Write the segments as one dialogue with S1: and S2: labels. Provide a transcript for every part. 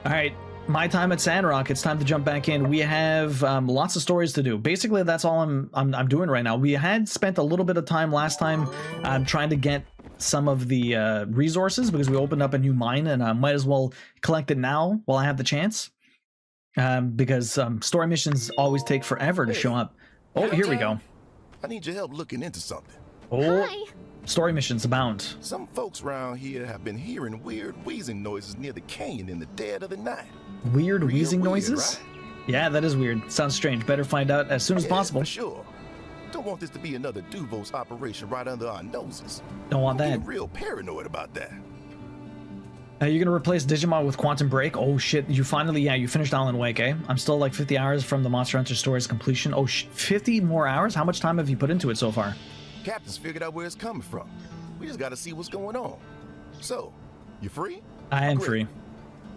S1: All right, my time at Sandrock. It's time to jump back in. We have lots of stories to do. Basically, that's all I'm doing right now. We had spent a little bit of time last time trying to get some of the resources because we opened up a new mine, and I might as well collect it now while I have the chance. Because story missions always take forever to show up. Oh, here we go.
S2: I need your help looking into something.
S1: Oh,
S3: Hi.
S1: story missions abound.
S2: Some folks around here have been hearing weird wheezing noises near the canyon in the dead of the night.
S1: Weird
S2: Real
S1: wheezing
S2: weird,
S1: noises?
S2: right?
S1: Yeah, that is weird. Sounds strange. Better find out as soon as possible.
S2: For sure. Don't want this to be another Duvos operation right under our noses.
S1: Don't want
S2: I'm
S1: that.
S2: getting real paranoid about that.
S1: You're gonna replace Digimon with Quantum Break? Oh shit, you finally, yeah, you finished Alan Wake, eh? I'm still like 50 hours from the Monster Hunter story's completion. Oh, 50 more hours? How much time have you put into it so far?
S2: Captain's figured out where it's coming from. We just gotta see what's going on. So, you free?
S1: I am
S2: Great.
S1: free.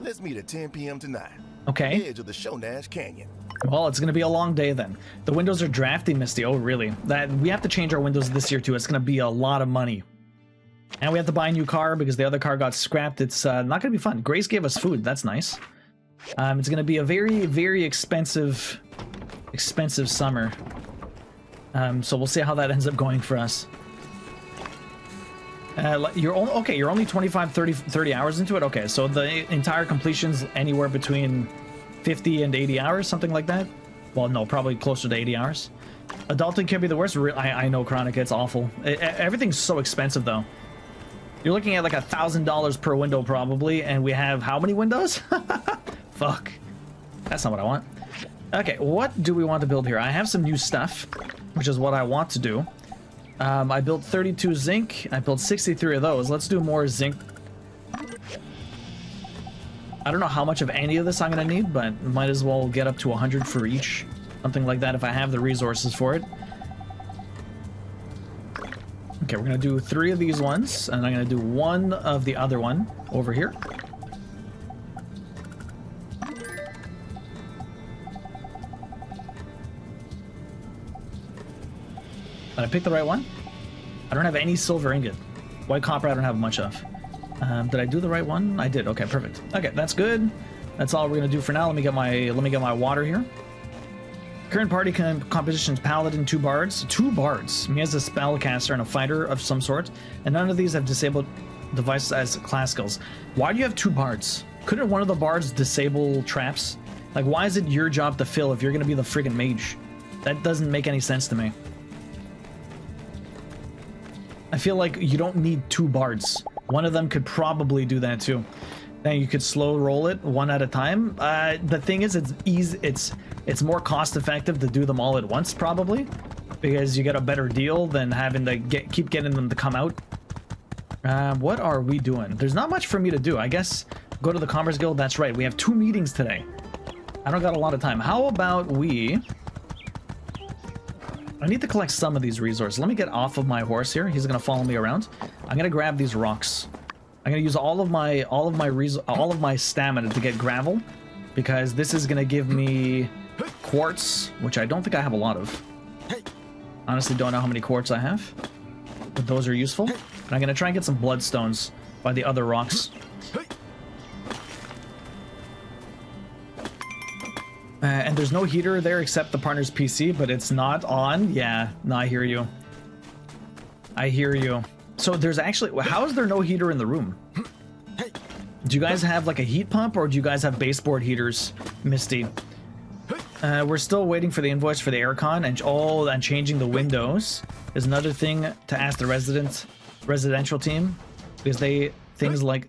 S2: Let's meet at 10 p.m. tonight.
S1: Okay.
S2: Edge of the Shonash Canyon.
S1: Well, it's gonna be a long day then. The windows are drafty, Misty. Oh, really? That we have to change our windows this year too. It's gonna be a lot of money. And we have to buy a new car because the other car got scrapped. It's not going to be fun. Grace gave us food. That's nice. It's going to be a very, very expensive summer. So we'll see how that ends up going for us. You're only 25, 30 hours into it? Okay, so the entire completion's anywhere between 50 and 80 hours, something like that? Well, no, probably closer to 80 hours. Adulting can be the worst. I know, Chronica, it's awful. Everything's so expensive, though. You're looking at like $1,000 per window probably, and we have how many windows? Fuck. That's not what I want. Okay, what do we want to build here? I have some new stuff, which is what I want to do. I built 32 zinc. I built 63 of those. Let's do more zinc. I don't know how much of any of this I'm going to need, but might as well get up to 100 for each. Something like that if I have the resources for it. Okay, we're going to do 3 of these ones, and I'm going to do 1 of the other one over here. Did I pick the right one? I don't have any silver ingot. White copper I don't have much of. Did I do the right one? I did. Okay, perfect. Okay, that's good. That's all we're going to do for now. Let me get my water here. Current party composition is Paladin, 2 Bards. 2 Bards. Me as a spellcaster and a fighter of some sort. And none of these have disabled devices as class skills. Why do you have 2 Bards? Couldn't one of the Bards disable traps? Like, why is it your job to fill if you're going to be the friggin' mage? That doesn't make any sense to me. I feel like you don't need 2 Bards. One of them could probably do that too. Then you could slow roll it one at a time. The thing is, it's easy. It's more cost effective to do them all at once, probably, because you get a better deal than having to keep getting them to come out. What are we doing? There's not much for me to do. I guess go to the Commerce Guild. That's right. We have 2 meetings today. I don't got a lot of time. How about we? I need to collect some of these resources. Let me get off of my horse here. He's gonna follow me around. I'm gonna grab these rocks. I'm gonna use all of my stamina to get gravel, because this is gonna give me quartz, which I don't think I have a lot of. Honestly, don't know how many quartz I have, but those are useful. And I'm gonna try and get some bloodstones by the other rocks. And there's no heater there except the partner's PC, but it's not on. Yeah, no, I hear you. I hear you. So there's actually, how is there no heater in the room? Do you guys have like a heat pump, or do you guys have baseboard heaters, Misty? We're still waiting for the invoice for the aircon, and changing the windows is another thing to ask the residential team, because things like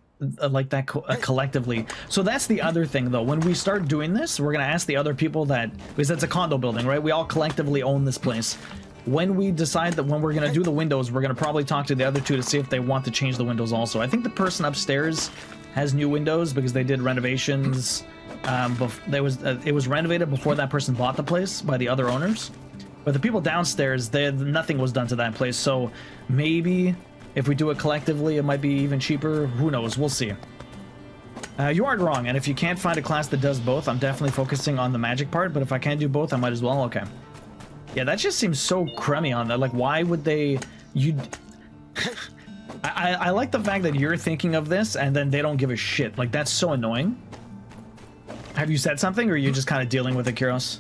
S1: that collectively. So that's the other thing though. When we start doing this, we're gonna ask the other people because it's a condo building, right? We all collectively own this place. When we decide that when we're gonna do the windows, we're gonna probably talk to the other 2 to see if they want to change the windows also. I think the person upstairs has new windows because they did renovations. It was renovated before that person bought the place by the other owners. But the people downstairs, nothing was done to that place. So maybe if we do it collectively, it might be even cheaper. Who knows? We'll see. You aren't wrong, and if you can't find a class that does both, I'm definitely focusing on the magic part, but if I can't do both, I might as well. Okay. Yeah, that just seems so crummy on that. Like, why would they... I like the fact that you're thinking of this, and then they don't give a shit. Like, that's so annoying. Have you said something, or are you just kind of dealing with it, Kyros?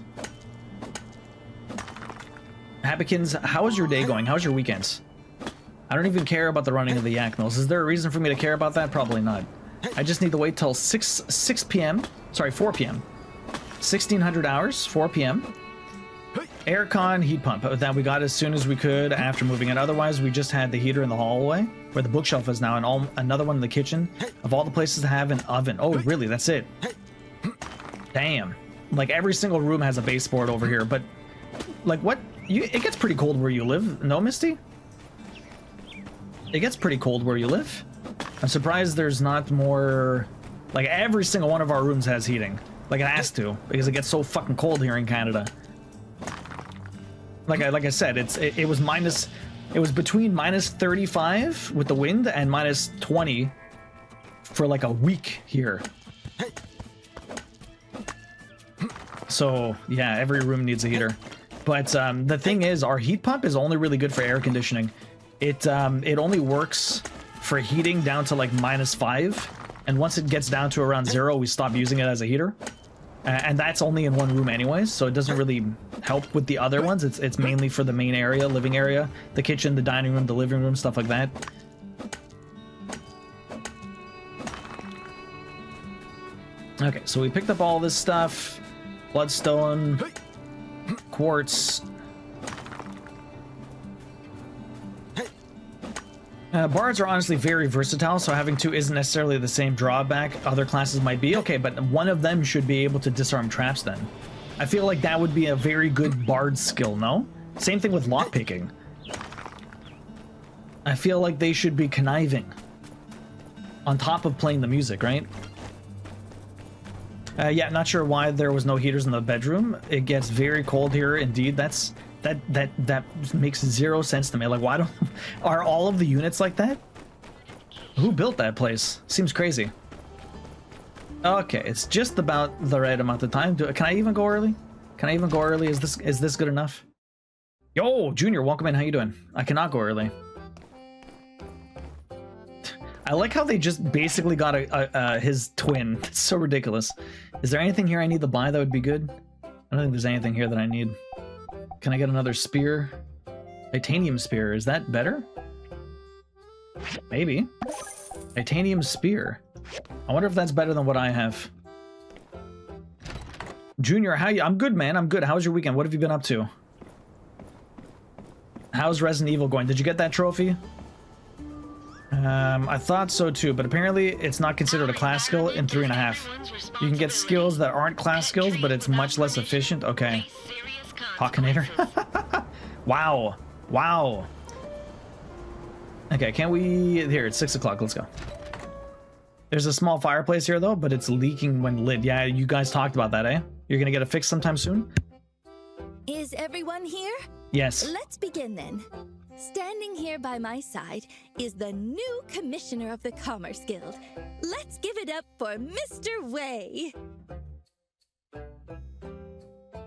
S1: Habikins, how is your day going? How's your weekends? I don't even care about the running of the yak mills. Is there a reason for me to care about that? Probably not. I just need to wait till 4 p.m. 1600 hours, 4 p.m. Aircon heat pump that we got as soon as we could after moving in. Otherwise, we just had the heater in the hallway where the bookshelf is now, and another one in the kitchen. Of all the places to have an oven. Oh, really? That's it? Damn. Like every single room has a baseboard over here, but like what? It gets pretty cold where you live, no, Misty? It gets pretty cold where you live. I'm surprised there's not more. Like every single one of our rooms has heating. Like it has to, because it gets so fucking cold here in Canada. Like I said, it was between minus 35 with the wind and minus 20 for like a week here. So yeah, every room needs a heater. But the thing is, our heat pump is only really good for air conditioning. It only works for heating down to like minus 5, and once it gets down to around 0, we stop using it as a heater. And that's only in one room anyways, so it doesn't really help with the other ones. It's mainly for the main area, living area, the kitchen, the dining room, the living room, stuff like that. Okay, so we picked up all this stuff. Bloodstone, quartz. Bards are honestly very versatile, so having 2 isn't necessarily the same drawback other classes might be. Okay, but one of them should be able to disarm traps then. I feel like that would be a very good bard skill, no? Same thing with lockpicking. I feel like they should be conniving on top of playing the music, right? Yeah, not sure why there was no heaters in the bedroom. It gets very cold here indeed. That makes 0 sense to me. Like, why are all of the units like that? Who built that place? Seems crazy. Okay, it's just about the right amount of time. Can I even go early? Can I even go early? Is this good enough? Yo, Junior, welcome in. How you doing? I cannot go early. I like how they just basically got his twin. It's so ridiculous. Is there anything here I need to buy that would be good? I don't think there's anything here that I need. Can I get another spear? Titanium spear, is that better? Maybe. Titanium spear. I wonder if that's better than what I have. Junior, how you? I'm good, man. I'm good. How was your weekend? What have you been up to? How's Resident Evil going? Did you get that trophy? I thought so too, but apparently it's not considered a class skill in 3.5. You can get skills that aren't class skills, but it's much less efficient. Okay. Hawkinator. Wow. Wow. Okay, can we... Here, it's 6 o'clock. Let's go. There's a small fireplace here, though, but it's leaking when lit. Yeah, you guys talked about that, eh? You're gonna get it fixed sometime soon?
S3: Is everyone here?
S1: Yes.
S3: Let's begin then. Standing here by my side is the new commissioner of the Commerce Guild. Let's give it up for Mr. Wei.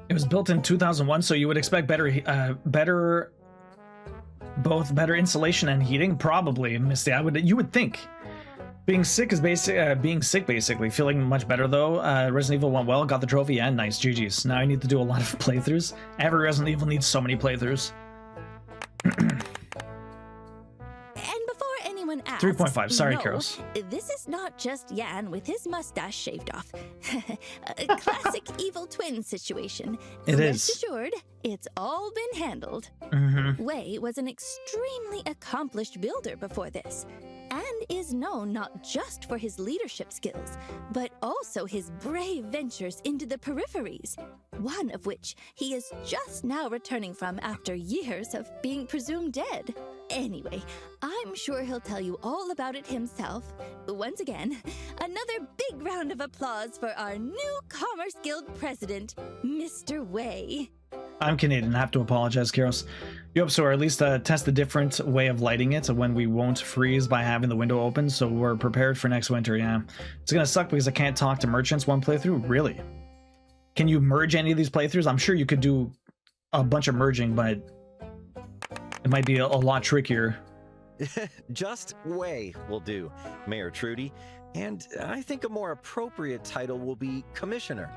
S1: It was built in 2001, so you would expect better insulation and heating, probably, Misty. You would think. Being sick is basically. Feeling much better though. Resident Evil went well, got the trophy, and nice, GG's. Now I need to do a lot of playthroughs. Every Resident Evil needs so many playthroughs.
S3: And before anyone asks,
S1: 3.5. Sorry,
S3: no,
S1: Kyros.
S3: This is not just Yan with his mustache shaved off. A classic evil twin situation.
S1: It
S3: Rest
S1: is.
S3: assured, it's all been handled. Wei was an extremely accomplished builder before this, and is known not just for his leadership skills, but also his brave ventures into the peripheries, one of which he is just now returning from after years of being presumed dead. Anyway, I'm sure he'll tell you all about it himself. Once again, another big round of applause for our new Commerce Guild president, Mr. Wei.
S1: I'm Canadian, I have to apologize, Kyros. Yep, so or at least test a different way of lighting it when we won't freeze by having the window open, so we're prepared for next winter, yeah. It's gonna suck because I can't talk to merchants one playthrough? Really? Can you merge any of these playthroughs? I'm sure you could do a bunch of merging, but it might be a lot trickier.
S4: Just Wei will do, Mayor Trudy. And I think a more appropriate title will be Commissioner.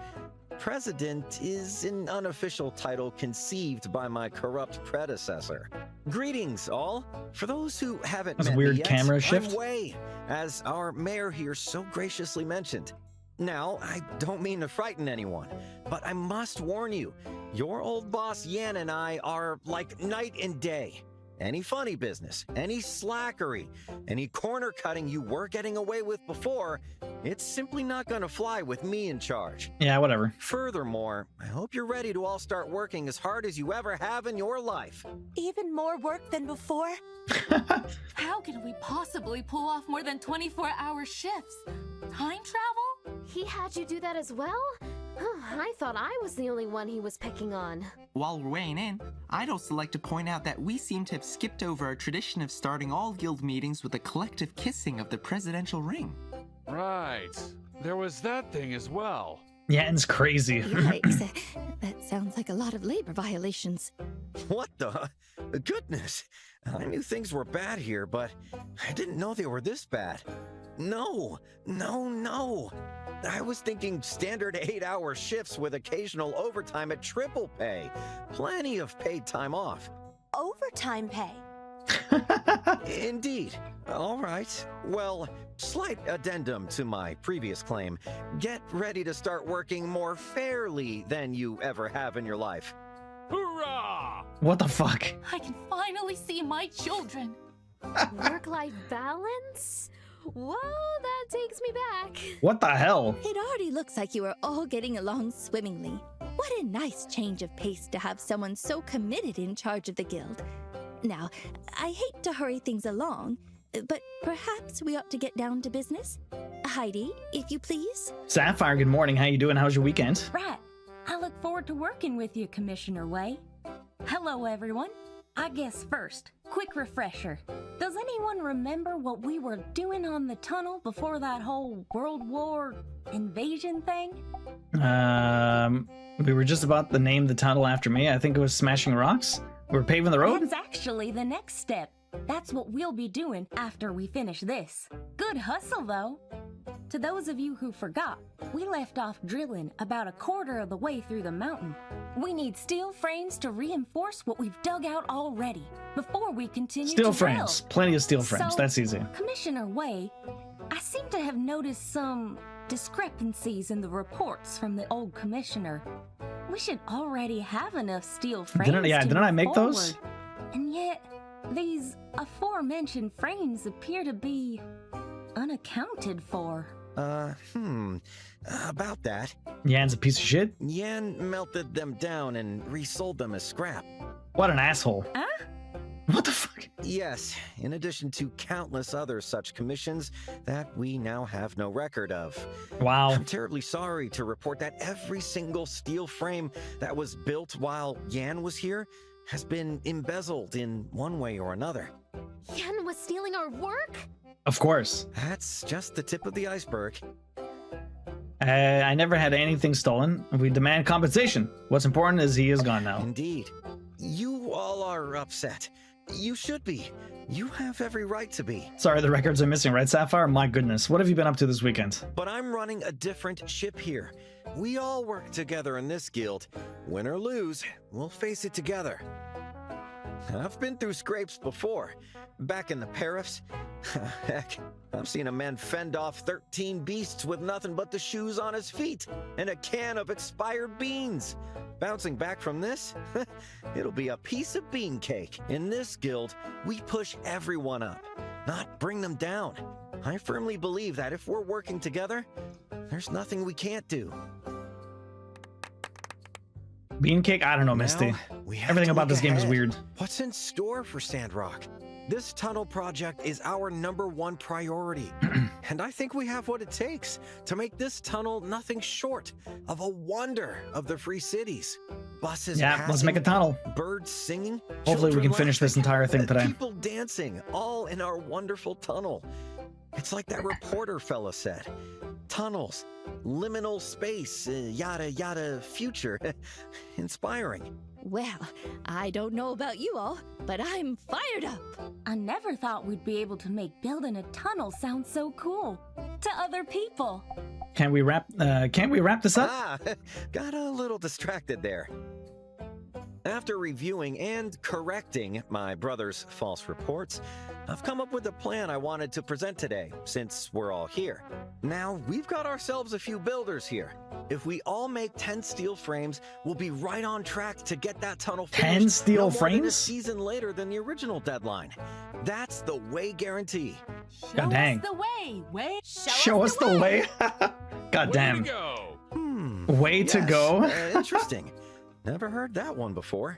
S4: President is an unofficial title conceived by my corrupt predecessor. Greetings, all. For those who haven't
S1: That's a
S4: met
S1: weird
S4: me yet,
S1: camera shift.
S4: I'm Wei, as our mayor here so graciously mentioned. Now, I don't mean to frighten anyone, but I must warn you, your old boss Yan and I are like night and day. Any funny business, any slackery, any corner cutting you were getting away with before, it's simply not gonna fly with me in charge.
S1: Yeah, whatever.
S4: Furthermore, I hope you're ready to all start working as hard as you ever have in your life.
S5: Even more work than before?
S6: How can we possibly pull off more than 24-hour shifts? Time travel?
S7: He had you do that as well? I thought I was the only one he was picking on.
S8: While we're weighing in, I'd also like to point out that we seem to have skipped over our tradition of starting all guild meetings with a collective kissing of the presidential ring.
S9: Right. There was that thing as well.
S1: Yan's crazy.
S3: Yikes. That sounds like a lot of labor violations.
S4: What the? Goodness. I knew things were bad here, but I didn't know they were this bad. No. I was thinking standard 8-hour shifts with occasional overtime at triple pay. Plenty of paid time off.
S5: Overtime pay.
S4: Indeed. All right. Well, slight addendum to my previous claim. Get ready to start working more fairly than you ever have in your life.
S9: Hoorah!
S1: What the fuck?
S6: I can finally see my children.
S7: Work-life balance? Whoa, that takes me back.
S1: What the hell?
S3: It already looks like you are all getting along swimmingly. What a nice change of pace to have someone so committed in charge of the guild. Now, I hate to hurry things along, but perhaps we ought to get down to business. Heidi, if you please.
S1: Sapphire, good morning. How you doing? How's your weekend?
S10: Right. I look forward to working with you, Commissioner Wei. Hello, everyone. I guess first, quick refresher. Does anyone remember what we were doing on the tunnel before that whole World War invasion thing?
S1: We were just about to name the tunnel after me. I think it was Smashing Rocks. We were paving the road?
S10: That's actually the next step. That's what we'll be doing after we finish this. Good hustle, though. To those of you who forgot, we left off drilling about a quarter of the way through the mountain. We need steel frames to reinforce what we've dug out already before we continue
S1: Steel
S10: to
S1: frames.
S10: drill.
S1: Plenty of steel frames.
S10: So,
S1: That's easy.
S10: Commissioner Wei, I seem to have noticed some discrepancies in the reports from the old commissioner. We should already have enough steel frames
S1: Didn't I make
S10: forward.
S1: those?
S10: And yet, these aforementioned frames appear to be unaccounted for.
S4: About that.
S1: Yan's a piece of shit?
S4: Yan melted them down and resold them as scrap.
S1: What an asshole.
S10: Huh?
S1: What the fuck?
S4: Yes, in addition to countless other such commissions that we now have no record of.
S1: Wow.
S4: I'm terribly sorry to report that every single steel frame that was built while Yan was here has been embezzled in one way or another.
S7: Yan was stealing our work?
S1: Of course.
S4: That's just the tip of the iceberg.
S1: I never had anything stolen. We demand compensation. What's important is he is gone now.
S4: Indeed. You all are upset. You should be. You have every right to be.
S1: Sorry, the records are missing, right, Sapphire? My goodness. What have you been up to this weekend?
S4: But I'm running a different ship here. We all work together in this guild. Win or lose, we'll face it together. I've been through scrapes before. Back in the Parifs. Heck, I've seen a man fend off 13 beasts with nothing but the shoes on his feet and a can of expired beans. Bouncing back from this, it'll be a piece of bean cake. In this guild, we push everyone up, not bring them down. I firmly believe that if we're working together, there's nothing we can't do.
S1: Beancake? I don't know, Misty. Everything about this game is weird.
S4: What's in store for Sandrock? This tunnel project is our #1 priority. And I think we have what it takes to make this tunnel nothing short of a wonder of the free cities. Buses
S1: Yeah, let's make a tunnel.
S4: Birds singing.
S1: Hopefully we can
S4: children
S1: finish this
S4: laughing,
S1: entire thing today.
S4: People dancing, all in our wonderful tunnel. It's like that reporter fella said. Tunnels, liminal space, yada yada future. Inspiring.
S3: Well, I don't know about you all, but I'm fired up.
S10: I never thought we'd be able to make building a tunnel sound so cool to other people.
S1: Can't we wrap this up?
S4: Ah, got a little distracted there. After reviewing and correcting my brother's false reports, I've come up with a plan I wanted to present today, since we're all here. Now, we've got ourselves a few builders here. If we all make 10 steel frames, we'll be right on track to get that tunnel finished
S1: 10 steel
S4: no more than a
S1: frames?
S4: season later than the original deadline. That's the way guarantee.
S1: God dang.
S6: Show us the way.
S1: Show us the way. God damn.
S9: Way to go.
S1: Way to go.
S4: Interesting. Never heard that one before.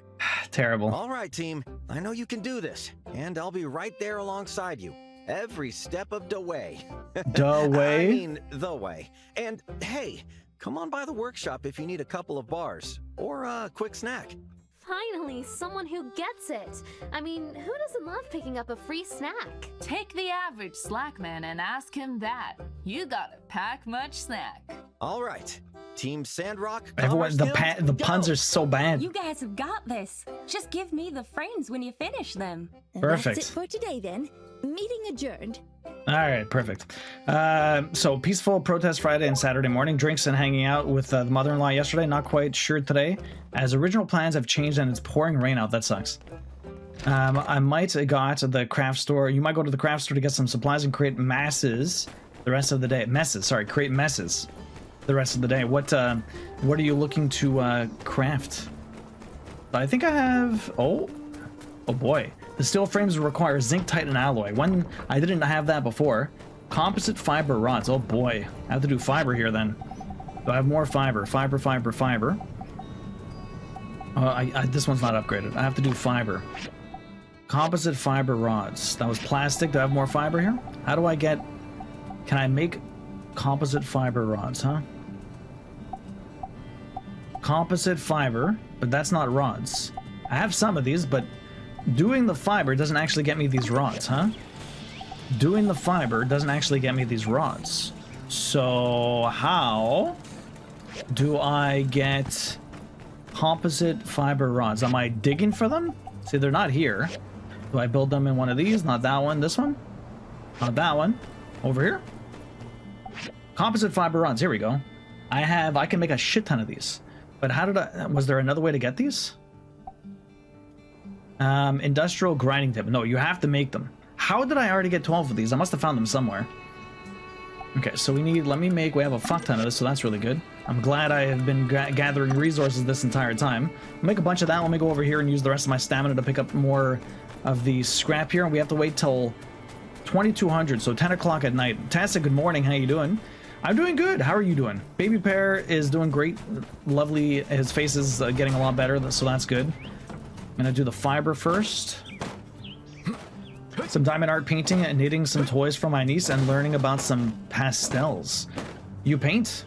S1: Terrible.
S4: All right, team. I know you can do this, and I'll be right there alongside you. Every step of the way.
S1: The way?
S4: I mean, the way. And hey, come on by the workshop if you need a couple of bars or a quick snack.
S7: Finally, someone who gets it. I mean, who doesn't love picking up a free snack?
S6: Take the average slackman and ask him that. You gotta pack much snack.
S4: All right. Team Sandrock.
S1: Everyone, the puns are so bad.
S10: You guys have got this. Just give me the frames when you finish them.
S1: Perfect.
S3: That's it for today then. Meeting adjourned.
S1: All right, perfect. So peaceful protest Friday and Saturday morning, drinks and hanging out with the mother-in-law yesterday. Not quite sure today, as original plans have changed and it's pouring rain out. That sucks. I might have got to the craft store. You might go to the craft store to get some supplies and create messes the rest of the day. Create messes the rest of the day. What are you looking to craft? I think I have. Oh boy. The steel frames require zinc titan alloy. One, I didn't have that before. Composite fiber rods. Oh boy. I have to do fiber here then. Do I have more fiber? Fiber. This one's not upgraded. I have to do fiber. Composite fiber rods. That was plastic. Do I have more fiber here? How do I get... Can I make composite fiber rods, huh? Composite fiber, but that's not rods. I have some of these, but doing the fiber doesn't actually get me these rods, huh? Doing the fiber doesn't actually get me these rods. So how do I get composite fiber rods? Am I digging for them? See, they're not here. Do I build them in one of these? Not that one. This one? Not that one. Over here? Composite fiber rods. Here we go. I can make a shit ton of these. But how did was there another way to get these? Industrial grinding table. No, you have to make them. How did I already get 12 of these? I must have found them somewhere. Okay, so we have a fuck ton of this, so that's really good. I'm glad I have been gathering resources this entire time. I'll make a bunch of that. Let me go over here and use the rest of my stamina to pick up more of the scrap here. And we have to wait till 2200, so 10 o'clock at night. Tessa, good morning. How you doing? I'm doing good. How are you doing? Baby Pear is doing great. Lovely. His face is getting a lot better, so that's good. I'm gonna do the fiber first. Some diamond art painting and knitting some toys for my niece and learning about some pastels. You paint?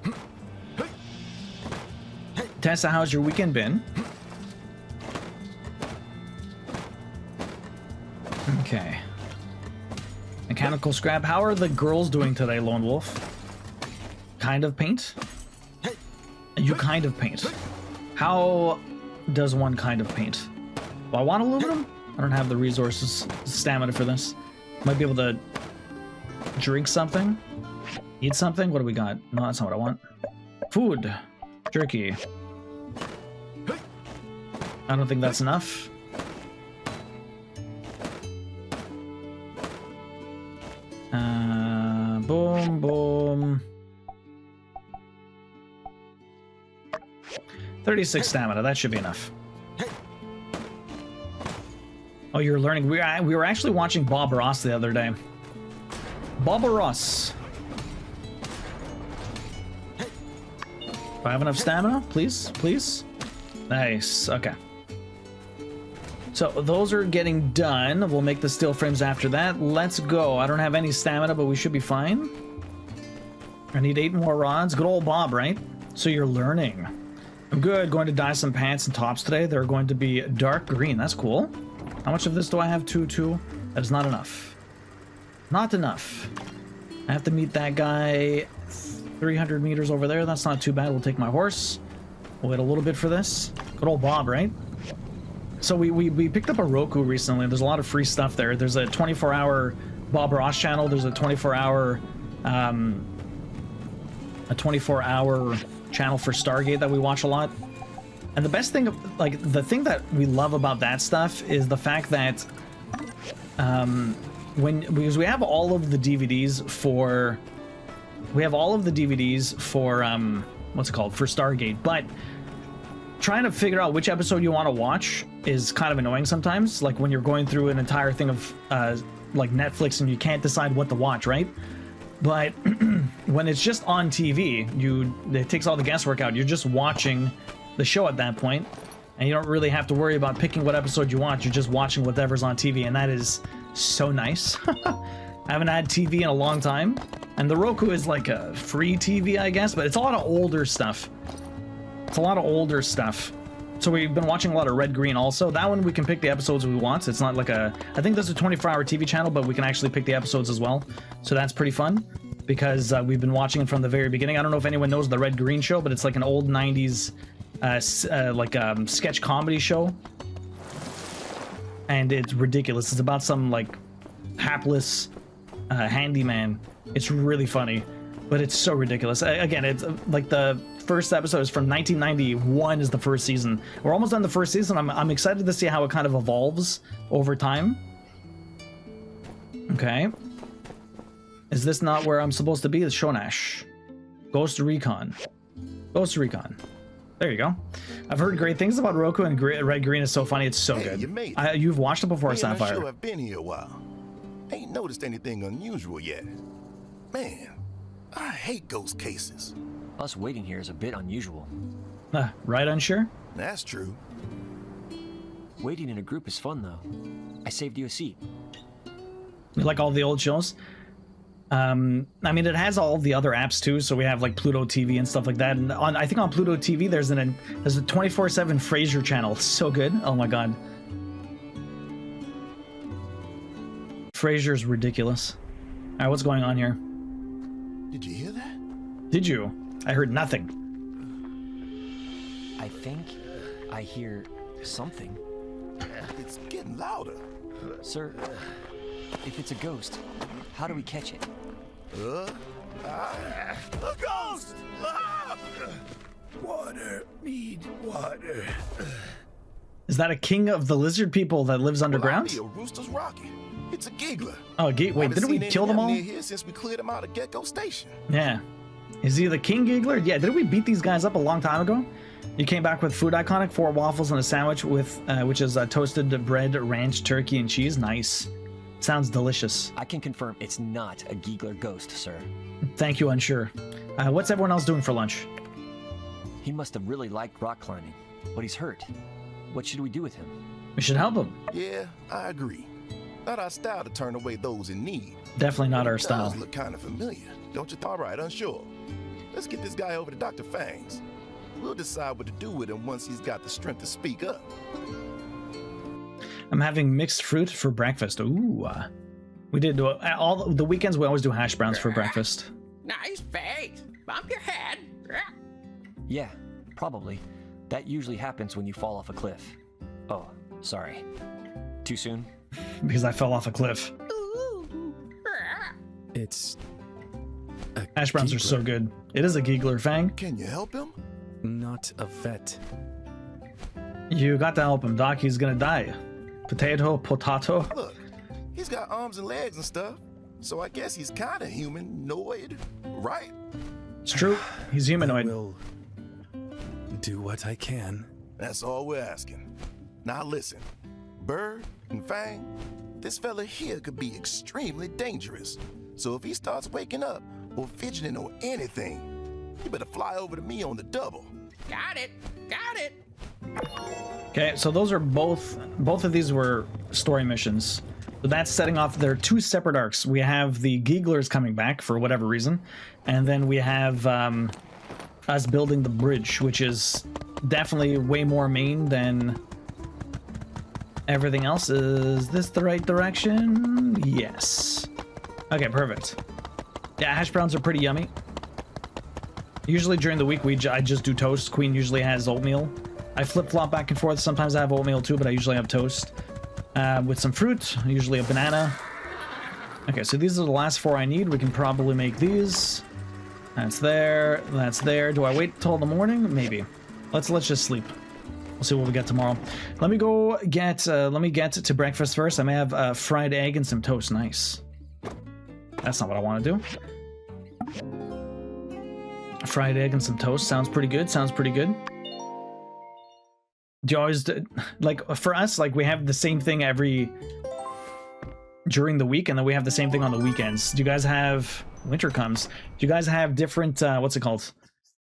S1: Tessa, how's your weekend been? Okay. Mechanical scrap. How are the girls doing today, Lone Wolf? Kind of paint? You kind of paint. How does one kind of paint? Do I want aluminum? I don't have the resources, stamina for this. Might be able to drink something? Eat something? What do we got? No, that's not what I want. Food. Jerky. I don't think that's enough. Boom, boom. 36 stamina, that should be enough. Oh, you're learning. We were actually watching Bob Ross the other day. Bob Ross. Do I have enough stamina? Please, please. Nice, okay. So those are getting done. We'll make the steel frames after that. Let's go. I don't have any stamina, but we should be fine. I need 8 more rods. Good old Bob, right? So you're learning. I'm good. Going to dye some pants and tops today. They're going to be dark green. That's cool. How much of this do I have? 2. That is not enough. Not enough. I have to meet that guy 300 meters over there. That's not too bad. We'll take my horse. We'll wait a little bit for this. Good old Bob, right? So we picked up a Roku recently. There's a lot of free stuff there. There's a 24-hour Bob Ross channel. There's a 24-hour channel for Stargate that we watch a lot. And the best thing, like the thing that we love about that stuff is the fact that because we have all of the DVDs for what's it called, for Stargate, but trying to figure out which episode you want to watch is kind of annoying sometimes, like when you're going through an entire thing of like Netflix and you can't decide what to watch, right? But when it's just on TV, it takes all the guesswork out. You're just watching the show at that point, and you don't really have to worry about picking what episode you want. You're just watching whatever's on TV, and that is so nice. I haven't had TV in a long time, and the Roku is like a free TV, I guess, but it's a lot of older stuff. So we've been watching a lot of Red Green also. That one we can pick the episodes we want. It's not like I think there's a 24-hour TV channel, but we can actually pick the episodes as well. So that's pretty fun because we've been watching it from the very beginning. I don't know if anyone knows the Red Green show, but it's like an old 90s sketch comedy show. And it's ridiculous. It's about some like hapless handyman. It's really funny, but it's so ridiculous. Again, it's like the first episode is from 1991 is the first season. We're almost done the first season. I'm excited to see how it kind of evolves over time. Okay. Is this not where I'm supposed to be? It's Shonash. Ghost Recon. There you go. I've heard great things about Roku, and Red Green is so funny. It's so good. You've watched it before, Sapphire.
S2: Sure, I've been here a while. Ain't noticed anything unusual yet. Man, I hate ghost cases.
S11: Us waiting here is a bit unusual.
S1: Right, unsure?
S2: That's true.
S11: Waiting in a group is fun, though. I saved you a seat.
S1: You like all the old shows? I mean, it has all the other apps too, so we have like Pluto TV and stuff like that. And I think on Pluto TV there's a 24/7 Frasier channel. It's so good. Oh my god. Frasier's ridiculous. All right, what's going on here?
S2: Did you hear that?
S1: Did you? I heard nothing.
S11: I think I hear something.
S2: It's getting louder.
S11: Sir, if it's a ghost, how do we catch it?
S2: A ghost! Water, need water.
S1: Is that a king of the lizard people that lives underground?
S2: Well, a rooster's rocket. It's a giggler.
S1: Oh, wait, didn't we kill them all?
S2: Near here since we cleared them out of Gecko Station.
S1: Yeah. Is he the king giggler? Yeah, didn't we beat these guys up a long time ago? You came back with food iconic, 4 waffles and a sandwich with which is toasted bread, ranch, turkey, and cheese. Nice. Sounds delicious.
S11: I can confirm it's not a giggler ghost, sir.
S1: Thank you, unsure. What's everyone else doing for lunch?
S11: He must have really liked rock climbing, but he's hurt. What should we do with him?
S1: We should help him.
S2: Yeah, I agree. Not our style to turn away those in need.
S1: Definitely not our style.
S2: Does look kind of familiar, don't you? All right, unsure. Let's get this guy over to Dr. Fangs. We'll decide what to do with him once he's got the strength to speak up.
S1: I'm having mixed fruit for breakfast. Ooh. We did all the weekends. We always do hash browns for breakfast.
S12: Nice face. Bump your head.
S11: Yeah, probably. That usually happens when you fall off a cliff. Oh, sorry. Too soon?
S1: Because I fell off a cliff.
S13: It's
S1: hash browns are so good. It is a giggler, Fang.
S2: Can you help him?
S13: Not a vet.
S1: You got to help him, Doc. He's gonna die. Potato.
S2: Look, he's got arms and legs and stuff, so I guess he's kind of humanoid, right?
S1: It's true. He's humanoid.
S13: I will do what I can.
S2: That's all we're asking. Now listen, Bird and Fang, this fella here could be extremely dangerous. So if he starts waking up or fidgeting or anything, you better fly over to me on the double.
S12: Got it.
S1: Okay, so those are both of these were story missions. So that's setting off their 2 separate arcs. We have the Gigglers coming back for whatever reason, and then we have us building the bridge, which is definitely way more main than everything else. Is this the right direction? Yes. Okay, perfect. Yeah, hash browns are pretty yummy. Usually during the week I just do toast. Queen usually has oatmeal. I flip-flop back and forth. Sometimes I have oatmeal too, but I usually have toast with some fruit, usually a banana. Okay, so these are the last 4 I need. We can probably make these. That's there. That's there. Do I wait till the morning? Maybe. Let's just sleep. We'll see what we get tomorrow. Let me go get let me get to breakfast first. I may have a fried egg and some toast. Nice. That's not what I want to do. A fried egg and some toast sounds pretty good. Sounds pretty good. Do you always do, like for us, like we have the same thing during the week, and then we have the same thing on the weekends. Do you guys have winter comes? Do you guys have different what's it called?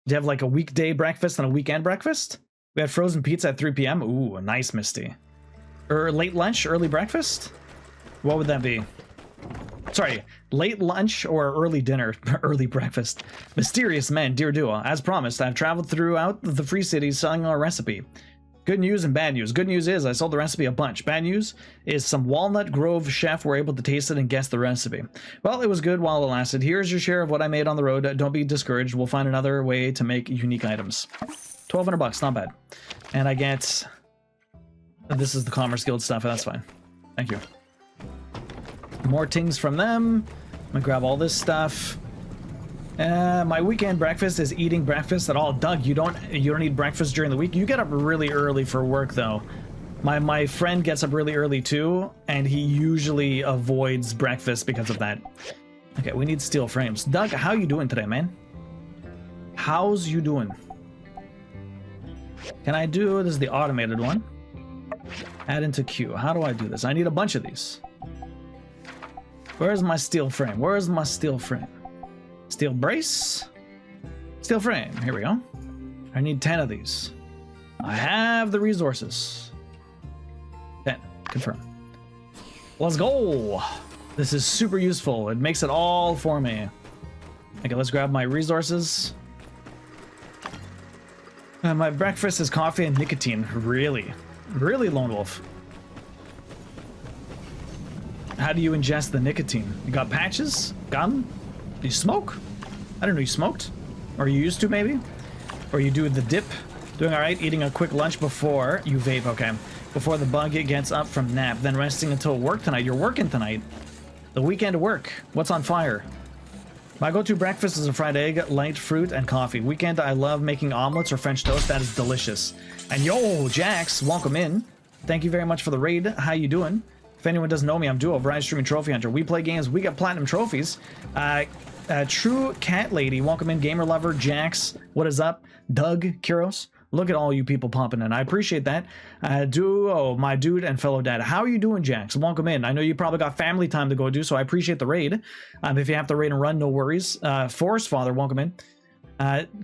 S1: Do you have like a weekday breakfast and a weekend breakfast? We had frozen pizza at 3 p.m. Ooh, nice, Misty. Or late lunch, early breakfast? What would that be? Sorry, late lunch or early dinner, early breakfast. Mysterious men, dear duo. As promised, I've traveled throughout the Free Cities selling our recipe. Good news and bad news. Good news is I sold the recipe a bunch. Bad news is some Walnut Grove chef were able to taste it and guess the recipe. Well, it was good while it lasted. Here's your share of what I made on the road. Don't be discouraged. We'll find another way to make unique items. 1,200 bucks, not bad. And I get... This is the Commerce Guild stuff. That's fine. Thank you. More things from them. I'm gonna grab all this stuff. My weekend breakfast is eating breakfast at all. Doug, you don't eat breakfast during the week? You get up really early for work, though. My friend gets up really early, too, and he usually avoids breakfast because of that. Okay, we need steel frames. Doug, how you doing today, man? How's you doing? Can I do... This is the automated one. Add into queue. How do I do this? I need a bunch of these. Where's my steel frame? Where's my steel frame? Steel brace. Steel frame. Here we go. I need 10 of these. I have the resources. 10. Confirm. Let's go. This is super useful. It makes it all for me. Okay, let's grab my resources. My breakfast is coffee and nicotine. Really? Really, Lone Wolf? How do you ingest the nicotine? You got patches? Gum? Do you smoke? I don't know, you smoked? Or you used to, maybe? Or you do the dip? Doing alright, eating a quick lunch before you vape, okay. Before the bug gets up from nap, then resting until work tonight. You're working tonight. The weekend work. What's on fire? My go-to breakfast is a fried egg, light fruit, and coffee. Weekend, I love making omelets or French toast. That is delicious. And yo, Jax, welcome in. Thank you very much for the raid. How you doing? If anyone doesn't know me, I'm Duo, Verizon Streaming Trophy Hunter. We play games, we get platinum trophies. True Cat Lady, welcome in. Gamer Lover, Jax, what is up? Doug, Kuros, look at all you people popping in. I appreciate that. Duo, my dude and fellow dad. How are you doing, Jax? Welcome in. I know you probably got family time to go do, so I appreciate the raid. If you have to raid and run, no worries. Forest Father, welcome in.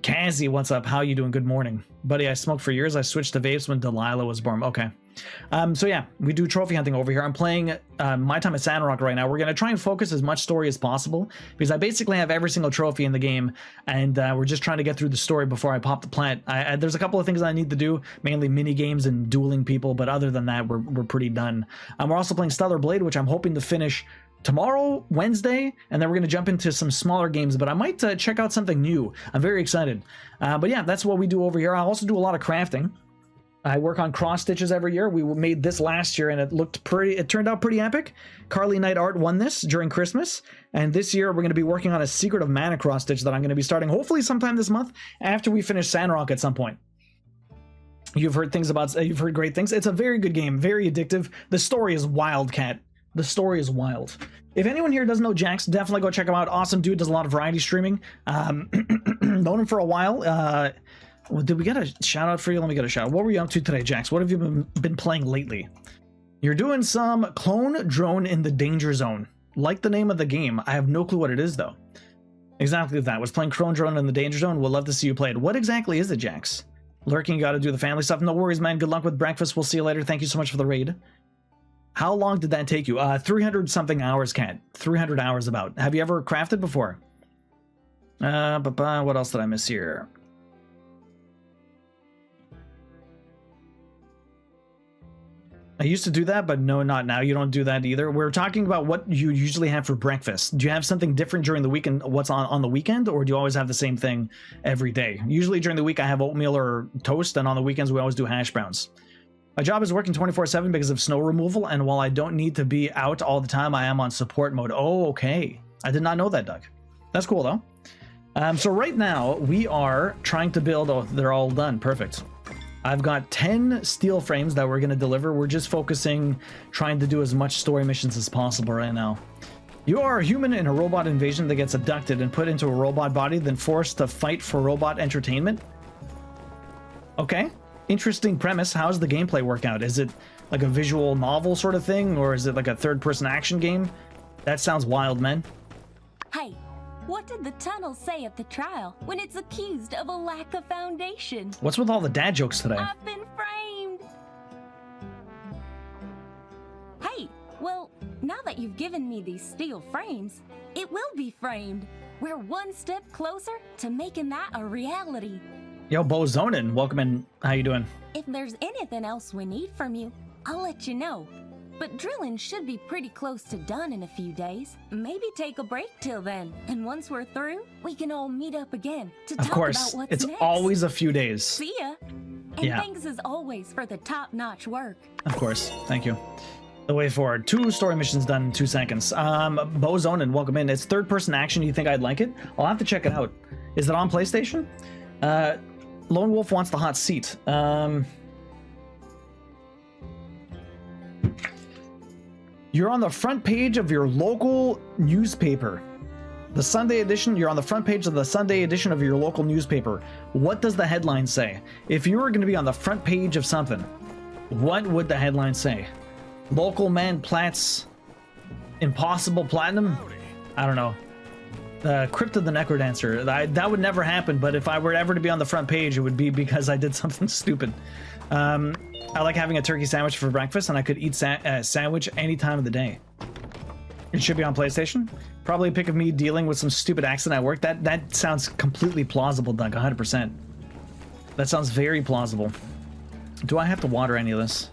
S1: Kazi, what's up? How you doing? Good morning. Buddy, I smoked for years. I switched to vapes when Delilah was born. Okay. So yeah, we do trophy hunting over here. I'm playing my time at Sandrock right now. We're going to try and focus as much story as possible because I basically have every single trophy in the game, and we're just trying to get through the story before I pop the plant. There's a couple of things I need to do, mainly mini games and dueling people, but other than that, we're pretty done. We're also playing Stellar Blade, which I'm hoping to finish tomorrow, Wednesday, and then we're going to jump into some smaller games, but I might check out something new. I'm very excited. But yeah, that's what we do over here. I also do a lot of crafting. I work on cross stitches every year. We made this last year and it turned out pretty epic. Carly Knight Art won this during Christmas, and this year we're going to be working on a Secret of Mana cross stitch that I'm going to be starting hopefully sometime this month after we finish Sandrock at some point. You've heard great things. It's a very good game, very addictive. The story is wild, Cat. The story is wild. If anyone here doesn't know Jax, definitely go check him out. Awesome dude, does a lot of variety streaming. Known him for a while. Did we get a shout out for you? Let me get a shout out. What were you up to today, Jax? What have you been playing lately? You're doing some clone drone in the danger zone. Like the name of the game. I have no clue what it is, though. Exactly that. Was playing clone drone in the danger zone. We'll love to see you play it. What exactly is it, Jax? Lurking, you got to do the family stuff. No worries, man. Good luck with breakfast. We'll see you later. Thank you so much for the raid. How long did that take you? 300 something hours, Cat. 300 hours about. Have you ever crafted before? What else did I miss here? I used to do that, but no, not now. You don't do that either. We're talking about what you usually have for breakfast. Do you have something different during the week and what's on the weekend, or do you always have the same thing every day? Usually during the week I have oatmeal or toast, and on the weekends we always do hash browns. My job is working 24/7 because of snow removal, and while I don't need to be out all the time, I am on support mode. Oh, okay. I did not know that, Doug. That's cool, though. So right now we are trying to build... Oh, they're all done. Perfect. I've got 10 steel frames that we're going to deliver. We're just focusing, trying to do as much story missions as possible right now. You are a human in a robot invasion that gets abducted and put into a robot body, then forced to fight for robot entertainment. Okay. Interesting premise. How's the gameplay work out? Is it like a visual novel sort of thing, or is it like a third-person action game? That sounds wild, man.
S10: Hey, what did the tunnel say at the trial when it's accused of a lack of foundation?
S1: What's with all the dad jokes today?
S10: I've been framed! Hey, well, now that you've given me these steel frames, it will be framed. We're one step closer to making that a reality.
S1: Yo, Bo Zonin, welcome in. How you doing?
S10: If there's anything else we need from you, I'll let you know. But drilling should be pretty close to done in a few days. Maybe take a break till then. And once we're through, we can all meet up again to talk about what's next.
S1: It's always a few days.
S10: See ya. And thanks as always for the top-notch work.
S1: Of course. Thank you. The way forward. 2 story missions done in 2 seconds. Bo Zonin, welcome in. It's third-person action. You think I'd like it? I'll have to check it out. Is it on PlayStation? Lone Wolf wants the hot seat. You're on the front page of your local newspaper. The Sunday edition, you're on the front page of the Sunday edition of your local newspaper. What does the headline say? If you were going to be on the front page of something, what would the headline say? Local man plats impossible platinum? I don't know. Crypt of the Necrodancer. That would never happen, but if I were ever to be on the front page, it would be because I did something stupid. I like having a turkey sandwich for breakfast, and I could eat sandwich any time of the day. It should be on PlayStation. Probably a pic of me dealing with some stupid accident at work. That sounds completely plausible, Doug, 100%. That sounds very plausible. Do I have to water any of this?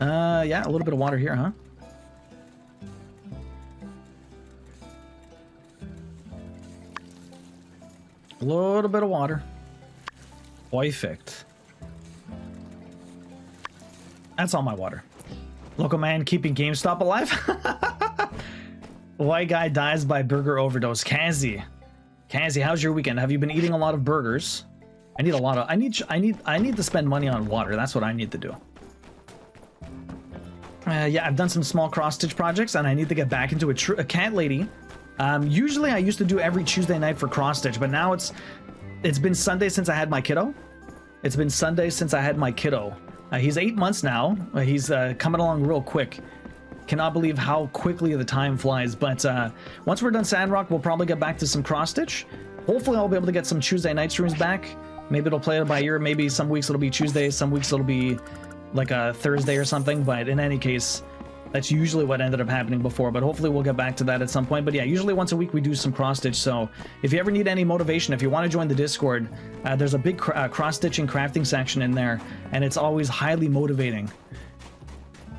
S1: Yeah, a little bit of water here, huh? A little bit of water. Perfect. That's all my water. Local man keeping GameStop alive? White guy dies by burger overdose. Kazi, how's your weekend? Have you been eating a lot of burgers? I need a lot of... I need to spend money on water. That's what I need to do. Yeah, I've done some small cross-stitch projects, and I need to get back into a cat lady. Usually I used to do every Tuesday night for cross-stitch, but now it's been Sunday since I had my kiddo. He's 8 months now. He's coming along real quick. Cannot believe how quickly the time flies. But once we're done Sandrock, we'll probably get back to some cross-stitch. Hopefully I'll be able to get some Tuesday night streams back. Maybe it'll play it by ear. Maybe some weeks it'll be Tuesday. Some weeks it'll be like a Thursday or something. But in any case, that's usually what ended up happening before. But hopefully we'll get back to that at some point. But yeah, usually once a week we do some cross-stitch. So if you ever need any motivation, if you want to join the Discord, there's a big cross-stitching crafting section in there. And it's always highly motivating.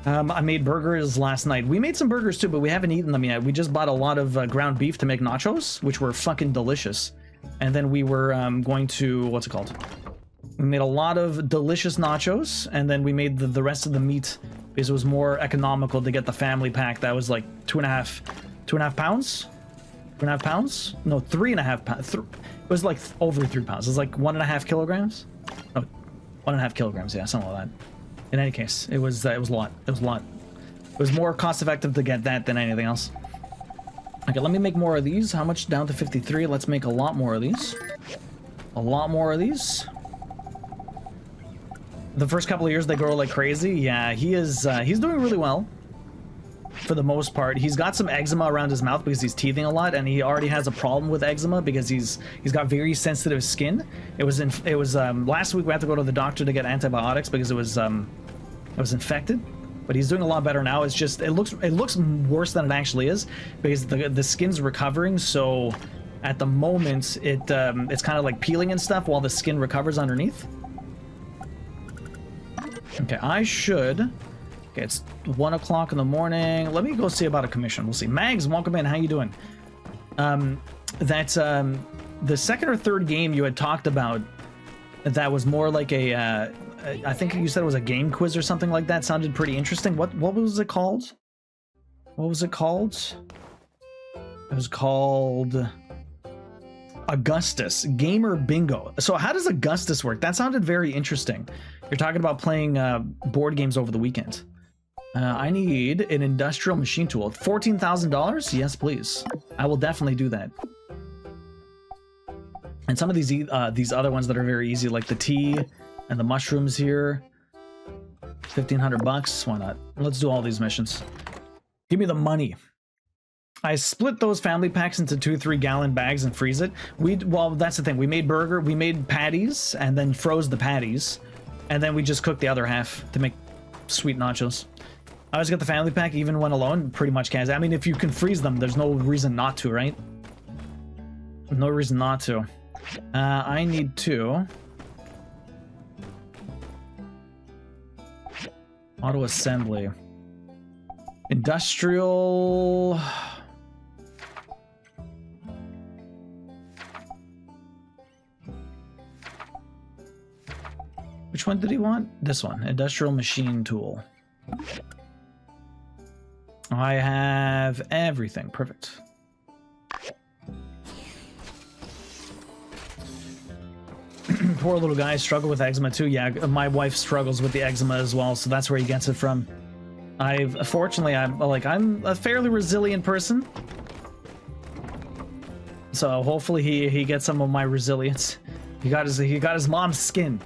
S1: I made burgers last night. We made some burgers too, but we haven't eaten them yet. We just bought a lot of ground beef to make nachos, which were fucking delicious. And then we were going to... What's it called? We made a lot of delicious nachos, and then we made the rest of the meat because it was more economical to get the family pack. That was like 2.5 pounds? 2.5 pounds? No, 3.5 pounds. It was like over 3 pounds. It was like 1.5 kilograms? No, 1.5 kilograms, yeah, something like that. In any case, it was a lot. It was more cost effective to get that than anything else. Okay, let me make more of these. How much? Down to 53. Let's make a lot more of these. The first couple of years they grow like crazy. Yeah, he's doing really well. For the most part, he's got some eczema around his mouth because he's teething a lot, and he already has a problem with eczema because he's got very sensitive skin. It was last week we had to go to the doctor to get antibiotics because it was infected. But he's doing a lot better now. It's just it looks worse than it actually is because the skin's recovering. So at the moment it's kind of like peeling and stuff while the skin recovers underneath. Okay, I should Okay, it's 1 o'clock in the morning. Let me go see about a commission. We'll see. Mags, welcome in. How you doing? That's the second or third game you had talked about that was more like a I think you said it was a game quiz or something like that. Sounded pretty interesting. What was it called? What was it called? It was called Augustus Gamer Bingo. So how does Augustus work? That sounded very interesting. You're talking about playing board games over the weekend. I need an industrial machine tool. $14,000? Yes, please. I will definitely do that. And some of these other ones that are very easy, like the tea and the mushrooms here. 1,500 bucks. Why not? Let's do all these missions. Give me the money. I split those family packs into 2 3-gallon bags and freeze it. Well, that's the thing. We made patties and then froze the patties, and then we just cooked the other half to make sweet nachos. I always get the family pack even when alone. Pretty much can. I mean, if you can freeze them, there's no reason not to, right? No reason not to. I need to auto assembly, industrial. Which one did he want? This one, industrial machine tool. I have everything. Perfect. Poor little guy, struggle with eczema too. Yeah, my wife struggles with the eczema as well, so that's where he gets it from. Fortunately, I'm a fairly resilient person, so hopefully he gets some of my resilience. He got his mom's skin.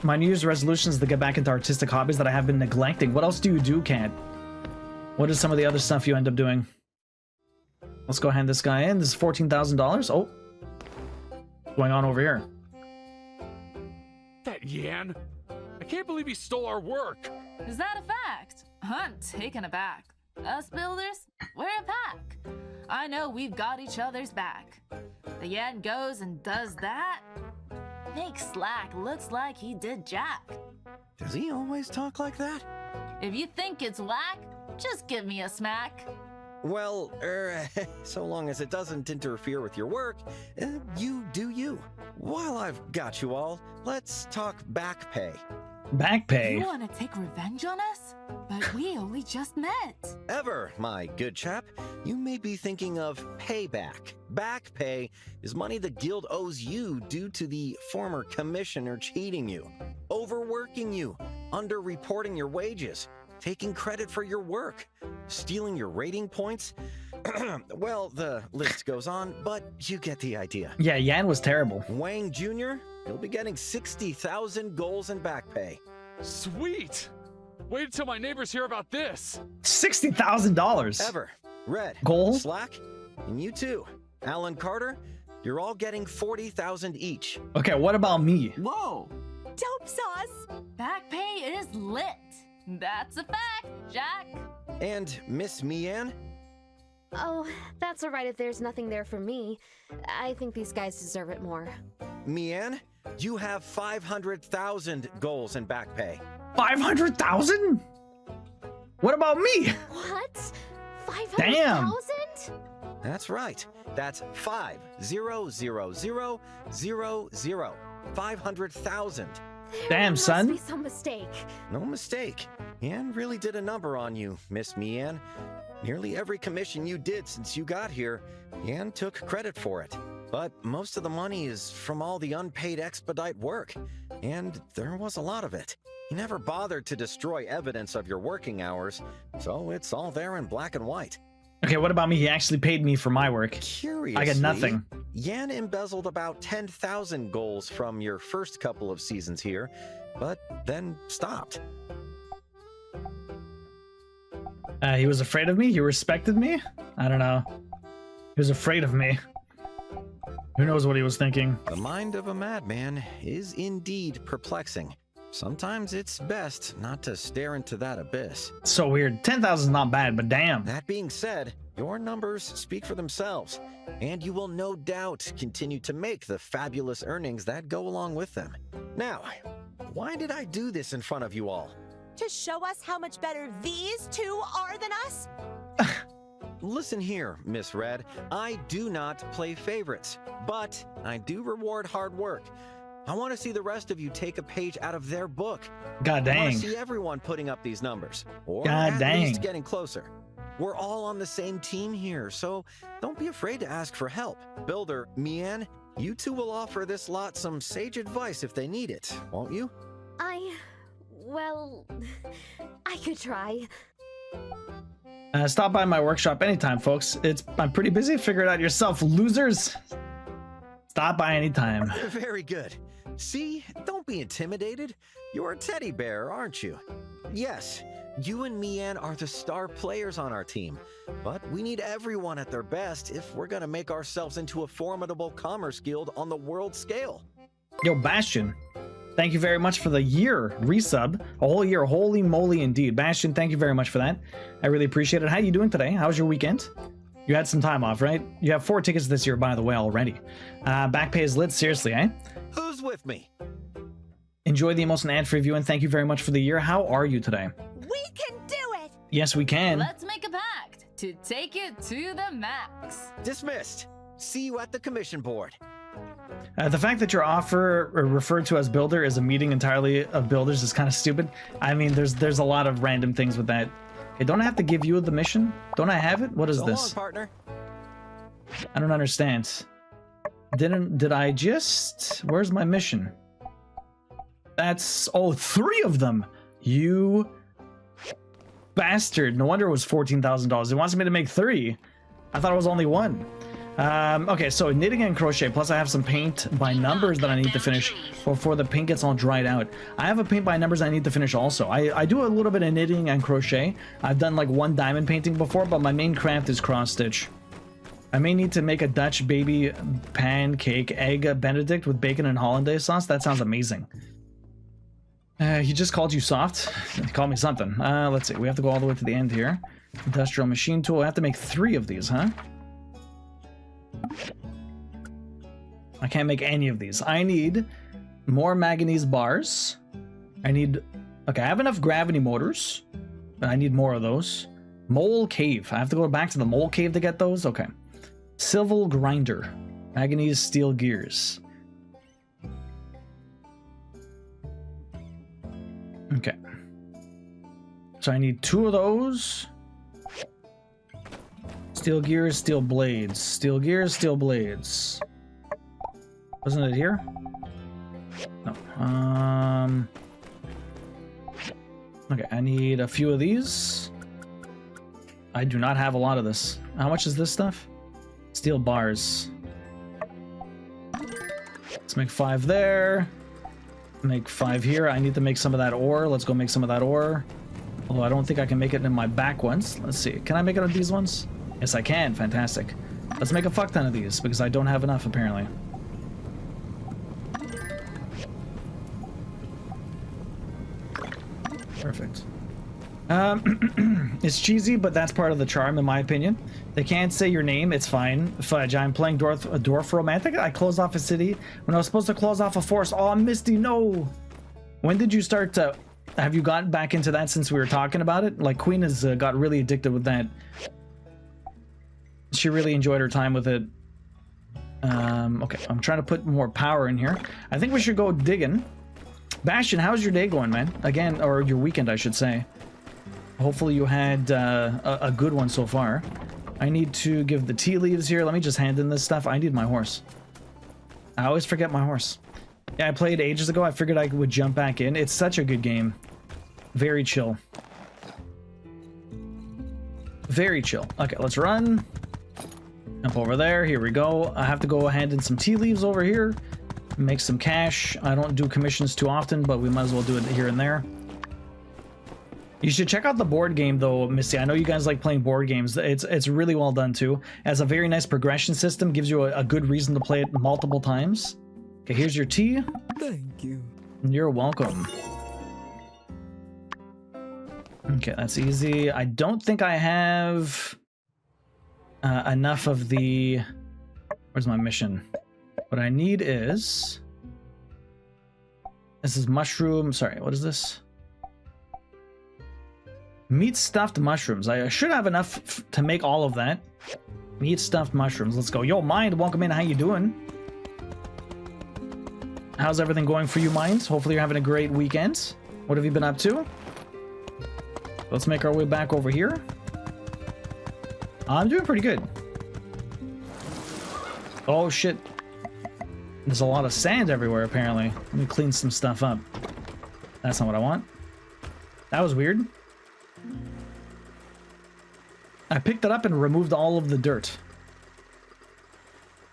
S1: My New Year's resolution is to get back into artistic hobbies that I have been neglecting. What else do you do, Cat? What is some of the other stuff you end up doing? Let's go hand this guy in. This is $14,000. Oh. What's going on over here?
S9: That Yan! I can't believe he stole our work!
S6: Is that a fact? I'm taken aback. Us builders, we're a pack. I know we've got each other's back. The Yan goes and does that. Makes Slack looks like he did Jack.
S4: Does he always talk like that?
S6: If you think it's whack, just give me a smack.
S4: Well, so long as it doesn't interfere with your work, you do you. While I've got you all, let's talk back pay.
S1: Back pay?
S6: You want to take revenge on us? But we only just met.
S4: Ever, my good chap, you may be thinking of payback. Back pay is money the guild owes you due to the former commissioner cheating you, overworking you, underreporting your wages, taking credit for your work, stealing your rating points. Well, the list goes on, but you get the idea.
S1: Yeah, Yan was terrible.
S4: Wang Jr., he'll be getting 60,000 goals in back pay.
S9: Sweet! Wait until my neighbors hear about this.
S1: $60,000.
S4: Ever, Red,
S1: Goal,
S4: Slack, and you too. Alan Carter, you're all getting 40,000 each.
S1: Okay, what about me?
S8: Whoa!
S5: Dope sauce!
S6: Back pay is lit. That's a fact, Jack.
S4: And Miss Mian?
S7: Oh, that's alright if there's nothing there for me. I think these guys deserve it more.
S4: Mian, you have 500,000 goals in back pay.
S1: 500,000? What about me?
S7: What? 500,000?
S1: Damn.
S4: That's right. That's 500,000. 500,000.
S1: Damn, son.
S7: Must be some mistake.
S4: No mistake. Yan really did a number on you, Miss Mian. Nearly every commission you did since you got here, Yan took credit for it. But most of the money is from all the unpaid expedite work, and there was a lot of it. You never bothered to destroy evidence of your working hours, so it's all there in black and white.
S1: Okay, what about me? He actually paid me for my work.
S4: Curiously,
S1: I get nothing.
S4: Yan embezzled about 10,000 goals from your first couple of seasons here, but then stopped.
S1: He was afraid of me? He respected me? I don't know. He was afraid of me. Who knows what he was thinking?
S4: The mind of a madman is indeed perplexing. Sometimes it's best not to stare into that abyss.
S1: So weird. 10,000 is not bad, but damn.
S4: That being said, your numbers speak for themselves, and you will no doubt continue to make the fabulous earnings that go along with them. Now, Why did I do this in front of you all?
S5: To show us how much better these two are than us?
S4: Listen here, Miss Red. I do not play favorites, but I do reward hard work. I want to see the rest of you take a page out of their book.
S1: God
S4: I
S1: dang.
S4: want to see everyone putting up these numbers, or
S1: God
S4: at
S1: dang.
S4: least getting closer. We're all on the same team here, so don't be afraid to ask for help. Builder, Mian, you two will offer this lot some sage advice if they need it, won't you?
S7: Well, I could try.
S1: Stop by my workshop anytime, folks. I'm pretty busy. Figure it out yourself, losers. Stop by anytime.
S4: Very good. See, don't be intimidated. You're a teddy bear, aren't you? Yes, you and Mian are the star players on our team, but we need everyone at their best if we're gonna make ourselves into a formidable commerce guild on the world scale.
S1: Yo, Bastion, thank you very much for the year resub. A whole year, holy moly indeed. Bastion, thank you very much for that. I really appreciate it. How you doing today? How was your weekend? You had some time off, right? You have 4 tickets this year, by the way, already. Back pay is lit, seriously, eh?
S4: Who's with me?
S1: Enjoy the almost an ad-free view, and thank you very much for the year. How are you today?
S5: We can do it!
S1: Yes, we can.
S6: Let's make a pact to take it to the max.
S4: Dismissed. See you at the commission board.
S1: The fact that your offer referred to as builder is a meeting entirely of builders is kind of stupid. I mean, there's a lot of random things with that. Okay, don't I have to give you the mission? Don't I have it? What is
S4: So
S1: this?
S4: long, partner.
S1: I don't understand. Did I just... Where's my mission? That's... Oh, 3 of them! You bastard. No wonder it was $14,000. It wants me to make 3. I thought it was only 1. Okay, so knitting and crochet, plus I have some paint by numbers that I need to finish before the paint gets all dried out. I have a paint by numbers I need to finish also. I do a little bit of knitting and crochet. I've done like 1 diamond painting before, but my main craft is cross stitch. I may need to make a Dutch baby pancake egg benedict with bacon and hollandaise sauce. That sounds amazing. He just called you soft. He called me something. Let's see, we have to go all the way to the end here. Industrial machine tool. I have to make 3 of these, huh? I can't make any of these. I need more manganese bars. I need... Okay, I have enough gravity motors. But I need more of those. Mole cave. I have to go back to the mole cave to get those? Okay. Civil grinder. Manganese steel gears. Okay. So I need 2 of those. Steel gears, steel blades. Steel gears, steel blades. Wasn't it here? No. Okay, I need a few of these. I do not have a lot of this. How much is this stuff? Steel bars. Let's make 5 there. Make 5 here. I need to make some of that ore. Let's go make some of that ore. Although I don't think I can make it in my back ones. Let's see. Can I make it on these ones? Yes, I can. Fantastic. Let's make a fuck ton of these because I don't have enough apparently. Perfect. It's cheesy, but that's part of the charm in my opinion. They can't say your name, it's fine. Fudge, I'm playing Dwarf Romantic. I closed off a city when I was supposed to close off a forest. Oh, Misty, no! When did you start to... Have you gotten back into that since we were talking about it? Like, Queen has got really addicted with that. She really enjoyed her time with it. Okay, I'm trying to put more power in here. I think we should go digging. Bastion, how's your day going, man? Again, or your weekend, I should say. Hopefully you had a good one so far. I need to give the tea leaves here. Let me just hand in this stuff. I need my horse. I always forget my horse. Yeah, I played ages ago. I figured I would jump back in. It's such a good game. Very chill. Very chill. Okay, let's run. Jump over there. Here we go. I have to go hand in some tea leaves over here. Make some cash. I don't do commissions too often, but we might as well do it here and there. You should check out the board game though, Misty. I know you guys like playing board games. It's really well done too. It has a very nice progression system. Gives you a good reason to play it multiple times. Okay, here's your tea.
S14: Thank you.
S1: You're welcome. Okay, that's easy. I don't think I have enough of the... Where's my mission? What I need is... This is mushroom. Sorry, what is this? Meat stuffed mushrooms. I should have enough to make all of that. Meat stuffed mushrooms. Let's go. Yo, Mind, welcome in. How you doing? How's everything going for you, Mind? Hopefully you're having a great weekend. What have you been up to? Let's make our way back over here. I'm doing pretty good. Oh, shit. There's a lot of sand everywhere, apparently. Let me clean some stuff up. That's not what I want. That was weird. I picked it up and removed all of the dirt.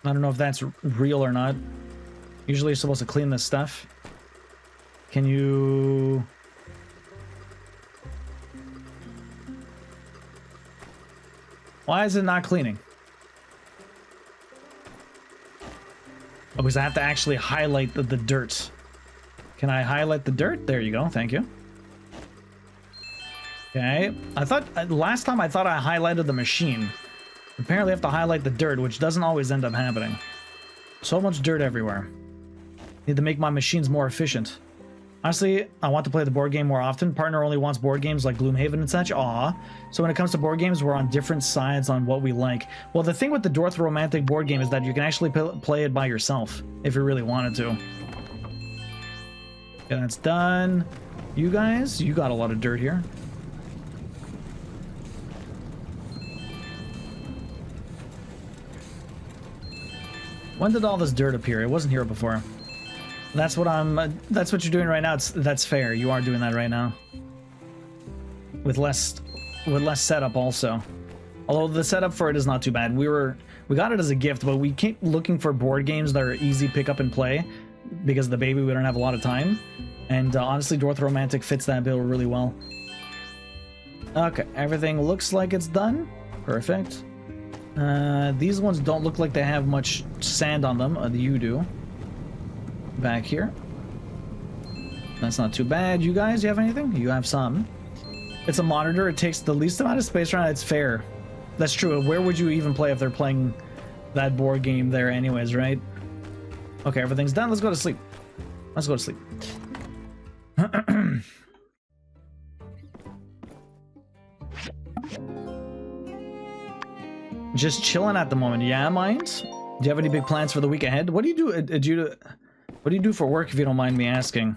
S1: I don't know if that's real or not. Usually you're supposed to clean this stuff. Can you... Why is it not cleaning? Oh, because I have to actually highlight the dirt. Can I highlight the dirt? There you go. Thank you. Okay. I thought last time I thought I highlighted the machine. Apparently I have to highlight the dirt, which doesn't always end up happening. So much dirt everywhere. Need to make my machines more efficient. Honestly, I want to play the board game more often. Partner only wants board games like Gloomhaven and such. Aw. So when it comes to board games, we're on different sides on what we like. Well, the thing with the Dorth Romantic board game is that you can actually play it by yourself if you really wanted to. Okay, that's done. You guys, you got a lot of dirt here. When did all this dirt appear? It wasn't here before. That's what that's what you're doing right now. That's fair. You are doing that right now. With less setup also. Although the setup for it is not too bad. We got it as a gift, but we keep looking for board games that are easy pick up and play because of the baby, we don't have a lot of time. And honestly, Dorth Romantic fits that bill really well. Okay, everything looks like it's done. Perfect. These ones don't look like they have much sand on them. You do. Back here. That's not too bad. You guys, you have anything? You have some. It's a monitor. It takes the least amount of space around. It's fair. That's true. Where would you even play if they're playing that board game there anyways, right? Okay, everything's done. Let's go to sleep. Let's go to sleep. Just chilling at the moment. Yeah, Mind? Do you have any big plans for the week ahead? What do you do? What do you do for work, if you don't mind me asking?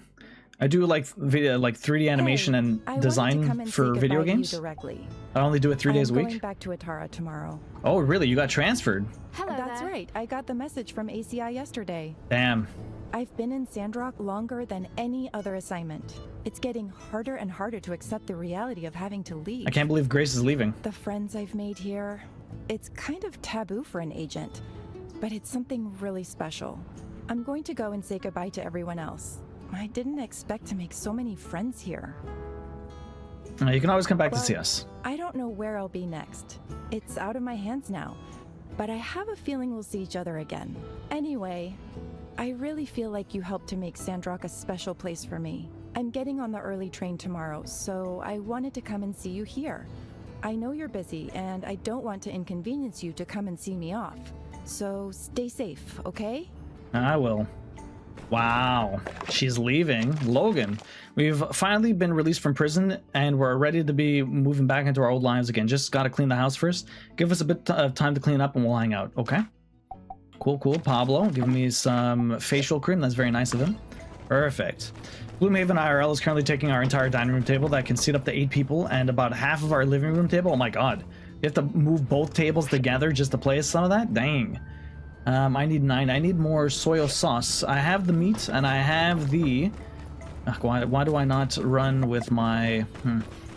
S1: I do like video, like 3D animation and design for video games. I only do it 3 days a week.
S14: I'm going back to Atara tomorrow.
S1: Oh, really? You got transferred?
S14: Hello. That's right. I got the message from ACI yesterday.
S1: Damn.
S14: I've been in Sandrock longer than any other assignment. It's getting harder and harder to accept the reality of having to leave.
S1: I can't believe Grace is leaving.
S14: The friends I've made here, it's kind of taboo for an agent, but it's something really special. I'm going to go and say goodbye to everyone else. I didn't expect to make so many friends here.
S1: You can always come back to see us.
S14: I don't know where I'll be next. It's out of my hands now, but I have a feeling we'll see each other again. Anyway, I really feel like you helped to make Sandrock a special place for me. I'm getting on the early train tomorrow, so I wanted to come and see you here. I know you're busy, and I don't want to inconvenience you to come and see me off. So stay safe, okay?
S1: I will. Wow, she's leaving. Logan, we've finally been released from prison and we're ready to be moving back into our old lives again. Just gotta clean the house first. Give us a bit of time to clean up and we'll hang out, okay? Cool. Pablo, giving me some facial cream. That's very nice of him. Perfect. Gloomhaven IRL is currently taking our entire dining room table that can seat up to 8 people and about half of our living room table. Oh my god. You have to move both tables together just to place some of that? Dang. I need 9. I need more soy sauce. I have the meat and I have the... why do I not run with my...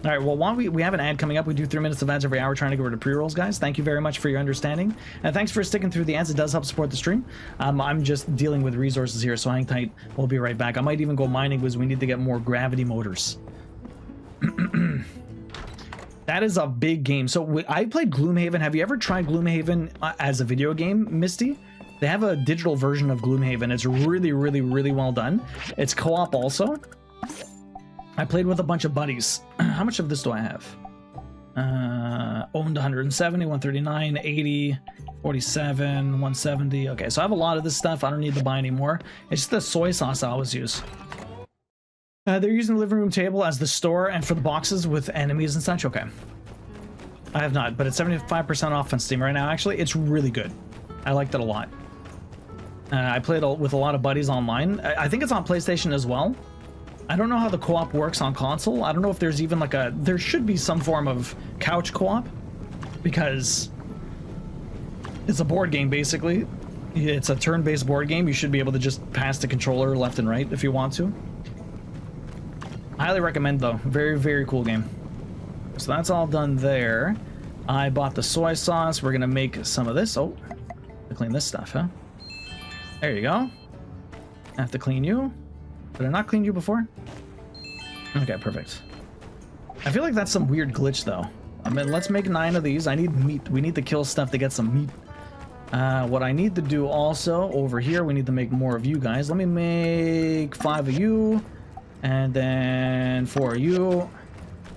S1: Alright, well, while we have an ad coming up, we do 3 minutes of ads every hour trying to get rid of pre-rolls, guys. Thank you very much for your understanding. And thanks for sticking through the ads. It does help support the stream. I'm just dealing with resources here, so hang tight. We'll be right back. I might even go mining because we need to get more gravity motors. That is a big game. So I played Gloomhaven. Have you ever tried Gloomhaven as a video game, Misty? They have a digital version of Gloomhaven. It's really well done. It's co-op also. I played with a bunch of buddies. How much of this do I have? Owned 170, 139, 80, 47, 170. Okay, so I have a lot of this stuff. I don't need to buy anymore. It's just the soy sauce I always use. They're using the living room table as the store and for the boxes with enemies and such. Okay. I have not, but it's 75% off on Steam right now. Actually, it's really good. I liked it a lot. I played with a lot of buddies online. I think it's on PlayStation as well. I don't know how the co-op works on console. I don't know if there's even like there should be some form of couch co-op, because it's a board game basically. It's a turn-based board game. You should be able to just pass the controller left and right if you want to. Highly recommend though. Very, very cool game. So that's all done there. I bought the soy sauce. We're gonna make some of this. Oh, to clean this stuff, huh? There you go. I have to clean you. Did I not clean you before? Okay, perfect. I feel like that's some weird glitch though. I mean, let's make 9 of these. I need meat. We need to kill stuff to get some meat. What I need to do also over here, we need to make more of you guys. Let me make 5 of you, and then 4 of you.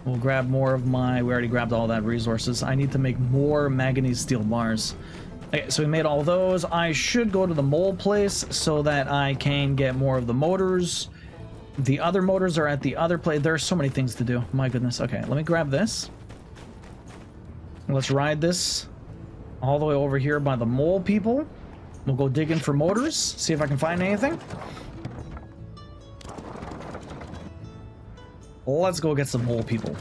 S1: We'll grab more of my, we already grabbed all that resources. I need to make more manganese steel bars. Okay, so we made all those. I should go to the mole place so that I can get more of the motors. The other motors are at the other place. There are so many things to do. My goodness. Okay, let me grab this. Let's ride this all the way over here by the mole people. We'll go digging for motors, see if I can find anything. Let's go get some mole people.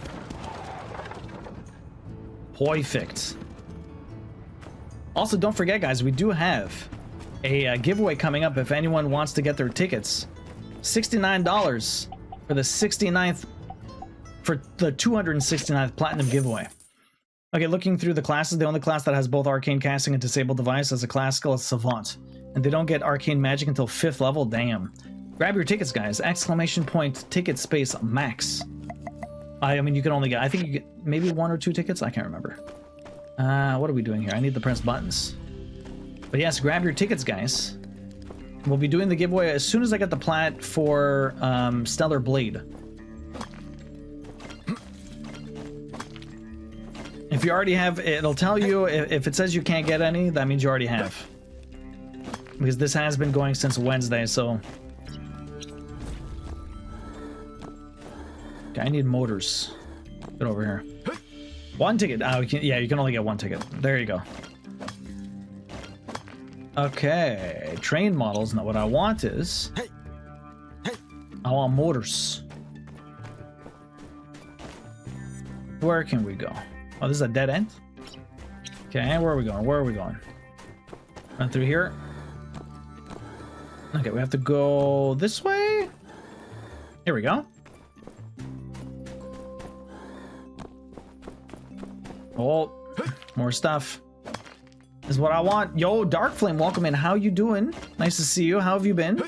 S1: Perfect. Also, don't forget, guys, we do have a giveaway coming up if anyone wants to get their tickets. $69 for the 69th, for the 269th Platinum giveaway. Okay, looking through the classes, the only class that has both Arcane Casting and Disabled Device as a class skill is Savant. And they don't get Arcane Magic until 5th level, damn. Grab your tickets, guys. Exclamation point ticket space max. I mean, you can only get, I think you get maybe 1 or 2 tickets? I can't remember. What are we doing here? I need to press buttons. But yes, grab your tickets, guys. We'll be doing the giveaway as soon as I get the plat for Stellar Blade. If you already have, it'll tell you, if it says you can't get any, that means you already have. Because this has been going since Wednesday, so... Okay, I need motors. Get over here. 1 ticket. Oh, yeah, you can only get 1 ticket. There you go. Okay, train models. Now what I want is... I want motors. Where can we go? Oh, this is a dead end? Okay, where are we going? Where are we going? Run through here. Okay, we have to go this way. Here we go. Oh, more stuff. This is what I want. Yo, Dark Flame, welcome in. How you doing? Nice to see you. How have you been?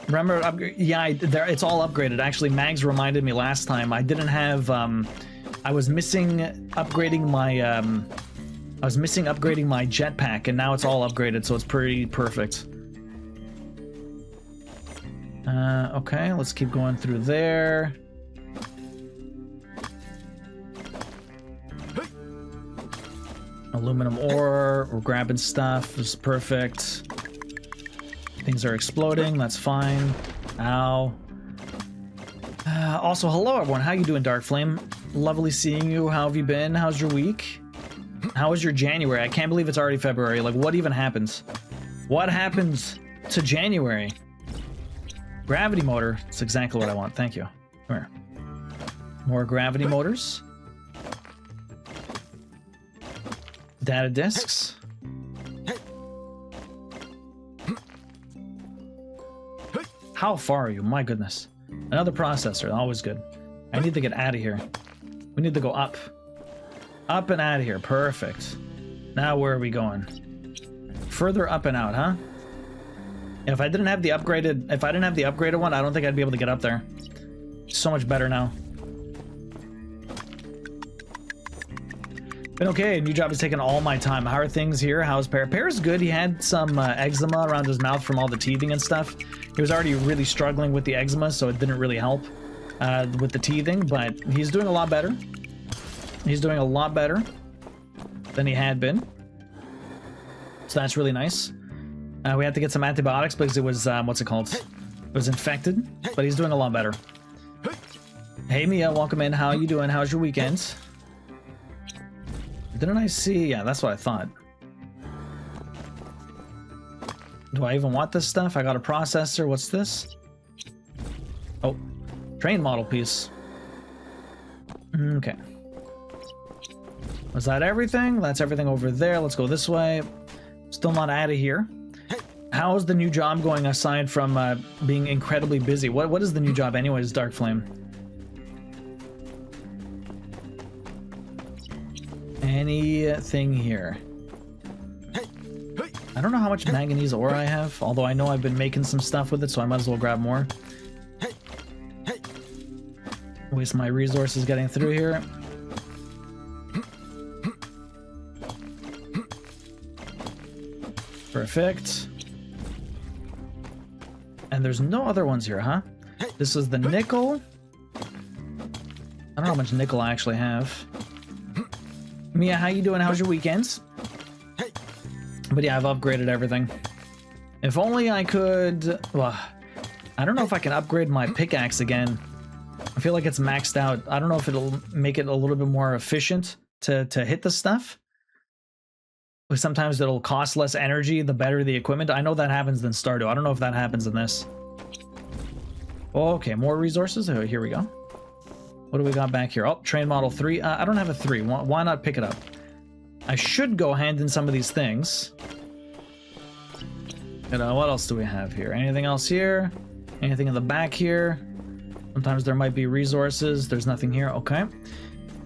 S1: Remember, yeah, it's all upgraded. Actually, Mags reminded me last time. I didn't have, I was missing upgrading my, jetpack, and now it's all upgraded, so it's pretty perfect. Okay, let's keep going through there. Aluminum ore, we're grabbing stuff, this is perfect. Things are exploding, that's fine. Ow. Also, hello everyone, how you doing, Dark Flame? Lovely seeing you, how have you been? How's your week? How was your January? I can't believe it's already February, like what even happens? What happens to January? Gravity motor, that's exactly what I want, thank you. Come here. More gravity motors. Data disks. How far are you? My goodness. Another processor, always good. I need to get out of here. We need to go up. Up and out of here, perfect. Now where are we going? Further up and out, huh? If I didn't have the upgraded one, I don't think I'd be able to get up there. So much better now. Been okay. New job has taken all my time. How are things here? How's Pear? Pear's good. He had some eczema around his mouth from all the teething and stuff. He was already really struggling with the eczema, so it didn't really help with the teething, but he's doing a lot better. He's doing a lot better than he had been. So that's really nice. We had to get some antibiotics because it was, what's it called? It was infected, but he's doing a lot better. Hey Mia, welcome in. How you doing? How's your weekend? Didn't I see? Yeah, that's what I thought. Do I even want this stuff? I got a processor. What's this? Oh, train model piece. Okay. Was that everything? That's everything over there. Let's go this way. Still not out of here. How's the new job going aside from being incredibly busy? What is the new job anyways, Dark Flame? Anything here? I don't know how much manganese ore I have, although I know I've been making some stuff with it, so I might as well grab more. Waste my resources getting through here. Perfect. And there's no other ones here, huh? This is the nickel. I don't know how much nickel I actually have. Mia, how you doing? How's your weekends? But yeah, I've upgraded everything. If only I could... Well, I don't know if I can upgrade my pickaxe again. I feel like it's maxed out. I don't know if it'll make it a little bit more efficient to hit the stuff. But sometimes it'll cost less energy the better the equipment. I know that happens in Stardew. I don't know if that happens in this. Okay, more resources. Oh, here we go. What do we got back here? Oh, train model 3. I don't have a 3. Why not pick it up? I should go hand in some of these things. You know, what else do we have here? Anything else here? Anything in the back here? Sometimes there might be resources. There's nothing here. Okay.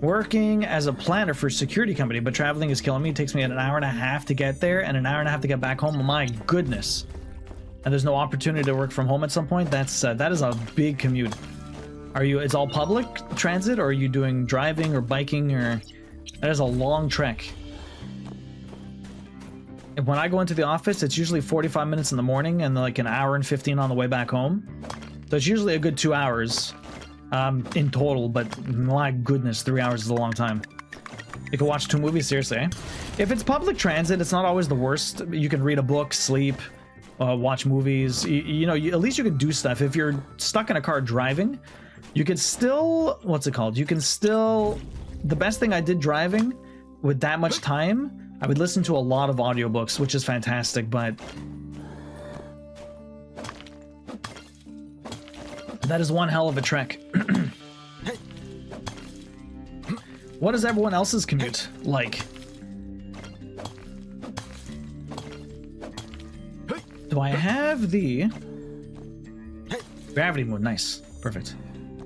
S1: Working as a planner for a security company, but traveling is killing me. It takes me an hour and a half to get there and an hour and a half to get back home. My goodness. And there's no opportunity to work from home at some point. That is a big commute. Are you, it's all public transit, or are you doing driving or biking, or... That is a long trek. When I go into the office, it's usually 45 minutes in the morning and like an hour and 15 on the way back home. So it's usually a good 2 hours in total, but my goodness, 3 hours is a long time. You can watch 2 movies, seriously, eh? If it's public transit, it's not always the worst. You can read a book, sleep, watch movies. You know, at least you can do stuff. If you're stuck in a car driving, you could still... What's it called? You can still... The best thing I did driving with that much time... I would listen to a lot of audiobooks, which is fantastic, but that is one hell of a trek. What is everyone else's commute like? Do I have the gravity mode? Nice. Perfect.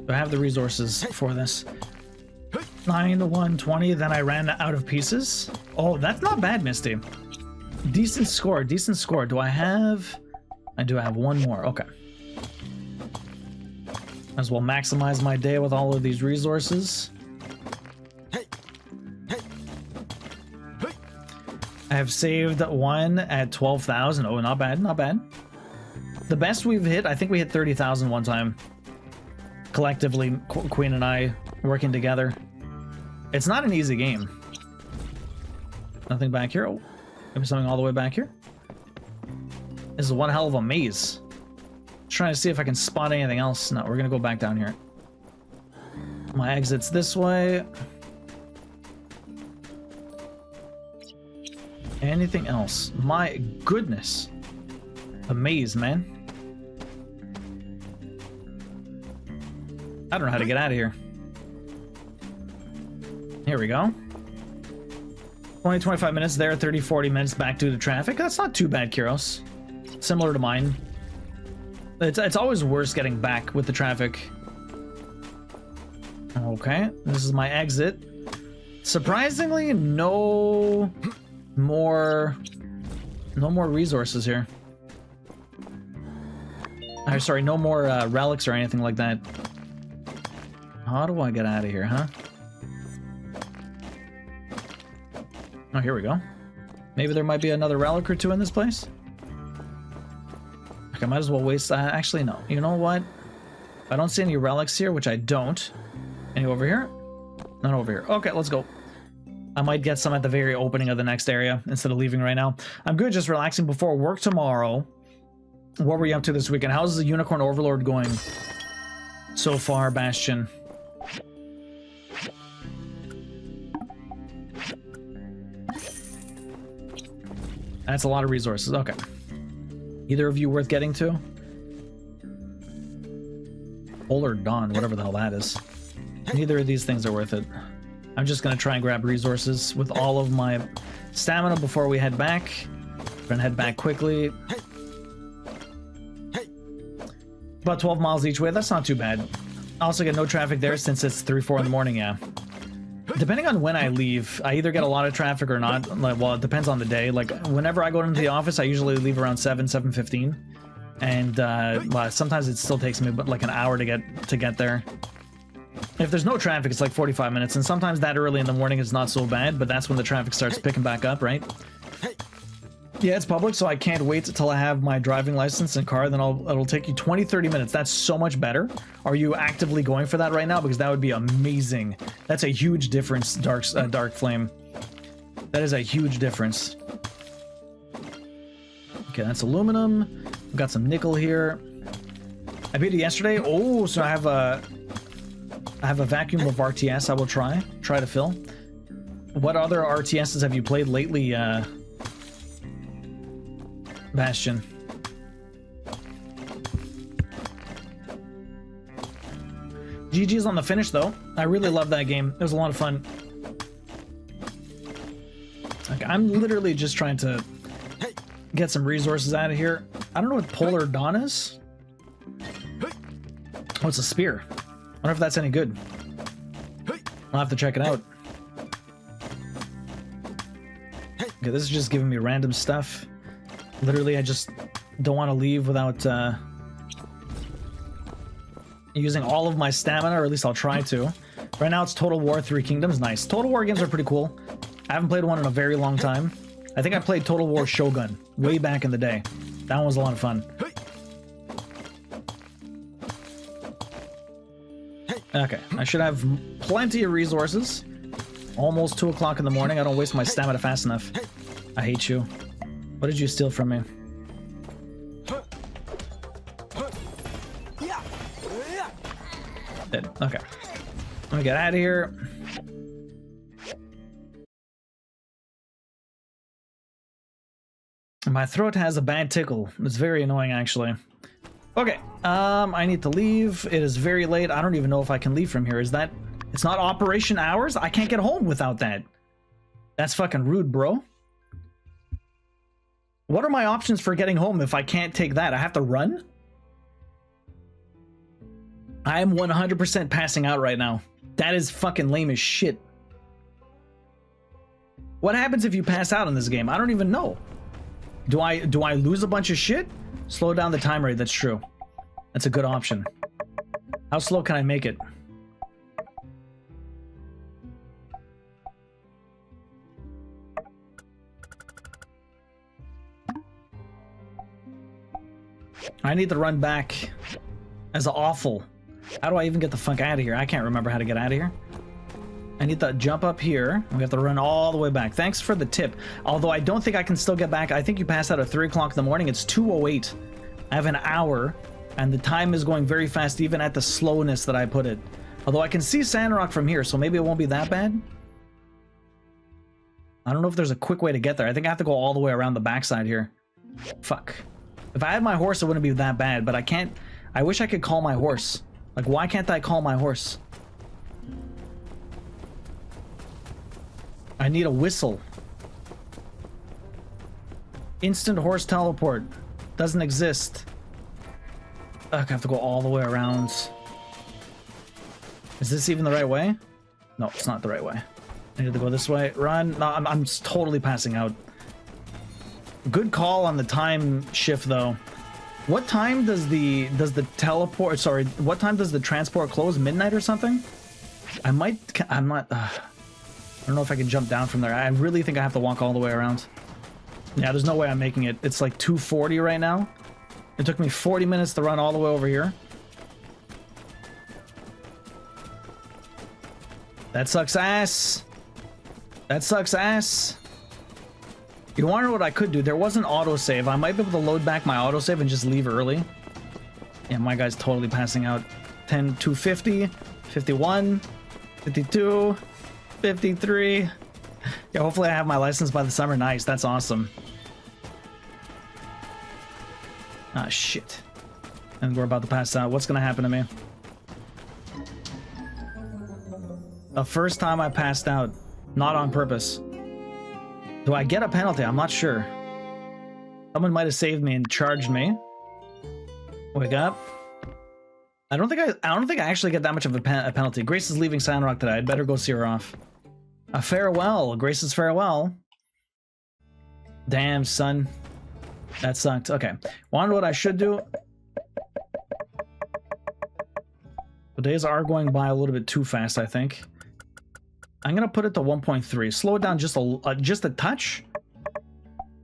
S1: Do I have the resources for this? 9 to 120, then I ran out of pieces. Oh, that's not bad, Misty. Decent score, decent score. Do I have... I do have one more, okay. Might as well maximize my day with all of these resources. I have saved one at 12,000. Oh, not bad, not bad. The best we've hit, I think we hit 30,000 one time. Collectively, Queen and I working together. It's not an easy game. Nothing back here. Oh, maybe something all the way back here. This is one hell of a maze. Trying to see if I can spot anything else. No, we're gonna go back down here. My exit's this way. Anything else? My goodness. A maze, man. I don't know how to get out of here. Here we go. 20-25 minutes there, 30-40 minutes back due to traffic. That's not too bad, Kyros. Similar to mine. It's always worse getting back with the traffic. Okay, this is my exit. Surprisingly, no more resources here. Sorry, no more relics or anything like that. How do I get out of here, huh? Oh, here we go. Maybe there might be another relic or two in this place. Okay, I might as well waste... actually, no. You know what? I don't see any relics here, which I don't. Any over here? None over here. Okay, let's go. I might get some at the very opening of the next area instead of leaving right now. I'm good, just relaxing before work tomorrow. What were you up to this weekend? How's the Unicorn Overlord going so far, Bastion? That's a lot of resources. Okay. Either of you worth getting to? Polar Dawn, whatever the hell that is. Neither of these things are worth it. I'm just gonna try and grab resources with all of my stamina before we head back. We're gonna head back quickly. About 12 miles each way, that's not too bad. I also get no traffic there since it's 3, 4 in the morning, yeah. Depending on when I leave, I either get a lot of traffic or not. Like, well, it depends on the day. Like, whenever I go into the office, I usually leave around 7:15. And well, sometimes it still takes me but like an hour to get there. If there's no traffic, it's like 45 minutes. And sometimes that early in the morning is not so bad, but that's when the traffic starts picking back up, right? Yeah, it's public, so I can't wait until I have my driving license and car. Then it'll take you 20-30 minutes. That's so much better. Are you actively going for that right now? Because that would be amazing. That's a huge difference, Dark Flame. That is a huge difference. Okay, that's aluminum. We've got some nickel here. I beat it yesterday. Oh, so I have a vacuum of RTS. I will try to fill. What other RTSs have you played lately, Bastion? GG's on the finish, though. I really love that game. It was a lot of fun. Like, I'm literally just trying to get some resources out of here. I don't know what Polar Dawn is. Oh, it's a spear. I wonder if that's any good. I'll have to check it out. Okay, this is just giving me random stuff. Literally, I just don't want to leave without using all of my stamina, or at least I'll try to. Right now, it's Total War 3 Kingdoms. Nice. Total War games are pretty cool. I haven't played one in a very long time. I think I played Total War Shogun way back in the day. That one was a lot of fun. Okay, I should have plenty of resources. Almost 2 o'clock in the morning. I don't waste my stamina fast enough. I hate you. What did you steal from me? Dead. Okay. Let me get out of here. My throat has a bad tickle. It's very annoying, actually. Okay. I need to leave. It is very late. I don't even know if I can leave from here. Is that... It's not operation hours? I can't get home without that. That's fucking rude, bro. What are my options for getting home if I can't take that? I have to run? I am 100% passing out right now. That is fucking lame as shit. What happens if you pass out in this game? I don't even know. Do I lose a bunch of shit? Slow down the time rate, that's true. That's a good option. How slow can I make it? I need to run back as awful. How do I even get the fuck out of here? I can't remember how to get out of here. I need to jump up here. We have to run all the way back. Thanks for the tip. Although I don't think I can still get back. I think you passed out at 3 o'clock in the morning. It's 2:08. I have an hour, and the time is going very fast, even at the slowness that I put it. Although I can see Sandrock from here, so maybe it won't be that bad. I don't know if there's a quick way to get there. I think I have to go all the way around the backside here. Fuck. If I had my horse, it wouldn't be that bad, but I can't... I wish I could call my horse. Like, why can't I call my horse? I need a whistle. Instant horse teleport. Doesn't exist. Ugh, I have to go all the way around. Is this even the right way? No, it's not the right way. I need to go this way. Run. No, I'm totally passing out. Good call on the time shift, though. What time does the teleport... Sorry, what time does the transport close? Midnight or something? I'm not... I don't know if I can jump down from there. I really think I have to walk all the way around. Yeah, there's no way I'm making it. It's like 2:40 right now. It took me 40 minutes to run all the way over here. That sucks ass. That sucks ass. You want to know what I could do? There was an autosave. I might be able to load back my autosave and just leave early. Yeah, my guy's totally passing out. 10, 250, 51, 52, 53. Yeah, hopefully I have my license by the summer. Nice, that's awesome. Ah, shit. And we're about to pass out. What's gonna happen to me? The first time I passed out. Not on purpose. Do I get a penalty? I'm not sure. Someone might have saved me and charged me. Wake up. I don't think I actually get that much of a penalty. Grace is leaving Sandrock today. I'd better go see her off. A farewell. Grace's farewell. Damn, son. That sucked. Okay. Wonder what I should do. The days are going by a little bit too fast, I think. I'm gonna put it to 1.3. Slow it down just a touch.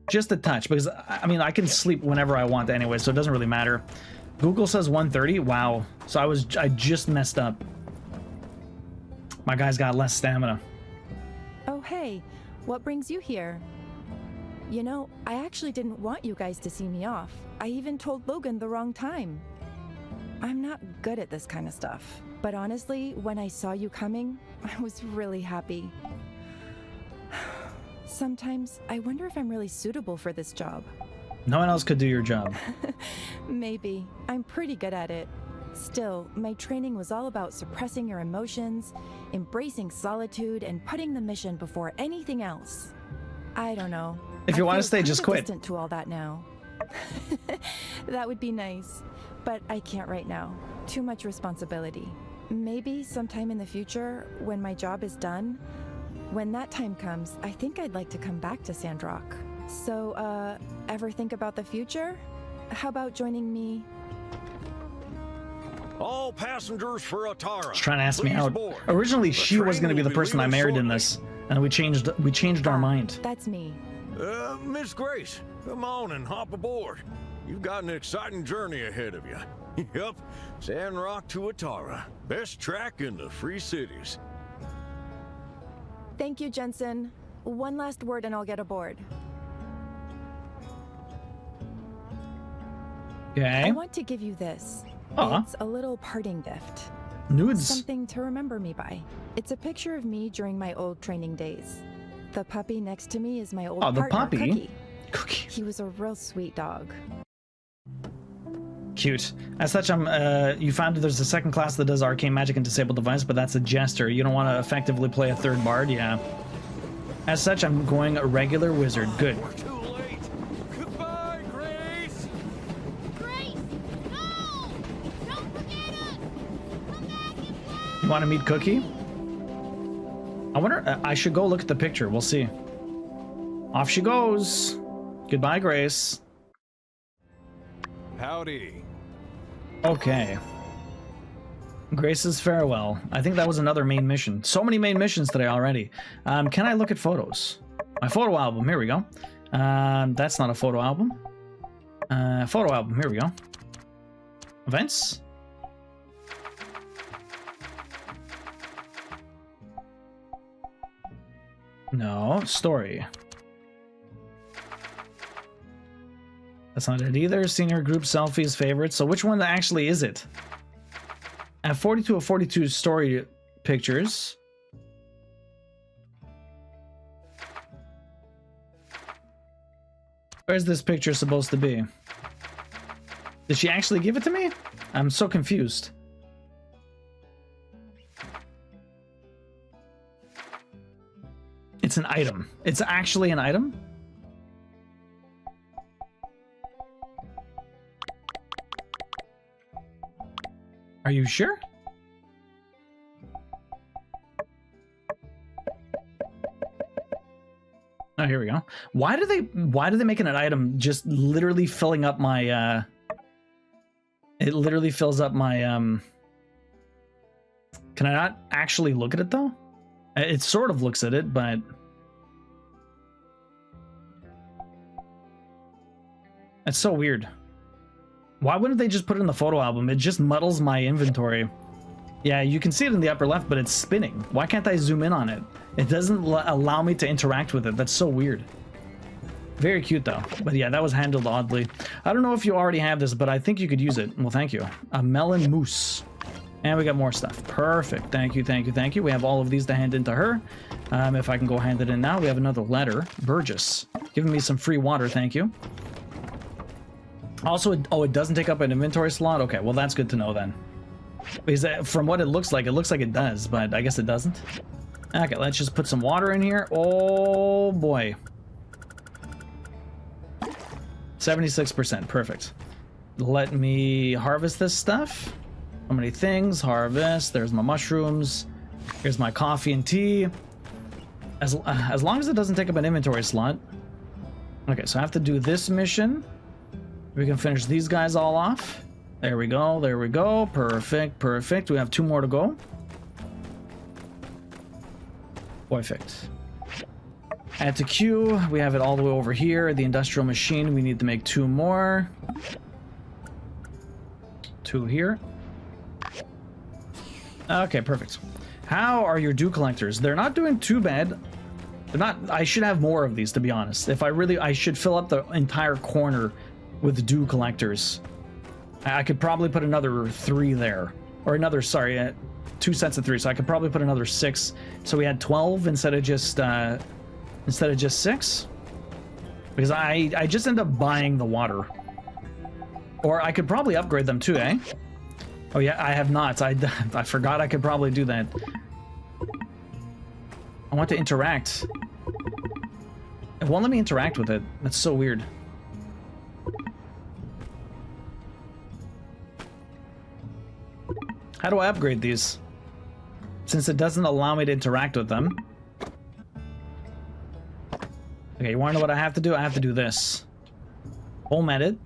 S1: Just a touch, because I mean I can sleep whenever I want anyway, so it doesn't really matter. Google says 130. Wow. So I just messed up. My guy's got less stamina.
S14: Oh hey, what brings you here? You know, I actually didn't want you guys to see me off. I even told Logan the wrong time. I'm not good at this kind of stuff, but honestly, when I saw you coming, I was really happy. Sometimes I wonder if I'm really suitable for this job.
S1: No one else could do your job.
S14: Maybe. I'm pretty good at it. Still, my training was all about suppressing your emotions, embracing solitude, and putting the mission before anything else. I don't know.
S1: If you want to stay, just quit.
S14: Distant to all that now. That would be nice, but I can't right now. Too much responsibility. Maybe sometime in the future, when my job is done, when that time comes, I think I'd like to come back to Sandrock. So, ever think about the future? How about joining me?
S15: All passengers for Atara.
S1: She's trying to ask me out. Originally, she was going to be the person I married in this, and we changed our mind.
S14: That's me.
S15: Miss Grace, come on and hop aboard. You've got an exciting journey ahead of you. Yep, Sandrock to Atara. Best track in the Free Cities.
S14: Thank you, Jensen. One last word and I'll get aboard.
S1: Okay.
S14: I want to give you this. It's a little parting gift.
S1: Nudes.
S14: Something to remember me by. It's a picture of me during my old training days. The puppy next to me is my old partner,
S1: puppy.
S14: Cookie. He was a real sweet dog.
S1: Cute. As such, you found there's a second class that does arcane magic and disabled device, but that's a jester. You don't want to effectively play a third bard, yeah. As such, I'm going a regular wizard. Good.
S15: We're too late. Goodbye, Grace.
S16: Grace, no! Don't forget us. Come back and play.
S1: You want to meet Cookie? I wonder. I should go look at the picture. We'll see. Off she goes. Goodbye, Grace.
S9: Howdy.
S1: Okay. Grace's farewell. I think that was another main mission. So many main missions today already. Can I look at photos? My photo album. Here we go. That's not a photo album. Photo album. Here we go. Events. No. Story. That's not it either. Senior group selfies, favorites. So which one actually is it? I have 42 of 42 story pictures. Where's this picture supposed to be? Did she actually give it to me? I'm so confused. It's an item. It's actually an item? Are you sure? Oh, here we go. Why do they make it an item just literally filling up my it literally fills up my Can I not actually look at it though? It sort of looks at it, but it's so weird. Why wouldn't they just put it in the photo album? It just muddles my inventory. Yeah, you can see it in the upper left, but it's spinning. Why can't I zoom in on it? It doesn't allow me to interact with it. That's so weird. Very cute though. But yeah, that was handled oddly. I don't know if you already have this, but I think you could use it. Well, thank you. A melon mousse. And we got more stuff. Perfect. Thank you, thank you, thank you. We have all of these to hand in to her. If I can go hand it in now, we have another letter. Burgess. Giving me some free water, thank you. Also, it doesn't take up an inventory slot? Okay, well that's good to know then. Because from what it looks like it does, but I guess it doesn't. Okay, let's just put some water in here. Oh boy. 76%, perfect. Let me harvest this stuff. How many things? Harvest, there's my mushrooms. Here's my coffee and tea. As long as it doesn't take up an inventory slot. Okay, so I have to do this mission. We can finish these guys all off. There we go, there we go. Perfect, perfect. We have 2 more to go. Perfect. Add to queue. We have it all the way over here. The industrial machine, we need to make 2 more. 2 here. Okay, perfect. How are your dew collectors? They're not doing too bad. They're not. I should have more of these, to be honest. If I should fill up the entire corner with dew collectors. I could probably put another 3 there, or another, sorry, 2 sets of 3. So I could probably put another 6. So we had 12 instead of just 6, because I just end up buying the water. Or I could probably upgrade them too, eh? Oh yeah, I have not. I forgot I could probably do that. I want to interact. It won't let me interact with it. That's so weird. How do I upgrade these? Since it doesn't allow me to interact with them. Okay, you wanna know what I have to do? I have to do this. Home edit.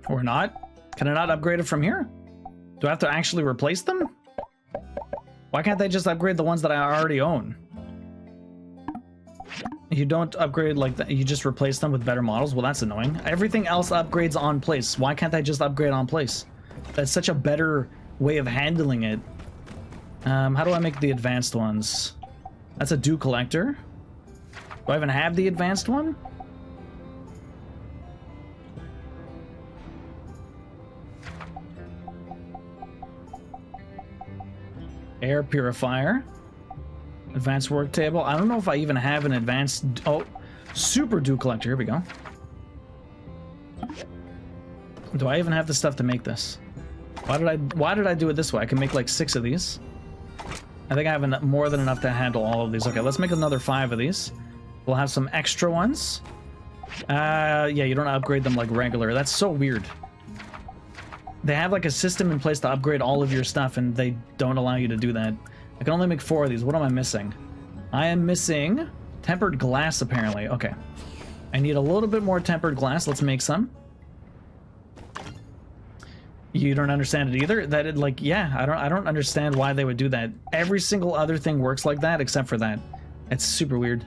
S1: Or not? Can I not upgrade it from here? Do I have to actually replace them? Why can't they just upgrade the ones that I already own? You don't upgrade like that, you just replace them with better models? Well, that's annoying. Everything else upgrades on place. Why can't I just upgrade on place? That's such a better way of handling it. How do I make the advanced ones? That's a dew collector. Do I even have the advanced one? Air purifier. Advanced work table. I don't know if I even have an advanced... Oh, super dew collector. Here we go. Do I even have the stuff to make this? Why did I do it this way? I can make like 6 of these. I think I have more than enough to handle all of these. Okay, let's make another 5 of these. We'll have some extra ones. Yeah, you don't upgrade them like regular. That's so weird. They have like a system in place to upgrade all of your stuff, and they don't allow you to do that. I can only make 4 of these. What am I missing? I am missing tempered glass, apparently. Okay. I need a little bit more tempered glass. Let's make some. You don't understand it either? That it, like, yeah, I don't understand why they would do that. Every single other thing works like that except for that. It's super weird.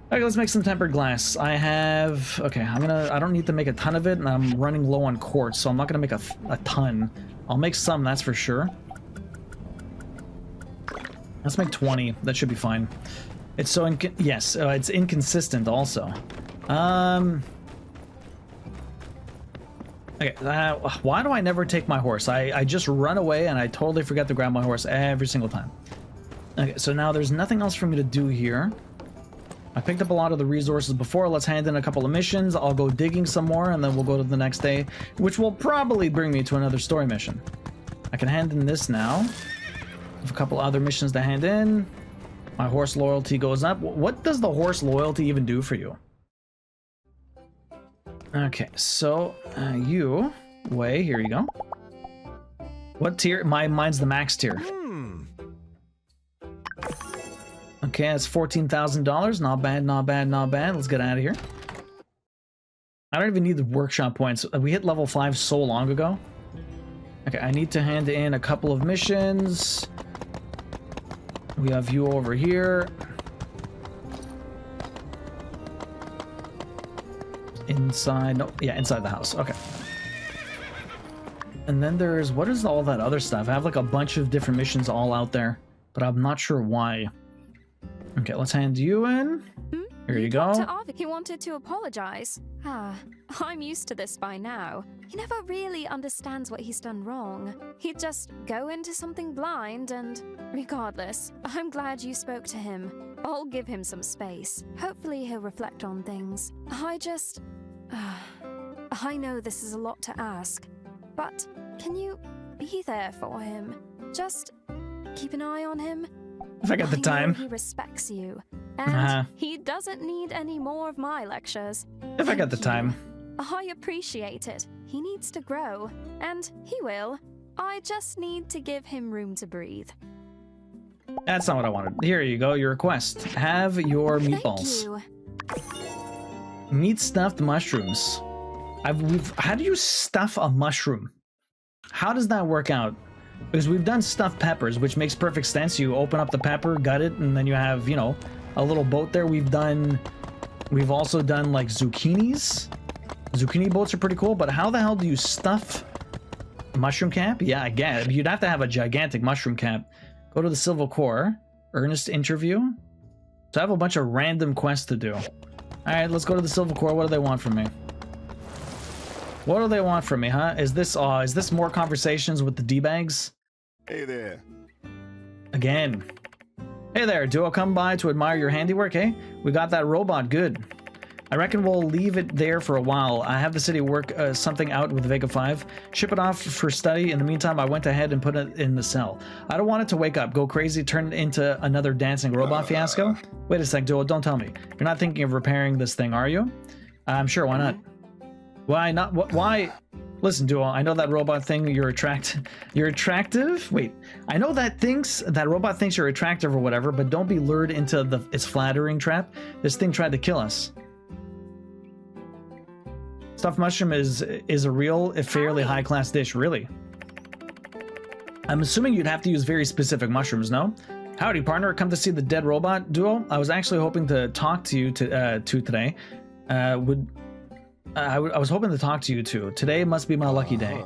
S1: Okay, let's make some tempered glass. I have... Okay, I don't need to make a ton of it, and I'm running low on quartz, so I'm not gonna make a ton. I'll make some, that's for sure. Let's make 20. That should be fine. It's so... Yes, it's inconsistent also. Okay, why do I never take my horse? I just run away, and I totally forget to grab my horse every single time. Okay, so now there's nothing else for me to do here. I picked up a lot of the resources before. Let's hand in a couple of missions. I'll go digging some more, and then we'll go to the next day, which will probably bring me to another story mission. I can hand in this now. I have a couple other missions to hand in. My horse loyalty goes up. What does the horse loyalty even do for you? Okay, so you, Wei, here you go. What tier? Mine's the max tier. Okay, that's $14,000. Not bad, not bad, not bad. Let's get out of here. I don't even need the workshop points. We hit level 5 so long ago. Okay, I need to hand in a couple of missions. We have you over here. Inside, no, yeah, inside the house. Okay. And then there's, what is all that other stuff? I have like a bunch of different missions all out there, but I'm not sure why. Okay, let's hand you in. Here you go.
S17: He wanted to apologize. I'm used to this by now. He never really understands what he's done wrong. He'd just go into something blind and... Regardless, I'm glad you spoke to him. I'll give him some space. Hopefully he'll reflect on things. I know this is a lot to ask, but can you be there for him? Just keep an eye on him.
S1: If I got the time.
S17: He respects you, and he doesn't need any more of my lectures.
S1: If I got the time.
S17: I appreciate it. He needs to grow, and he will. I just need to give him room to breathe.
S1: That's not what I wanted. Here you go, your request. Have your meatballs.
S17: Thank you.
S1: Meat stuffed mushrooms. How do you stuff a mushroom? How does that work out? Because we've done stuffed peppers, which makes perfect sense. You open up the pepper, gut it, and then you have, you know, a little boat there. We've also done like zucchinis. Zucchini boats are pretty cool, but how the hell do you stuff mushroom cap? Yeah, again, you'd have to have a gigantic mushroom cap. Go to the Civil Corps, earnest interview. So I have a bunch of random quests to do. All right, let's go to the Civil Corps. What do they want from me? What do they want from me, huh? Is this more conversations with the D-bags?
S2: Hey there.
S1: Again. Hey there, Duo, come by to admire your handiwork, eh? We got that robot, good. I reckon we'll leave it there for a while. I have the city work something out with Vega 5. Ship it off for study. In the meantime, I went ahead and put it in the cell. I don't want it to wake up, go crazy, turn it into another dancing robot fiasco. Wait a sec, Duo, don't tell me. You're not thinking of repairing this thing, are you? I'm sure, why not? Why not? Why? Listen, Duo, I know that robot thing you're attractive? Wait, I know that robot thinks you're attractive or whatever, but don't be lured into its flattering trap. This thing tried to kill us. Stuffed mushroom is a real, fairly high-class dish, really. I'm assuming you'd have to use very specific mushrooms, no? Howdy, partner. Come to see the dead robot, Duo. I was actually hoping to talk to you today. I was hoping to talk to you too. Today must be my lucky day.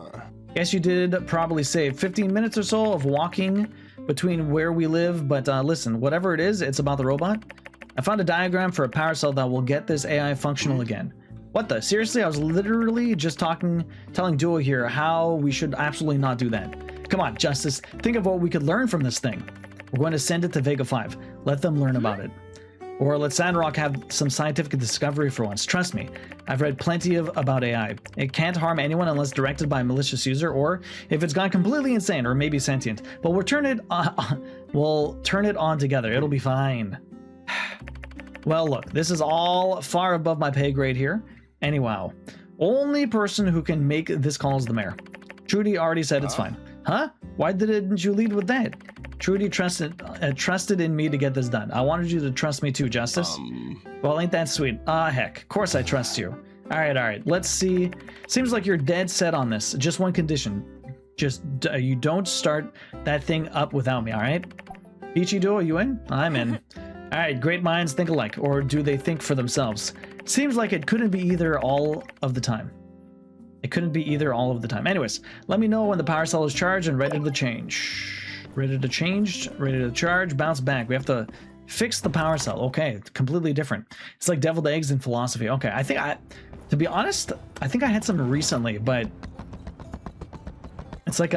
S1: Guess you did probably save 15 minutes or so of walking between where we live, but listen, whatever it is, it's about the robot. I found a diagram for a power cell that will get this AI functional again. What the? Seriously? I was literally just telling Duo here how we should absolutely not do that. Come on, Justice. Think of what we could learn from this thing. We're going to send it to Vega 5. Let them learn about it. Or let Sandrock have some scientific discovery for once. Trust me, I've read plenty about AI. It can't harm anyone unless directed by a malicious user, or if it's gone completely insane, or maybe sentient. But we'll turn it on together. It'll be fine. Well, look, this is all far above my pay grade here. Anyhow, only person who can make this call is the mayor. Trudy already said it's fine. Huh? Why didn't you lead with that? Trudy trusted in me to get this done. I wanted you to trust me too, Justice. Well, ain't that sweet? Heck, of course I trust you. All right. Let's see. Seems like you're dead set on this. Just one condition. Just you don't start that thing up without me, all right? Peachy Duo, you in? I'm in. All right, great minds think alike, or do they think for themselves? Seems like it couldn't be either all of the time. Anyways, let me know when the power cell is charged and ready to change. Ready to charge, bounce back. We have to fix the power cell. Okay, completely different. It's like deviled eggs in philosophy. Okay, to be honest, I think I had some recently, but it's like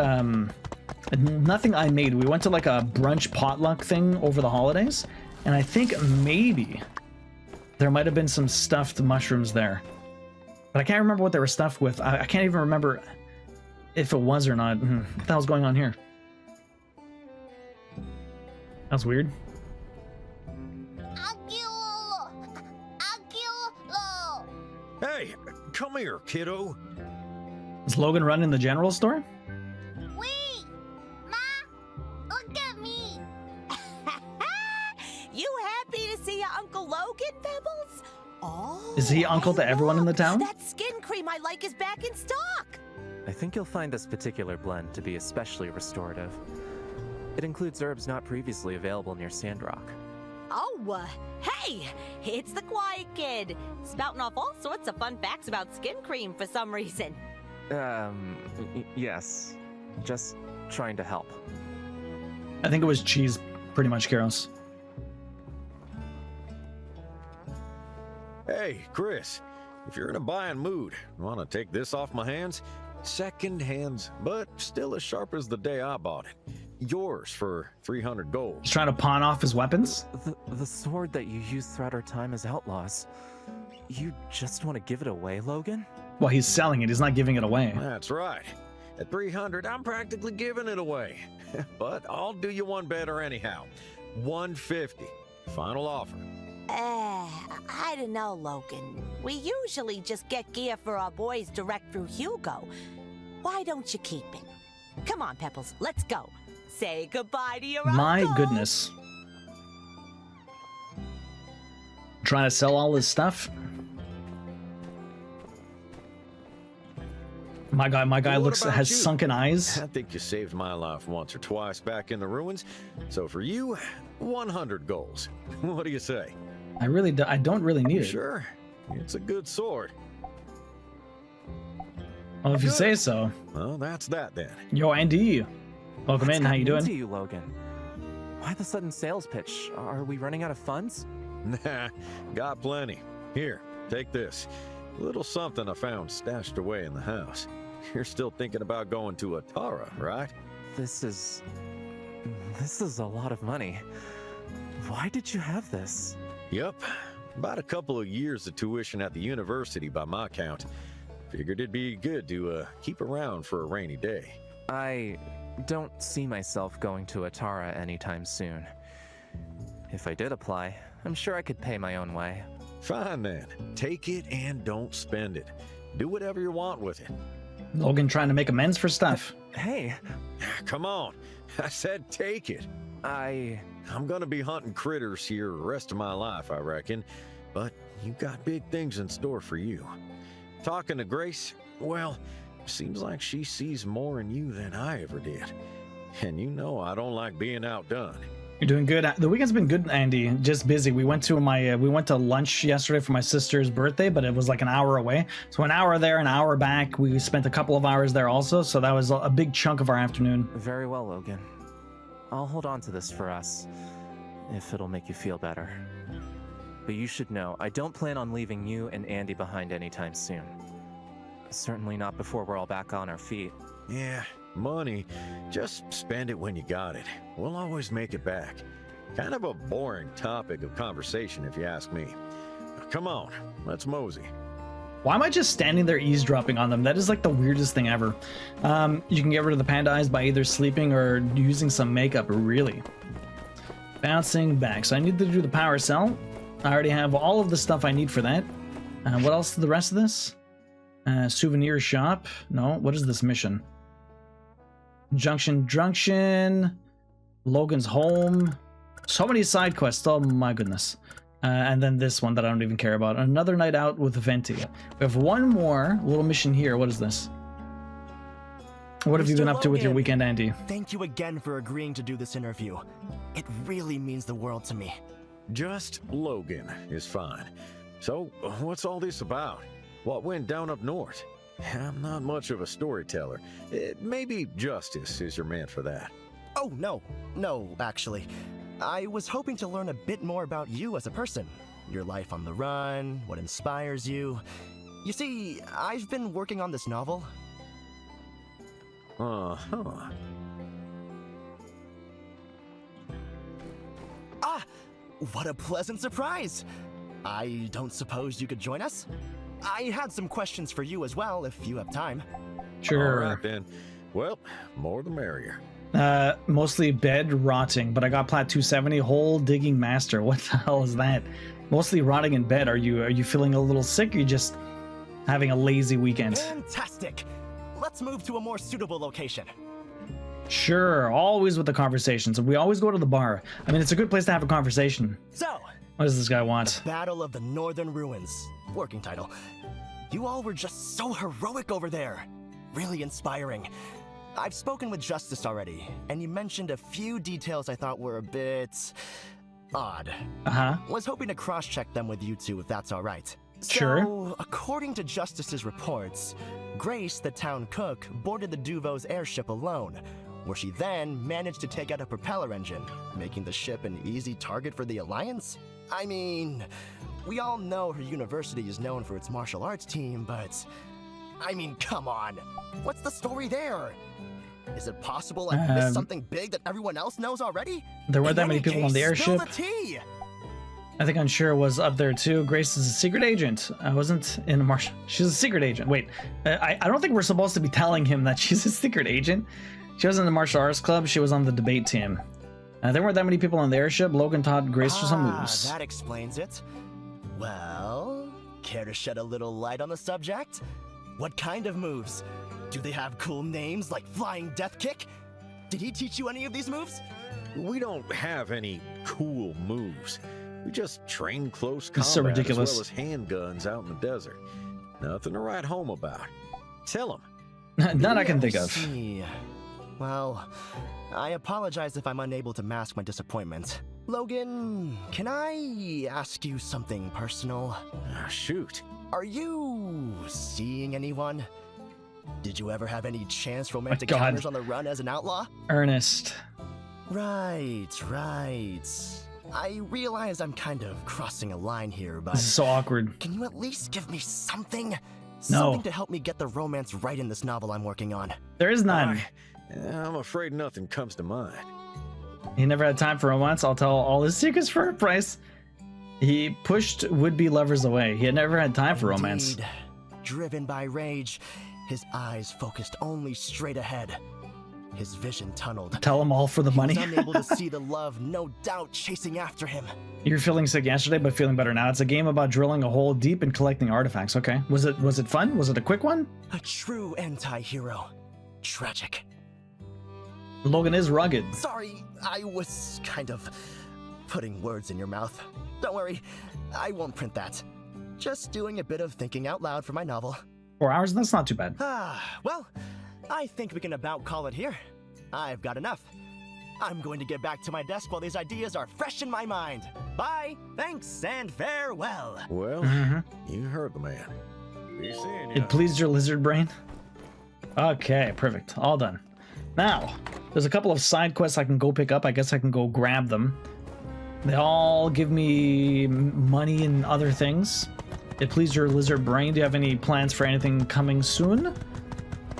S1: nothing I made. We went to like a brunch potluck thing over the holidays, and I think maybe there might have been some stuffed mushrooms there, but I can't remember what they were stuffed with. I can't even remember if it was or not. What the hell's going on here? That's weird.
S15: Hey, come here, kiddo.
S1: Is Logan running the general store?
S5: Wait! Ma! Look at me! You happy to see your Uncle Logan, Pebbles? Oh,
S1: Is he uncle to everyone in the town?
S5: That skin cream I like is back in stock!
S18: I think you'll find this particular blend to be especially restorative. It includes herbs not previously available near Sandrock.
S5: Oh, hey! It's the quiet kid, spouting off all sorts of fun facts about skin cream for some reason.
S18: Yes. Just trying to help.
S1: I think it was cheese, pretty much, Karos.
S15: Hey, Chris, if you're in a buying mood, want to take this off my hands? Second hands, but still as sharp as the day I bought it. Yours for 300 gold.
S1: He's trying to pawn off his weapons?
S18: The sword that you used throughout our time as outlaws. You just want to give it away, Logan?
S1: Well, he's selling it. He's not giving it away.
S15: That's right. At 300, I'm practically giving it away. But I'll do you one better anyhow. 150. Final offer.
S5: I don't know, Logan. We usually just get gear for our boys direct through Hugo. Why don't you keep it? Come on, Pebbles, let's go. Say goodbye to your
S1: My
S5: uncle.
S1: goodness. Trying to sell all his stuff? My guy
S15: What about
S1: has
S15: you?
S1: sunken eyes.
S15: I think you saved my life once or twice back in the ruins. So for you, 100 goals. What do you say?
S1: I don't really need it.
S15: Sure. It's a good sword.
S1: Well, if you say so.
S15: Well, that's that then.
S1: Yo, Andy. Welcome in. How you
S18: To
S1: doing?
S18: you, Logan. Why the sudden sales pitch? Are we running out of funds?
S15: Nah, got plenty. Here, take this. A little something I found stashed away in the house. You're still thinking about going to Atara, right?
S18: This is a lot of money. Why did you have this?
S15: Yep. About a couple of years of tuition at the university by my count. Figured it'd be good to keep around for a rainy day.
S18: I don't see myself going to Atara anytime soon. If I did apply, I'm sure I could pay my own way.
S15: Fine then. Take it and don't spend it. Do whatever you want with it.
S1: Logan trying to make amends for stuff.
S18: Hey.
S15: Come on. I said take it. I'm gonna be hunting critters here the rest of my life, I reckon. But you got big things in store for you. Talking to Grace, well, seems like she sees more in you than I ever did. And you know I don't like being outdone.
S1: You're doing good. The weekend's been good, Andy. Just busy. We went to lunch yesterday for my sister's birthday, but it was like an hour away. So an hour there, an hour back. We spent a couple of hours there also. So that was a big chunk of our afternoon.
S18: Very well, Logan. I'll hold on to this for us, if it'll make you feel better. But you should know, I don't plan on leaving you and Andy behind anytime soon. Certainly not before we're all back on our feet.
S15: Yeah, money. Just spend it when you got it. We'll always make it back. Kind of a boring topic of conversation, if you ask me. Come on, let's mosey.
S1: Why am I just standing there eavesdropping on them? That is like the weirdest thing ever. You can get rid of the panda eyes by either sleeping or using some makeup, really. Bouncing back. So I need to do the power cell. I already have all of the stuff I need for that. What else is the rest of this? Souvenir shop. No, what is this mission? Junction. Logan's home. So many side quests. Oh my goodness. And then this one that I don't even care about. Another night out with Venti. We have one more little mission here. What is this? What have you been up to with your weekend, Andy?
S19: Thank you again for agreeing to do this interview. It really means the world to me.
S15: Just Logan is fine. So, what's all this about? What went down up north? I'm not much of a storyteller. Maybe Justice is your man for that.
S19: Oh, no, actually. I was hoping to learn a bit more about you as a person. Your life on the run, what inspires you. You see, I've been working on this novel.
S15: Uh-huh.
S19: Ah! What a pleasant surprise! I don't suppose you could join us? I had some questions for you as well, if you have time.
S1: Sure.
S15: All right, then. Well, more the merrier.
S1: Mostly bed rotting, but I got Plat 270 hole digging master. What the hell is that? Mostly rotting in bed. Are you feeling a little sick? Or are you just having a lazy weekend?
S19: Fantastic! Let's move to a more suitable location.
S1: Sure, always with the conversations. We always go to the bar. I mean, it's a good place to have a conversation.
S19: So,
S1: what does this guy want?
S19: Battle of the Northern Ruins. Working title. You all were just so heroic over there. Really inspiring. I've spoken with Justice already, and you mentioned a few details I thought were a bit odd.
S1: Uh-huh.
S19: Was hoping to cross-check them with you two if that's all right.
S1: Sure.
S19: So, according to Justice's reports, Grace, the town cook, boarded the Duvo's airship alone, where she then managed to take out a propeller engine, making the ship an easy target for the Alliance? I mean, we all know her university is known for its martial arts team, but I mean, come on. What's the story there? Is it possible I missed something big that everyone else knows already?
S1: There weren't that
S19: In
S1: many
S19: any
S1: people on the
S19: case, spill
S1: airship.
S19: the tea.
S1: I think Unsure was up there too. Grace is a secret agent. I wasn't in a martial. She's a secret agent. Wait, I don't think we're supposed to be telling him that she's a secret agent. She was in the martial arts club. She was on the debate team. There weren't that many people on the airship. Logan taught Grace for some moves.
S19: That explains it. Well, care to shed a little light on the subject? What kind of moves? Do they have cool names like Flying Death Kick? Did he teach you any of these moves?
S15: We don't have any cool moves. We just train close combat
S1: It's so ridiculous.
S15: as well as handguns out in the desert. Nothing to write home about. Tell him.
S1: None I can think of.
S19: See. Well, I apologize if I'm unable to mask my disappointment. Logan, can I ask you something personal?
S15: Shoot.
S19: Are you seeing anyone? Did you ever have any chance romantic
S1: God.
S19: encounters on the run as an outlaw?
S1: Ernest.
S19: Right. I realize I'm kind of crossing a line here, but...
S1: This is so awkward.
S19: Can you at least give me something?
S1: No.
S19: Something to help me get the romance right in this novel I'm working on.
S1: There is none.
S15: I'm afraid nothing comes to mind.
S1: He never had time for romance. I'll tell all his secrets for a price. He pushed would-be lovers away. He had never had time for romance.
S19: Indeed. Driven by rage, his eyes focused only straight ahead. His vision tunneled.
S1: Tell him all for the money.
S19: He was unable to see the love, no doubt, chasing after him.
S1: You were feeling sick yesterday, but feeling better now. It's a game about drilling a hole deep and collecting artifacts. Okay. Was it fun? Was it a quick one?
S19: A true anti-hero. Tragic.
S1: Logan is rugged.
S19: Sorry, I was kind of putting words in your mouth. Don't worry, I won't print that. Just doing a bit of thinking out loud for my novel.
S1: 4 hours? That's not too bad.
S19: Well, I think we can about call it here. I've got enough. I'm going to get back to my desk while these ideas are fresh in my mind. Bye, thanks, and farewell.
S15: Well, you heard the man. Be seeing ya.
S1: It pleased your lizard brain? Okay, perfect. All done. Now, there's a couple of side quests I can go pick up. I guess I can go grab them. They all give me money and other things. It pleased your lizard brain. Do you have any plans for anything coming soon?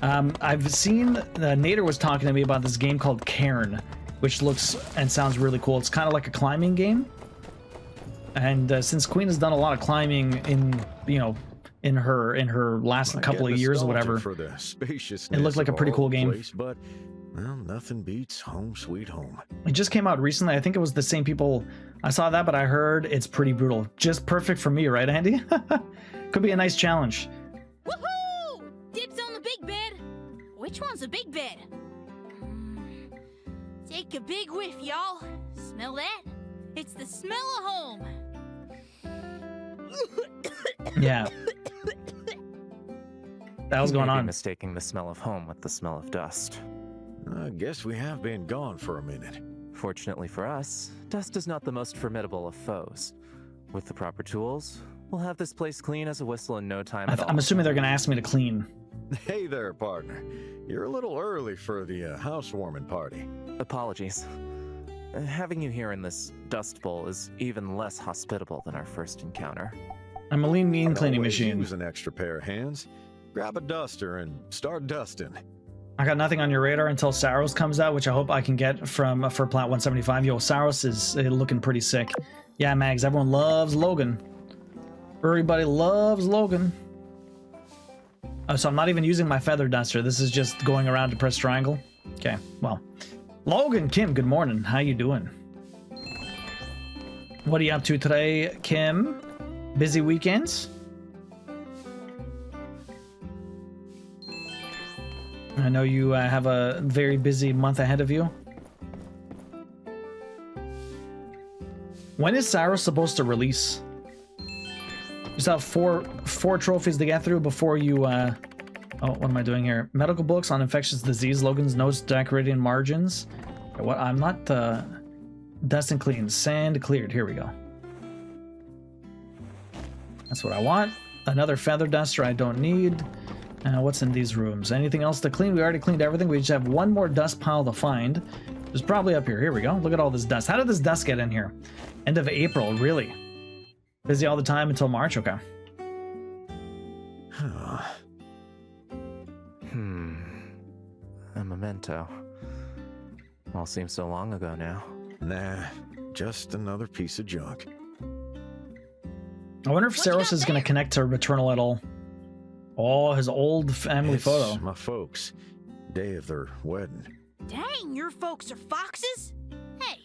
S1: I've seen, Nader was talking to me about this game called Cairn, which looks and sounds really cool. It's kind of like a climbing game. And since Queen has done a lot of climbing in her last couple of years or whatever,
S15: For the spaciousness
S1: it looked like a
S15: of
S1: pretty
S15: our
S1: cool game.
S15: place, but well, nothing beats home sweet home.
S1: It just came out recently. I think it was the same people. I saw that, but I heard it's pretty brutal. Just perfect for me, right, Andy? Could be a nice challenge.
S16: Woohoo! Dibs on the big bed. Which one's the big bed? Take a big whiff, y'all. Smell that? It's the smell of home.
S1: Yeah. That was going
S18: You may be
S1: on.
S18: mistaking the smell of home with the smell of dust.
S15: I guess we have been gone for a minute.
S18: Fortunately for us, dust is not the most formidable of foes. With the proper tools, we'll have this place clean as a whistle in no time at all.
S1: I'm assuming they're going to ask me to clean.
S15: Hey there, partner. You're a little early for the housewarming party.
S18: Apologies. Having you here in this dust bowl is even less hospitable than our first encounter.
S1: I'm a lean, mean cleaning
S15: Always
S1: machine.
S15: Use an extra pair of hands. Grab a duster and start dusting.
S1: I got nothing on your radar until Saros comes out, which I hope I can get for Plat 175. Yo, Saros is looking pretty sick. Yeah, Mags, everyone loves Logan. Everybody loves Logan. Oh, so I'm not even using my feather duster. This is just going around to press triangle. Okay, well. Logan, Kim, good morning. How you doing? What are you up to today, Kim? Busy weekends? I know you have a very busy month ahead of you. When is Saros supposed to release? You still have four trophies to get through before you, oh, what am I doing here? Medical books on infectious disease, Logan's notes, decorating margins. What? I'm not, dust and clean, sand cleared. Here we go. That's what I want. Another feather duster I don't need. What's in these rooms? Anything else to clean? We already cleaned everything. We just have one more dust pile to find. It's probably up here. Here we go. Look at all this dust. How did this dust get in here? End of April, really? Busy all the time until March? Okay.
S18: A memento. All seems so long ago now.
S15: Nah, just another piece of junk.
S1: I wonder if Saros is going to connect to Returnal at all. Oh, his old family photo.
S15: My folks. Day of their wedding.
S16: Dang, your folks are foxes? Hey,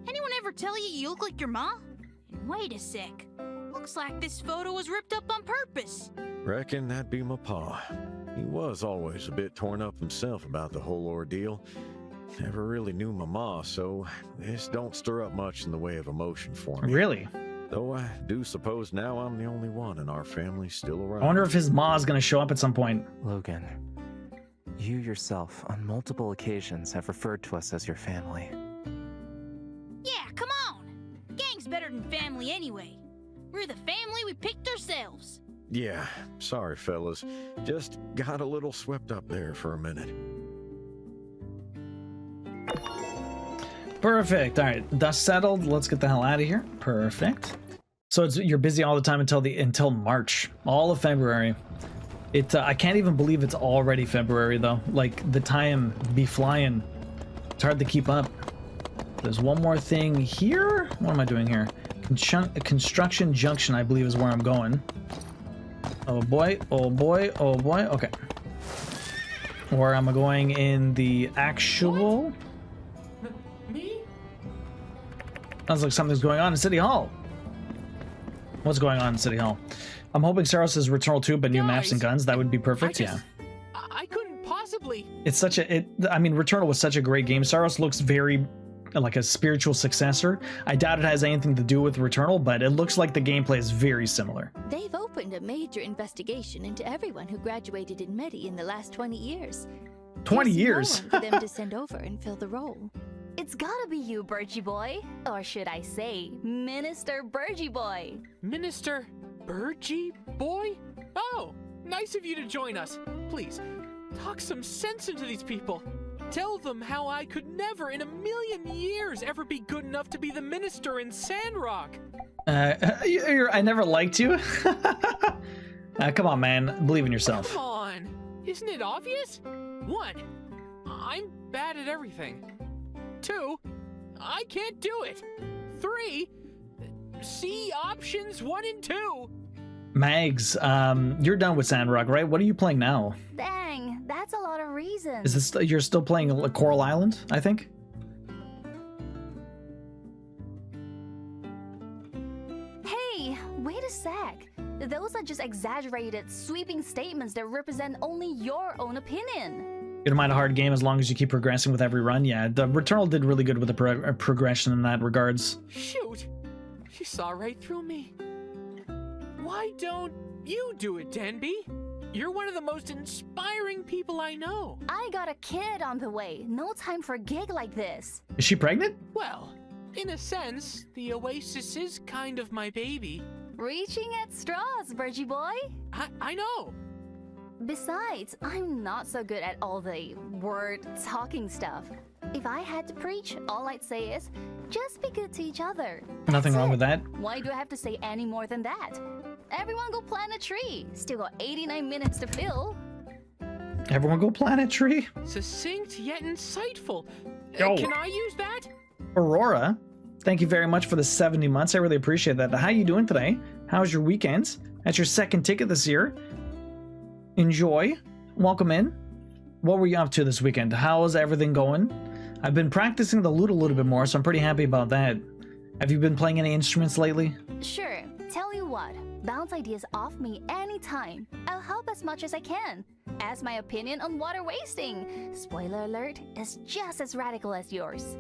S16: anyone ever tell you you look like your mom? And wait a sec. Looks like this photo was ripped up on purpose.
S15: Reckon that'd be my pa. He was always a bit torn up himself about the whole ordeal. Never really knew my ma, so this don't stir up much in the way of emotion for me.
S1: Really?
S15: Though I do suppose now I'm the only one in our family still around.
S1: I wonder if his ma's going to show up at some point.
S18: Logan, you yourself on multiple occasions have referred to us as your family.
S16: Yeah, come on. Gang's better than family anyway. We're the family we picked ourselves.
S15: Yeah, sorry fellas. Just got a little swept up there for a minute.
S1: Perfect. All right, dust settled. Let's get the hell out of here. Perfect. So you're busy all the time until March, all of February. I can't even believe it's already February though. Like the time be flying. It's hard to keep up. There's one more thing here. What am I doing here? Construction Junction, I believe, is where I'm going. Oh boy, oh boy, oh boy. Okay. Or am I going in the actual?
S8: Me?
S1: Sounds like something's going on in City Hall. What's going on in City Hall? I'm hoping Saros is Returnal 2, but new maps and guns. That would be perfect. Yeah.
S8: I couldn't possibly.
S1: It's such a. I mean, Returnal was such a great game. Saros looks very like a spiritual successor. I doubt it has anything to do with Returnal, but it looks like the gameplay is very similar.
S3: They've opened a major investigation into everyone who graduated in Medi in the last 20 years.
S1: 20 years?
S3: No one for them to send over and fill the role.
S10: It's gotta be you, Birgie Boy. Or should I say, Minister Birgie Boy.
S8: Minister Birgie Boy? Oh, nice of you to join us. Please, talk some sense into these people. Tell them how I could never in a million years ever be good enough to be the minister in Sandrock.
S1: I never liked you. Come on, man. Believe in yourself.
S8: Come on. Isn't it obvious? 1, I'm bad at everything. 2, I can't do it. 3, see options 1 and 2.
S1: Mags, you're done with Sandrock, right? What are you playing now?
S10: Dang, that's a lot of reasons.
S1: Is this you're still playing Coral Island, I think?
S10: Hey, wait a sec. Those are just exaggerated, sweeping statements that represent only your own opinion.
S1: You don't mind a hard game as long as you keep progressing with every run. Yeah, the Returnal did really good with the progression in that regards.
S8: Shoot, she saw right through me. Why don't you do it, Denby? You're one of the most inspiring people I know.
S10: I got a kid on the way. No time for a gig like this.
S1: Is she pregnant?
S8: Well, in a sense, the Oasis is kind of my baby.
S10: Reaching at straws, Birgie Boy.
S8: I know.
S10: Besides, I'm not so good at all the word-talking stuff. If I had to preach, all I'd say is, just be good to each other.
S1: Nothing wrong with that.
S10: Why do I have to say any more than that? Everyone go plant a tree. Still got 89 minutes to fill.
S1: Everyone go plant a tree.
S8: Succinct yet insightful.
S1: Yo.
S8: Can I use that?
S1: Aurora, thank you very much for the 70 months. I really appreciate that. How you doing today? How's your weekend? That's your second ticket this year. Enjoy. Welcome in. What were you up to this weekend? How's everything going? I've been practicing the lute a little bit more, so I'm pretty happy about that. Have you been playing any instruments lately?
S10: Sure. Tell you what, bounce ideas off me anytime. I'll help as much as I can. Ask my opinion on water wasting. Spoiler alert, is just as radical as yours.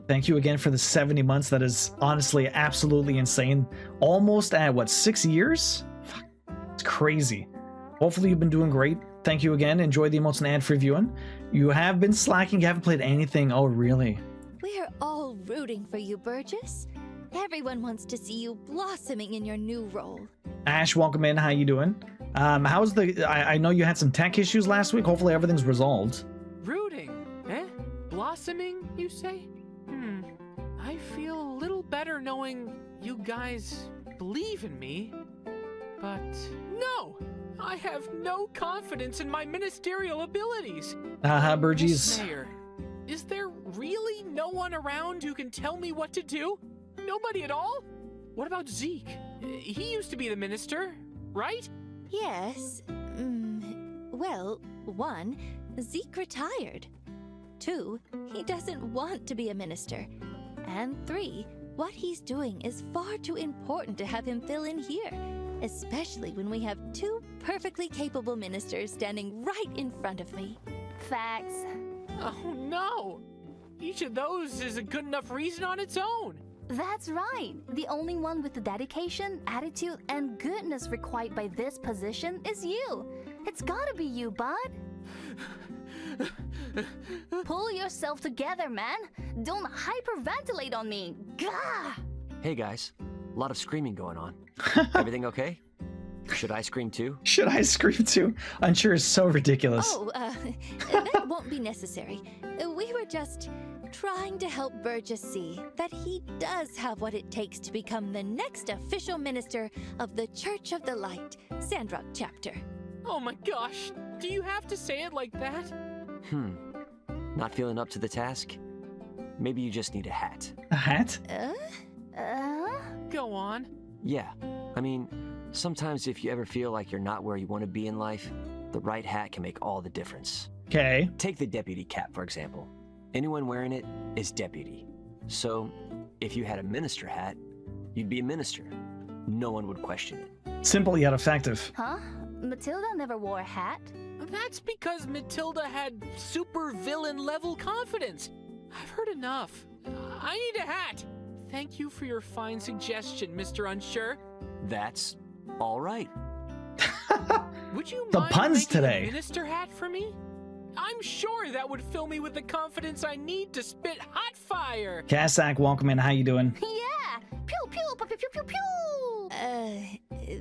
S1: Thank you again for the 70 months. That is honestly absolutely insane. Almost at, what, 6 years? Fuck, it's crazy. Hopefully you've been doing great. Thank you again. Enjoy the emotes and ad-free viewing. You have been slacking. You haven't played anything. Oh, really?
S3: We're all rooting for you, Burgess. Everyone wants to see you blossoming in your new role.
S1: Ash, welcome in. How you doing? How's the... I know you had some tech issues last week. Hopefully everything's resolved.
S8: Rooting, eh? Blossoming, you say? I feel a little better knowing you guys believe in me, but no! I have no confidence in my ministerial abilities.
S1: Burgess.
S8: Mayor, is there really no one around who can tell me what to do? Nobody at all? What about Zeke? He used to be the minister, right?
S3: Yes. Well, 1, Zeke retired. 2, he doesn't want to be a minister. And 3, what he's doing is far too important to have him fill in here, especially when we have 2 perfectly capable ministers standing right in front of me.
S7: Facts.
S8: Oh no! Each of those is a good enough reason on its own.
S7: That's right. The only one with the dedication, attitude, and goodness required by this position is you. It's gotta be you, bud. Pull yourself together, man. Don't hyperventilate on me. Gah!
S11: Hey guys, a lot of screaming going on. Everything okay? Should I scream too?
S1: Should I scream too? Unsure is so ridiculous.
S3: Oh, that won't be necessary. We were just trying to help Burgess see that he does have what it takes to become the next official minister of the Church of the Light, Sandrock chapter.
S8: Oh my gosh, do you have to say it like that?
S11: Not feeling up to the task? Maybe you just need a hat.
S1: A hat?
S8: Go on.
S11: Yeah, I mean, sometimes if you ever feel like you're not where you want to be in life, the right hat can make all the difference.
S1: Okay.
S11: Take the deputy cap, for example. Anyone wearing it is deputy. So, if you had a minister hat, you'd be a minister. No one would question it.
S1: Simple yet effective.
S7: Huh? Matilda never wore a hat.
S8: That's because Matilda had super villain level confidence. I've heard enough. I need a hat. Thank you for your fine suggestion, Mr. Unsure.
S11: That's all right.
S8: Would you
S1: The
S8: mind
S1: puns
S8: making
S1: today.
S8: a minister hat for me? I'm sure that would fill me with the confidence I need to spit hot fire.
S1: Kassak, welcome in. How you doing?
S7: Yeah! Pew pew pew pew pew pew!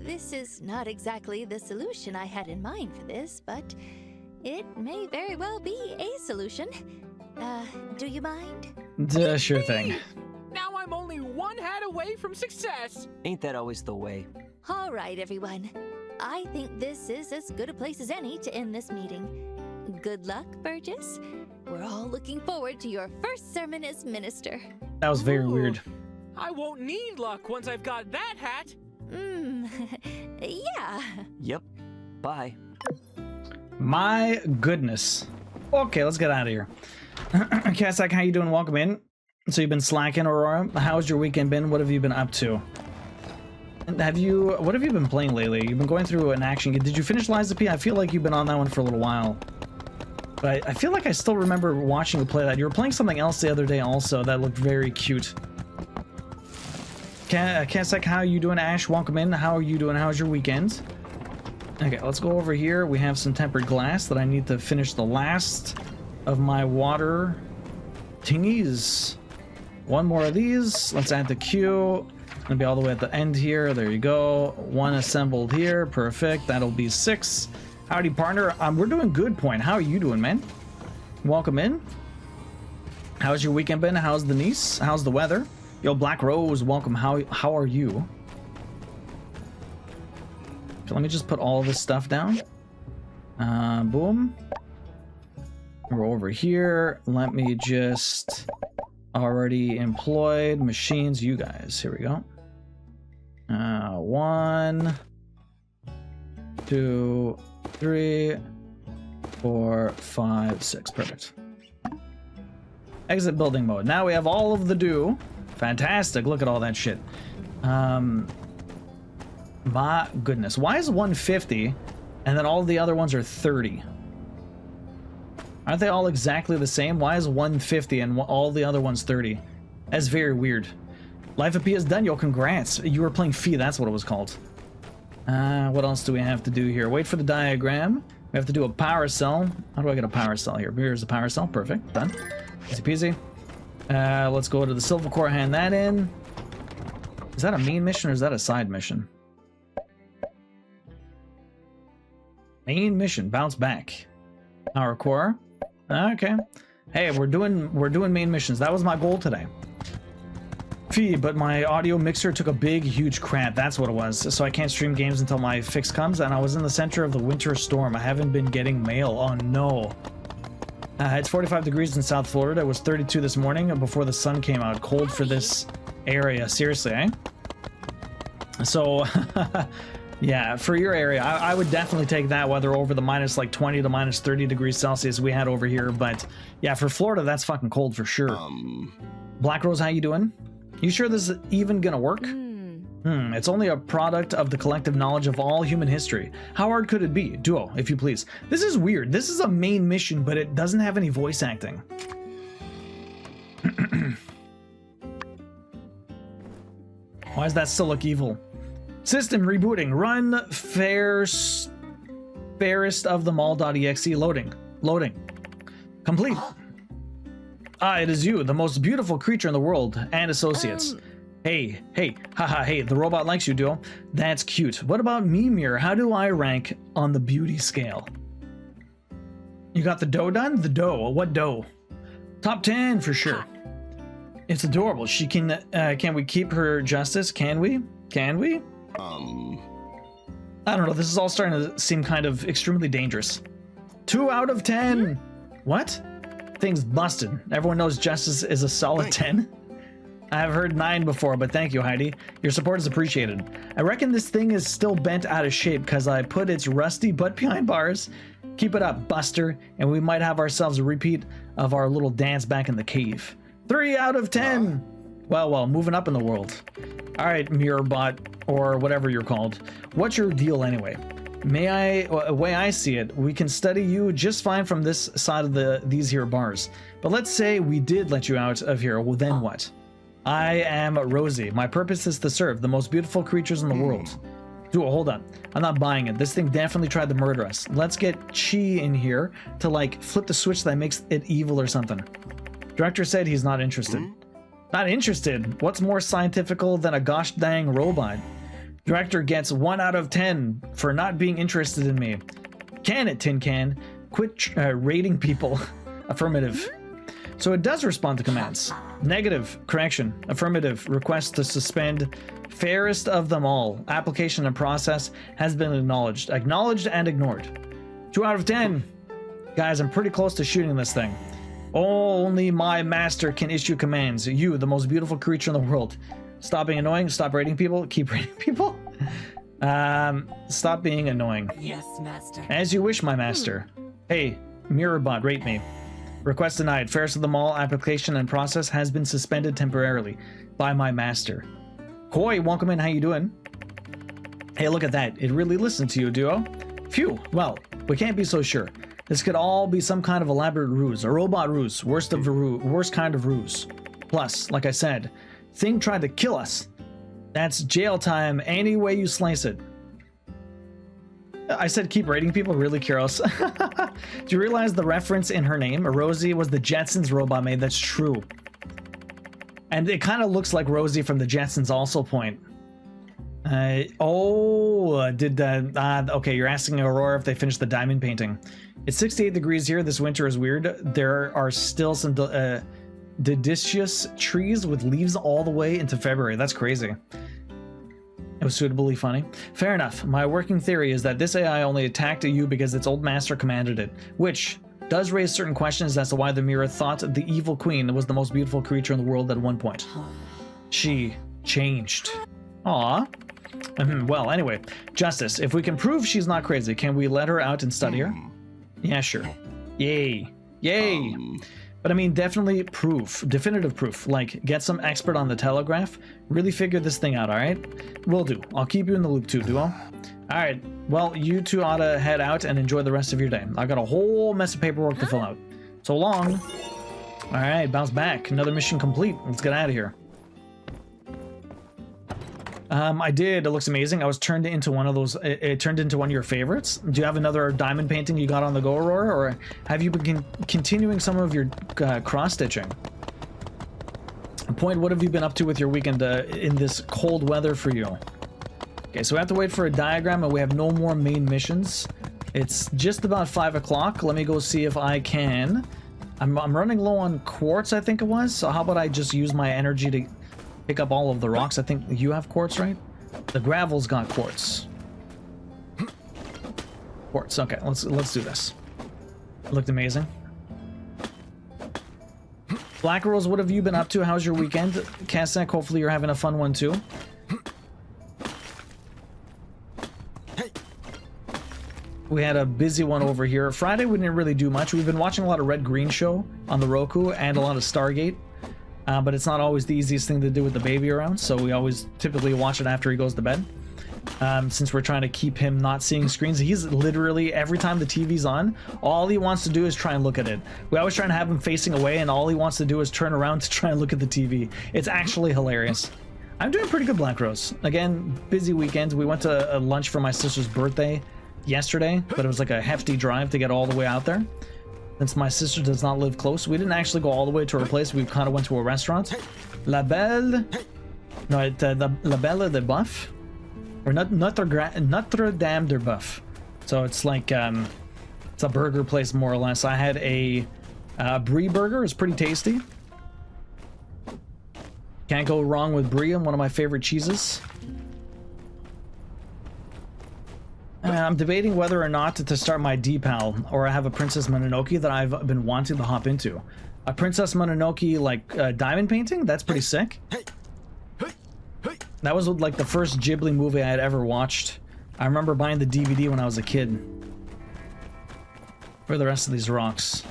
S3: This is not exactly the solution I had in mind for this, but it may very well be a solution. Do you mind?
S1: Sure thing.
S8: Now I'm only one hat away from success.
S11: Ain't that always the way?
S3: All right, everyone. I think this is as good a place as any to end this meeting. Good luck, Burgess. We're all looking forward to your first sermon as minister.
S1: That was very weird.
S8: I won't need luck once I've got that hat.
S3: Yeah.
S11: Yep. Bye.
S1: My goodness. Okay, let's get out of here. Kassak, how you doing? Welcome in. So you've been slacking, Aurora. How's your weekend been? What have you been up to? And what have you been playing lately? You've been going through an action game. Did you finish Lies of P? I feel like you've been on that one for a little while. But I feel like I still remember watching you play that. You were playing something else the other day also that looked very cute. Kassak, how are you doing? Ash, welcome in. How are you doing? How's your weekend? Okay, let's go over here. We have some tempered glass that I need to finish the last of my water tingies. One more of these. Let's add the queue. Gonna be all the way at the end here. There you go. One assembled here. Perfect. That'll be 6. Howdy, partner. We're doing good, Point. How are you doing, man? Welcome in. How's your weekend been? How's the niece? How's the weather? Yo, Black Rose, welcome. How are you? Okay, let me just put all this stuff down. Boom. We're over here. Let me just already employed machines. You guys. Here we go. 1, 2, 3, 4, 5, 6. Perfect. Exit building mode. Now we have all of the do. Fantastic. Look at all that shit. My goodness. Why is 150 and then all the other ones are 30? Aren't they all exactly the same? Why is 150 and all the other ones 30? That's very weird. Life of P is done. Yo, congrats. You were playing Fee. That's what it was called. What else do we have to do here? Wait for the diagram. We have to do a power cell. How do I get a power cell here? Here's the power cell. Perfect. Done. Easy peasy. Let's go to the silver core, hand that in. Is that a main mission or is that a side mission? Main mission, bounce back. Power core. Okay. Hey, we're doing main missions. That was my goal today. Fee, but my audio mixer took a big, huge crap. That's what it was. So I can't stream games until my fix comes, and I was in the center of the winter storm. I haven't been getting mail. Oh no. It's 45 degrees in South Florida. It was 32 this morning before the sun came out. Cold for this area. Seriously, eh? So, yeah, for your area, I would definitely take that weather over the minus like 20 to minus 30 degrees Celsius we had over here. But yeah, for Florida, that's fucking cold for sure. Black Rose, how you doing? You sure this is even gonna work? It's only a product of the collective knowledge of all human history. How hard could it be? Duo, if you please. This is weird. This is a main mission, but it doesn't have any voice acting. Why does that still look evil? System rebooting. Run fairest of them all.exe. Loading. Complete. It is you, the most beautiful creature in the world, and associates. Hey, haha, hey, the robot likes you, Duo. That's cute. What about me, Mirror? How do I rank on the beauty scale? You got the dough done? The dough. What dough? Top 10 for sure. It's adorable. She can we keep her justice? Can we? I don't know. This is all starting to seem kind of extremely dangerous. 2 out of 10. What? Thing's busted. Everyone knows justice is a solid 10. I've heard 9 before, but thank you, Heidi. Your support is appreciated. I reckon this thing is still bent out of shape because I put its rusty butt behind bars. Keep it up, Buster, and we might have ourselves a repeat of our little dance back in the cave. 3 out of 10. Well, moving up in the world. All right, Mirrorbot, or whatever you're called. What's your deal anyway? Way I see it, we can study you just fine from this side of these here bars. But let's say we did let you out of here. Well, then what? I am Rosie. My purpose is to serve the most beautiful creatures in the world. Dude, hold on. I'm not buying it. This thing definitely tried to murder us. Let's get Chi in here to like flip the switch that makes it evil or something. Director said he's not interested. Not interested? What's more scientifical than a gosh dang robot? Director gets 1 out of 10 for not being interested in me. Can it, Tin Can? Quit rating people. Affirmative. So it does respond to commands. Negative. Correction. Affirmative. Request to suspend. Fairest of them all. Application and process has been acknowledged. Acknowledged and ignored. 2 out of 10. Guys, I'm pretty close to shooting this thing. Only my master can issue commands. You, the most beautiful creature in the world. Stop being annoying. Stop rating people. Keep rating people. Stop being annoying.
S5: Yes, master.
S1: As you wish, my master. Hey, Mirrorbot, rate me. Request denied. Fairest of them all. Application and process has been suspended temporarily by my master. Koi, welcome in. How you doing? Hey, look at that. It really listened to you, Duo. Phew. Well, we can't be so sure. This could all be some kind of elaborate ruse. A robot ruse. Worst kind of ruse. Plus, like I said, thing tried to kill us. That's jail time any way you slice it. I said keep rating people, really, Kuros. Do you realize the reference in her name? Rosie was the Jetsons robot maid. That's true. And it kind of looks like Rosie from the Jetsons also point. Okay, you're asking Aurora if they finished the diamond painting. It's 68 degrees here. This winter is weird. There are still some deciduous trees with leaves all the way into February. That's crazy. It was suitably funny. Fair enough. My working theory is that this AI only attacked you because its old master commanded it, which does raise certain questions as to why the mirror thought the evil queen was the most beautiful creature in the world at one point. She changed. Aww. Well, anyway, Justice, if we can prove she's not crazy, can we let her out and study her? Yeah, sure. Yay. Yay. But I mean, definitely proof, definitive proof, like get some expert on the telegraph, really figure this thing out, all right? Will do. I'll keep you in the loop too, Duo. All right, well, you two ought to head out and enjoy the rest of your day. I got a whole mess of paperwork to fill out. So long. All right, bounce back. Another mission complete. Let's get out of here. I did. It looks amazing. I was turned into one of those. It turned into one of your favorites. Do you have another diamond painting you got on the go, Aurora, or have you been continuing some of your cross stitching? Point. What have you been up to with your weekend in this cold weather for you? Okay, so we have to wait for a diagram, and we have no more main missions. It's just about 5 o'clock. Let me go see if I can. I'm running low on quartz, I think it was. So how about I just use my energy to pick up all of the rocks. I think you have quartz, right? The gravel's got quartz. Quartz. Okay, let's do this. Looked amazing. Black Rose, what have you been up to? How's your weekend? Kasek, hopefully you're having a fun one too. We had a busy one over here. Friday we didn't really do much. We've been watching a lot of Red Green Show on the Roku and a lot of Stargate. But it's not always the easiest thing to do with the baby around, so we always typically watch it after he goes to bed. Since we're trying to keep him not seeing screens. He's literally, every time the TV's on, all he wants to do is try and look at it. We always try and have him facing away, and all he wants to do is turn around to try and look at the TV. It's actually hilarious. I'm doing pretty good, Black Rose. Again, busy weekend. We went to a lunch for my sister's birthday yesterday, but it was like a hefty drive to get all the way out there. Since my sister does not live close, we didn't actually go all the way to her place. We kind of went to a restaurant. La Belle... No, La Belle de Boeuf? Or Notre Dame de Boeuf. So it's like, it's a burger place more or less. I had a brie burger. It's pretty tasty. Can't go wrong with brie, one of my favorite cheeses. I'm debating whether or not to start my D-Pal, or I have a Princess Mononoke that I've been wanting to hop into. A Princess Mononoke, like, diamond painting? That's pretty sick. That was like the first Ghibli movie I had ever watched. I remember buying the DVD when I was a kid. Where are the rest of these rocks?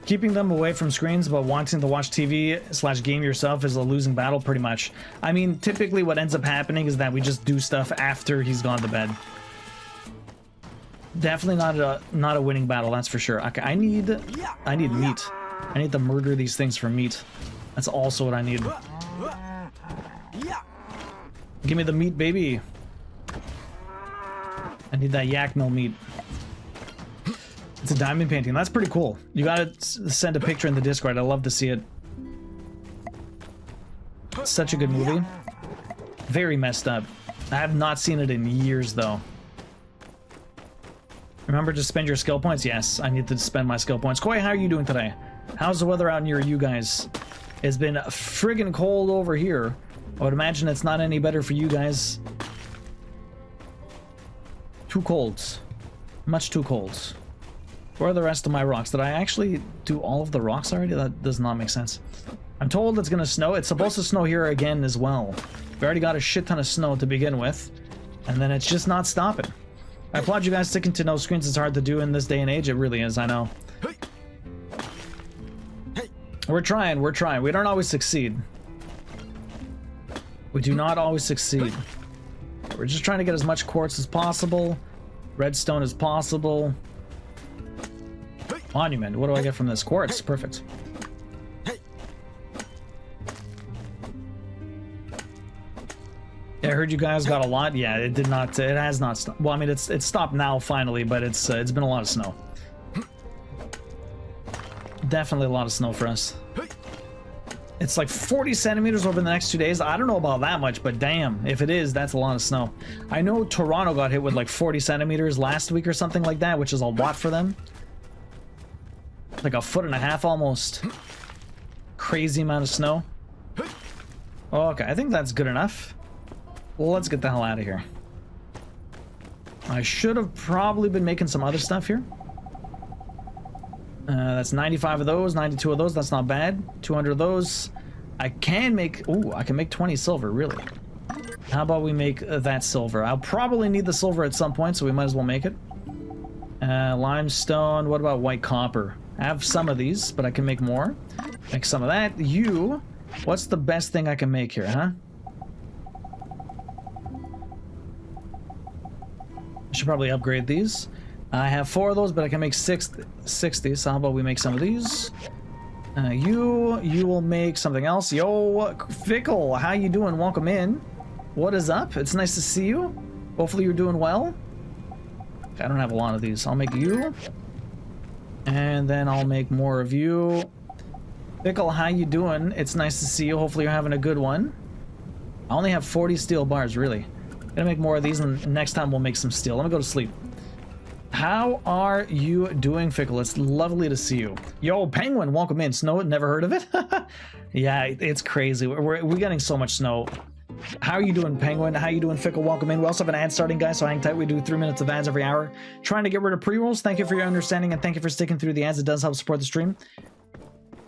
S1: Keeping them away from screens but wanting to watch TV/game yourself is a losing battle pretty much. I mean, typically what ends up happening is that we just do stuff after he's gone to bed. Definitely not a winning battle, that's for sure. Okay, I need meat. I need to murder these things for meat. That's also what I need. Give me the meat, baby. I need that yak mill meat. It's a diamond painting. That's pretty cool. You gotta send a picture in the Discord. I'd love to see it. It's such a good movie. Very messed up. I have not seen it in years, though. Remember to spend your skill points? Yes, I need to spend my skill points. Koi, how are you doing today? How's the weather out near you guys? It's been friggin' cold over here. I would imagine it's not any better for you guys. Too cold. Much too cold. Where are the rest of my rocks? Did I actually do all of the rocks already? That does not make sense. I'm told it's gonna snow. It's supposed to snow here again as well. We already got a shit ton of snow to begin with, and then it's just not stopping. I applaud you guys sticking to no screens. It's hard to do in this day and age. It really is, I know. We're trying, we're trying. We don't always succeed. We do not always succeed. We're just trying to get as much quartz as possible, redstone as possible. Monument, what do I get from this? Quartz, perfect. Yeah, I heard you guys got a lot. Yeah, it did not, it has not stopped. Well, I mean, it's stopped now finally, but it's been a lot of snow. Definitely a lot of snow for us. It's like 40 centimeters over the next 2 days. I don't know about that much, but damn, if it is, that's a lot of snow. I know Toronto got hit with like 40 centimeters last week or something like that, which is a lot for them. Like 1.5 feet almost. Crazy amount of snow. Okay, I think that's good enough. Let's get the hell out of here. I should have probably been making some other stuff here. That's 95 of those, 92 of those. That's not bad. 200 of those. I can make... Ooh, I can make 20 silver, really. How about we make that silver? I'll probably need the silver at some point, so we might as well make it. Limestone. What about white copper? I have some of these, but I can make more. Make some of that. You... What's the best thing I can make here, huh? I should probably upgrade these. I have 4 of those, but I can make 60, so how about we make some of these? You will make something else. Yo, Fickle, how you doing? Welcome in. What is up? It's nice to see you. Hopefully you're doing well. I don't have a lot of these. I'll make you. And then I'll make more of you. Fickle, how you doing? It's nice to see you. Hopefully you're having a good one. I only have 40 steel bars, really. I'm gonna make more of these, and next time we'll make some steel. Let me go to sleep. How are you doing, Fickle? It's lovely to see you. Yo, Penguin, welcome in. Snow, never heard of it? Yeah, it's crazy. We're getting so much snow. How are you doing, Penguin? How you doing, Fickle? Welcome in. We also have an ad starting, guys, so hang tight. We do 3 minutes of ads every hour. Trying to get rid of pre-rolls. Thank you for your understanding, and thank you for sticking through the ads. It does help support the stream.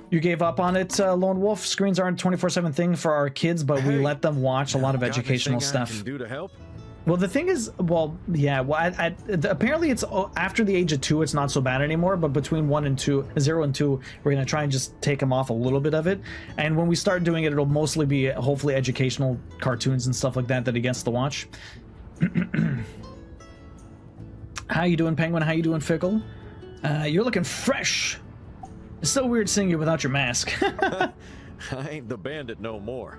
S1: You gave up on it, Lone Wolf. Screens aren't a 24/7 thing for our kids, but we let them watch a lot of educational stuff.
S15: Can do to help?
S1: Well, the thing is, well, yeah, well, apparently it's after the age of 2, it's not so bad anymore, but between 0 and 2, we're going to try and just take them off a little bit of it. And when we start doing it, it'll mostly be hopefully educational cartoons and stuff like that he gets to watch. How you doing, Penguin? How you doing, Fickle? You're looking fresh. It's so weird seeing you without your mask.
S15: I ain't the bandit no more.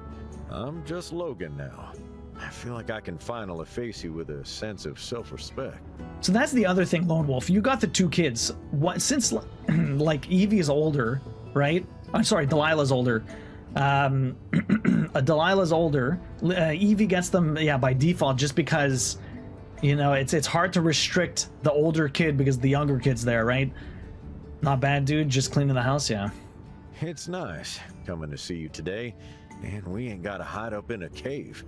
S15: I'm just Logan now. I feel like I can finally face you with a sense of self-respect.
S1: So that's the other thing, Lone Wolf. You got the 2 kids. What, since like Evie's older, right? I'm sorry, Delilah's older. Delilah's older. Evie gets them, yeah, by default, just because, you know, it's hard to restrict the older kid because the younger kid's there, right? Not bad, dude. Just cleaning the house, yeah.
S15: It's nice coming to see you today, and we ain't got to hide up in a cave.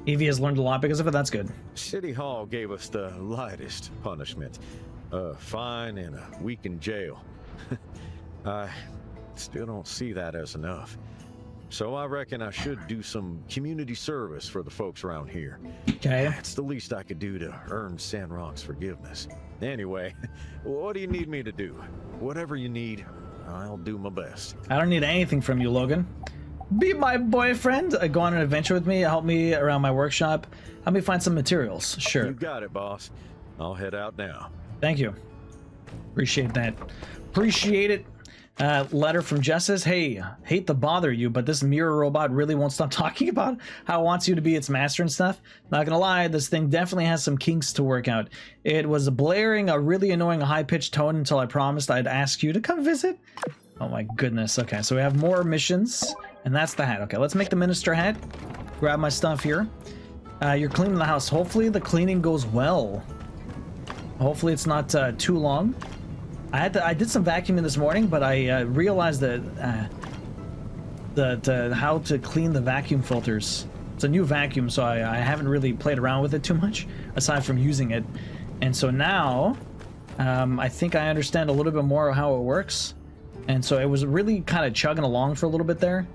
S1: Evie has learned a lot because of it. That's good.
S15: City Hall gave us the lightest punishment. A fine and a week in jail. I still don't see that as enough. So I reckon I should do some community service for the folks around here.
S1: Okay.
S15: It's the least I could do to earn Sandrock's forgiveness. Anyway, what do you need me to do? Whatever you need, I'll do my best.
S1: I don't need anything from you, Logan. Be my boyfriend. Go on an adventure with me. Help me around my workshop. Help me find some materials. Sure.
S15: You got it, boss. I'll head out now.
S1: Thank you. Appreciate that. Appreciate it. Letter from Justice. Hey, hate to bother you, but this mirror robot really won't stop talking about how it wants you to be its master and stuff. Not gonna lie, this thing definitely has some kinks to work out. It was blaring a really annoying high-pitched tone until I promised I'd ask you to come visit. Oh my goodness. Okay, so we have more missions, and that's the hat. Okay, let's make the minister hat. Grab my stuff here. You're cleaning the house. Hopefully the cleaning goes well. Hopefully it's not too long. I did some vacuuming this morning, but I realized that how to clean the vacuum filters. It's a new vacuum, so I haven't really played around with it too much, aside from using it. And so now, I think I understand a little bit more of how it works. And so it was really kind of chugging along for a little bit there.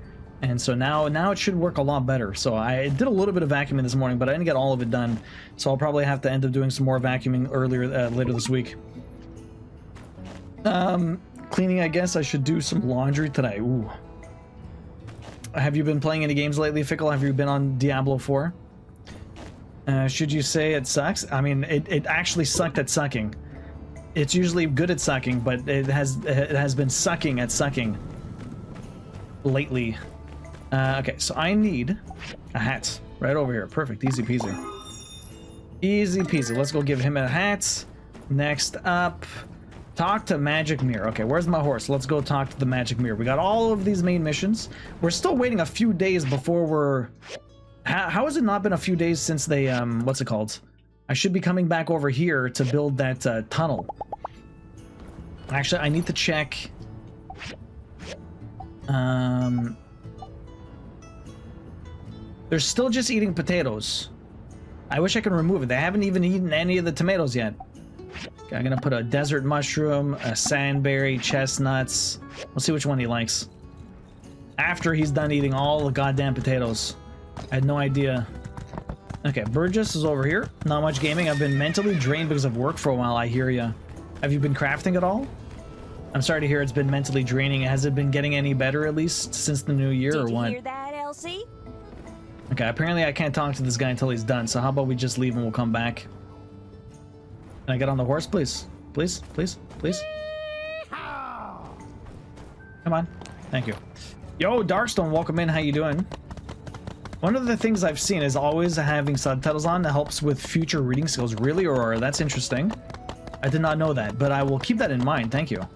S1: And so now it should work a lot better. So I did a little bit of vacuuming this morning, but I didn't get all of it done. So I'll probably have to end up doing some more vacuuming later this week. Cleaning, I guess I should do some laundry today. Ooh. Have you been playing any games lately, Fickle? Have you been on Diablo 4? Should you say it sucks? I mean, it actually sucked at sucking. It's usually good at sucking, but it has been sucking at sucking lately. Okay, so I need a hat right over here. Perfect, easy peasy. Easy peasy. Let's go give him a hat. Next up, talk to Magic Mirror. Okay, where's my horse? Let's go talk to the Magic Mirror. We got all of these main missions. We're still waiting a few days before we're... How has it not been a few days since they, what's it called? I should be coming back over here to build that tunnel. Actually, I need to check. They're still just eating potatoes. I wish I could remove it. They haven't even eaten any of the tomatoes yet. Okay, I'm gonna put a desert mushroom, a sandberry, chestnuts. We'll see which one he likes. After he's done eating all the goddamn potatoes. I had no idea. Okay, Burgess is over here. Not much gaming. I've been mentally drained because of work for a while. I hear ya. Have you been crafting at all? I'm sorry to hear it's been mentally draining. Has it been getting any better, at least, since the new year, or what?
S5: Did you hear that, Elsie?
S1: Okay, apparently I can't talk to this guy until he's done, so how about we just leave and we'll come back? Can I get on the horse, please? Please, please, please? Come on. Thank you. Yo, Darkstone, welcome in. How you doing? One of the things I've seen is always having subtitles on that helps with future reading skills. Really, Aurora? That's interesting. I did not know that, but I will keep that in mind. Thank you.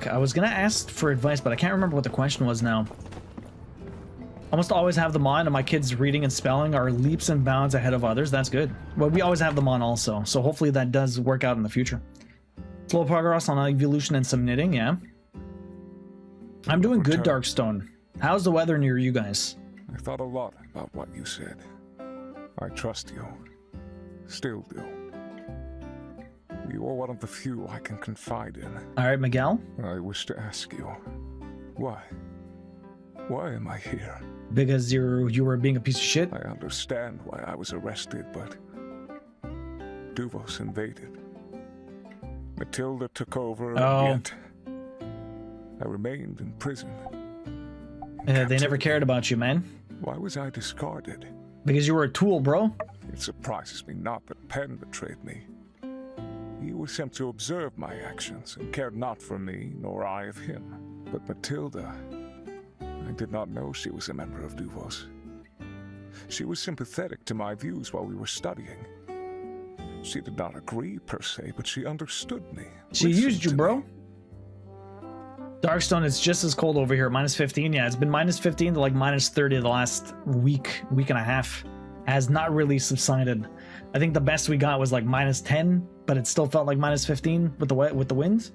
S1: I was gonna ask for advice, but I can't remember what the question was now. Almost always have them on, and my kids' reading and spelling are leaps and bounds ahead of others. That's good. But we always have them on also, so hopefully that does work out in the future. Slow progress on evolution and some knitting, yeah. I'm doing good, Darkstone. How's the weather near you guys?
S20: I thought a lot about what you said. I trust you. Still do. You are one of the few I can confide in.
S1: All right, Miguel.
S20: I wish to ask you, why? Why am I here?
S1: Because you were being a piece of shit?
S20: I understand why I was arrested, but Duvos invaded. Matilda took over, and yet I remained in prison.
S1: They never cared about you, man.
S20: Why was I discarded?
S1: Because you were a tool, bro.
S20: It surprises me not that Penn betrayed me. He was sent to observe my actions and cared not for me, nor I of him. But Matilda, I did not know she was a member of Duvos. She was sympathetic to my views while we were studying. She did not agree per se, but she understood me.
S1: She used you, bro. Darkstone, it's just as cold over here. Minus 15. Yeah, it's been minus 15 to like minus 30 the last week and a half. Has not really subsided. I think the best we got was like minus 10, but it still felt like minus 15 with the wind.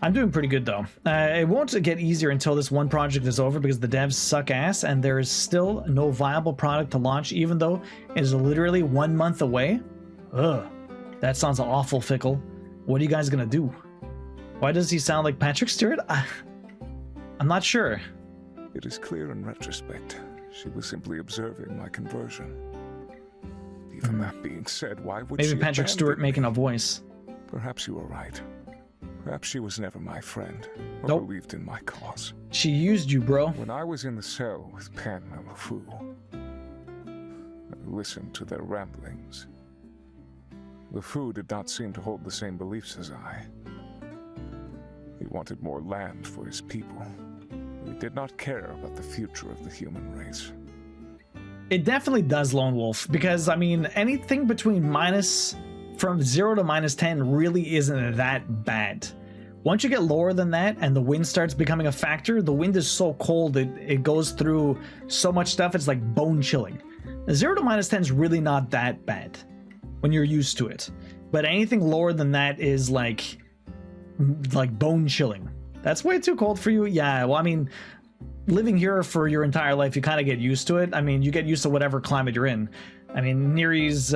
S1: I'm doing pretty good though. It won't get easier until this one project is over because the devs suck ass and there is still no viable product to launch, even though it is literally 1 month away. Ugh, that sounds awful, Fickle. What are you guys gonna do? Why does he sound like Patrick Stewart? I'm not sure.
S20: It is clear in retrospect, she was simply observing my conversion. Even that being said, why would she
S1: Maybe Patrick Stewart making a voice.
S20: Perhaps you were right. Perhaps she was never my friend, or believed in my cause.
S1: She used you, bro.
S20: When I was in the cell with Penn and LeFou, I listened to their ramblings. LeFou did not seem to hold the same beliefs as I. He wanted more land for his people. He did not care about the future of the human race.
S1: It definitely does, Lone Wolf, because, I mean, anything between from 0 to minus 10 really isn't that bad. Once you get lower than that and the wind starts becoming a factor, the wind is so cold, it goes through so much stuff, it's like bone chilling. 0 to minus 10 is really not that bad when you're used to it. But anything lower than that is like bone chilling. That's way too cold for you? Yeah, well, I mean, living here for your entire life, you kind of get used to it. I mean, you get used to whatever climate you're in. I mean, Neri's,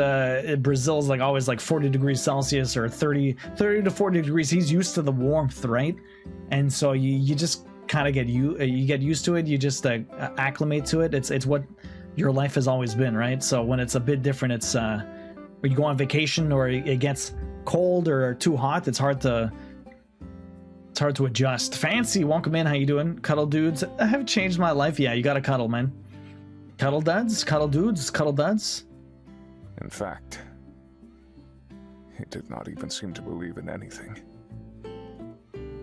S1: Brazil's like always like 40 degrees Celsius or 30 to 40 degrees. He's used to the warmth, right? And so you just kind of get used to it. You just acclimate to it. It's what your life has always been, right? So when it's a bit different, it's when you go on vacation or it gets cold or too hot, it's hard to adjust. Fancy, welcome in. How you doing? Cuddle dudes have changed my life. Yeah, you gotta cuddle, man. Cuddle duds, cuddle dudes, cuddle duds.
S20: In fact, he did not even seem to believe in anything.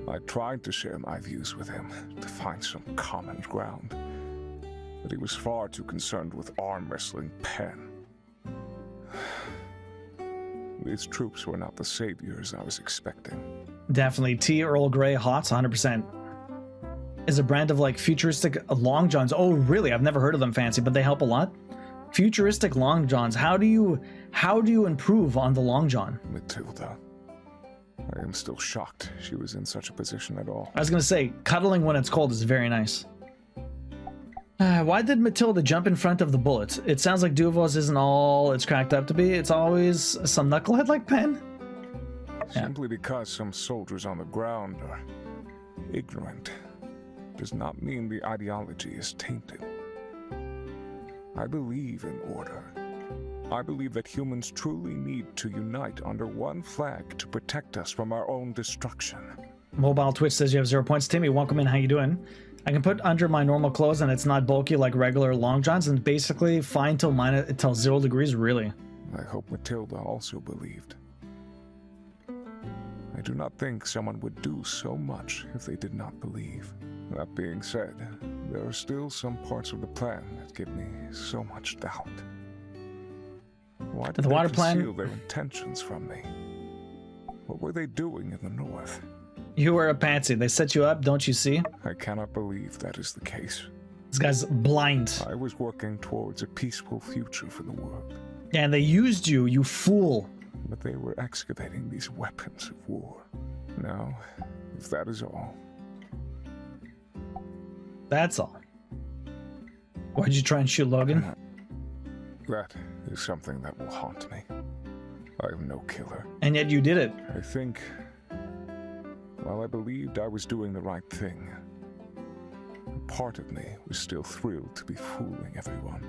S20: I tried to share my views with him, to find some common ground, but he was far too concerned with arm wrestling Penn. These troops were not the saviors I was expecting.
S1: Definitely. Tea Earl Grey Hots, 100%. Is a brand of like futuristic long johns. Oh, really? I've never heard of them, Fancy, but they help a lot. Futuristic long johns. How do you improve on the long john?
S20: Matilda. I am still shocked she was in such a position at all.
S1: I was gonna say, cuddling when it's cold is very nice. Why did Matilda jump in front of the bullets? It sounds like Duvos isn't all it's cracked up to be. It's always some knucklehead like Penn.
S20: Simply because some soldiers on the ground are ignorant does not mean the ideology is tainted. I believe in order. I believe that humans truly need to unite under one flag to protect us from our own destruction.
S1: Mobile Twitch says you have 0 points. Timmy, welcome in. How you doing? I can put under my normal clothes and it's not bulky like regular long johns and basically fine till 0 degrees, really.
S20: I hope Matilda also believed. I do not think someone would do so much if they did not believe. That being said, there are still some parts of the plan that give me so much doubt. Why did they conceal their intentions from me? What were they doing in the north?
S1: You were a patsy. They set you up, don't you see?
S20: I cannot believe that is the case.
S1: This guy's blind.
S20: I was working towards a peaceful future for the world.
S1: Yeah, and they used you, you fool.
S20: But they were excavating these weapons of war. Now, if that is all.
S1: That's all. Why'd you try and shoot Logan?
S20: That is something that will haunt me. I am no killer.
S1: And yet you did it.
S20: I think, while I believed I was doing the right thing, a part of me was still thrilled to be fooling everyone.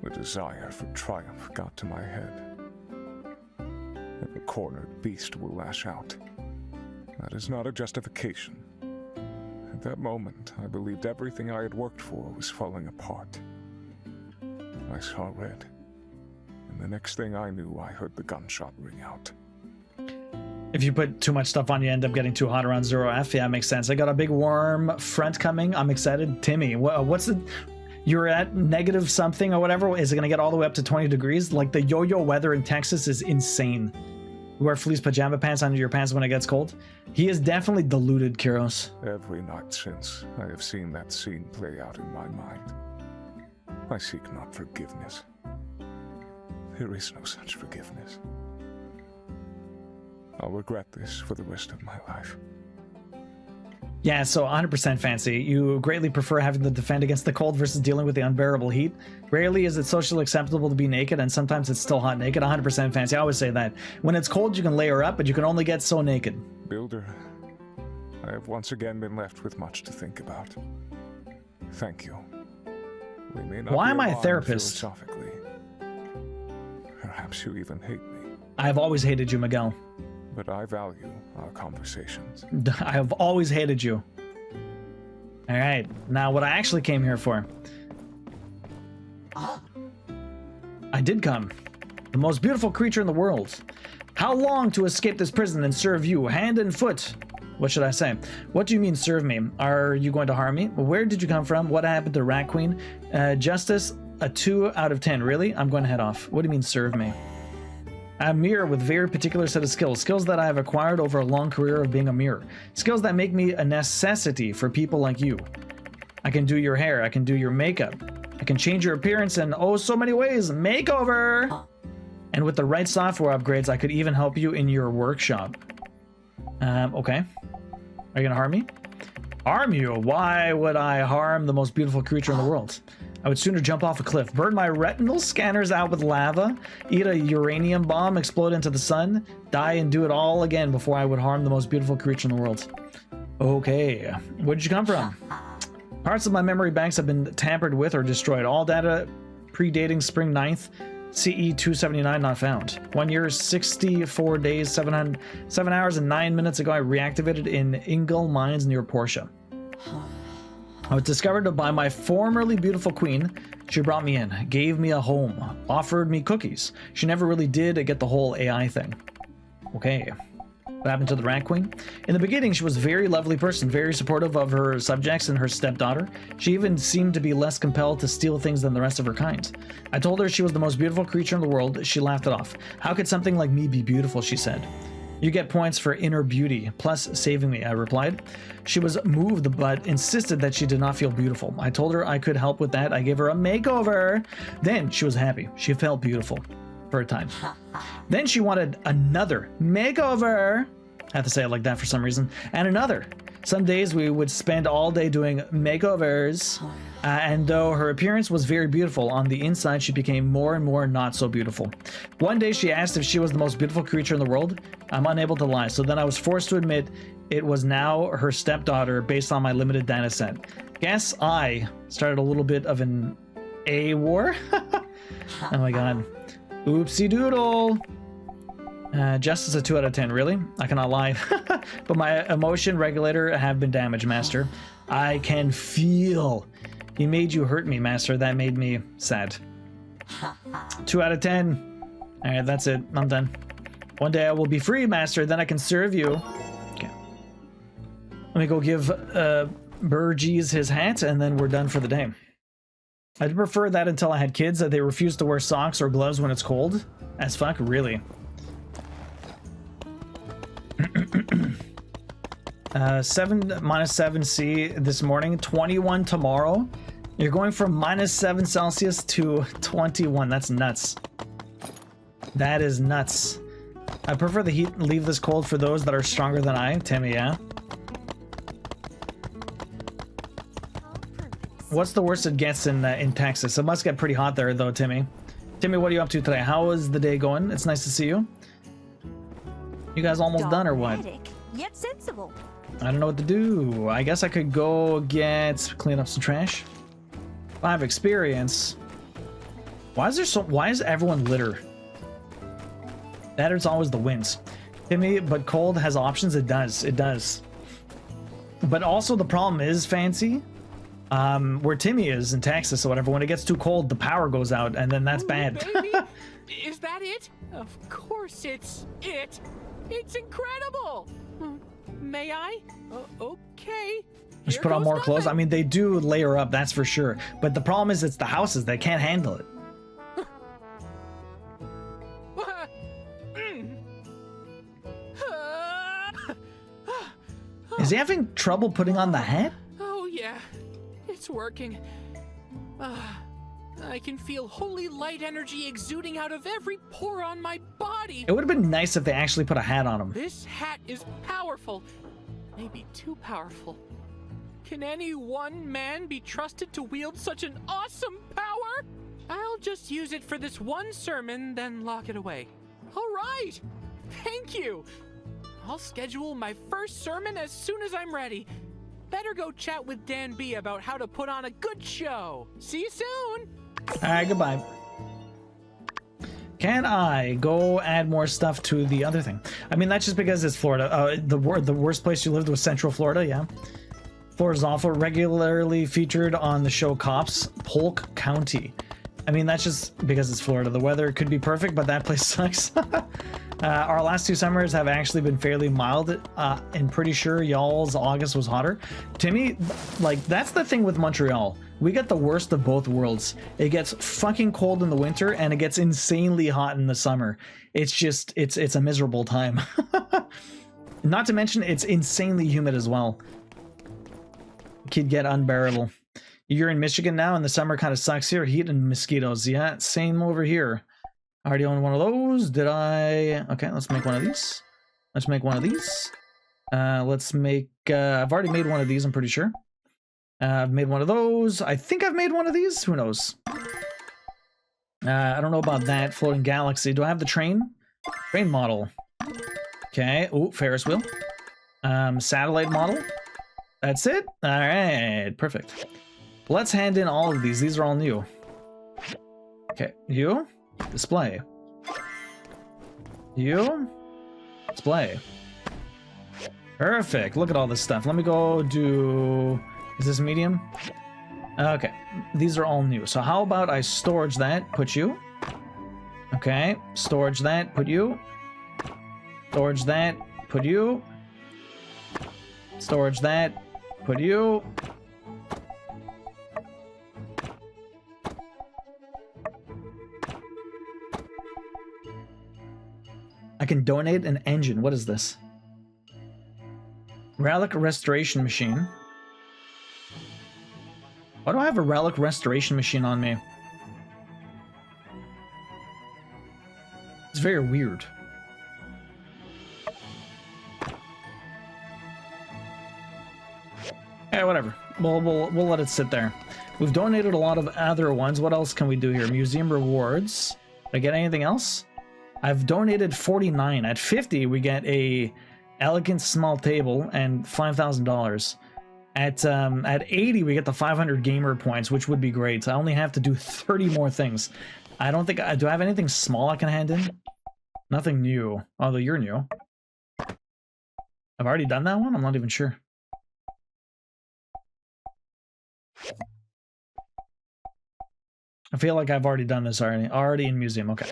S20: The desire for triumph got to my head. And the cornered beast will lash out. That is not a justification. At that moment, I believed everything I had worked for was falling apart. I saw red. And the next thing I knew, I heard the gunshot ring out.
S1: If you put too much stuff on, you end up getting too hot around 0F. Yeah, makes sense. I got a big warm front coming. I'm excited. Timmy, what's the... You're at negative something or whatever. Is it going to get all the way up to 20 degrees? Like, the yo-yo weather in Texas is insane. You wear fleece pajama pants under your pants when it gets cold. He is definitely deluded, Kyros.
S20: Every night since, I have seen that scene play out in my mind. I seek not forgiveness. There is no such forgiveness. I'll regret this for the rest of my life.
S1: Yeah, so 100% fancy. You greatly prefer having to defend against the cold versus dealing with the unbearable heat. Rarely is it socially acceptable to be naked, and sometimes it's still hot naked. 100% fancy. I always say that. When it's cold, you can layer up, but you can only get so naked.
S20: Builder, I have once again been left with much to think about. Thank you. We may not
S1: Why am I a
S20: aligned
S1: therapist?
S20: Philosophically. Perhaps you even hate me.
S1: I've always hated you, Miguel.
S20: But I value our conversations.
S1: I have always hated you. All right, now what I actually came here for. I did come. The most beautiful creature in the world. How long to escape this prison and serve you, hand and foot? What should I say? What do you mean, serve me? Are you going to harm me? Where did you come from? What happened to Rat Queen? Justice, a 2 out of 10. Really? I'm going to head off. What do you mean, serve me? I'm a mirror with very particular set of skills. Skills that I have acquired over a long career of being a mirror. Skills that make me a necessity for people like you. I can do your hair. I can do your makeup. I can change your appearance in oh so many ways. Makeover! And with the right software upgrades, I could even help you in your workshop. Okay. Are you gonna harm me? Harm you? Why would I harm the most beautiful creature in the world? I would sooner jump off a cliff, burn my retinal scanners out with lava, eat a uranium bomb, explode into the sun, die and do it all again before I would harm the most beautiful creature in the world. Okay, where did you come from? Parts of my memory banks have been tampered with or destroyed. All data predating spring 9th, CE 279 not found. 1 year, 64 days, 7 hours and 9 minutes ago, I reactivated in Ingle Mines near Portia. I was discovered by my formerly beautiful queen. She brought me in, gave me a home, offered me cookies. She never really did get the whole AI thing. Okay. What happened to the Rat Queen? In the beginning, she was a very lovely person, very supportive of her subjects and her stepdaughter. She even seemed to be less compelled to steal things than the rest of her kind. I told her she was the most beautiful creature in the world. She laughed it off. How could something like me be beautiful, she said. You get points for inner beauty, plus saving me, I replied. She was moved, but insisted that she did not feel beautiful. I told her I could help with that. I gave her a makeover. Then she was happy. She felt beautiful for a time. Then she wanted another makeover. I have to say it like that for some reason. And another. Some days we would spend all day doing makeovers. And though her appearance was very beautiful, on the inside she became more and more not so beautiful. One day she asked if she was the most beautiful creature in the world. I'm unable to lie, so then I was forced to admit it was now her stepdaughter based on my limited data set. Guess I started a little bit of an A war? Oh my god. Oopsie doodle. Justice a 2 out of 10, really? I cannot lie. But my emotion regulator have been damaged, Master. I can feel. He made you hurt me, Master. That made me sad. 2 out of 10. Alright, that's it. I'm done. One day I will be free, Master. Then I can serve you. Okay. Let me go give Burgess his hat, and then we're done for the day. I'd prefer that until I had kids, that they refuse to wear socks or gloves when it's cold. As fuck, really. -7C this morning, 21 tomorrow. You're going from -7 Celsius to 21. That's nuts. That is nuts. I prefer the heat and leave this cold for those that are stronger than I. Timmy, yeah? What's the worst it gets in Texas? It must get pretty hot there, though, Timmy. Timmy, what are you up to today? How is the day going? It's nice to see you. You guys almost done or what?
S5: Yet sensible.
S1: I don't know what to do. I guess I could go clean up some trash. 5 experience. Why is everyone litter? That is always the wins. Timmy, but cold has options. It does. It does. But also the problem is, Fancy, where Timmy is in Texas or whatever, when it gets too cold, the power goes out, and then that's bad.
S8: Baby? Is that it? Of course it's it. It's incredible. May I? Okay.
S1: Just put on more clothes. I mean, they do layer up, that's for sure. But the problem is, it's the houses that can't handle it. Is he having trouble putting on the hat?
S8: Oh yeah, it's working. I can feel holy light energy exuding out of every pore on my body.
S1: It would have been nice if they actually put a hat on him.
S8: This hat is powerful. Maybe too powerful. Can any one man be trusted to wield such an awesome power? I'll just use it for this one sermon, then lock it away. All right. Thank you. I'll schedule my first sermon as soon as I'm ready. Better go chat with Dan B about how to put on a good show. See you soon.
S1: All right, goodbye. Can I go add more stuff to the other thing? I mean, that's just because it's Florida. The worst place you lived was Central Florida, yeah. Florida's awful. Regularly featured on the show Cops, Polk County. I mean, that's just because it's Florida. The weather could be perfect, but that place sucks. Our last 2 summers have actually been fairly mild, and pretty sure y'all's August was hotter. Timmy, like, that's the thing with Montreal. We get the worst of both worlds. It gets fucking cold in the winter, and it gets insanely hot in the summer. It's just, it's a miserable time. Not to mention, it's insanely humid as well. Could get unbearable. You're in Michigan now, and the summer kind of sucks here. Heat and mosquitoes. Yeah, same over here. I already own one of those. Did I? Okay, let's make one of these. Let's make one of these. Let's make... I've already made one of these, I'm pretty sure. I've made one of those. I think I've made one of these. Who knows? I don't know about that. Floating galaxy. Do I have the train? Train model. Okay. Ooh, Ferris wheel. Satellite model. That's it? Alright, perfect. Let's hand in all of these. These are all new. Okay, you. Display. You. Display. Perfect. Look at all this stuff. Let me go do... Is this medium? Okay, these are all new. So how about I storage that, put you. Okay, storage that, put you. Storage that, put you. Storage that, put you. I can donate an engine. What is this? Relic restoration machine. Why do I have a relic restoration machine on me? It's very weird. Yeah, whatever. We'll let it sit there. We've donated a lot of other ones. What else can we do here? Museum rewards. Did I get anything else? I've donated 49. At 50, we get a elegant small table and $5,000. At 80, we get the 500 gamer points, which would be great. I only have to do 30 more things. I don't think... do I have anything small I can hand in? Nothing new. Although you're new. I've already done that one? I'm not even sure. I feel like I've already done this already. Already in museum. Okay.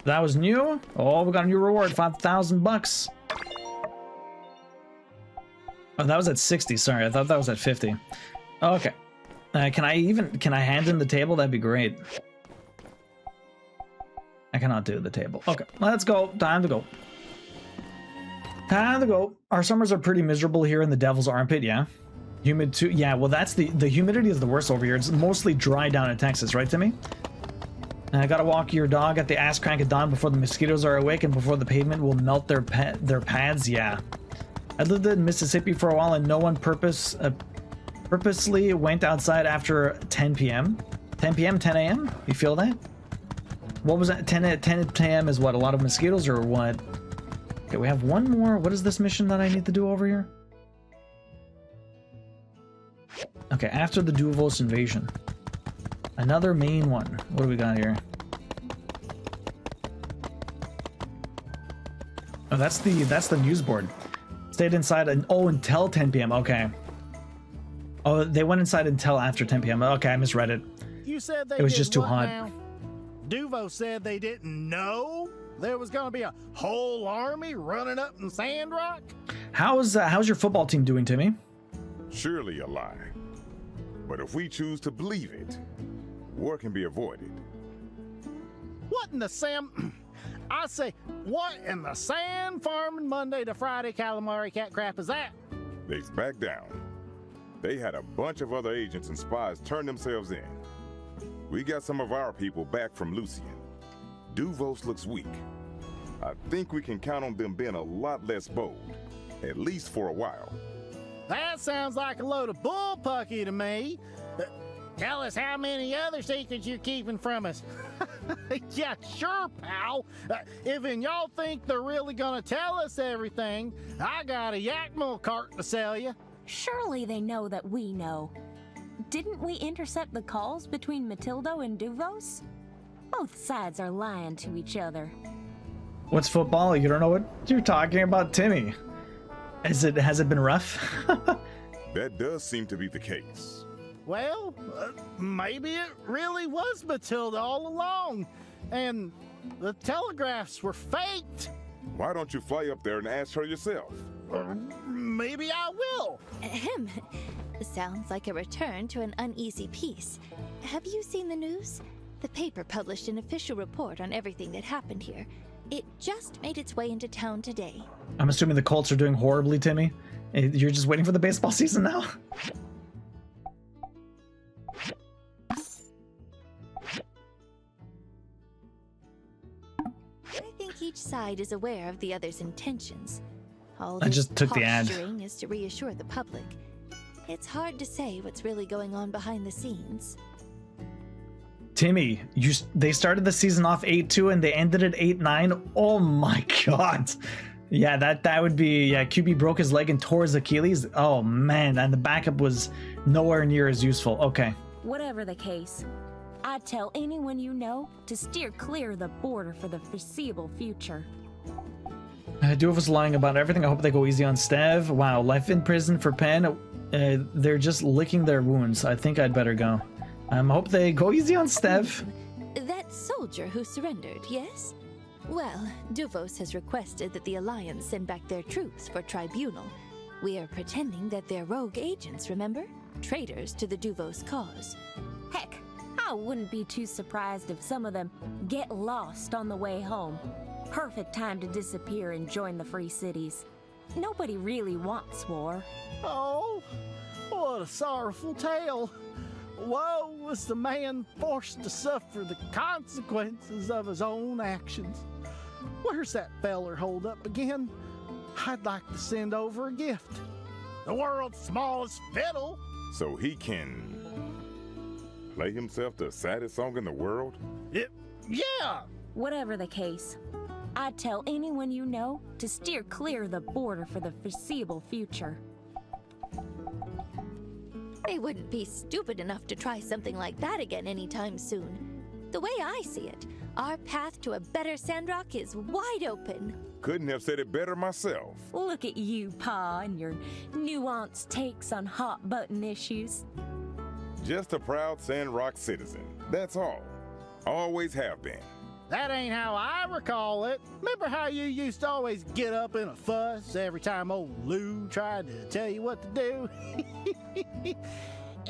S1: That was new. Oh, we got a new reward. 5,000 bucks. Oh, that was at 60. Sorry, I thought that was at 50. Okay. Can I hand in the table? That'd be great. I cannot do the table. Okay, let's go. Time to go. Time to go. Our summers are pretty miserable here in the Devil's Armpit, yeah. Humid too. Yeah, well, that's the humidity is the worst over here. It's mostly dry down in Texas, right, Timmy? And I gotta walk your dog at the ass crank of dawn before the mosquitoes are awake and before the pavement will melt their pads. Yeah. I lived in Mississippi for a while and no one purposely went outside after 10 p.m. 10 p.m., 10 a.m. You feel that? What was that? 10 a.m. is what? A lot of mosquitoes or what? Okay, we have one more. What is this mission that I need to do over here? Okay, after the Duvos invasion. Another main one. What do we got here? Oh, that's the news board. Stayed inside until 10 p.m. Okay. Oh, they went inside until after 10 p.m. Okay, I misread it.
S21: You said they
S1: it was
S21: did
S1: just too
S21: what
S1: hot.
S21: now? Duvo said they didn't know there was going to be a whole army running up in Sandrock.
S1: How's your football team doing, Timmy?
S22: Surely a lie. But if we choose to believe it, war can be avoided.
S21: What in the Sam? I say, what in the sand farming Monday to Friday calamari cat crap is that?
S22: They've backed down. They had a bunch of other agents and spies turn themselves in. We got some of our people back from Lucian. Duvos looks weak. I think we can count on them being a lot less bold, at least for a while.
S21: That sounds like a load of bullpucky to me. Tell us how many other secrets you're keeping from us. Yeah, sure, pal. If y'all think they're really gonna tell us everything, I got a Yakmel cart to sell you.
S10: Surely they know that we know. Didn't we intercept the calls between Matildo and Duvos? Both sides are lying to each other.
S1: What's football? You don't know what you're talking about, Timmy. Has it been rough?
S22: That does seem to be the case.
S21: Well, maybe it really was Matilda all along, and the telegraphs were faked.
S22: Why don't you fly up there and ask her yourself?
S21: Maybe I will.
S3: Ahem. Sounds like a return to an uneasy peace. Have you seen the news? The paper published an official report on everything that happened here. It just made its way into town today.
S1: I'm assuming the Colts are doing horribly, Timmy. You're just waiting for the baseball season now?
S3: I think each side is aware of the other's intentions. All
S1: I
S3: this
S1: just took the ad.
S3: posturing is to reassure the public. It's hard to say what's really going on behind the scenes.
S1: Timmy, they started the season off 8-2 and they ended at 8-9. Oh my god. Yeah, that would be, yeah, QB broke his leg and tore his Achilles. Oh man, and the backup was nowhere near as useful. Okay.
S10: Whatever the case, I'd tell anyone you know to steer clear of the border for the foreseeable future.
S1: Duva's lying about everything. I hope they go easy on Stev. Wow, life in prison for Penn. They're just licking their wounds. I think I'd better go. Hope they go easy on Stev.
S3: That soldier who surrendered, yes? Well, Duvos has requested that the Alliance send back their troops for tribunal. We are pretending that they're rogue agents, remember? Traitors to the Duvos cause.
S10: Heck, I wouldn't be too surprised if some of them get lost on the way home. Perfect time to disappear and join the Free Cities. Nobody really wants war.
S21: Oh, what a sorrowful tale. Woe was the man forced to suffer the consequences of his own actions. Where's that feller holed up again? I'd like to send over a gift. The world's smallest fiddle.
S22: So he can play himself the saddest song in the world?
S21: Yeah.
S10: Whatever the case, I'd tell anyone you know to steer clear of the border for the foreseeable future.
S3: They wouldn't be stupid enough to try something like that again anytime soon. The way I see it, our path to a better Sandrock is wide open.
S22: Couldn't have said it better myself.
S10: Look at you, Pa, and your nuanced takes on hot-button issues.
S22: Just a proud Sandrock citizen. That's all. Always have been.
S21: That ain't how I recall it. Remember how you used to always get up in a fuss every time old Lou tried to tell you what to do?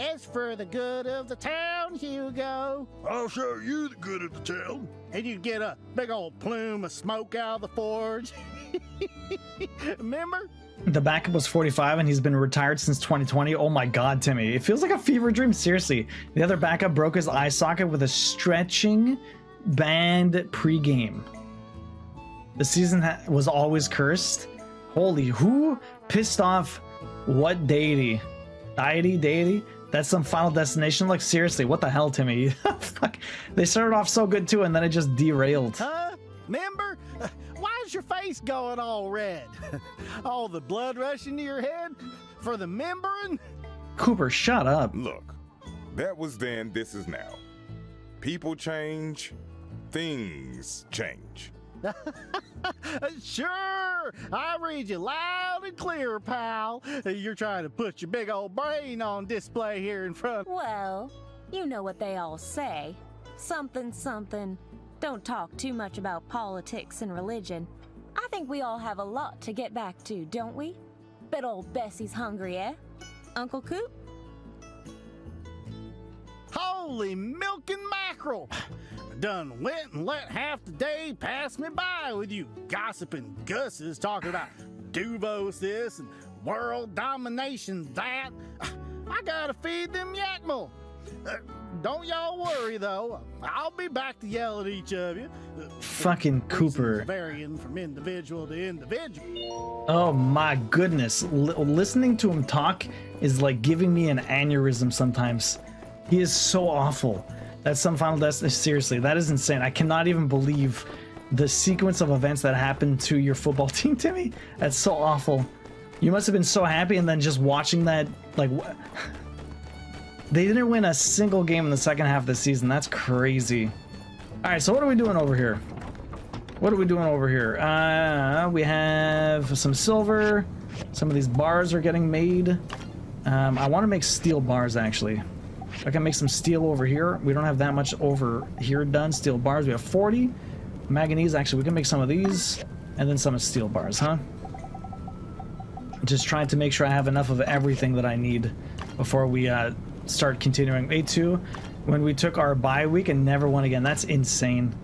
S21: It's for the good of the town, Hugo.
S12: I'll show you the good of the town.
S21: And you get a big old plume of smoke out of the forge. Remember?
S1: The backup was 45 and he's been retired since 2020. Oh my god, Timmy. It feels like a fever dream, seriously. The other backup broke his eye socket with a stretching band pregame. The season was always cursed. Holy, who pissed off what deity? Deity? That's some Final Destination? Like, seriously, what the hell, Timmy? Fuck. They started off so good too and then it just derailed.
S21: Huh? Remember? Why's your face going all red? All the blood rushing to your head for the membering?
S1: Cooper, shut up.
S22: Look, that was then, this is now. People change, things change.
S21: Sure, I read you loud and clear, pal. You're trying to put your big old brain on display here in front.
S10: Well, you know what they all say. Something, something. Don't talk too much about politics and religion. I think we all have a lot to get back to, don't we? Bet old Bessie's hungry, eh? Uncle Coop?
S21: Holy milk and mackerel! Done went and let half the day pass me by with you gossiping gusses talking about Duvos this and world domination that. I gotta feed them yakmel. Don't y'all worry though. I'll be back to yell at each of you.
S1: Fucking Cooper.
S21: Varying from individual to individual.
S1: Oh my goodness. Listening to him talk is like giving me an aneurysm sometimes. He is so awful. That's some Final Destination. Seriously, that is insane. I cannot even believe the sequence of events that happened to your football team, Timmy. That's so awful. You must have been so happy and then just watching that, like, what? They didn't win a single game in the second half of the season. That's crazy. All right, so what are we doing over here? What are we doing over here? We have some silver. Some of these bars are getting made. I want to make steel bars, actually. I can make some steel over here. We don't have that much over here done. Steel bars, we have 40. Manganese, actually, we can make some of these. And then some of steel bars, huh? Just trying to make sure I have enough of everything that I need before we start continuing. A2, when we took our bye week and never won again. That's insane.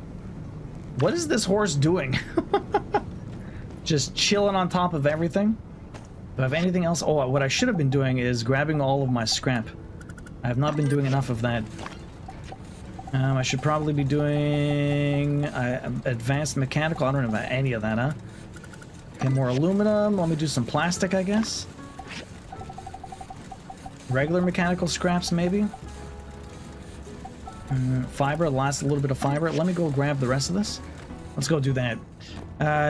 S1: What is this horse doing? Just chilling on top of everything. Do I have anything else? Oh, what I should have been doing is grabbing all of my scrap. I have not been doing enough of that. I should probably be doing advanced mechanical. I don't have any of that, huh? Okay, more aluminum. Let me do some plastic, I guess. Regular mechanical scraps, maybe. Fiber, last little bit of fiber. Let me go grab the rest of this. Let's go do that.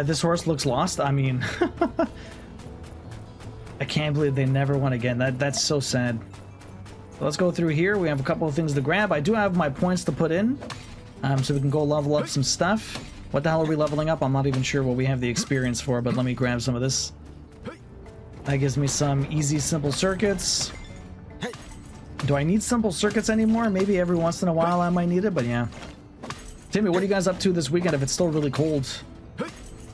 S1: This horse looks lost. I mean, I can't believe they never won again. That's so sad. Let's go through here. We have a couple of things to grab. I do have my points to put in, so we can go level up some stuff. What the hell are we leveling up? I'm not even sure what we have the experience for, but let me grab some of this. That gives me some easy, simple circuits. Do I need simple circuits anymore? Maybe every once in a while I might need it, but yeah. Timmy, what are you guys up to this weekend if it's still really cold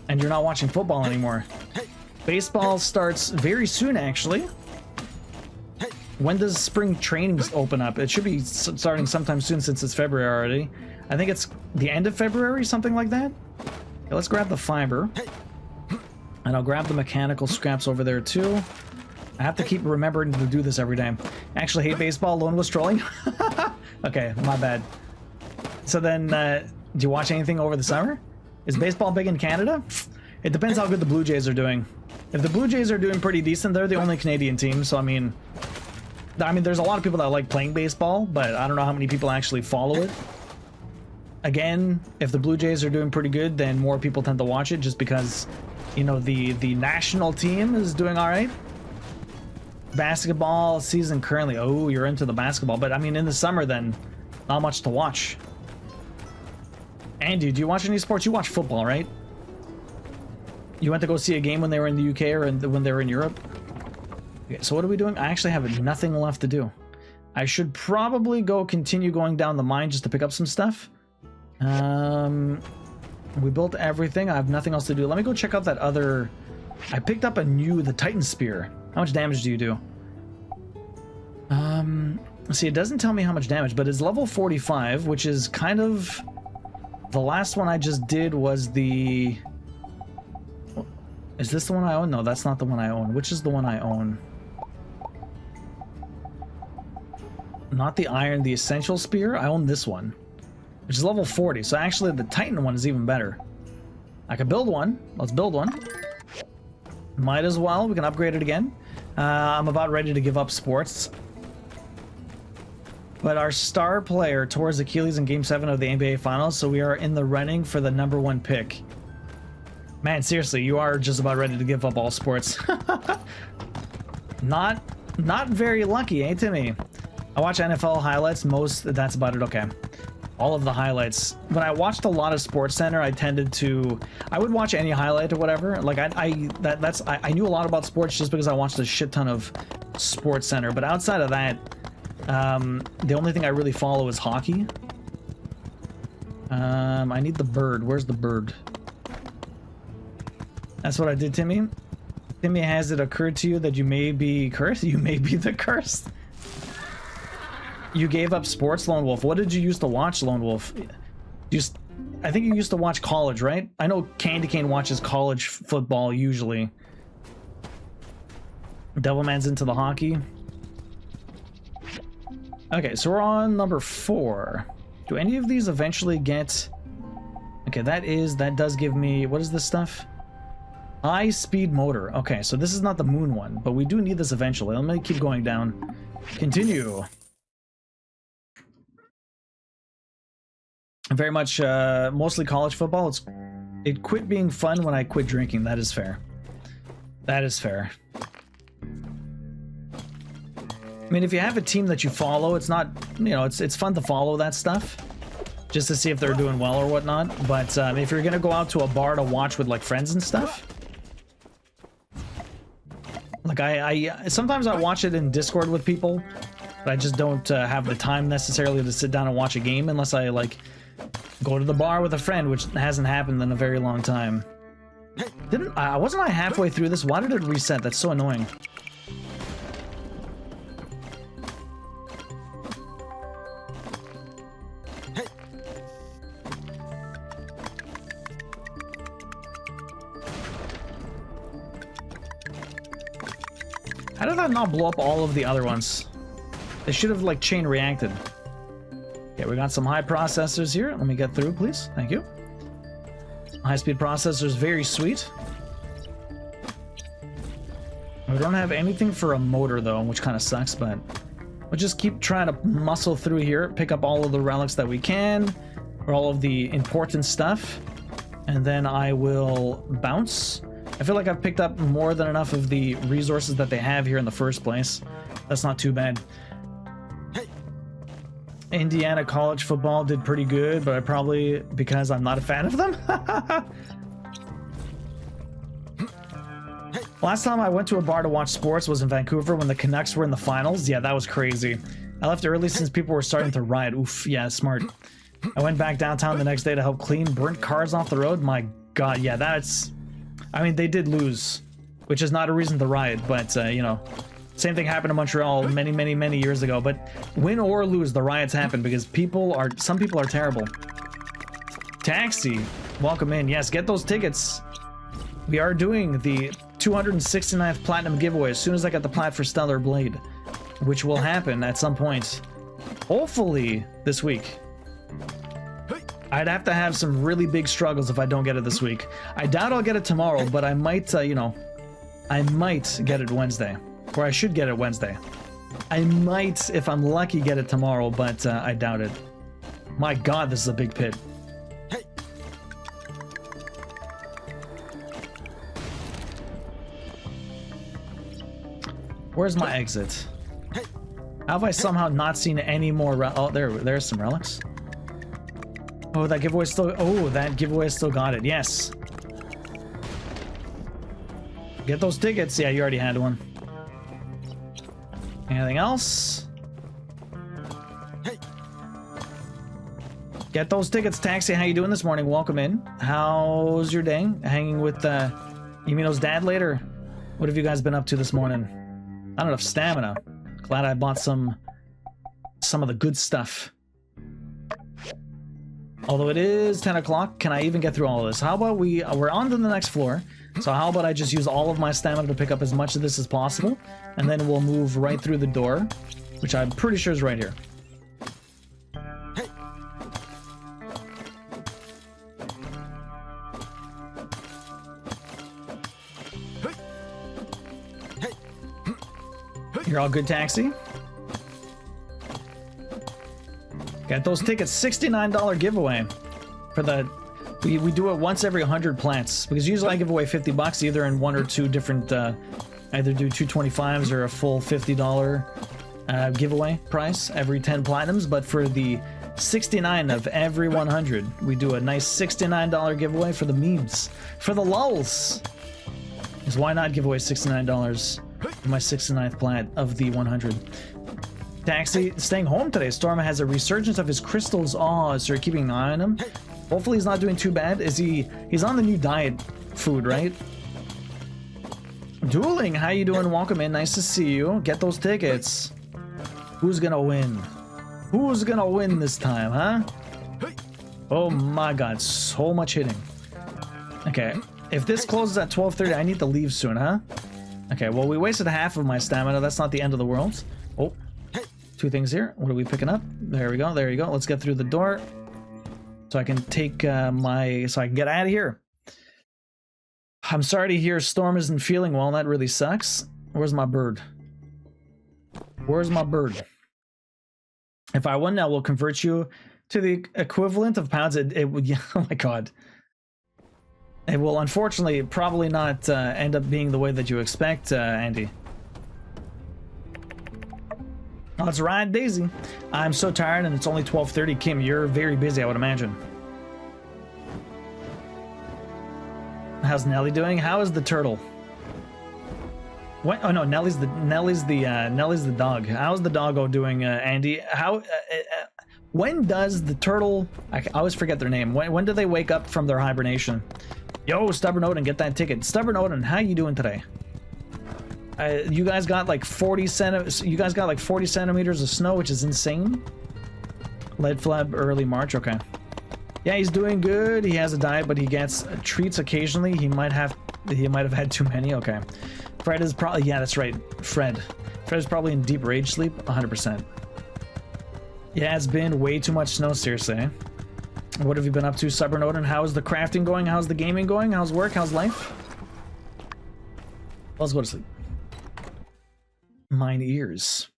S1: and you're not watching football anymore? Baseball starts very soon, actually. When does spring training open up? It should be starting sometime soon since it's February already. I think it's the end of February, something like that. Okay, let's grab the fiber. And I'll grab the mechanical scraps over there too. I have to keep remembering to do this every day. Actually hate baseball, Lone was trolling. Okay, my bad. So then, do you watch anything over the summer? Is baseball big in Canada? It depends how good the Blue Jays are doing. If the Blue Jays are doing pretty decent, they're the only Canadian team, so I mean, there's a lot of people that like playing baseball, but I don't know how many people actually follow it. Again, if the Blue Jays are doing pretty good, then more people tend to watch it just because, you know, the national team is doing all right. Basketball season currently. Oh, you're into the basketball, but I mean, in the summer, then not much to watch. Andy, do you watch any sports? You watch football, right? You went to go see a game when they were in the UK or when they were in Europe? Okay, so what are we doing? I actually have nothing left to do. I should probably continue going down the mine just to pick up some stuff. We built everything. I have nothing else to do. Let me go check out that other... I picked up the Titan Spear. How much damage do you do? See, it doesn't tell me how much damage, but it's level 45, which is kind of... The last one I just did was the... Is this the one I own? No, that's not the one I own. Which is the one I own? Not the iron, the essential spear. I own this one, which is level 40. So actually the Titan one is even better. I could build one. Let's build one. Might as well. We can upgrade it again. I'm about ready to give up sports. But our star player tore his Achilles in Game 7 of the NBA Finals, so we are in the running for the #1 pick. Man, seriously, you are just about ready to give up all sports. Not very lucky, eh, Timmy? I watch NFL highlights that's about it. Okay. All of the highlights. When I watched a lot of Sports Center, I would watch any highlight or whatever. Like I knew a lot about sports just because I watched a shit ton of Sports Center. But outside of that, the only thing I really follow is hockey. I need the bird. Where's the bird? That's what I did, Timmy. Timmy, has it occurred to you that you may be cursed? You may be the cursed. You gave up sports, Lone Wolf. What did you used to watch, Lone Wolf? I think you used to watch college, right? I know Candy Cane watches college football usually. Devilman's into the hockey. Okay, so we're on number 4. Do any of these eventually get... Okay, that does give me... What is this stuff? High speed motor. Okay, so this is not the moon one, but we do need this eventually. Let me keep going down. Continue. Very much, mostly college football. It quit being fun when I quit drinking. That is fair. That is fair. I mean, if you have a team that you follow, it's not, it's fun to follow that stuff, just to see if they're doing well or whatnot. But if you're gonna go out to a bar to watch with like friends and stuff, like I sometimes I watch it in Discord with people, but I just don't have the time necessarily to sit down and watch a game unless I like go to the bar with a friend, which hasn't happened in a very long time. Wasn't I halfway through this? Why did it reset? That's so annoying. How did that not blow up all of the other ones? They should have like chain reacted. Okay, we got some high processors here. Let me get through, please. Thank you. High-speed processors, very sweet. We don't have anything for a motor though, which kind of sucks, but we'll just keep trying to muscle through here, pick up all of the relics that we can, or all of the important stuff, and then I will bounce. I feel like I've picked up more than enough of the resources that they have here in the first place. That's not too bad. Indiana college football did pretty good, but I probably, because I'm not a fan of them. Last time I went to a bar to watch sports was in Vancouver when the Canucks were in the finals. Yeah, that was crazy. I left early since people were starting to riot. Oof, yeah, smart. I went back downtown the next day to help clean burnt cars off the road. My God, yeah, that's... I mean, they did lose, which is not a reason to riot, but, same thing happened in Montreal many years ago. But win or lose, the riots happen because some people are terrible. Taxi, welcome in. Yes, get those tickets. We are doing the 269th Platinum giveaway as soon as I get the plat for Stellar Blade, which will happen at some point, hopefully this week. I'd have to have some really big struggles if I don't get it this week. I doubt I'll get it tomorrow, but I might, I might get it Wednesday. Or I should get it Wednesday. I might, if I'm lucky, get it tomorrow, but I doubt it. My God, this is a big pit. Where's my exit? Have I somehow not seen any more oh, there's some relics. Oh, that giveaway still... Oh, that giveaway still got it. Yes. Get those tickets. Yeah, you already had one. Anything else? Get those tickets, Taxi. How you doing this morning? Welcome in. How's your day? Hanging with Yumino's dad later? What have you guys been up to this morning? Not enough stamina. Glad I bought some of the good stuff. Although it is 10 o'clock, can I even get through all of this? How about we're on to the next floor. So how about I just use all of my stamina to pick up as much of this as possible, and then we'll move right through the door, which I'm pretty sure is right here. You're all good, Taxi? Got those tickets, $69 giveaway for the... We do it once every 100 plants, because usually I give away $50 either in one or two different, either do 225s or a full $50 giveaway price every 10 platinums, but for the 69 of every 100, we do a nice $69 giveaway for the memes, for the lulz. Because why not give away $69 for my 69th plant of the 100? Taxi, staying home today. Storm has a resurgence of his crystals. Oh, so you're keeping an eye on him? Hopefully he's not doing too bad. He's on the new diet food, right? Dueling, how you doing? Welcome in. Nice to see you. Get those tickets. Who's gonna win? Who's gonna win this time, huh? Oh my god, so much hitting. Okay, if this closes at 12:30, I need to leave soon, huh? Okay, well, we wasted half of my stamina. That's not the end of the world. Oh, two things here. What are we picking up? There we go. There you go. Let's get through the door so I can take so I can get out of here. I'm sorry to hear Storm isn't feeling well. That really sucks. Where's my bird? Where's my bird? If I win now, we'll convert you to the equivalent of pounds. It would, yeah, oh my god. It will unfortunately probably not end up being the way that you expect, Andy. Let's ride, Daisy. I'm so tired and it's only 12:30. Kim, you're very busy, I would imagine. How's Nelly doing? How is the turtle? What? Oh no, Nelly's the dog. How's the doggo doing, Andy? When does the turtle? I always forget their name. When do they wake up from their hibernation? Yo, Stubborn Odin, get that ticket. Stubborn Odin, how you doing today? You guys got like 40 centimeters of snow, which is insane. Lead flab early March. Okay. Yeah, he's doing good. He has a diet, but he gets treats occasionally. He might have had too many. Okay. Fred is probably, yeah, that's right. Fred is probably in deep rage sleep. 100%. Yeah, it's been way too much snow. Seriously. Eh? What have you been up to, Stubborn Odin? How's the crafting going? How's the gaming going? How's work? How's life? Let's go to sleep. Mine ears.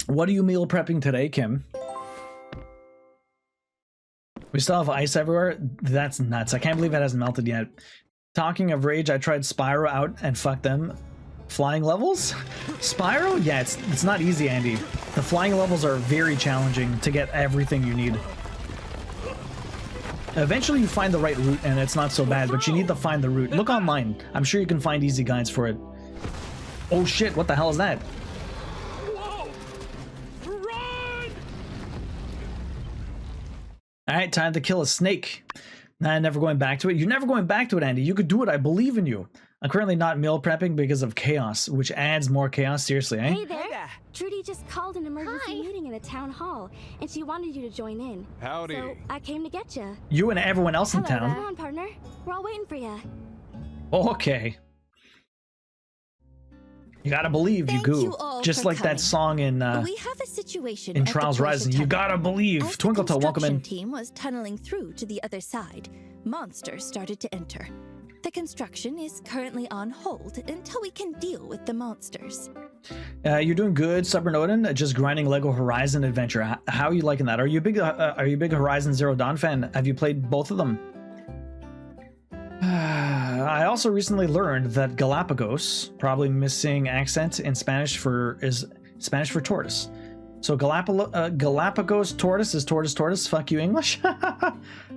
S1: What are you meal prepping today, Kim? We still have ice everywhere? That's nuts. I can't believe it hasn't melted yet. Talking of rage, I tried Spyro out and fuck them. Flying levels? Spyro? Yeah, it's not easy, Andy. The flying levels are very challenging to get everything you need. Eventually you find the right route and it's not so bad, but you need to find the route. Look online. I'm sure you can find easy guides for it. Oh shit, what the hell is that? Alright, time to kill a snake. Nah, never going back to it. You're never going back to it, Andy. You could do it. I believe in you. I'm currently not meal prepping because of chaos, which adds more chaos. Seriously, eh?
S6: Hey there. Trudy just called an emergency meeting in the town hall, and she wanted you to join in.
S9: Howdy.
S6: So I came to get you.
S1: You and everyone else in
S6: Hello,
S1: town.
S6: Come on, partner. We're all waiting for you.
S1: Okay. You gotta believe, you goo. Just like that song in
S3: we have a situation
S1: in
S3: at the
S1: Trials
S3: Portia
S1: Rising. You gotta believe.
S3: As
S1: Twinkle-Toe, welcome in.
S3: The construction team was tunneling through to the other side. Monsters started to enter. The construction is currently on hold until we can deal with the monsters.
S1: You're doing good, Stubborn Odin. Just grinding Lego Horizon Adventure. How are you liking that? Are you a big Horizon Zero Dawn fan? Have you played both of them? I also recently learned that Galapagos, probably missing accent in Spanish is Spanish for tortoise. So Galapagos tortoise is tortoise. Fuck you, English.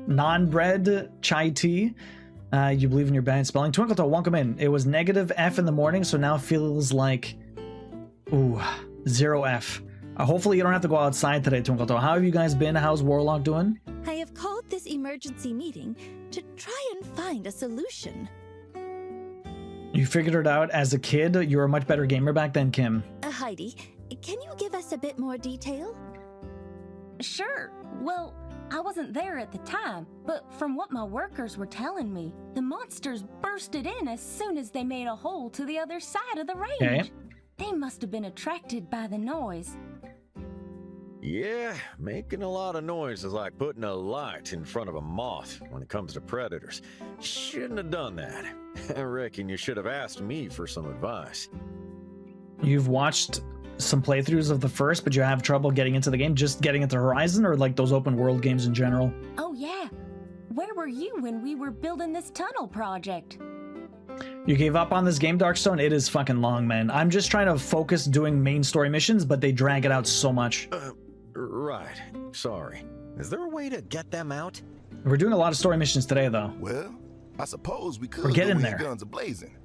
S1: Non-bred chai tea. You believe in your bad spelling. Twinkle-Toe, welcome in. It was -F in the morning, so now feels like 0F. Hopefully you don't have to go outside today, Twinkle. How have you guys been? How's Warlock doing?
S3: I have called this emergency meeting to try and find a solution.
S1: You figured it out as a kid? You were a much better gamer back then, Kim.
S3: Heidi, can you give us a bit more detail?
S10: Sure. Well, I wasn't there at the time, but from what my workers were telling me, the monsters bursted in as soon as they made a hole to the other side of the range.
S1: Okay.
S10: They must have been attracted by the noise.
S15: Yeah, making a lot of noise is like putting a light in front of a moth when it comes to predators. Shouldn't have done that. I reckon you should have asked me for some advice.
S1: You've watched some playthroughs of the first, but you have trouble getting into the game, just getting into Horizon, or like those open world games in general?
S10: Oh yeah. Where were you when we were building this tunnel project?
S1: You gave up on this game, Darkstone? It is fucking long, man. I'm just trying to focus doing main story missions, but they drag it out so much.
S15: Right. Sorry. Is there a way to get them out?
S1: We're doing a lot of story missions today, though.
S2: Well, I suppose we could
S1: We're getting
S2: go in
S1: there.
S2: guns a-blazing.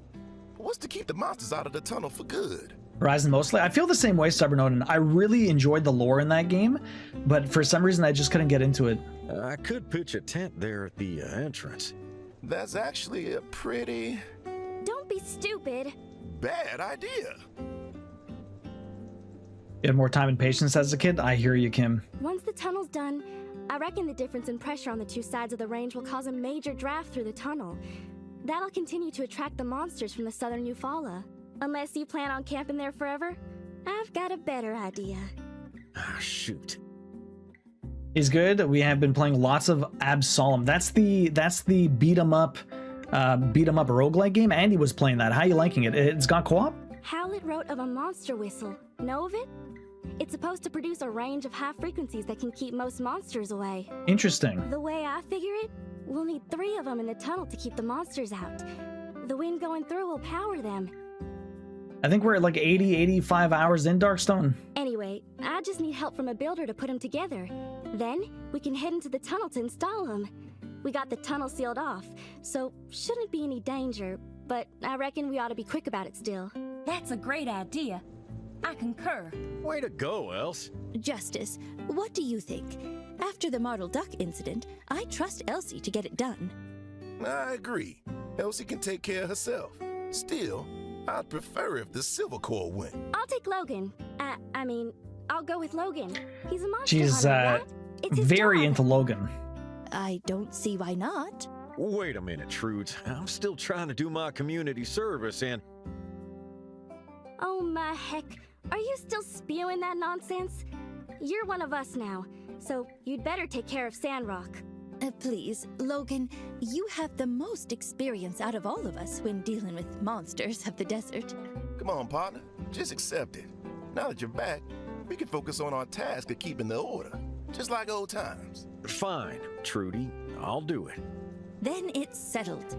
S2: But what's to keep the monsters out of the tunnel for good?
S1: Horizon mostly. I feel the same way, Stubborn Odin. I really enjoyed the lore in that game, but for some reason I just couldn't get into it.
S15: I could pitch a tent there at the entrance.
S2: That's actually a pretty
S6: Don't be stupid.
S2: bad idea.
S1: You had more time and patience as a kid? I hear you, Kim.
S6: Once the tunnel's done, I reckon the difference in pressure on the two sides of the range will cause a major draft through the tunnel. That'll continue to attract the monsters from the southern Eufaula. Unless you plan on camping there forever, I've got a better idea.
S15: Ah, shoot.
S1: He's good. We have been playing lots of Absolem. That's the beat 'em up roguelike game. Andy was playing that. How you liking it? It's got co-op?
S6: Howlett wrote of a monster whistle. Know of it? It's supposed to produce a range of high frequencies that can keep most monsters away.
S1: Interesting.
S6: The way I figure it, we'll need 3 of them in the tunnel to keep the monsters out. The wind going through will power them.
S1: I think we're at like 85 hours in Darkstone.
S6: Anyway, I just need help from a builder to put them together. Then, we can head into the tunnel to install them. We got the tunnel sealed off, so shouldn't be any danger, but I reckon we ought to be quick about it still.
S10: That's a great idea. I concur.
S15: Way to go, Else.
S3: Justice, what do you think? After the Martle Duck incident, I trust Elsie to get it done.
S2: I agree. Elsie can take care of herself. Still, I'd prefer if the Silver Corps went.
S6: I'll take Logan. I mean, I'll go with Logan. He's a monster
S1: She's
S6: hunter, right? It's his
S1: very
S6: job.
S1: into Logan.
S3: I don't see why not.
S15: Wait a minute, Trudes. I'm still trying to do my community service and...
S6: Oh my heck. Are you still spewing that nonsense? You're one of us now, so you'd better take care of Sandrock.
S3: Please, Logan, you have the most experience out of all of us when dealing with monsters of the desert.
S2: Come on, partner. Just accept it. Now that you're back, we can focus on our task of keeping the order. Just like old times.
S15: Fine, Trudy. I'll do it.
S3: Then it's settled.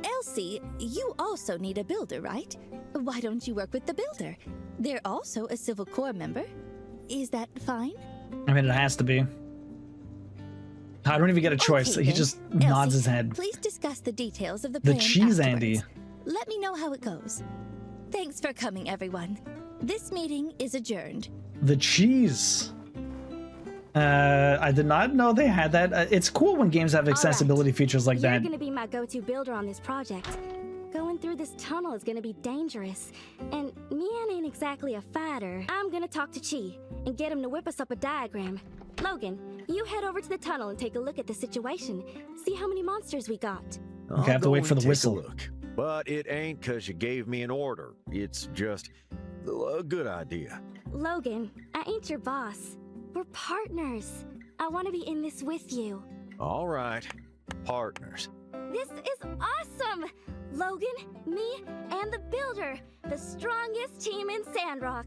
S3: Elsie, you also need a builder, right? Why don't you work with the builder? They're also a Civil Corps member. Is that fine?
S1: I mean, it has to be. I don't even get a choice.
S3: Okay,
S1: He
S3: then.
S1: just
S3: Elsie,
S1: nods his head.
S3: Please discuss the details of the
S1: The
S3: plan
S1: cheese,
S3: afterwards.
S1: Andy.
S3: Let me know how it goes. Thanks for coming, everyone. This meeting is adjourned.
S1: The cheese. I did not know they had that. It's cool when games have accessibility features like
S6: You're
S1: that.
S6: gonna be my go-to builder on this project. Going through this tunnel is gonna be dangerous, and Mian ain't exactly a fighter. I'm gonna talk to Chi and get him to whip us up a diagram. Logan, you head over to the tunnel and take a look at the situation. See how many monsters we got.
S1: Okay, I have to wait for the whistle.
S15: Look. But it ain't because you gave me an order. It's just a good idea.
S6: Logan, I ain't your boss. We're partners. I want to be in this with you.
S15: All right. Partners.
S6: This is awesome! Logan, me, and the builder. The strongest team in Sandrock.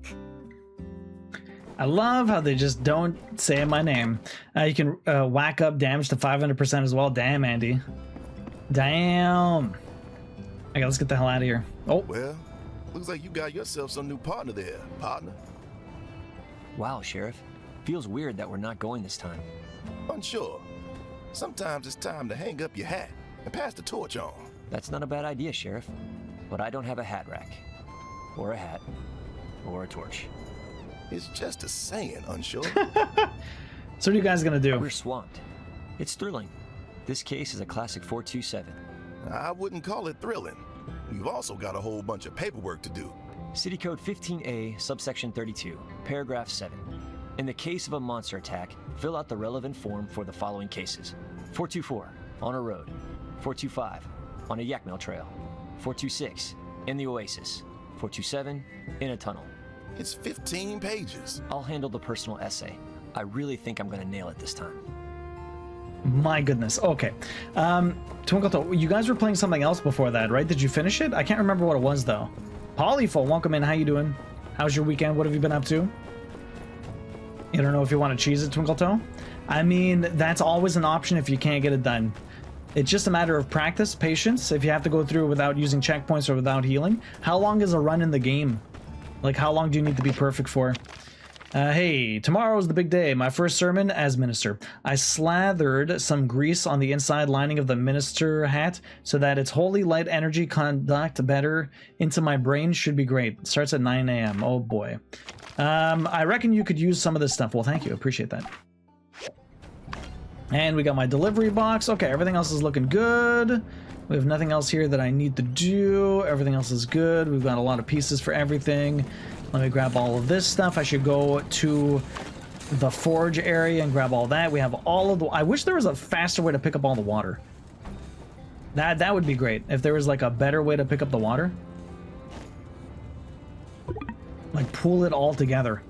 S1: I love how they just don't say my name. You can whack up damage to 500% as well. Damn, Andy. Damn. Okay, let's get the hell out of here. Oh.
S2: Well, looks like you got yourself some new partner there, partner.
S11: Wow, Sheriff. Feels weird that we're not going this time.
S2: Unsure. Sometimes it's time to hang up your hat and pass the torch on.
S11: That's not a bad idea, Sheriff. But I don't have a hat rack. Or a hat. or a torch.
S2: It's just a saying, unsure.
S1: So what are you guys gonna do?
S11: We're swamped. It's thrilling. This case is a classic 427.
S2: I wouldn't call it thrilling. We've also got a whole bunch of paperwork to do.
S11: City Code 15A, subsection 32, paragraph 7. In the case of a monster attack, fill out the relevant form for the following cases. 424, on a road. 425, on a yak mail trail. 426, in the oasis. 427, in a tunnel.
S2: It's 15 pages.
S11: I'll handle the personal essay. I really think I'm gonna nail it this time.
S1: My goodness. Okay. Twinkle Toe, you guys were playing something else before that, right? Did you finish it? I can't remember what it was though. Polyful, welcome in. How you doing? How's your weekend? What have you been up to? You don't know if you want to cheese it, Twinkle Toe? I mean, that's always an option if you can't get it done. It's just a matter of practice, patience. If you have to go through without using checkpoints or without healing. How long is a run in the game? Like, how long do you need to be perfect for? Hey, tomorrow's the big day. My first sermon as minister. I slathered some grease on the inside lining of the minister hat so that its holy light energy conduct better into my brain. Should be great. It starts at 9 a.m. Oh boy. I reckon you could use some of this stuff. Well, thank you. Appreciate that. And we got my delivery box. Okay, everything else is looking good. We have nothing else here that I need to do. Everything else is good. We've got a lot of pieces for everything. Let me grab all of this stuff. I should go to the forge area and grab all that. We have all of the... I wish there was a faster way to pick up all the water. That would be great. If there was like a better way to pick up the water. Like pool it all together.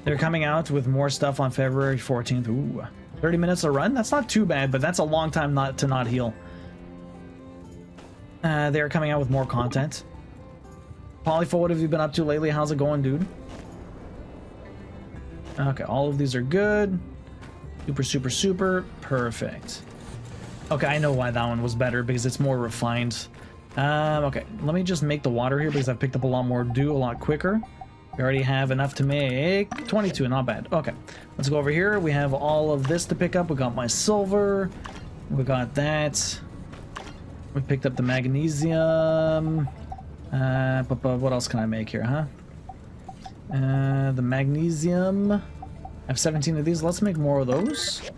S1: They're coming out with more stuff on February 14th. Ooh. 30 minutes a run? That's not too bad, but that's a long time to not heal. They're coming out with more content. Polyful, what have you been up to lately? How's it going, dude? Okay, all of these are good. Super, super, super. Perfect. Okay, I know why that one was better, because it's more refined. Okay, let me just make the water here, because I've picked up a lot more dew a lot quicker. We already have enough to make 22, not bad. Okay, let's go over here. We have all of this to pick up. We got my silver. We got that. We picked up the magnesium. But what else can I make here, huh? The magnesium. I have 17 of these. Let's make more of those.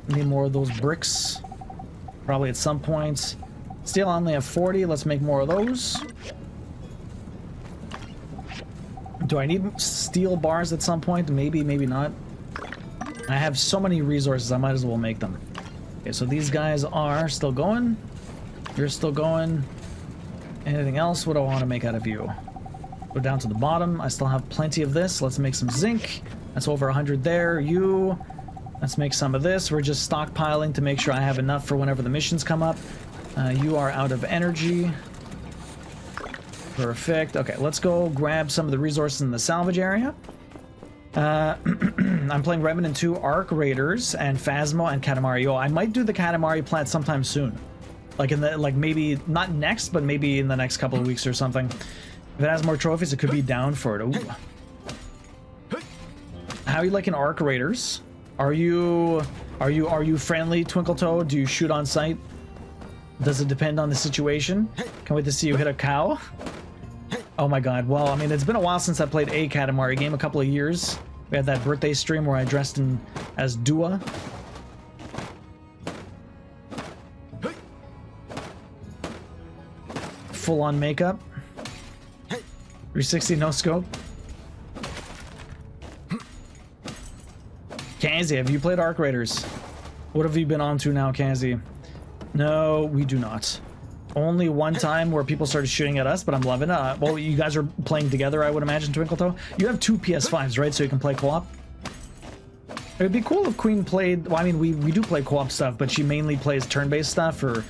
S1: Need more of those bricks. Probably at some point. Steel, I only have 40. Let's make more of those. Do I need steel bars at some point? Maybe, maybe not. I have so many resources, I might as well make them. Okay, so these guys are still going. You're still going. Anything else? What do I want to make out of you? Go down to the bottom. I still have plenty of this. Let's make some zinc. That's over 100 there. You. Let's make some of this. We're just stockpiling to make sure I have enough for whenever the missions come up. You are out of energy. Perfect. Okay, let's go grab some of the resources in the salvage area. I'm playing Remnant 2 Arc Raiders and Phasmo and Katamari. Oh, I might do the Katamari plat sometime soon. Like in the maybe not next, but maybe in the next couple of weeks or something. If it has more trophies, it could be down for it. Ooh. How are you liking Arc Raiders? Are you friendly, Twinkle Toe? Do you shoot on sight? Does it depend on the situation? Can't wait to see you hit a cow. Oh my god. Well, I mean, it's been a while since I played a Katamari game, a couple of years. We had that birthday stream where I dressed in as Dua. Full on makeup. 360 no scope. Kazi, have you played Arc Raiders? What have you been on to now, Kazi? No, we do not. Only one time where people started shooting at us, but I'm loving it. Well, you guys are playing together, I would imagine, Twinkle Toe. You have 2 PS5s, right? So you can play co-op? It would be cool if Queen played... Well, I mean, we do play co-op stuff, but she mainly plays turn-based stuff or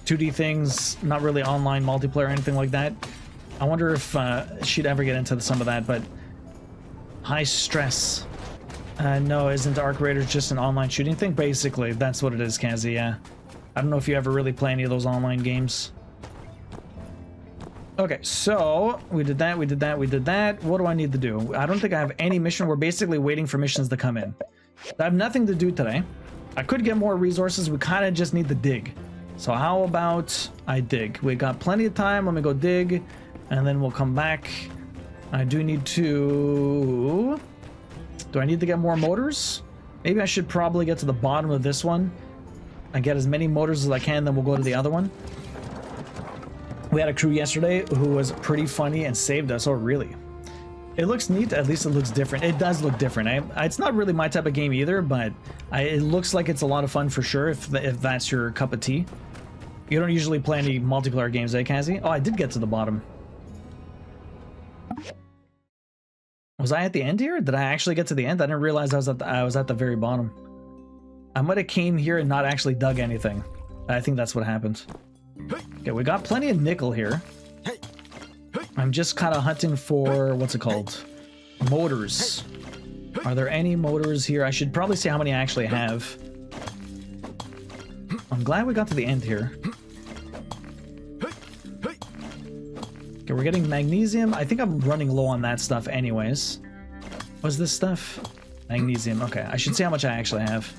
S1: 2D things, not really online multiplayer or anything like that. I wonder if she'd ever get into some of that, but... High stress. No, isn't Arc Raiders just an online shooting thing? Basically, that's what it is, Kazi, yeah. I don't know if you ever really play any of those online games. Okay, so we did that, we did that, we did that. What do I need to do? I don't think I have any mission. We're basically waiting for missions to come in. I have nothing to do today. I could get more resources. We kind of just need to dig. So how about I dig? We got plenty of time. Let me go dig, and then we'll come back. I do need to... Do I need to get more motors? Maybe I should probably get to the bottom of this one and get as many motors as I can, then we'll go to the other one. We had a crew yesterday who was pretty funny and saved us. Oh, really? It looks neat. At least it looks different. It does look different. It's not really my type of game either, but it looks like it's a lot of fun for sure if that's your cup of tea. You don't usually play any multiplayer games, eh, Cassie? Oh, I did get to the bottom. Was I at the end here? Did I actually get to the end? I didn't realize I was at the very bottom. I might have came here and not actually dug anything. I think that's what happened. Okay, we got plenty of nickel here. I'm just kind of hunting for, what's it called? Motors. Are there any motors here? I should probably see how many I actually have. I'm glad we got to the end here. Okay, we're getting magnesium. I think I'm running low on that stuff anyways. What's this stuff? Magnesium. Okay, I should see how much I actually have.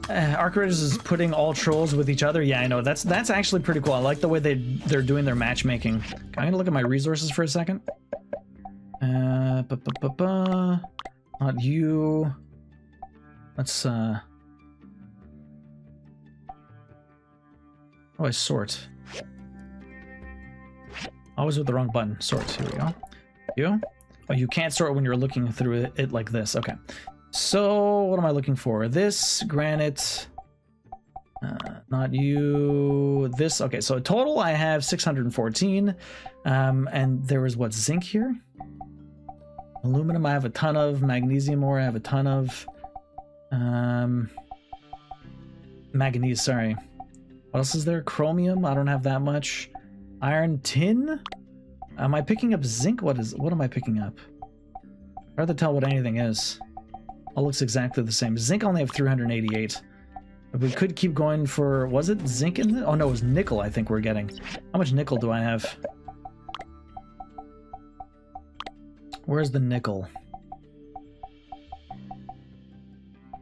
S1: Arc Raiders is putting all trolls with each other. Yeah, I know. That's actually pretty cool. I like the way they're doing their matchmaking. I'm gonna look at my resources for a second. Not you. Let's Oh, I sort. Always with the wrong button. Sort. Here we go. You? Oh, you can't sort when you're looking through it like this. Okay. So, what am I looking for? This, granite, not you, this. Okay, so total I have 614, and there was what, zinc here? Aluminum I have a ton of, magnesium ore I have a ton of, manganese, sorry. What else is there? Chromium, I don't have that much. Iron, tin? Am I picking up zinc? What am I picking up? Hard to tell what anything is. All looks exactly the same. Zinc I only have 388. But we could keep going for... Was it zinc in the... Oh no, it was nickel I think we're getting. How much nickel do I have? Where's the nickel?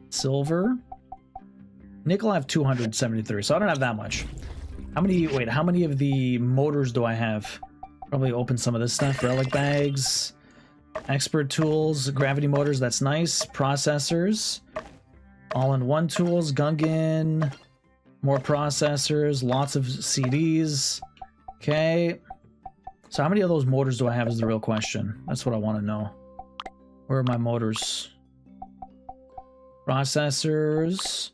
S1: Silver? Nickel I have 273, so I don't have that much. How many... Wait, how many of the motors do I have? Probably open some of this stuff. Relic bags... Expert tools, gravity motors, that's nice. Processors, all-in-one tools, Gungan, more processors, lots of CDs. Okay. So how many of those motors do I have is the real question. That's what I want to know. Where are my motors? Processors.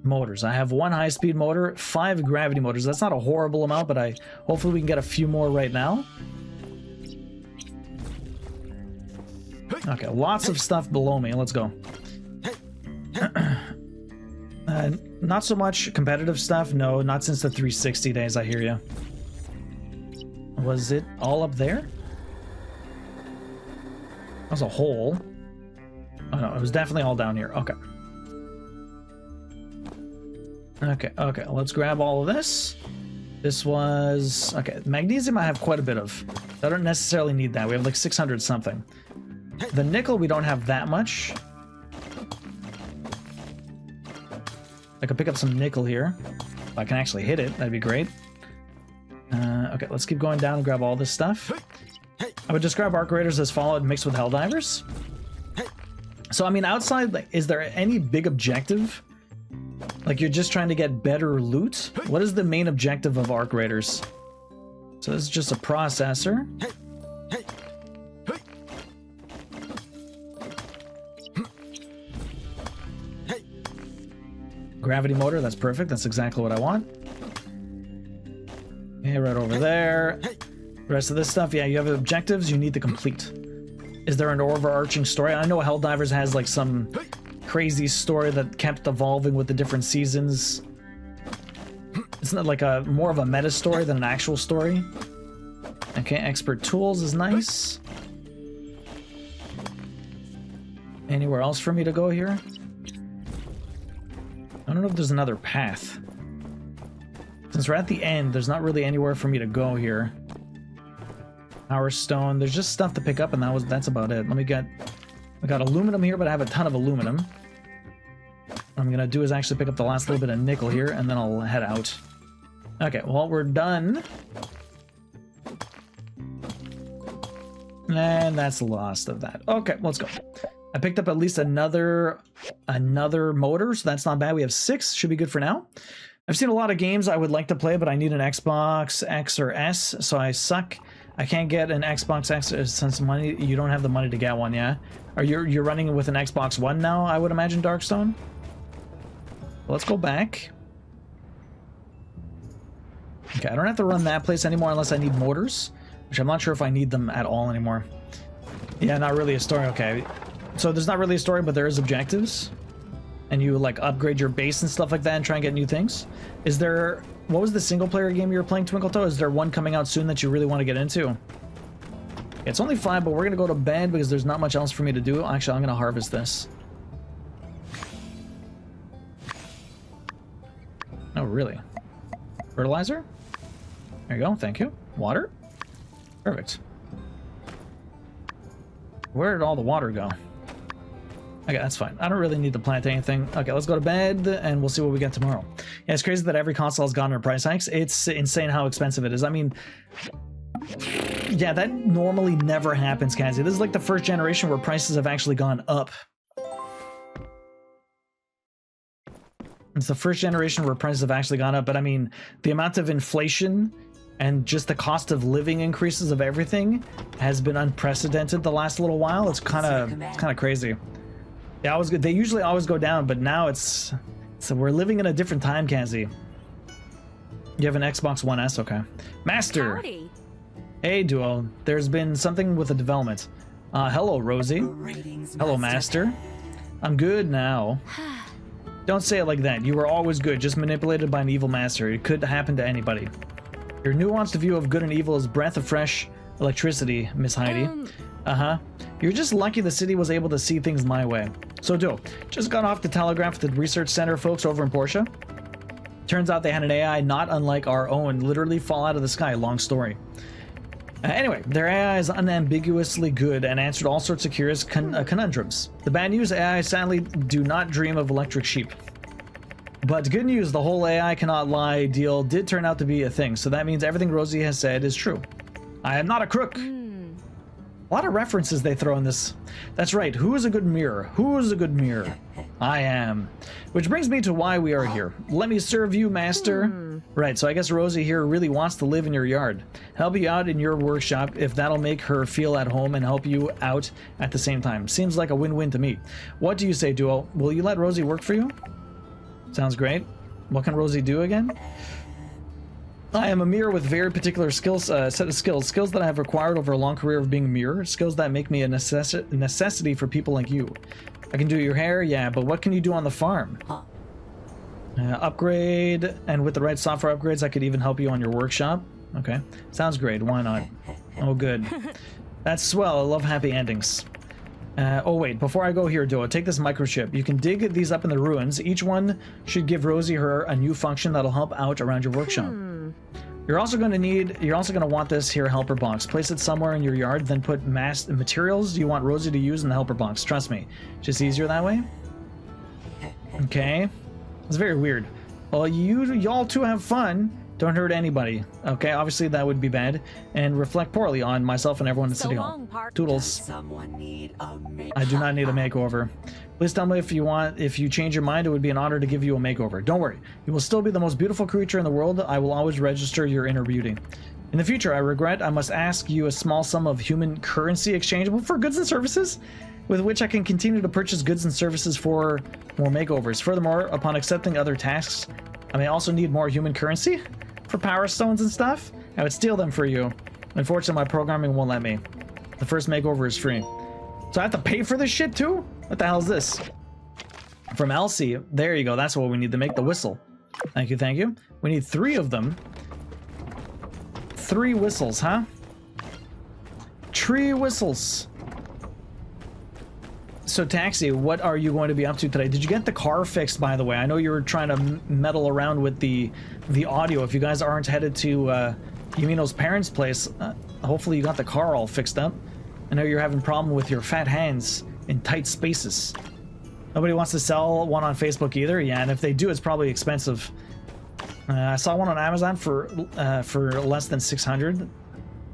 S1: Motors. I have one high-speed motor, 5 gravity motors. That's not a horrible amount, but hopefully we can get a few more right now. Okay, lots of stuff below me. Let's go. Not so much competitive stuff. No, not since the 360 days, I hear you. Was it all up there? That was a hole. Oh no, it was definitely all down here. Okay. Okay, let's grab all of this. This was... Okay, magnesium I have quite a bit of. I don't necessarily need that. We have like 600 something. The nickel, we don't have that much. I could pick up some nickel here. If I can actually hit it, that'd be great. Okay, let's keep going down and grab all this stuff. I would describe Arc Raiders as Fallout mixed with Helldivers. So, I mean, outside, like, is there any big objective? Like, you're just trying to get better loot? What is the main objective of Arc Raiders? So this is just a processor. Gravity motor, that's perfect. That's exactly what I want. Okay, right over there. The rest of this stuff, yeah, you have objectives you need to complete. Is there an overarching story? I know Helldivers has like some crazy story that kept evolving with the different seasons. It's not like more of a meta story than an actual story. Okay, expert tools is nice. Anywhere else for me to go here? I don't know if there's another path. Since we're at the end, there's not really anywhere for me to go here. Power stone. There's just stuff to pick up, and that's about it. I got aluminum here, but I have a ton of aluminum. What I'm gonna do is actually pick up the last little bit of nickel here, and then I'll head out. Okay, well, we're done And that's the last of that. Okay, let's go. I picked up at least another motor, so that's not bad. We have 6, should be good for now. I've seen a lot of games I would like to play, but I need an Xbox X or S, so I suck. I can't get an Xbox X since money. You don't have the money to get one, yeah? You're running with an Xbox One now, I would imagine, Darkstone? Let's go back. Okay, I don't have to run that place anymore unless I need motors, which I'm not sure if I need them at all anymore. Yeah, not really a story. Okay, so there's not really a story, but there is objectives, and you like upgrade your base and stuff like that and try and get new things. Is there, what was the single player game you were playing, Twinkle Toe? Is there one coming out soon that you really want to get into? It's only 5, but we're gonna go to bed because there's not much else for me to do. Actually, I'm gonna harvest this. Oh, really? Fertilizer? There you go, thank you. Water? Perfect. Where did all the water go? Okay, that's fine. I don't really need to plant anything. Okay, let's go to bed, and we'll see what we get tomorrow. Yeah, it's crazy that every console has gotten price hikes. It's insane how expensive it is. I mean, yeah, that normally never happens, Kazi. This is like the first generation where prices have actually gone up. It's the first generation where prices have actually gone up, but I mean, the amount of inflation and just the cost of living increases of everything has been unprecedented the last little while. It's kind of crazy. Yeah, they usually always go down, but now so we're living in a different time, Kazi. You have an Xbox One S, okay. Master.
S6: Howdy.
S1: Hey, Duo. There's been something with the development. Hello, Rosie. Hello, Master. I'm good now. Don't say it like that. You were always good, just manipulated by an evil master. It could happen to anybody. Your nuanced view of good and evil is breath of fresh electricity, Miss Heidi. Uh-huh. You're just lucky the city was able to see things my way. So, Duo, just got off the telegraph with the research center folks over in Portia. Turns out they had an AI not unlike our own literally fall out of the sky. Long story. Anyway, their AI is unambiguously good and answered all sorts of curious conundrums. The bad news, AI sadly do not dream of electric sheep. But good news, the whole AI cannot lie deal did turn out to be a thing, so that means everything Rosie has said is true. I am not a crook. A lot of references they throw in this. That's right, who is a good mirror? Who is a good mirror? I am. Which brings me to why we are here. Let me serve you, master. Right, so I guess Rosie here really wants to live in your yard. Help you out in your workshop if that'll make her feel at home and help you out at the same time. Seems like a win-win to me. What do you say, Duo? Will you let Rosie work for you? Sounds great. What can Rosie do again? I am a mirror with very particular skills, set of skills that I have acquired over a long career of being a mirror, skills that make me a necessity for people like you. I can do your hair, yeah, but what can you do on the farm? Upgrade, and with the right software upgrades, I could even help you on your workshop. Okay, sounds great, why not? Oh, good. That's swell, I love happy endings. Oh wait, before I go here, Doa, take this microchip. You can dig these up in the ruins. Each one should give Rosie her a new function that'll help out around your workshop. You're also going to want this here helper box. Place it somewhere in your yard, then put materials you want Rosie to use in the helper box. Trust me, just easier that way. Okay, it's very weird. Well, y'all two have fun. Don't hurt anybody. Okay, obviously that would be bad and reflect poorly on myself and everyone in City Hall. Toodles. I do not need a makeover. Please tell me if you change your mind, it would be an honor to give you a makeover. Don't worry, you will still be the most beautiful creature in the world. I will always register your inner beauty. In the future, I regret I must ask you a small sum of human currency exchangeable for goods and services, with which I can continue to purchase goods and services for more makeovers. Furthermore, upon accepting other tasks, I may also need more human currency for power stones and stuff. I would steal them for you. Unfortunately, my programming won't let me. The first makeover is free. So I have to pay for this shit too? What the hell is this? From Elsie. There you go. That's what we need to make the whistle. Thank you, thank you. We need 3 of them. 3 whistles, huh? 3 whistles. So Taxi, what are you going to be up to today? Did you get the car fixed, by the way? I know you were trying to meddle around with the audio. If you guys aren't headed to Yumino's parents' place, hopefully you got the car all fixed up. I know you're having a problem with your fat hands in tight spaces. Nobody wants to sell one on Facebook either. Yeah, and if they do, it's probably expensive. I saw one on Amazon for less than 600.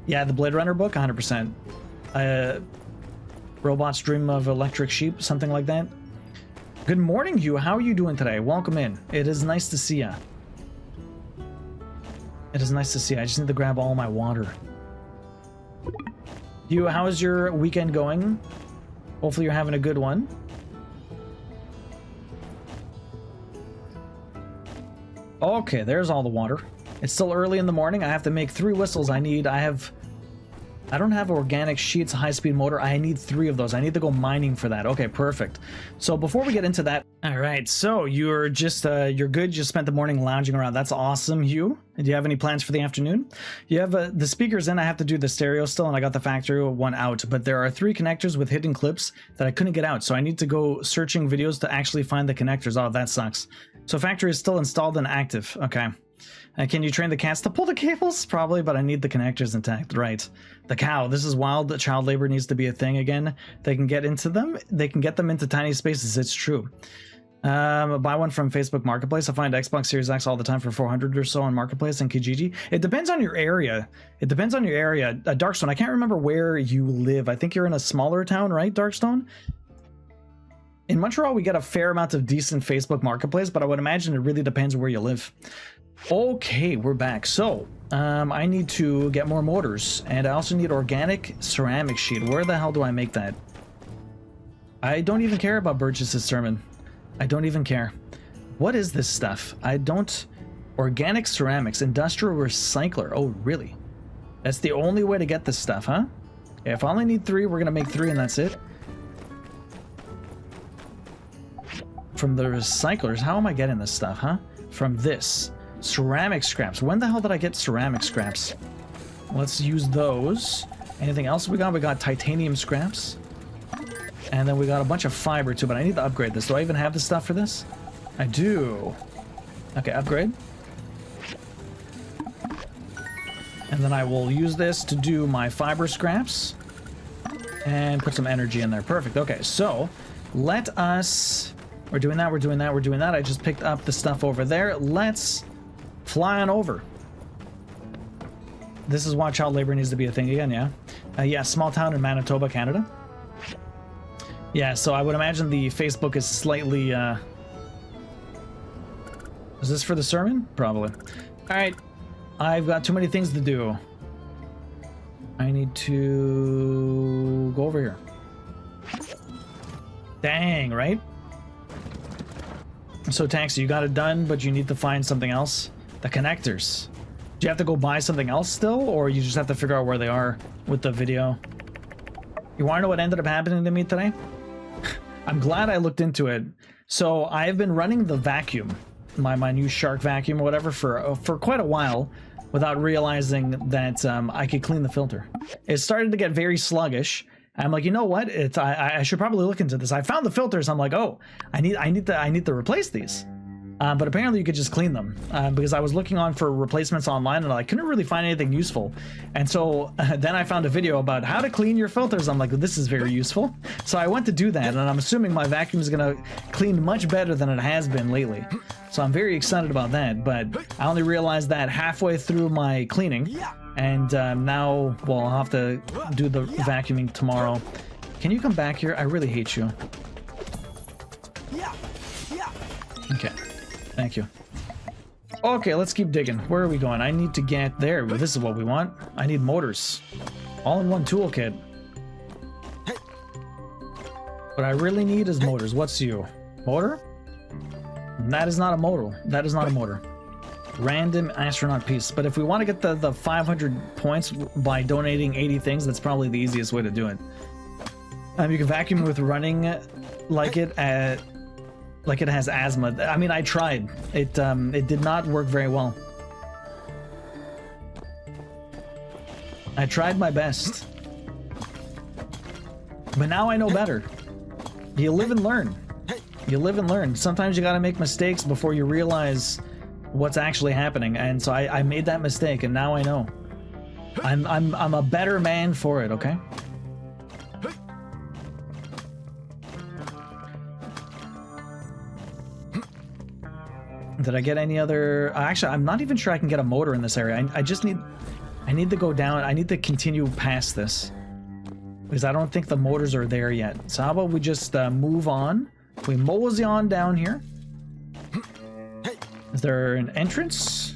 S1: Yeah, the Blade Runner book, 100%. Robots dream of electric sheep, something like that. Good morning, Hugh. How are you doing today? Welcome in. It is nice to see ya. It is nice to see ya. I just need to grab all my water. Hugh, how is your weekend going? Hopefully you're having a good one. Okay, there's all the water. It's still early in the morning. I have to make 3 whistles. I don't have organic sheets, high-speed motor. I need 3 of those. I need to go mining for that. Okay, perfect. So before we get into that, all right, so you're just, you're good. You spent the morning lounging around. That's awesome, Hugh. Do you have any plans for the afternoon? You have the speakers in. I have to do the stereo still, and I got the factory one out, but there are 3 connectors with hidden clips that I couldn't get out. So I need to go searching videos to actually find the connectors. Oh, that sucks. So factory is still installed and active. Okay. Can you train the cats to pull the cables? Probably, but I need the connectors intact. Right. The cow. This is wild. The child labor needs to be a thing again. They can get into them. They can get them into tiny spaces. It's true. Buy one from Facebook Marketplace. I find Xbox Series X all the time for 400 or so on Marketplace and Kijiji. It depends on your area. It depends on your area. Darkstone, I can't remember where you live. I think you're in a smaller town, right, Darkstone? In Montreal, we get a fair amount of decent Facebook Marketplace, but I would imagine it really depends where you live. Okay, we're back. So, I need to get more motors, and I also need organic ceramic sheet. Where the hell do I make that? I don't even care about Burgess's sermon. I don't even care. What is this stuff? I don't... Organic ceramics, industrial recycler. Oh, really? That's the only way to get this stuff, huh? Okay, if I only need 3, we're gonna make 3 and that's it. From the recyclers, how am I getting this stuff, huh? From this. Ceramic scraps. When the hell did I get ceramic scraps? Let's use those. Anything else we got? We got titanium scraps. And then we got a bunch of fiber too, but I need to upgrade this. Do I even have the stuff for this? I do. Okay, upgrade. And then I will use this to do my fiber scraps. And put some energy in there. Perfect. Okay, so let us... We're doing that, we're doing that, we're doing that. I just picked up the stuff over there. Let's fly on over. This is why child labor needs to be a thing again, yeah? Yeah, small town in Manitoba, Canada. Yeah, so I would imagine the Facebook is slightly, Is this for the sermon? Probably. Alright, I've got too many things to do. I need to go over here. Dang, right? So Taxi, you got it done, but you need to find something else. The connectors. Do you have to go buy something else still, or you just have to figure out where they are with the video? You want to know what ended up happening to me today? I'm glad I looked into it. So I've been running the vacuum, my new Shark vacuum or whatever, for quite a while without realizing that I could clean the filter. It started to get very sluggish. I'm like, you know what? I should probably look into this. I found the filters. I'm like, oh, I need to replace these. But apparently you could just clean them because I was looking on for replacements online and I couldn't really find anything useful. And so then I found a video about how to clean your filters. I'm like, well, this is very useful. So I went to do that, and I'm assuming my vacuum is gonna clean much better than it has been lately. So I'm very excited about that. But I only realized that halfway through my cleaning. And now, well, I'll have to do the vacuuming tomorrow. Can you come back here? I really hate you. Okay, thank you. Okay, let's keep digging. Where are we going? I need to get there. This is what we want. I need motors. All in one toolkit. What I really need is motors. What's you? Motor? That is not a motor. That is not a motor. Random astronaut piece. But if we want to get the 500 points by donating 80 things, that's probably the easiest way to do it. You can vacuum with running like it has asthma. I mean, I tried. It did not work very well. I tried my best. But now I know better. You live and learn. You live and learn. Sometimes you gotta make mistakes before you realize what's actually happening, and so I made that mistake, and now I know. I'm a better man for it, okay? Did I get any other... Actually, I'm not even sure I can get a motor in this area. I just need... I need to go down. I need to continue past this. because I don't think the motors are there yet. So how about we just move on? We mosey on down here. Is there an entrance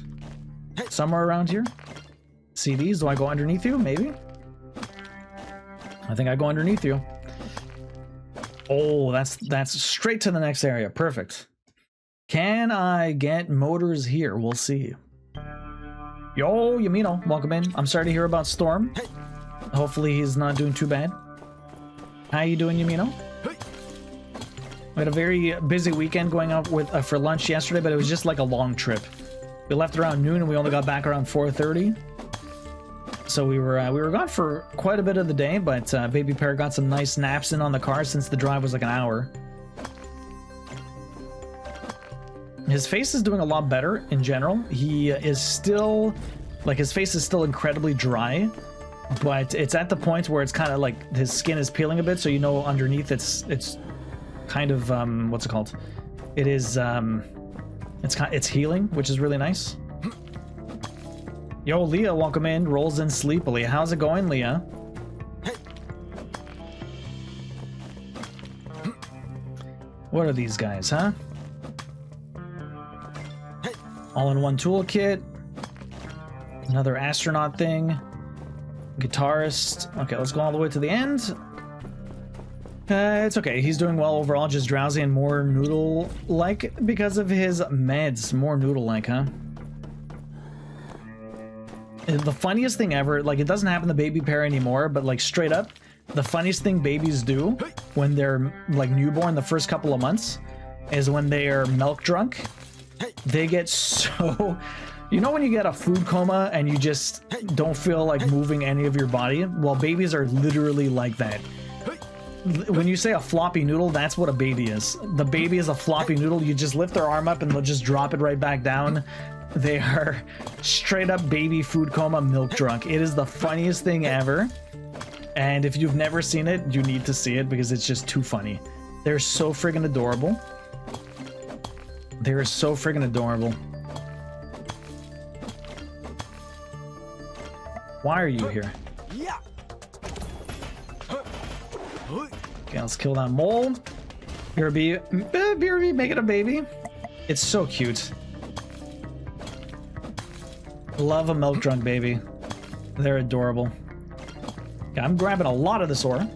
S1: somewhere around here? See these? Do I go underneath you? Maybe. I think I go underneath you. Oh, that's straight to the next area. Perfect. Can I get motors here? We'll see. Yo, Yamino, welcome in. I'm sorry to hear about Storm. Hopefully he's not doing too bad. How you doing, Yamino? We had a very busy weekend going out with for lunch yesterday, but it was just like a long trip. We left around noon and we only got back around 4:30. So we were gone for quite a bit of the day, but Baby Pear got some nice naps in on the car since the drive was like an hour. His face is doing a lot better in general. He is still, like, his face is still incredibly dry, but it's at the point where it's kind of like his skin is peeling a bit, so you know underneath it's kind of what's it called? It is it's healing, which is really nice. Yo, Leah, welcome in. Rolls in sleepily. How's it going, Leah? What are these guys, huh? All-in-one toolkit. Another astronaut thing. Guitarist. Okay, let's go all the way to the end. It's okay. He's doing well overall, just drowsy and more noodle-like because of his meds. More noodle-like, huh? The funniest thing ever, like, it doesn't happen to Baby Pear anymore, but, like, straight up, the funniest thing babies do when they're, like, newborn the first couple of months is when they are milk drunk. They get so... You know when you get a food coma and you just don't feel like moving any of your body? Well, babies are literally like that. When you say a floppy noodle, that's what a baby is. The baby is a floppy noodle. You just lift their arm up and they'll just drop it right back down. They are straight up baby food coma milk drunk. It is the funniest thing ever. And if you've never seen it, you need to see it because it's just too funny. They're so friggin' adorable. They're so friggin' adorable. Why are you here? Okay, let's kill that mole. BRB, make it a baby. It's so cute. Love a milk drunk baby. They're adorable. Okay, I'm grabbing a lot of this ore.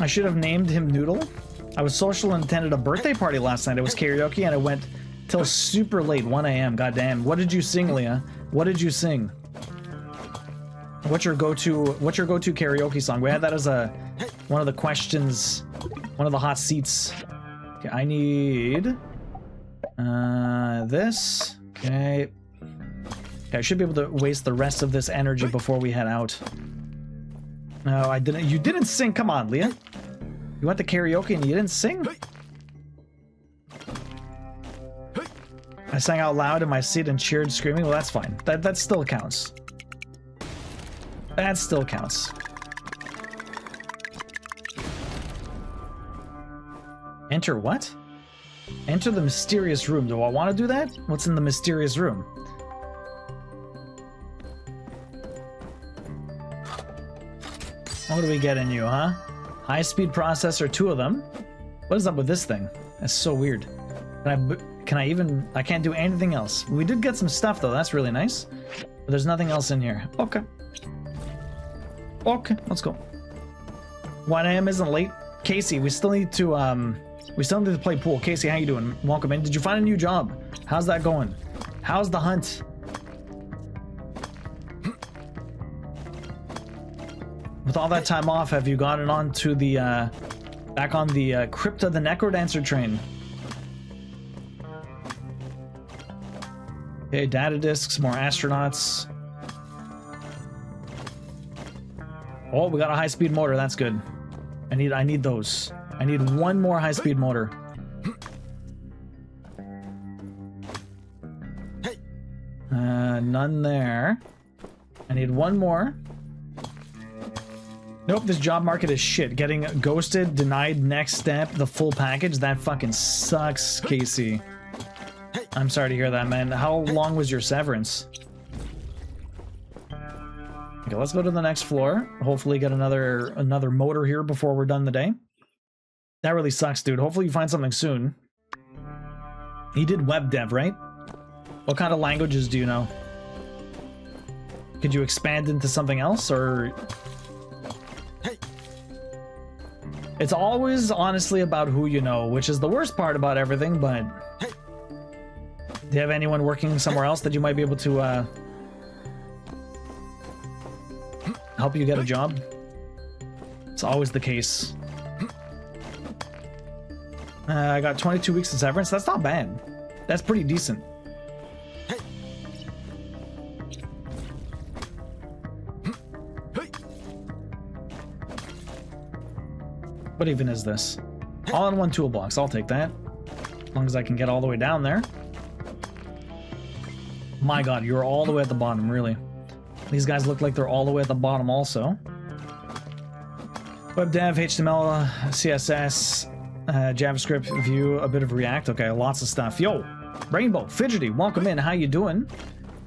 S1: I should have named him Noodle. I was social and attended a birthday party last night. It was karaoke and I went till super late, 1 a.m. Goddamn. What did you sing, Leah? What did you sing? What's your go-to karaoke song? We had that as one of the questions, one of the hot seats. Okay, I need this. Okay. I should be able to waste the rest of this energy before we head out. No, I didn't. You didn't sing. Come on, Leah. You went to karaoke and you didn't sing? I sang out loud in my seat and cheered, screaming. Well, that's fine. That still counts. That still counts. Enter what? Enter the mysterious room. Do I want to do that? What's in the mysterious room? What do we get in you, huh? High-speed processor, 2 of them. What is up with this thing? That's so weird. I can't do anything else. We did get some stuff though, that's really nice. But there's nothing else in here. Okay. Okay, let's go. 1 a.m. isn't late. Casey, we still need to play pool. Casey, how you doing? Welcome in. Did you find a new job? How's that going? How's the hunt? With all that time off, have you gotten on to the, back on the Crypta the Necrodancer train? Okay, data disks, more astronauts. Oh, we got a high-speed motor, that's good. I need those. I need 1 more high-speed motor. None there. I need 1 more. Nope, this job market is shit. Getting ghosted, denied, next step, the full package, that fucking sucks, Casey. I'm sorry to hear that, man. How long was your severance? Okay, let's go to the next floor. Hopefully get another motor here before we're done the day. That really sucks, dude. Hopefully you find something soon. You did web dev, right? What kind of languages do you know? Could you expand into something else, or... It's always honestly about who you know, which is the worst part about everything, but... Do you have anyone working somewhere else that you might be able to help you get a job? It's always the case. I got 22 weeks of severance. That's not bad. That's pretty decent. What even is this? All-in-one toolbox. I'll take that. As long as I can get all the way down there. My god, you're all the way at the bottom, really. These guys look like they're all the way at the bottom also. Web dev, HTML, CSS, JavaScript, Vue, a bit of React. Okay, lots of stuff. Yo, Rainbow, Fidgety, welcome in. How you doing?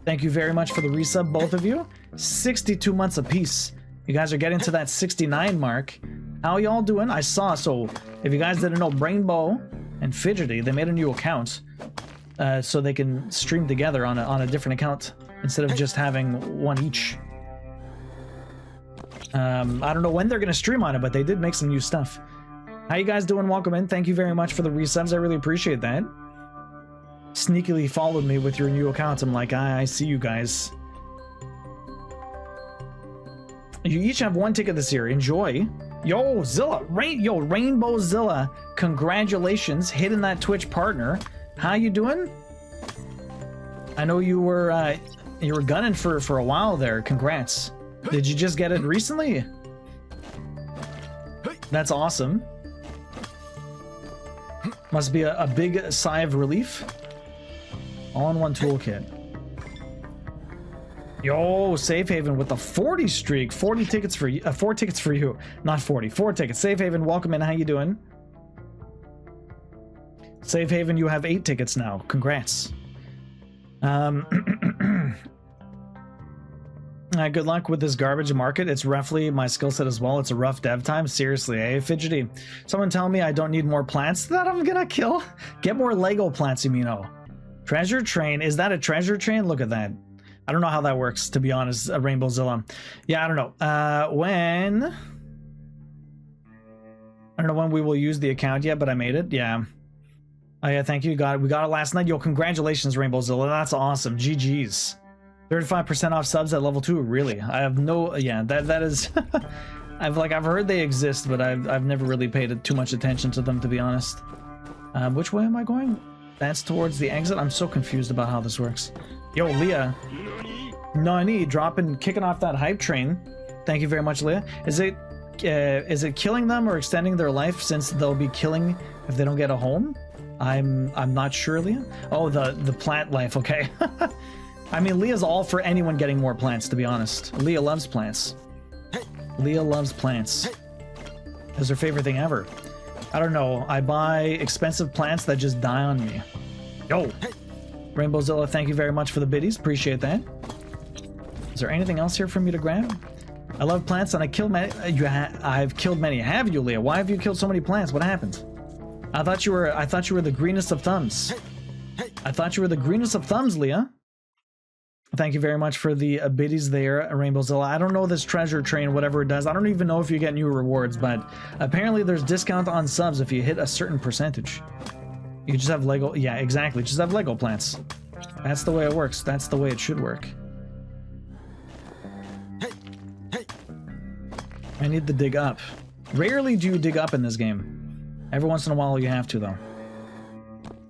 S1: Thank you very much for the resub, both of you. 62 months apiece. You guys are getting to that 69 mark. How y'all doing? I saw, so if you guys didn't know, Rainbow and Fidgety, they made a new account so they can stream together on a different account instead of just having one each. I don't know when they're going to stream on it, but they did make some new stuff. How you guys doing? Welcome in. Thank you very much for the resubs. I really appreciate that. Sneakily followed me with your new accounts. I'm like, I see you guys. You each have one ticket this year. Enjoy. Yo, Zilla. Rainbow Zilla. Congratulations. Hitting that Twitch partner. How you doing? I know you were gunning for a while there. Congrats. Did you just get it recently? That's awesome. Must be a big sigh of relief. All-in-one toolkit. Yo, Safe Haven with the 40 streak. 40 tickets for you. 4 tickets for you. Not 40. 4 tickets. Safe Haven, welcome in. How you doing? Safe Haven, you have 8 tickets now. Congrats. Good luck with this garbage market. It's roughly my skill set as well. It's a rough dev time. Seriously, eh? Fidgety. Someone tell me I don't need more plants that I'm gonna kill? Get more Lego plants, you mean? Oh. Treasure train. Is that a treasure train? Look at that. I don't know how that works, to be honest, Rainbow Zilla. Yeah, I don't know. I don't know when we will use the account yet, but I made it. Yeah. Oh yeah, thank you. We got it last night. Yo, congratulations, Rainbow Zilla. That's awesome. GG's. 35% off subs at level 2. Really? I have no. Yeah, that is. I've heard they exist, but I've never really paid too much attention to them, to be honest. Which way am I going? That's towards the exit. I'm so confused about how this works. Yo, Leah. Nani, kicking off that hype train. Thank you very much, Leah. Is it killing them or extending their life since they'll be killing if they don't get a home? I'm not sure, Leah. Oh, the plant life. Okay. I mean, Leah's all for anyone getting more plants, to be honest. Leah loves plants. Leah loves plants. It's her favorite thing ever. I don't know. I buy expensive plants that just die on me. Yo! Rainbow Zilla, thank you very much for the biddies. Appreciate that. Is there anything else here for me to grab? I love plants and I killed many. I've killed many. Have you, Leah? Why have you killed so many plants? What happened? I thought you were the greenest of thumbs. I thought you were the greenest of thumbs, Leah. Thank you very much for the biddies there, Rainbow Zilla. I don't know this treasure train, whatever it does. I don't even know if you get new rewards, but apparently there's discount on subs if you hit a certain percentage. You just have Lego. Yeah, exactly. Just have Lego plants. That's the way it works. That's the way it should work. I need to dig up. Rarely do you dig up in this game. Every once in a while you have to, though.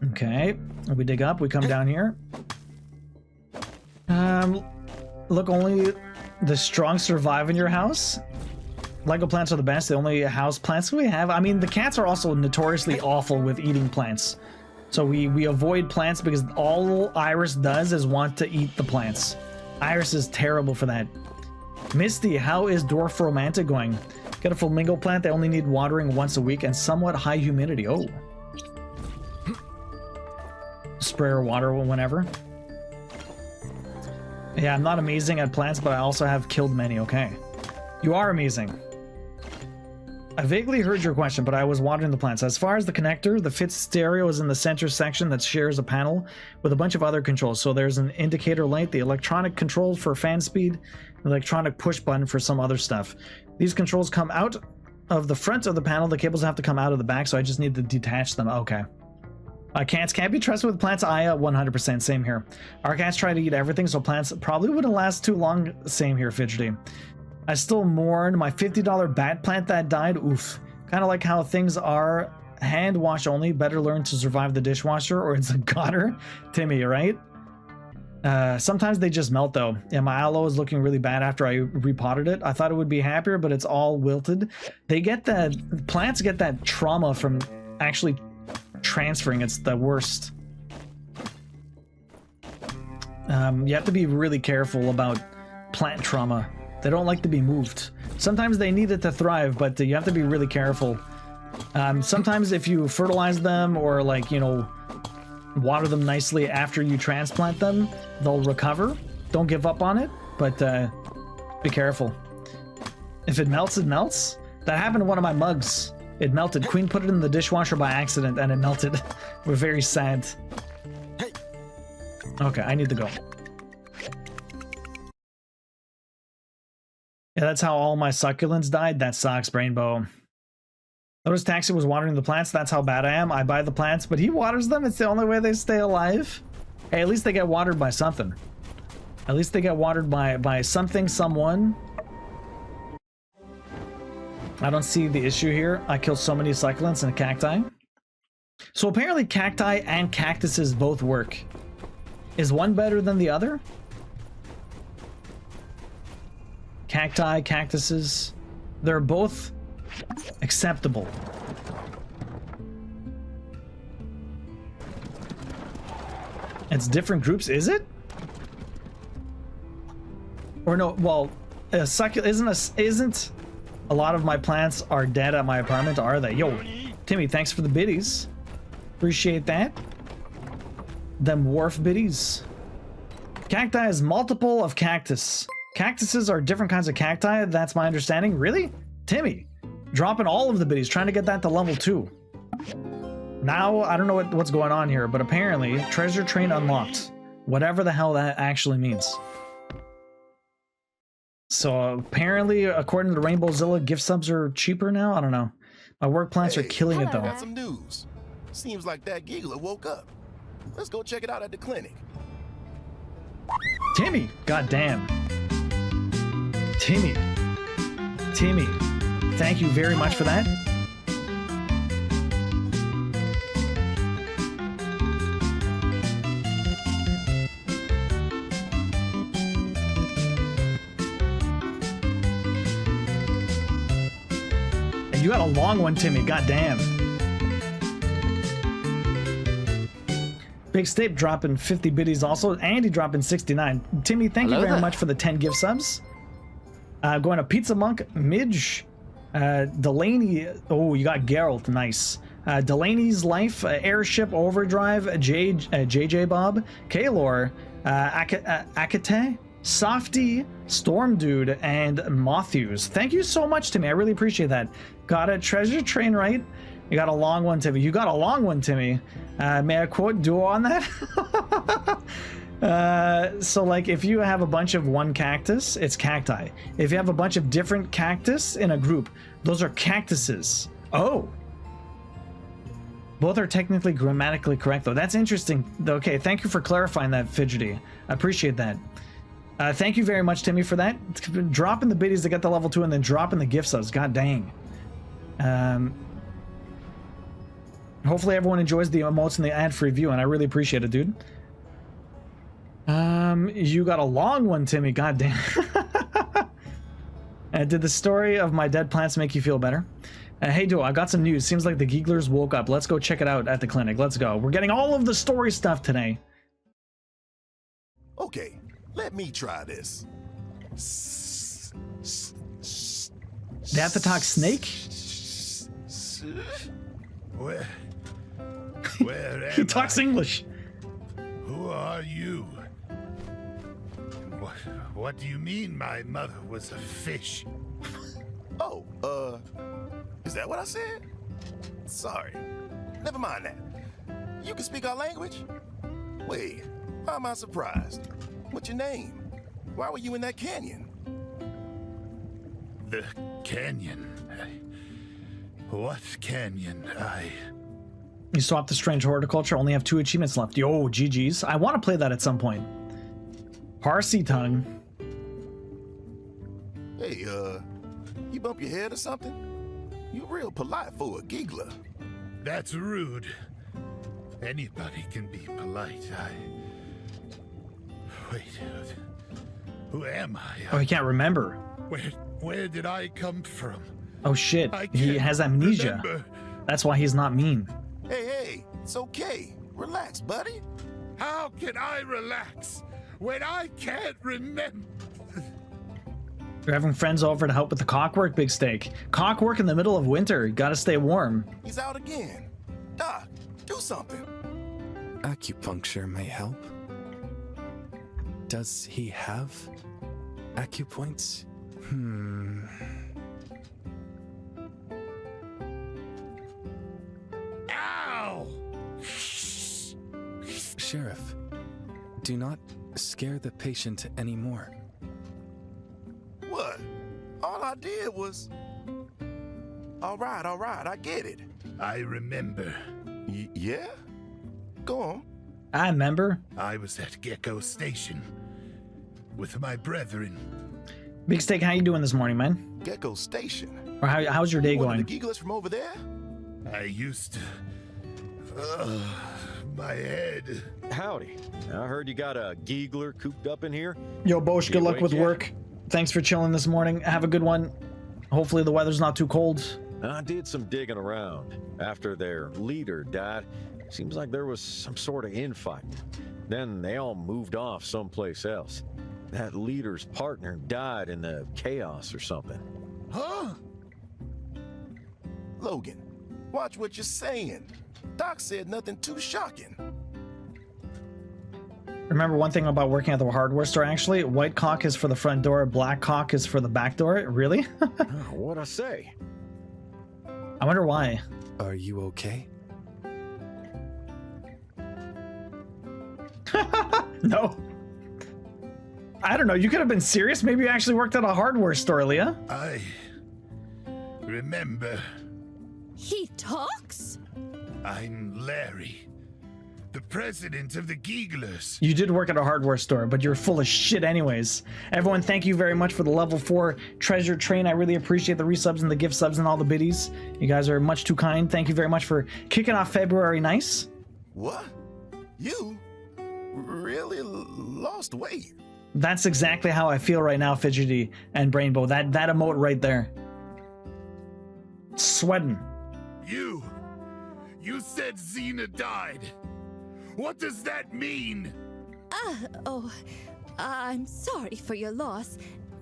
S1: Okay. We dig up. We come down here. Look, only the strong survive in your house. Lego plants are the best. The only house plants we have. I mean, the cats are also notoriously awful with eating plants. So we avoid plants because all Iris does is want to eat the plants. Iris is terrible for that. Misty, how is Dwarf Romantic going? Get a flamingo plant. They only need watering once a week and somewhat high humidity. Oh. Spray or water whenever. Yeah, I'm not amazing at plants, but I also have killed many. Okay. You are amazing. I vaguely heard your question, but I was watering the plants. As far as the connector, the fit stereo is in the center section that shares a panel with a bunch of other controls. So there's an indicator light, the electronic control for fan speed, the electronic push button for some other stuff. These controls come out of the front of the panel. The cables have to come out of the back, so I just need to detach them. Okay. Cats can't be trusted with plants. 100%. Same here. Our cats try to eat everything, so plants probably wouldn't last too long. Same here, Fidgety. I still mourn my $50 bat plant that died. Oof. Kind of like how things are hand wash only. Better learn to survive the dishwasher or it's a goner. Timmy, right? Sometimes they just melt though. Yeah, my aloe is looking really bad after I repotted it. I thought it would be happier, but it's all wilted. They get that, plants get that trauma from actually transferring. It's the worst. You have to be really careful about plant trauma. They don't like to be moved. Sometimes they need it to thrive, but you have to be really careful. Sometimes if you fertilize them or like, you know, water them nicely after you transplant them, they'll recover. Don't give up on it, but be careful. If it melts, it melts. That happened to one of my mugs. It melted. Queen put it in the dishwasher by accident and it melted. We're very sad. Okay, I need to go. Yeah, that's how all my succulents died. That sucks, Brainbow. Notice Taxi was watering the plants. That's how bad I am. I buy the plants, but he waters them. It's the only way they stay alive. Hey, at least they get watered by something. At least they get watered by something, someone. I don't see the issue here. I killed so many succulents and cacti. So apparently cacti and cactuses both work. Is one better than the other? Cacti, cactuses, they're both acceptable. It's different groups, is it? Or no, well, isn't a lot of my plants are dead at my apartment, are they? Yo, Timmy, thanks for the biddies. Appreciate that. Them wharf biddies. Cacti is multiple of cactus. Cactuses are different kinds of cacti, that's my understanding. Really? Timmy, dropping all of the biddies, trying to get that to level 2. Now, I don't know what's going on here, but apparently, treasure train unlocked. Whatever the hell that actually means. So apparently, according to Rainbowzilla, gift subs are cheaper now? I don't know. My work plants are killing it though.
S2: Got some news. Seems like that giggler woke up. Let's go check it out at the clinic.
S1: Timmy, goddamn. Timmy, thank you very much for that. And you got a long one, Timmy, goddamn. Big Stape dropping 50 biddies also. Andy dropping 69. Timmy, thank you very much for the 10 gift subs. Going to Pizza Monk, Midge, Delaney. Oh, you got Geralt, nice. Delaney's Life, Airship Overdrive, JJ Bob, Kaylor, Akate, Softy, Storm Dude, and Matthews. Thank you so much, Timmy. I really appreciate that. Got a treasure train right. You got a long one, Timmy. You got a long one, Timmy. May I quote Duo on that? So like if you have a bunch of one cactus, it's cacti. If you have a bunch of different cactus in a group, those are cactuses. Oh. Both are technically grammatically correct though. That's interesting. Okay, thank you for clarifying that, Fidgety. I appreciate that. Thank you very much, Timmy, for that. Dropping the biddies to get the level 2 and then dropping the gift subs. God dang. Hopefully everyone enjoys the emotes and the ad-free view, and I really appreciate it, dude. You got a long one, Timmy. God damn. Did the story of my dead plants make you feel better? Hey, Duo, I got some news. Seems like the Geeglers woke up. Let's go check it out at the clinic. Let's go. We're getting all of the story stuff today.
S2: Okay, let me try this.
S1: They have to talk snake?
S12: Where
S1: He talks English.
S12: Who are you?
S4: What do you mean my mother was a fish?
S2: Oh, is that what I said? Sorry. Never mind that. You can speak our language? Wait, why am I surprised? What's your name? Why were you in that canyon?
S4: The canyon? What canyon?
S1: You swapped the strange horticulture, only have 2 achievements left. Yo, GG's. I want to play that at some point. Parsi tongue.
S2: Hey, you bump your head or something? You real polite for a giggler.
S4: That's rude. Anybody can be polite. Wait, who am I?
S1: Oh, he can't remember.
S4: Where did I come from?
S1: Oh shit, he has amnesia.
S4: Remember.
S1: That's why he's not mean.
S2: Hey, it's okay. Relax, buddy.
S4: How can I relax when I can't remember?
S1: You're having friends over to help with the cockwork, Big Steak. Cockwork in the middle of winter. You gotta stay warm.
S2: He's out again. Doc, do something.
S13: Acupuncture may help. Does he have acupoints?
S4: Ow!
S13: Sheriff, do not scare the patient anymore.
S2: What? All I did was... All right, I get it.
S4: I remember.
S2: Yeah? Go on.
S1: I remember.
S4: I was at Gecko Station with my brethren.
S1: Big Steak, how you doing this morning, man?
S2: Gecko Station?
S1: Or how's your day
S2: One
S1: going?
S2: of the gigglers from over there?
S4: I used to... my head.
S15: Howdy. I heard you got a giggler cooped up in here.
S1: Yo, Bosch, good luck with
S15: yet?
S1: work. Thanks for chilling this morning. Have a good one. Hopefully the weather's not too cold.
S15: I did some digging around. After their leader died, seems like there was some sort of infighting. Then they all moved off someplace else. That leader's partner died in the chaos or something.
S2: Huh? Logan, watch what you're saying. Doc said nothing too shocking.
S1: Remember one thing about working at the hardware store, actually? White cock is for the front door, black cock is for the back door. Really?
S15: What'd I say?
S1: I wonder why.
S13: Are you okay?
S1: No. I don't know. You could have been serious. Maybe you actually worked at a hardware store, Leah.
S4: I remember.
S3: He talks?
S4: I'm Larry, the president of the Gigglers.
S1: You did work at a hardware store, but you're full of shit anyways. Everyone, thank you very much for the level 4 treasure train. I really appreciate the resubs and the gift subs and all the biddies. You guys are much too kind. Thank you very much for kicking off February nice.
S2: What? You really lost weight?
S1: That's exactly how I feel right now, Fidgety and Brainbow. That emote right there. Sweating.
S4: You said Xena died. What does that mean?
S3: I'm sorry for your loss.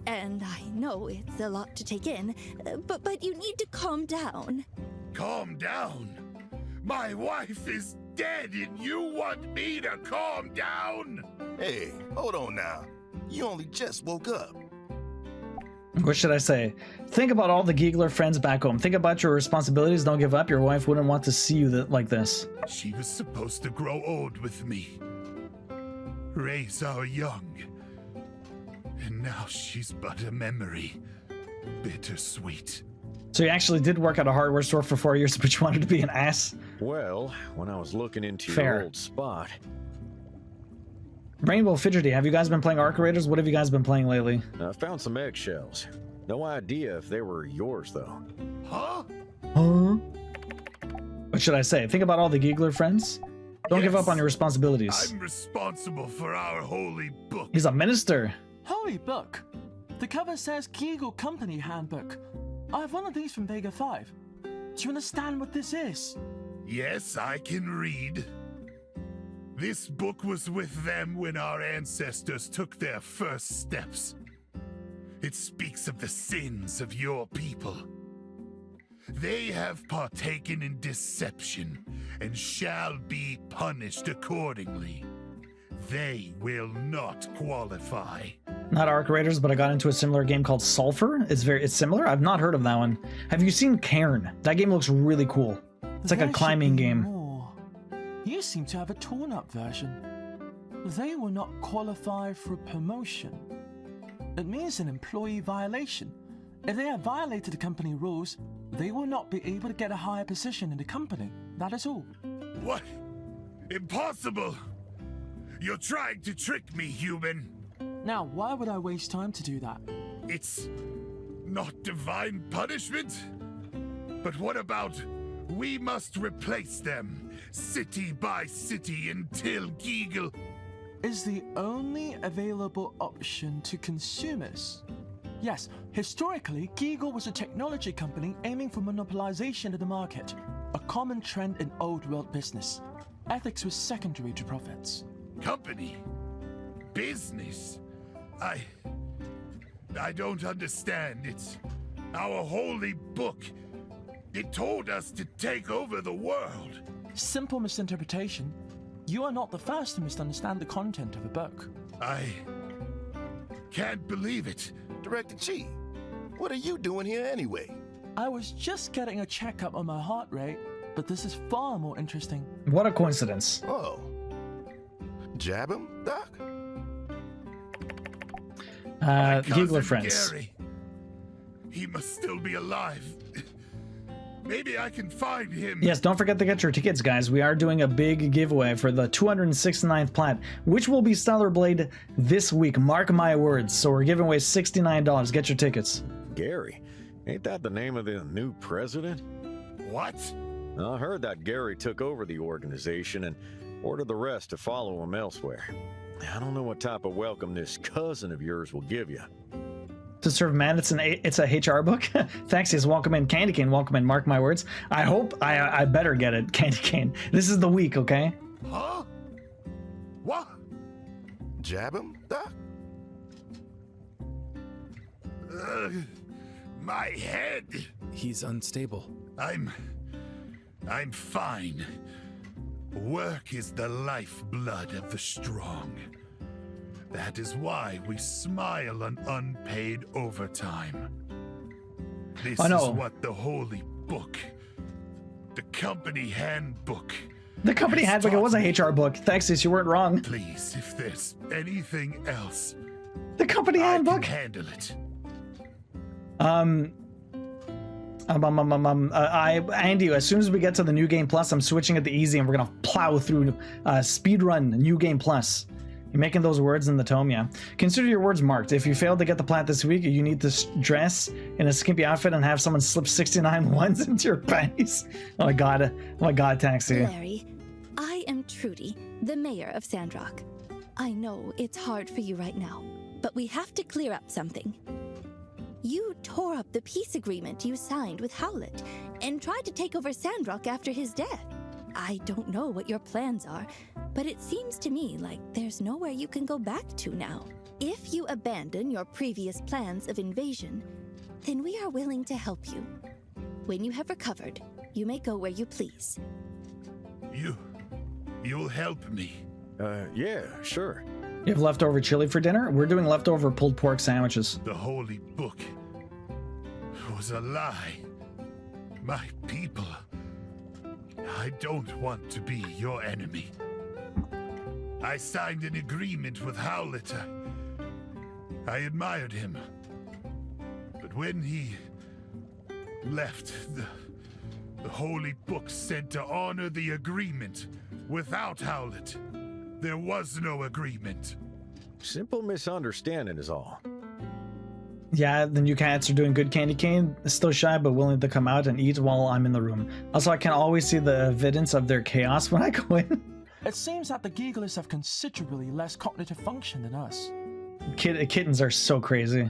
S3: And I know it's a lot to take in, but you need to calm down.
S4: Calm down? My wife is dead and you want me to calm down?
S2: Hey, hold on now. You only just woke up.
S1: What should I say? Think about all the Giggler friends back home. Think about your responsibilities. Don't give up. Your wife wouldn't want to see you like this.
S4: She was supposed to grow old with me. Raise our young. And now she's but a memory. Bittersweet.
S1: So you actually did work at a hardware store for 4 years, but you wanted to be an ass?
S15: Well, when I was looking into
S1: Fair.
S15: your old spot.
S1: Rainbow Fidgety, have you guys been playing Arc Raiders? What have you guys been playing lately?
S15: I found some eggshells. No idea if they were yours, though.
S4: Huh?
S1: What should I say? Think about all the Giggler friends. Don't give up on your responsibilities.
S4: I'm responsible for our holy book.
S1: He's a minister.
S23: Holy book. The cover says Kegel Company Handbook. I have one of these from Vega 5. Do you understand what this is?
S4: Yes, I can read. This book was with them when our ancestors took their first steps. It speaks of the sins of your people. They have partaken in deception and shall be punished accordingly. They will not qualify.
S1: Not Arc Raiders, but I got into a similar game called Sulfur. It's similar. I've not heard of that one. Have you seen Cairn? That game looks really cool. It's like a climbing game.
S23: More. You seem to have a torn-up version. They will not qualify for promotion. It means an employee violation. If they have violated the company rules, they will not be able to get a higher position in the company. That is all.
S4: What? Impossible! You're trying to trick me, human.
S23: Now, why would I waste time to do that?
S4: It's not divine punishment? But what about we must replace them, city by city, until Geagle
S23: is the only available option to consumers. Yes, historically, Geagle was a technology company aiming for monopolization of the market, a common trend in old world business. Ethics was secondary to profits.
S4: Company? Business? I don't understand. It's our holy book. It told us to take over the world.
S23: Simple misinterpretation. You are not the first to misunderstand the content of a book.
S4: I can't believe it.
S2: Director Chi, what are you doing here anyway?
S23: I was just getting a checkup on my heart rate, but this is far more interesting.
S1: What a coincidence.
S2: Oh. Jab him, Doc?
S1: Giggler friends.
S4: Gary. He must still be alive. Maybe I can find him.
S1: Yes, don't forget to get your tickets, guys. We are doing a big giveaway for the 269th plat, which will be Stellar Blade this week. Mark my words. So we're giving away $69. Get your tickets.
S15: Gary? Ain't that the name of the new president?
S4: What?
S15: I heard that Gary took over the organization and ordered the rest to follow him elsewhere. I don't know what type of welcome this cousin of yours will give you.
S1: To serve man, it's a HR book. Thanks, yes, welcome in. Candy Cane, welcome in. Mark my words. I hope I better get it, Candy Cane. This is the week, okay?
S4: Huh? What?
S2: Jab him, Doc?
S4: My head.
S13: He's unstable.
S4: I'm fine. Work is the lifeblood of the strong. That is why we smile on unpaid overtime. This is what the holy book, the company handbook.
S1: The company handbook, it was a HR book. Thanks, sis, you weren't wrong.
S4: Please, if there's anything else,
S1: the company handbook.
S4: I can handle it.
S1: Andy, as soon as we get to the New Game Plus, I'm switching it to easy and we're gonna plow through speedrun New Game Plus. You're making those words in the tome, yeah. Consider your words marked. If you fail to get the plat this week, you need to dress in a skimpy outfit and have someone slip 69 ones into your panties. Oh my god, Taxi.
S3: Larry, I am Trudy, the mayor of Sandrock. I know it's hard for you right now, but we have to clear up something. You tore up the peace agreement you signed with Howlett and tried to take over Sandrock after his death. I don't know what your plans are, but it seems to me like there's nowhere you can go back to now. If you abandon your previous plans of invasion, then we are willing to help you. When you have recovered, you may go where you please.
S4: You'll help me.
S15: Yeah, sure.
S1: You have leftover chili for dinner? We're doing leftover pulled pork sandwiches.
S4: The holy book was a lie. My people. I don't want to be your enemy. I signed an agreement with Howlett. I admired him. But when he left, the holy book said to honor the agreement. Without Howlett, there was no agreement.
S15: Simple misunderstanding is all.
S1: Yeah, the new cats are doing good. Candy Cane is still shy but willing to come out and eat while I'm in the room. Also, I can always see the evidence of their chaos when I go in.
S23: It seems that the Geeglers have considerably less cognitive function than us.
S1: Kittens are so crazy.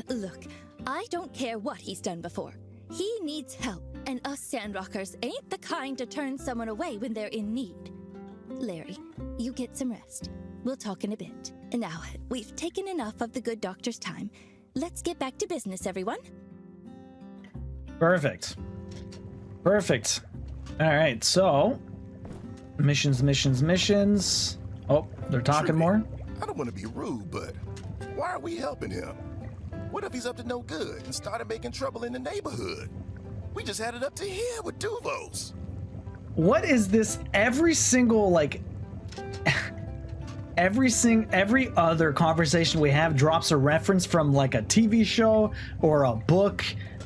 S3: Look, I don't care what he's done before. He needs help, and us Sandrockers ain't the kind to turn someone away when they're in need. Larry, you get some rest. We'll talk in a bit. Now, we've taken enough of the good doctor's time. Let's get back to business, everyone.
S1: Perfect. Perfect. All right, so missions. Oh, they're talking more.
S2: I don't want to be rude, but why are we helping him? What if he's up to no good and started making trouble in the neighborhood? We just had it up to here with Duvos.
S1: What is this? Every single, like, every other conversation we have drops a reference from like a TV show or a book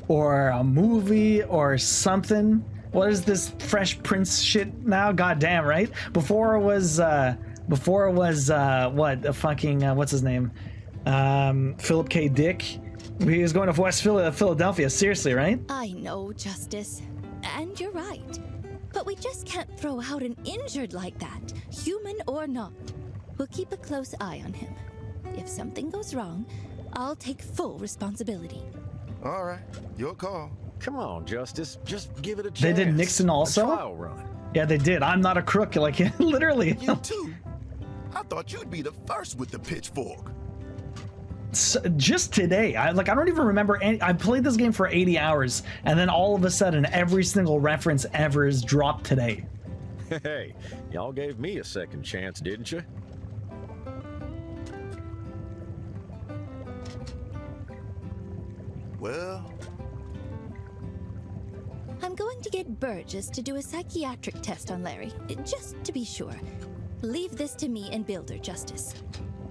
S1: or a movie or something. What is this Fresh Prince shit now? Goddamn, right? Before it was what? A fucking what's his name? Philip K. Dick. He was going to West Philadelphia. Seriously, right?
S3: I know, Justice. And you're right. But we just can't throw out an injured like that, human or not. We'll keep a close eye on him. If something goes wrong, I'll take full responsibility.
S2: All right, your call.
S15: Come on, Justice. Just give it a chance.
S1: They did Nixon also?
S15: A trial run.
S1: Yeah, they did. I'm not a crook. Like, literally.
S2: You too? I thought you'd be the first with the pitchfork.
S1: Just today, I don't even remember any. I played this game for 80 hours, and then all of a sudden, every single reference ever is dropped today.
S15: Hey, y'all gave me a second chance, didn't you?
S2: Well,
S3: I'm going to get Burgess to do a psychiatric test on Larry, just to be sure. Leave this to me and Builder, Justice.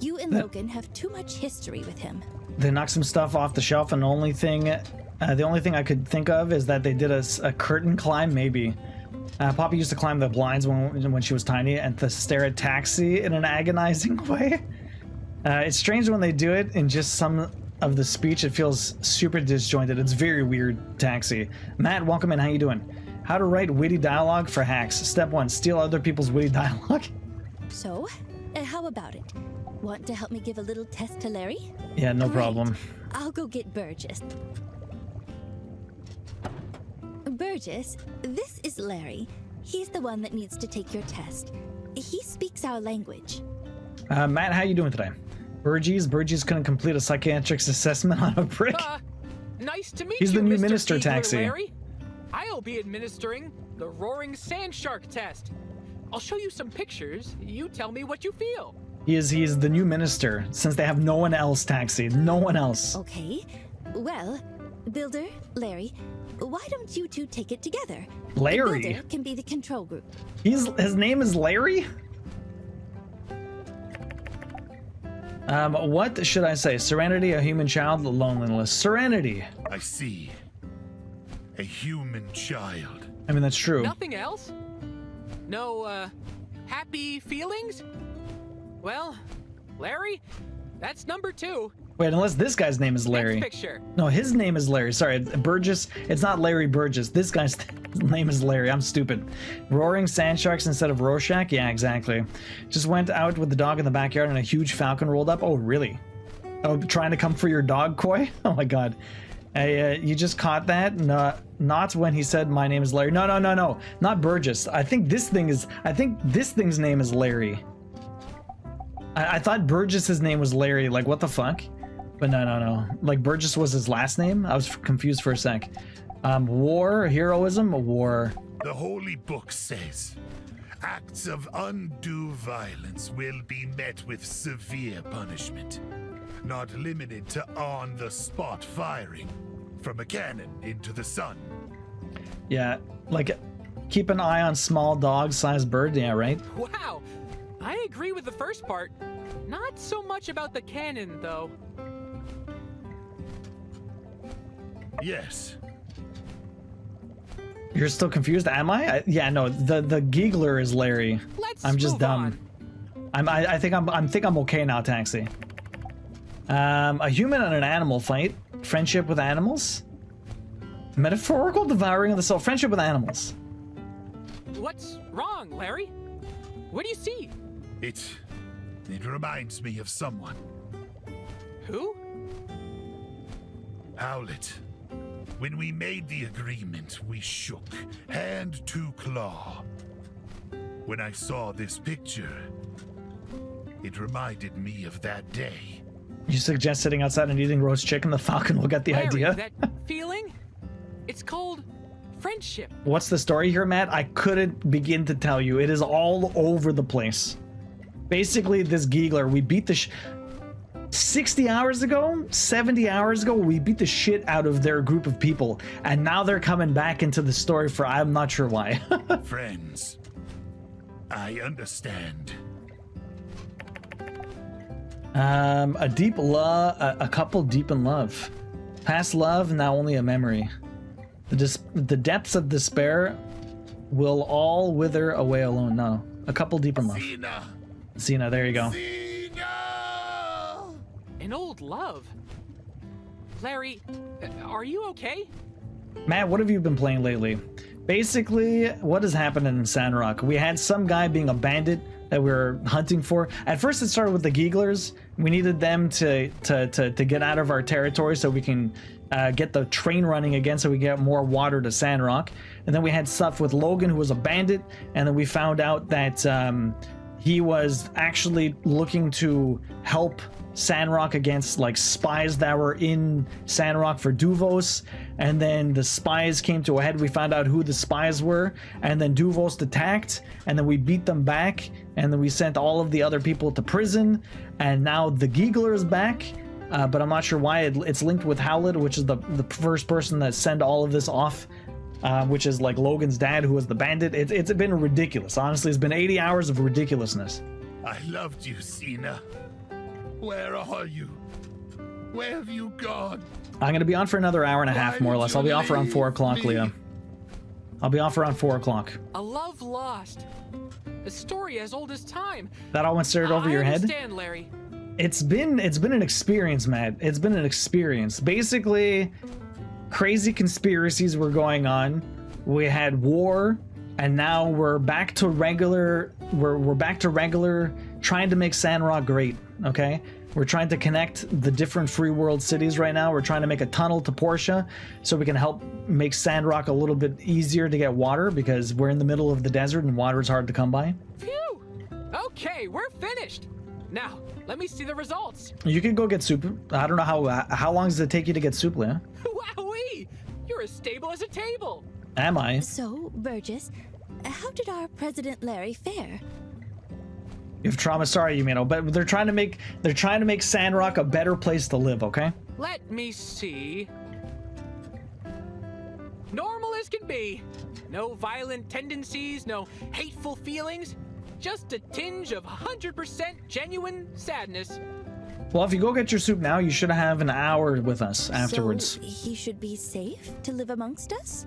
S3: You and Logan have too much history with him.
S1: They knocked some stuff off the shelf, and the only thing I could think of is that they did a curtain climb, maybe. Poppy used to climb the blinds when she was tiny and to stare at Taxi in an agonizing way. It's strange when they do it in just some of the speech. It feels super disjointed. It's very weird, Taxi. Matt, welcome in. How you doing? How to write witty dialogue for hacks. Step 1, steal other people's witty dialogue.
S3: So, how about it? Want to help me give a little test to Larry?
S1: Yeah, no
S3: Great.
S1: problem.
S3: I'll go get Burgess. Burgess, this is Larry. He's the one that needs to take your test. He speaks our language.
S1: Matt, how you doing today? Burgess couldn't complete a psychiatric assessment on a brick.
S8: Nice to meet
S1: He's
S8: you,
S1: the new
S8: Mr.
S1: minister,
S8: Giegler
S1: Taxi.
S8: Larry. I'll be administering the roaring sand shark test. I'll show you some pictures. You tell me what you feel.
S1: He's the new minister, since they have no one else, Taxi. No one else.
S3: Okay. Well, Builder, Larry, why don't you two take it together?
S1: Larry?
S3: Builder can be the control group.
S1: His name is Larry? What should I say? Serenity, a human child, loneliness. Serenity.
S4: I see. A human child.
S1: I mean, that's true.
S8: Nothing else? No, happy feelings? Well, Larry, that's number 2.
S1: Wait, unless this guy's name is Larry.
S8: Next picture.
S1: No, his name is Larry. Sorry, Burgess. It's not Larry Burgess. This guy's name is Larry. I'm stupid. Roaring sand sharks instead of Rorschach? Yeah, exactly. Just went out with the dog in the backyard and a huge falcon rolled up. Oh, really? Oh, trying to come for your dog, Koi? Oh my god. You just caught that? No, not when he said my name is Larry. No. Not Burgess. I think this thing's name is Larry. I thought Burgess's name was Larry. Like, what the fuck? But no. Like, Burgess was his last name? I was confused for a sec. War, heroism, war.
S4: The Holy Book says, acts of undue violence will be met with severe punishment, not limited to on-the-spot firing from a cannon into the sun.
S1: Yeah, like, keep an eye on small dog-sized bird. Yeah, right?
S8: Wow, I agree with the first part. Not so much about the cannon, though.
S4: Yes.
S1: You're still confused? Am I? Yeah, no. The giggler is Larry. I'm just dumb. I think I'm okay now, Taxi. A human and an animal fight. Friendship with animals. Metaphorical devouring of the soul. Friendship with animals.
S8: What's wrong, Larry? What do you see?
S4: It reminds me of someone.
S8: Who?
S4: Owlet. When we made the agreement, we shook, hand to claw. When I saw this picture, it reminded me of that day.
S1: You suggest sitting outside and eating roast chicken? The falcon will get the
S8: Larry,
S1: idea.
S8: That feeling? It's called friendship.
S1: What's the story here, Matt? I couldn't begin to tell you. It is all over the place. Basically, this Giegler, we beat the 60 hours ago, 70 hours ago, we beat the shit out of their group of people, and now they're coming back into the story for I'm not sure why.
S4: Friends, I understand.
S1: A couple deep in love. Past love, now only a memory. The depths of despair will all wither away alone. No, a couple deep in love. Xena, there you go.
S8: An old love. Larry, are you okay?
S1: Matt, what have you been playing lately? Basically, what has happened in Sandrock? We had some guy being a bandit that we were hunting for. At first, it started with the Gieglers. We needed them to get out of our territory so we can get the train running again, so we get more water to Sandrock. And then we had stuff with Logan, who was a bandit, and then we found out that he was actually looking to help Sandrock against like spies that were in Sandrock for Duvos, and then the spies came to a head. We found out who the spies were, and then Duvos attacked, and then we beat them back, and then we sent all of the other people to prison, and now the Giegler is back, but I'm not sure why. It's linked with Howlett, which is the first person that sent all of this off, which is like Logan's dad, who was the bandit. It's been ridiculous. Honestly, it's been 80 hours of ridiculousness.
S4: I loved you, Xena. Where are you? Where have you gone?
S1: I'm going to be on for another hour and a half, more or less. I'll be off around 4 o'clock, Leah. I'll be off around 4 o'clock.
S8: A love lost. A story as old as time.
S1: That all went straight over your head?
S8: I understand, Larry.
S1: It's been an experience, Matt. It's been an experience. Basically, crazy conspiracies were going on. We had war, and now we're back to regular. We're back to regular, trying to make Sandrock great. Okay, we're trying to connect the different free world cities right now. We're trying to make a tunnel to Portia so we can help make Sandrock a little bit easier to get water, because we're in the middle of the desert and water is hard to come by.
S8: Phew! Okay, we're finished. Now, let me see the results.
S1: You can go get soup. I don't know how long does it take you to get soup, Leah?
S8: Wowee! You're as stable as a table.
S1: Am I?
S3: So, Burgess, how did our President Larry fare?
S1: If trauma, sorry, you mean, but they're trying to make Sandrock a better place to live, okay?
S8: Let me see. Normal as can be. No violent tendencies, no hateful feelings. Just a tinge of 100% genuine sadness.
S1: Well, if you go get your soup now, you should have an hour with us afterwards.
S3: So he should be safe to live amongst us?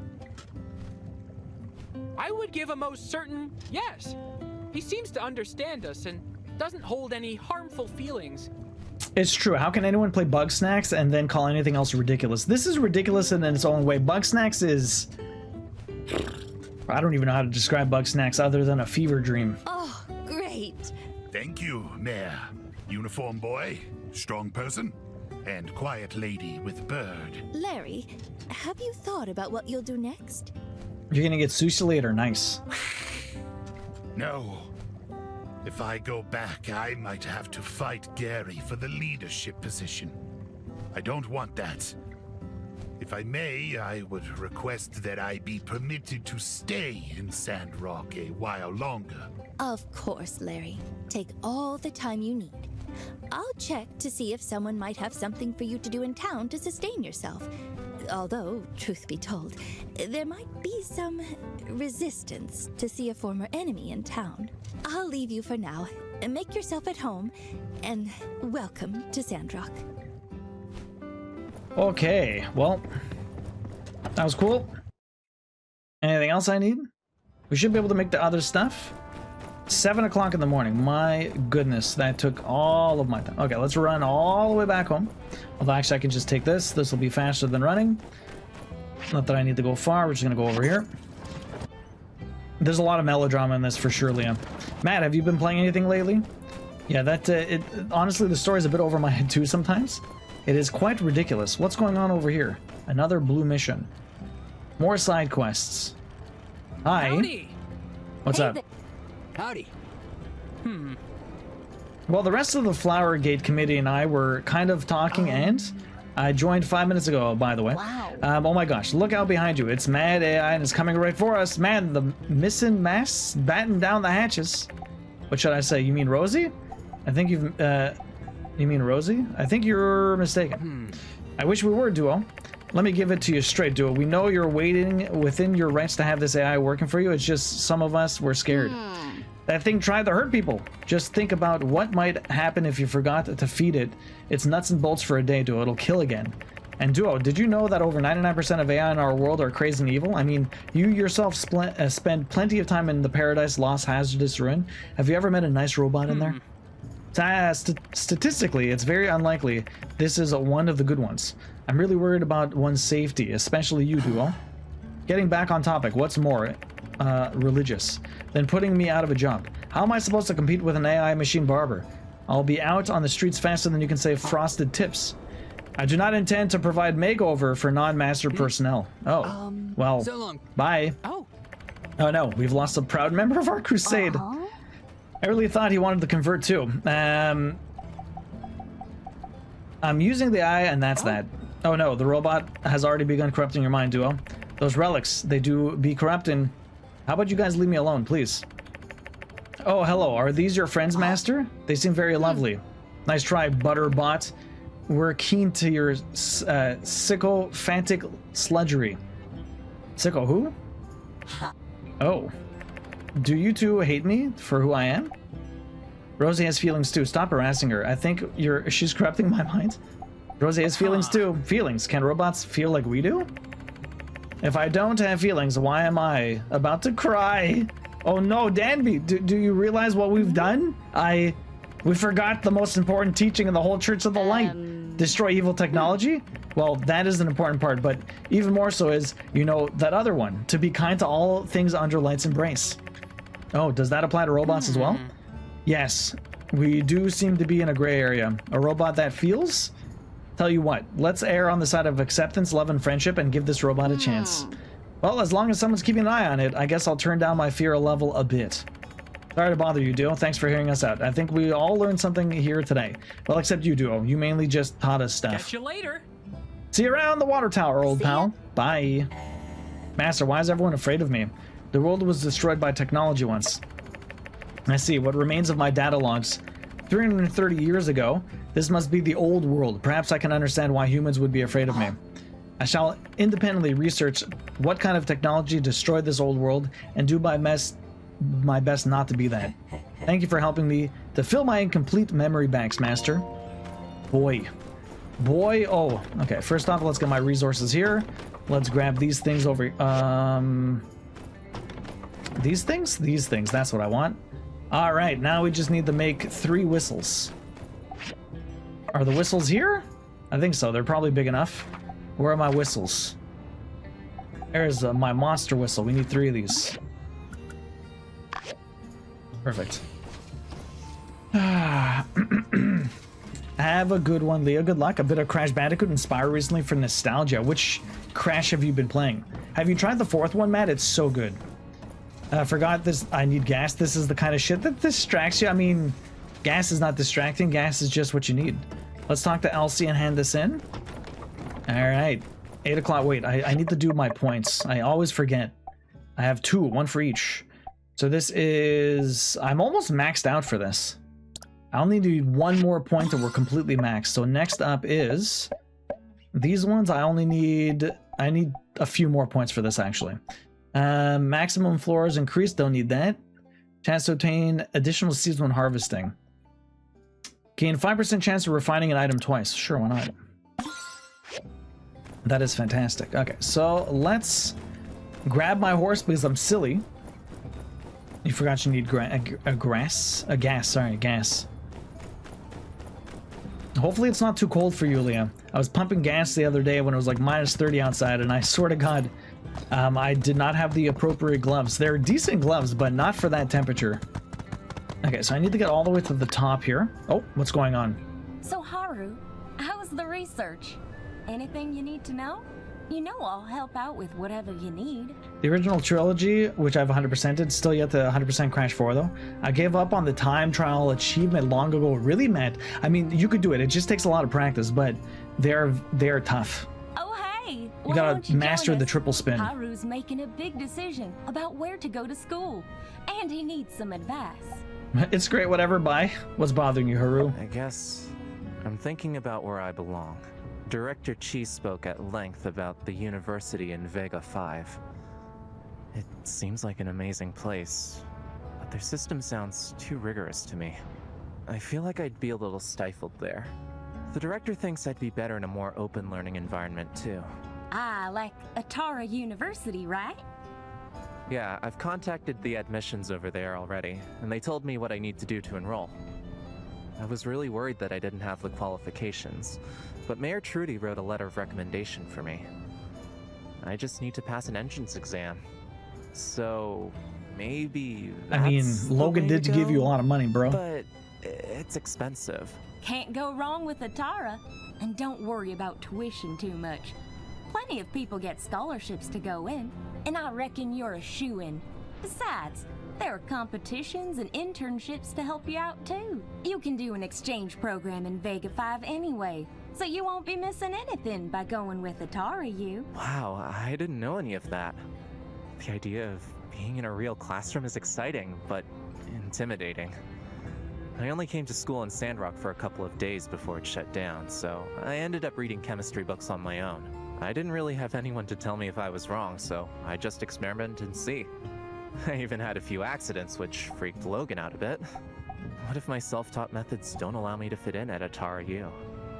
S8: I would give a most certain yes. He seems to understand us and doesn't hold any harmful feelings.
S1: It's true. How can anyone play Bug Snacks and then call anything else ridiculous? This is ridiculous in its own way. Bug Snacks is... I don't even know how to describe Bug Snacks other than a fever dream.
S3: Oh, great.
S4: Thank you, Mayor. Uniform boy, strong person, and quiet lady with bird.
S3: Larry, have you thought about what you'll do next?
S1: You're gonna get sushi later. Nice.
S4: No. If I go back, I might have to fight Gary for the leadership position. I don't want that. If I may, I would request that I be permitted to stay in Sandrock a while longer.
S3: Of course, Larry. Take all the time you need. I'll check to see if someone might have something for you to do in town to sustain yourself. Although, truth be told, there might be some resistance to see a former enemy in town. I'll leave you for now. Make yourself at home, and welcome to Sandrock.
S1: Okay, well, that was cool. Anything else I need? We should be able to make the other stuff. 7 o'clock in the morning. My goodness, that took all of my time. Okay, let's run all the way back home. Although actually I can just take this. This will be faster than running. Not that I need to go far. We're just gonna go over here. There's a lot of melodrama in this for sure, Liam. Matt, have you been playing anything lately? Yeah, that honestly, the story's a bit over my head too sometimes. It is quite ridiculous. What's going on over here? Another blue mission. More side quests. Hi.
S8: Howdy.
S1: What's up?
S8: Howdy.
S1: Well, the rest of the Flower Gate committee and I were kind of talking, and I joined 5 minutes ago, by the way.
S5: Wow.
S1: Oh my gosh, look out behind you. It's Mad AI and it's coming right for us. Man, the missing masts batten down the hatches. What should I say? You mean Rosie? I think you mean Rosie? I think you're mistaken. I wish we were, Duo. Let me give it to you straight, Duo. We know you're waiting within your rights to have this AI working for you. It's just some of us were scared. That thing tried to hurt people. Just think about what might happen if you forgot to feed it. It's nuts and bolts for a day, Duo. It'll kill again. And Duo, did you know that over 99% of AI in our world are crazy and evil? I mean, you yourself spend plenty of time in the Paradise Lost Hazardous Ruin. Have you ever met a nice robot in there? Statistically, it's very unlikely this is one of the good ones. I'm really worried about one's safety, especially you, Duo. Getting back on topic, what's more religious than putting me out of a job? How am I supposed to compete with an AI machine barber? I'll be out on the streets faster than you can save frosted tips. I do not intend to provide makeover for non-master personnel. Oh, well,
S14: so long.
S1: Bye. Oh no, we've lost a proud member of our crusade. I really thought he wanted to convert too. I'm using the eye, and that's that. Oh no, the robot has already begun corrupting your mind, Duo. Those relics, they do be corrupting. How about you guys leave me alone, please? Oh, hello. Are these your friends, Master? They seem very lovely. Nice try, Butterbot. We're keen to your sycophantic sludgery. Sicko who? Oh. Do you two hate me for who I am? Rosie has feelings too. Stop harassing her. I think she's corrupting my mind. Rosie has feelings too. Feelings. Can robots feel like we do? If I don't have feelings, why am I about to cry? Oh no, Danby, do you realize what we've done? We forgot the most important teaching in the whole Church of the Light. Destroy evil technology? Well, that is an important part, but even more so is, you know, that other one. To be kind to all things under Light's embrace. Oh, does that apply to robots as well? Yes, we do seem to be in a gray area. A robot that feels? Tell you what, let's err on the side of acceptance, love, and friendship and give this robot a chance. Well, as long as someone's keeping an eye on it, I guess I'll turn down my fear level a bit. Sorry to bother you, Duo. Thanks for hearing us out. I think we all learned something here today. Well, except you, Duo. You mainly just taught us stuff.
S8: Catch you later.
S1: See you around the water tower, old pal. Bye. Master, why is everyone afraid of me? The world was destroyed by technology once. I see. What remains of my data logs. 330 years ago. This must be the old world. Perhaps I can understand why humans would be afraid of me. I shall independently research what kind of technology destroyed this old world and do my best not to be that. Thank you for helping me to fill my incomplete memory banks, Master. Boy. Oh, okay. First off, let's get my resources here. Let's grab these things over. These things. That's what I want. All right. Now we just need to make 3 whistles. Are the whistles here? I think so. They're probably big enough. Where are my whistles? There's my monster whistle. We need 3 of these. Perfect. Have a good one, Leo. Good luck. A bit of Crash Bandicoot inspired recently for nostalgia. Which Crash have you been playing? Have you tried the 4th one, Matt? It's so good. I forgot this. I need gas. This is the kind of shit that distracts you. I mean, gas is not distracting. Gas is just what you need. Let's talk to Elsie and hand this in. All right. 8 o'clock. Wait, I need to do my points. I always forget. I have 2, 1 for each. So this is... I'm almost maxed out for this. I only need 1 more point and we're completely maxed. So next up is... These ones I only need... I need a few more points for this, actually. Maximum floors increased. Don't need that. Chance to obtain additional seeds when harvesting. Gain 5% chance of refining an item twice. Sure, why not? That is fantastic. Okay, so let's grab my horse because I'm silly. You forgot you need gas. Hopefully it's not too cold for you, Leah. I was pumping gas the other day when it was like minus 30 outside, and I swear to God, I did not have the appropriate gloves. They're decent gloves, but not for that temperature. Okay, so I need to get all the way to the top here. Oh, what's going on?
S10: So Haru, how was the research? Anything you need to know? You know I'll help out with whatever you need.
S1: The original trilogy, which I've 100%ed, still yet to 100% Crash 4 though. I gave up on the time trial achievement long ago. Really, Matt? I mean, you could do it. It just takes a lot of practice, but they're tough.
S10: Oh hey!
S1: You gotta master the triple spin.
S10: Haru's making a big decision about where to go to school, and he needs some advice.
S1: It's great, whatever, bye. What's bothering you, Haru?
S18: I guess I'm thinking about where I belong. Director Chi spoke at length about the university in Vega 5. It seems like an amazing place, but their system sounds too rigorous to me. I feel like I'd be a little stifled there. The director thinks I'd be better in a more open learning environment too.
S10: Ah, like Atara University, right?
S18: Yeah, I've contacted the admissions over there already, and they told me what I need to do to enroll. I was really worried that I didn't have the qualifications, but Mayor Trudy wrote a letter of recommendation for me. I just need to pass an entrance exam. So, maybe
S1: I mean, Logan did give you a lot of money, bro.
S18: But it's expensive.
S10: Can't go wrong with Atara. And don't worry about tuition too much. Plenty of people get scholarships to go in, and I reckon you're a shoo-in. Besides, there are competitions and internships to help you out too. You can do an exchange program in Vega 5 anyway, so you won't be missing anything by going with Atara U.
S18: Wow, I didn't know any of that. The idea of being in a real classroom is exciting, but intimidating. I only came to school in Sandrock for a couple of days before it shut down, so I ended up reading chemistry books on my own. I didn't really have anyone to tell me if I was wrong, so I just experiment and see. I even had a few accidents, which freaked Logan out a bit. What if my self-taught methods don't allow me to fit in at Atara U?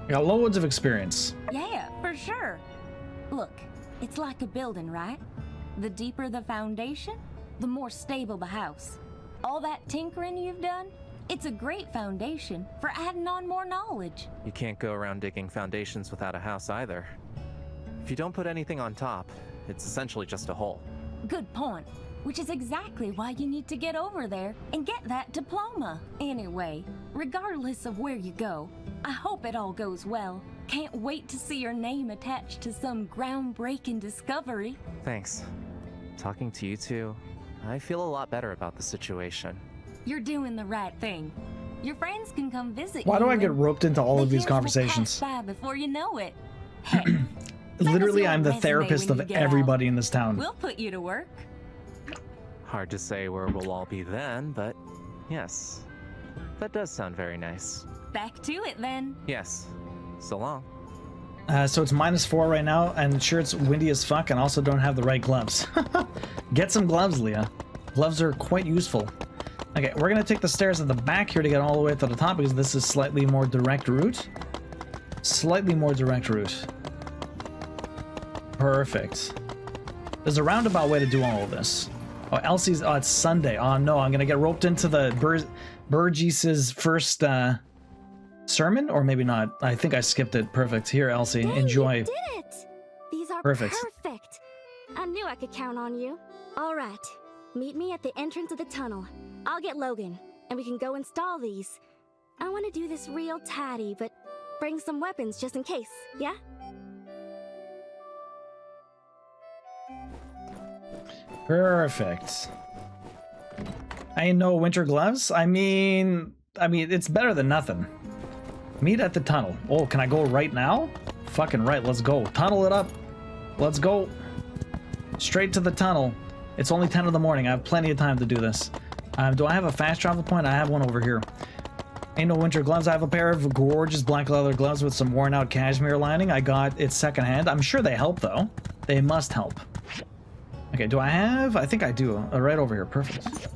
S1: Got loads of experience.
S10: Yeah, for sure. Look, it's like a building, right? The deeper the foundation, the more stable the house. All that tinkering you've done, it's a great foundation for adding on more knowledge.
S18: You can't go around digging foundations without a house either. If you don't put anything on top, it's essentially just a hole.
S10: Good point. Which is exactly why you need to get over there and get that diploma. Anyway, regardless of where you go, I hope it all goes well. Can't wait to see your name attached to some groundbreaking discovery.
S18: Thanks. Talking to you two, I feel a lot better about the situation.
S10: You're doing the right thing. Your friends can come visit you.
S1: Why do I get roped into all of these
S10: The years will
S1: conversations?
S10: pass by before you know it.
S1: Literally,
S10: your
S1: I'm the
S10: resume
S1: therapist
S10: when
S1: of
S10: you get
S1: everybody in this town.
S10: We'll put you to work.
S18: Hard to say where we'll all be then, but yes. That does sound very nice.
S10: Back to it then.
S18: Yes. So long.
S1: So it's -4 right now, and sure it's windy as fuck, and also don't have the right gloves. Get some gloves, Leah. Gloves are quite useful. Okay, we're gonna take the stairs at the back here to get all the way to the top, because this is slightly more direct route. Slightly more direct route. Perfect. There's a roundabout way to do all of this. Oh, Elsie's, oh, it's Sunday. Oh no, I'm gonna get roped into the Burgess's first sermon, or maybe not. I think I skipped it. Perfect. Here, Elsie,
S6: Dang,
S1: enjoy.
S6: You did it! These are
S1: Perfect.
S6: perfect. I knew I could count on you. All right, meet me at the entrance of the tunnel. I'll get Logan, and we can go install these. I want to do this real tidy, but bring some weapons just in case, yeah?
S1: Perfect. I know winter gloves. I mean, it's better than nothing. Meet at the tunnel. Oh, can I go right now? Fucking right, let's go. Tunnel it up. Let's go. Straight to the tunnel. It's only 10 in the morning. I have plenty of time to do this. Do I have a fast travel point? I have one over here. Ain't no winter gloves. I have a pair of gorgeous black leather gloves with some worn out cashmere lining. I got it secondhand. I'm sure they help though. They must help. Okay, do I have? I think I do. Right over here. Perfect.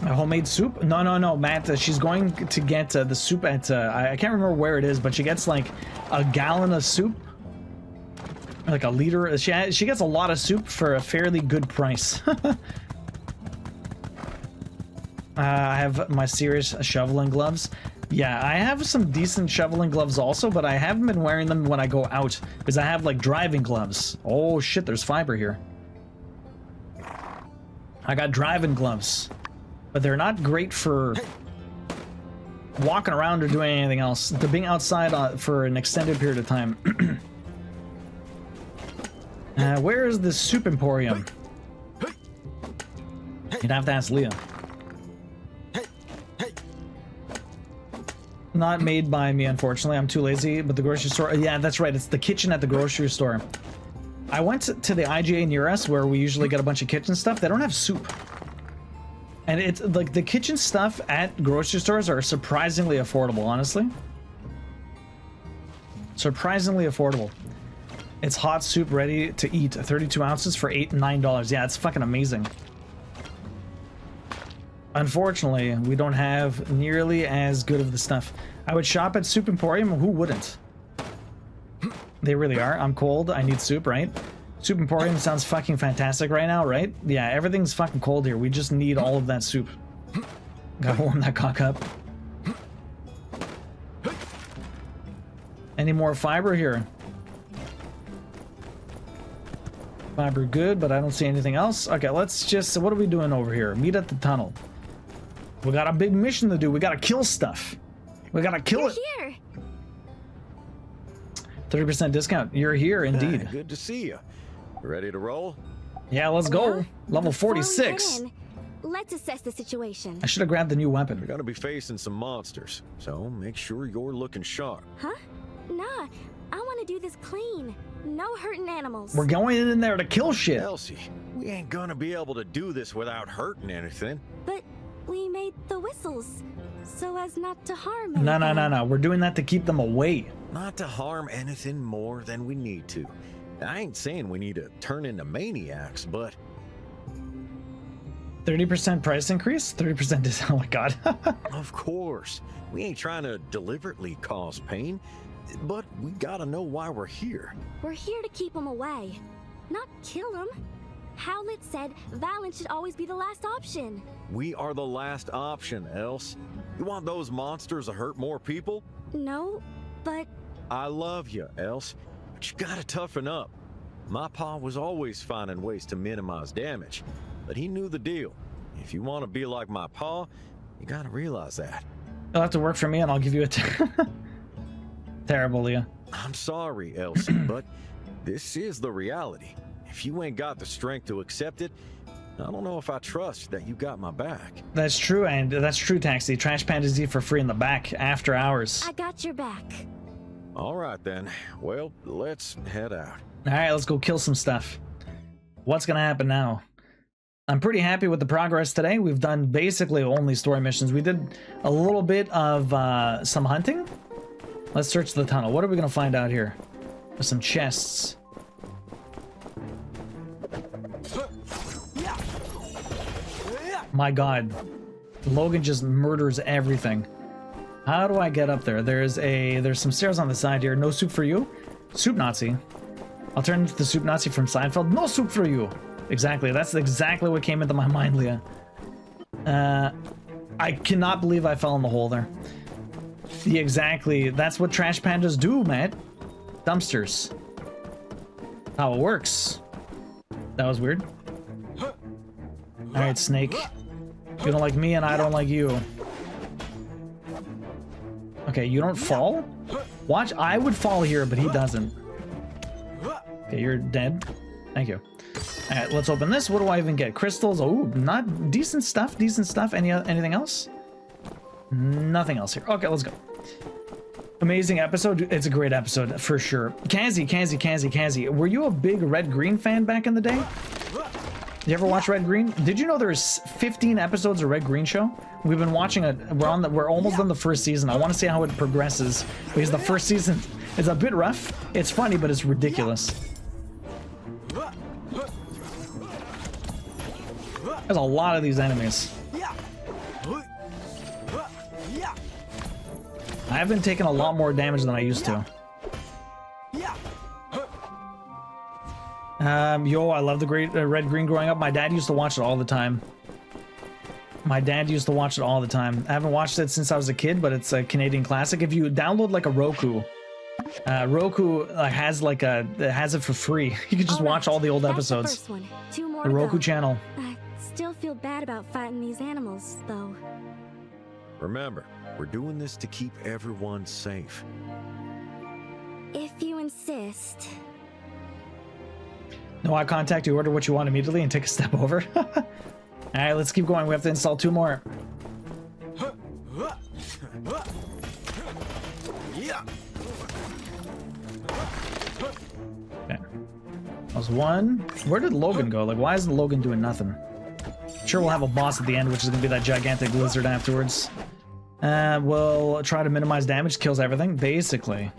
S1: A homemade soup? No, Matt. She's going to get the soup at, I can't remember where it is, but she gets like a gallon of soup. Like a liter. She gets a lot of soup for a fairly good price. I have my serious shoveling gloves. Yeah, I have some decent shoveling gloves also, but I haven't been wearing them when I go out because I have like driving gloves. Oh shit, there's fiber here. I got driving gloves, but they're not great for walking around or doing anything else. They're being outside for an extended period of time. Where is the soup emporium? You'd have to ask Leah. Not made by me, unfortunately. I'm too lazy, but the grocery store... Yeah, that's right. It's the kitchen at the grocery store. I went to the IGA near us, where we usually get a bunch of kitchen stuff. They don't have soup. And it's like the kitchen stuff at grocery stores are surprisingly affordable, honestly. Surprisingly affordable. It's hot soup ready to eat, 32 ounces for $9. Yeah, it's fucking amazing. Unfortunately, we don't have nearly as good of the stuff. I would shop at Soup Emporium. Who wouldn't? They really are. I'm cold. I need soup, right? Soup Emporium sounds fucking fantastic right now, right? Yeah, everything's fucking cold here. We just need all of that soup. Gotta warm that cock up. Any more fiber here? Fiber good, but I don't see anything else. Okay, let's just... What are we doing over here? Meet at the tunnel. We got a big mission to do. We gotta kill stuff. We gotta kill it.
S6: Here.
S1: 30% discount. You're here, indeed.
S15: Good to see you. Ready to roll?
S1: Yeah, let's go. Level
S6: Before we
S1: 46.
S6: head in, let's assess the situation.
S1: I should have grabbed the new weapon.
S15: We're gonna be facing some monsters, so make sure you're looking sharp.
S6: Huh? Nah, I want to do this clean. No hurting animals.
S1: We're going in there to kill shit.
S15: Elsie, we ain't gonna be able to do this without hurting anything.
S6: But we made the whistles so as not to harm
S1: No.
S6: anything.
S1: We're doing that to keep them away.
S15: Not to harm anything more than we need to. I ain't saying we need to turn into maniacs, but
S1: 30% price increase? 30% discount. Oh my god.
S15: of course, we ain't trying to deliberately cause pain, but we gotta know why we're here.
S6: We're here to keep them away, not kill them. Howlett said violence should always be the last option.
S15: We are the last option, Else. You want those monsters to hurt more people?
S6: No, but...
S15: I love you, Else, but you gotta toughen up. My pa was always finding ways to minimize damage, but he knew the deal. If you want to be like my pa, you gotta realize that.
S1: You'll have to work for me and I'll give you a... Terrible, Leah.
S15: I'm sorry, Elsie, but this is the reality. If you ain't got the strength to accept it, I don't know if I trust that you got my back.
S1: That's true, and that's true, Taxi. Trash Pandas eat for free in the back after hours.
S6: I got your back.
S15: All right, then. Well, let's head out.
S1: All right, let's go kill some stuff. What's going to happen now? I'm pretty happy with the progress today. We've done basically only story missions. We did a little bit of some hunting. Let's search the tunnel. What are we going to find out here? There's some chests. My god. Logan just murders everything. How do I get up there? There's some stairs on the side here. No soup for you? Soup Nazi. I'll turn into the Soup Nazi from Seinfeld. No soup for you! Exactly. That's exactly what came into my mind, Leah. I cannot believe I fell in the hole there. Yeah, exactly. That's what trash pandas do, Matt. Dumpsters. How it works. That was weird. Alright, Snake. You don't like me and I don't like you. Okay, you don't fall? Watch, I would fall here, but he doesn't. Okay, you're dead. Thank you. Alright, let's open this. What do I even get? Crystals. Oh, not decent stuff. Decent stuff. Anything else? Nothing else here. Okay, let's go. Amazing episode. It's a great episode for sure. Kazi. Were you a big Red Green fan back in the day? You ever watch Red Green? Did you know there's 15 episodes of Red Green show? We've been watching it. We're almost done the first season. I want to see how it progresses because the first season is a bit rough. It's funny, but it's ridiculous. There's a lot of these enemies. I have been taking a lot more damage than I used to. Yo, I love the great Red Green growing up. My dad used to watch it all the time. I haven't watched it since I was a kid, but it's a Canadian classic. If you download like a Roku, Roku has it for free. You can just watch all the old episodes.
S6: The first one. 2 more
S1: The
S6: to
S1: Roku
S6: go.
S1: channel.
S6: I still feel bad about fighting these animals, though.
S15: Remember, we're doing this to keep everyone safe.
S6: If you insist.
S1: No eye contact. You order what you want immediately and take a step over. All right, let's keep going. We have to install 2 more. Okay. That was 1. Where did Logan go? Like, why isn't Logan doing nothing? Sure, we'll have a boss at the end, which is going to be that gigantic lizard afterwards. We'll try to minimize damage, kills everything, basically.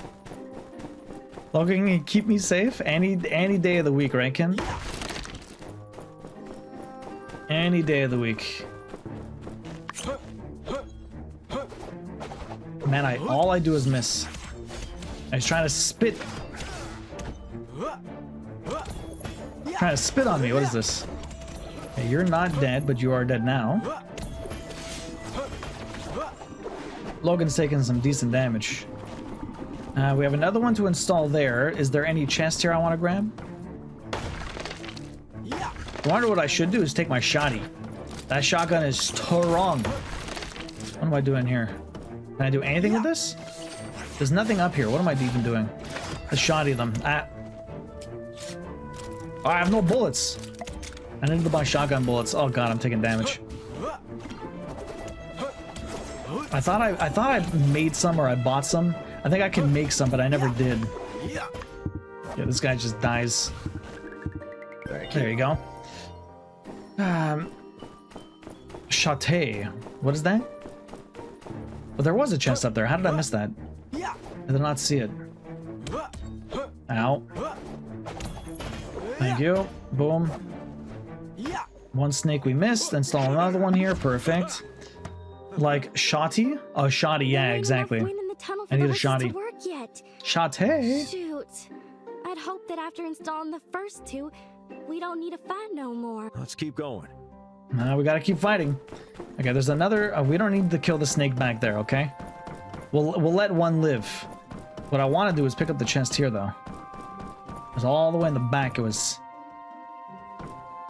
S1: Logan, can you keep me safe? Any day of the week, right, Kim? Any day of the week. Man, all I do is miss. He's trying to spit. Trying to spit on me. What is this? Okay, you're not dead, but you are dead now. Logan's taking some decent damage. We have another one to install there. Is there any chest here I want to grab? I wonder what I should do is take my shotty. That shotgun is strong. What am I doing here? Can I do anything with this? There's nothing up here. What am I even doing? Let's shotty them. Oh, I have no bullets. I need to buy shotgun bullets. Oh god, I'm taking damage. I thought I made some or I bought some. I think I can make some, but I never did. Yeah, this guy just dies. There you go. Chate. What is that? Well, there was a chest up there. How did I miss that? I did not see it. Ow. Thank you. Boom. One snake we missed. Install another one here. Perfect. Like shotty? Oh, shotty. Yeah, exactly. I need a shotty. Chate?
S6: Shoot. I'd hope that after installing the first two, we don't need to fight no more.
S15: Let's keep going.
S1: We gotta keep fighting. Okay, there's another. We don't need to kill the snake back there, okay? We'll let one live. What I want to do is pick up the chest here, though. It was all the way in the back. It was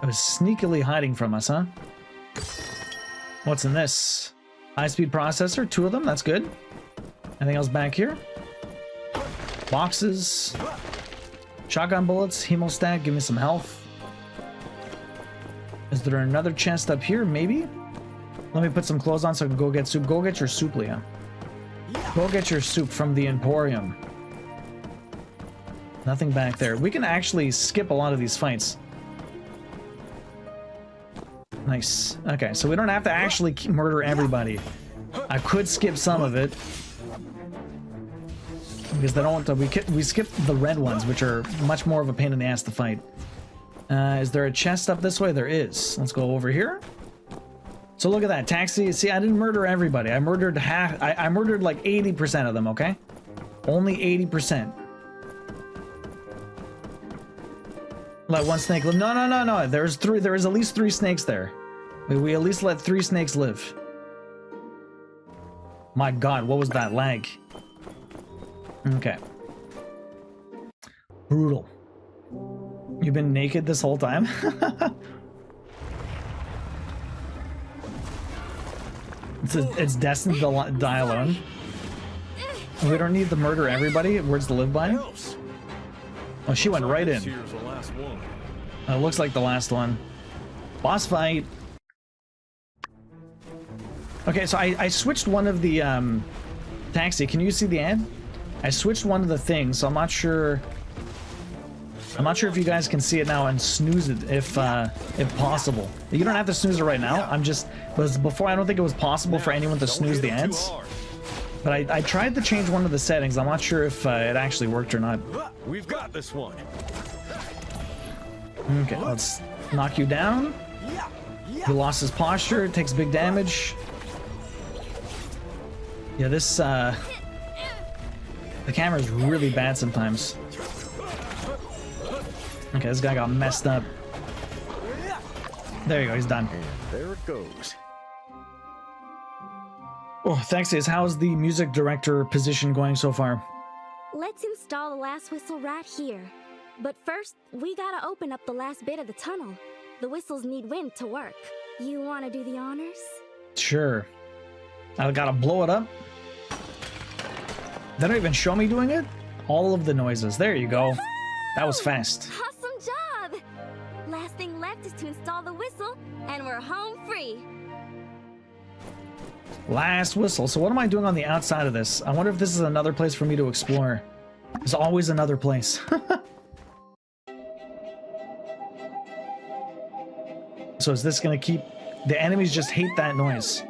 S1: sneakily hiding from us, huh? What's in this? High-speed processor, 2 of them. That's good. Anything else back here? Boxes. Shotgun bullets. Hemostat. Give me some health. Is there another chest up here? Maybe? Let me put some clothes on so I can go get soup. Go get your soup, Leah. Go get your soup from the Emporium. Nothing back there. We can actually skip a lot of these fights. Nice. Okay, so we don't have to actually murder everybody. I could skip some of it. Because they don't... We skipped the red ones, which are much more of a pain in the ass to fight. Is there a chest up this way? There is. Let's go over here. So look at that. Taxi. See, I didn't murder everybody. I murdered half. I murdered like 80% of them, okay? Only 80%. Let one snake live. No. There's 3. There is at least 3 snakes there. We at least let 3 snakes live. My god, what was that lag? Okay. Brutal. You've been naked this whole time? It's destined to die alone. We don't need to murder everybody. Words to live by. Oh, she went right in. It looks like the last one. Boss fight. Okay, so I switched one of the taxi. Can you see the ad? I switched one of the things, so I'm not sure. I'm not sure if you guys can see it now and snooze it if possible. You don't have to snooze it right now. Before I don't think it was possible for anyone to snooze the ads. But I tried to change one of the settings. I'm not sure if it actually worked or not.
S15: We've got this one.
S1: Okay, let's knock you down. He lost his posture. It takes big damage. Yeah, this the camera is really bad sometimes. Okay, this guy got messed up. There you go, he's done.
S15: And there it goes.
S1: Oh, thanks, Ace. How's the music director position going so far?
S6: Let's install the last whistle right here. But first, we gotta open up the last bit of the tunnel. The whistles need wind to work. You wanna do the honors?
S1: Sure. I gotta blow it up. They don't even show me doing it? All of the noises. There you go. That was fast.
S6: Awesome job! Last thing left is to install the whistle, and we're home free.
S1: Last whistle. So what am I doing on the outside of this? I wonder if this is another place for me to explore. There's always another place. So is this gonna keep... The enemies just hate that noise.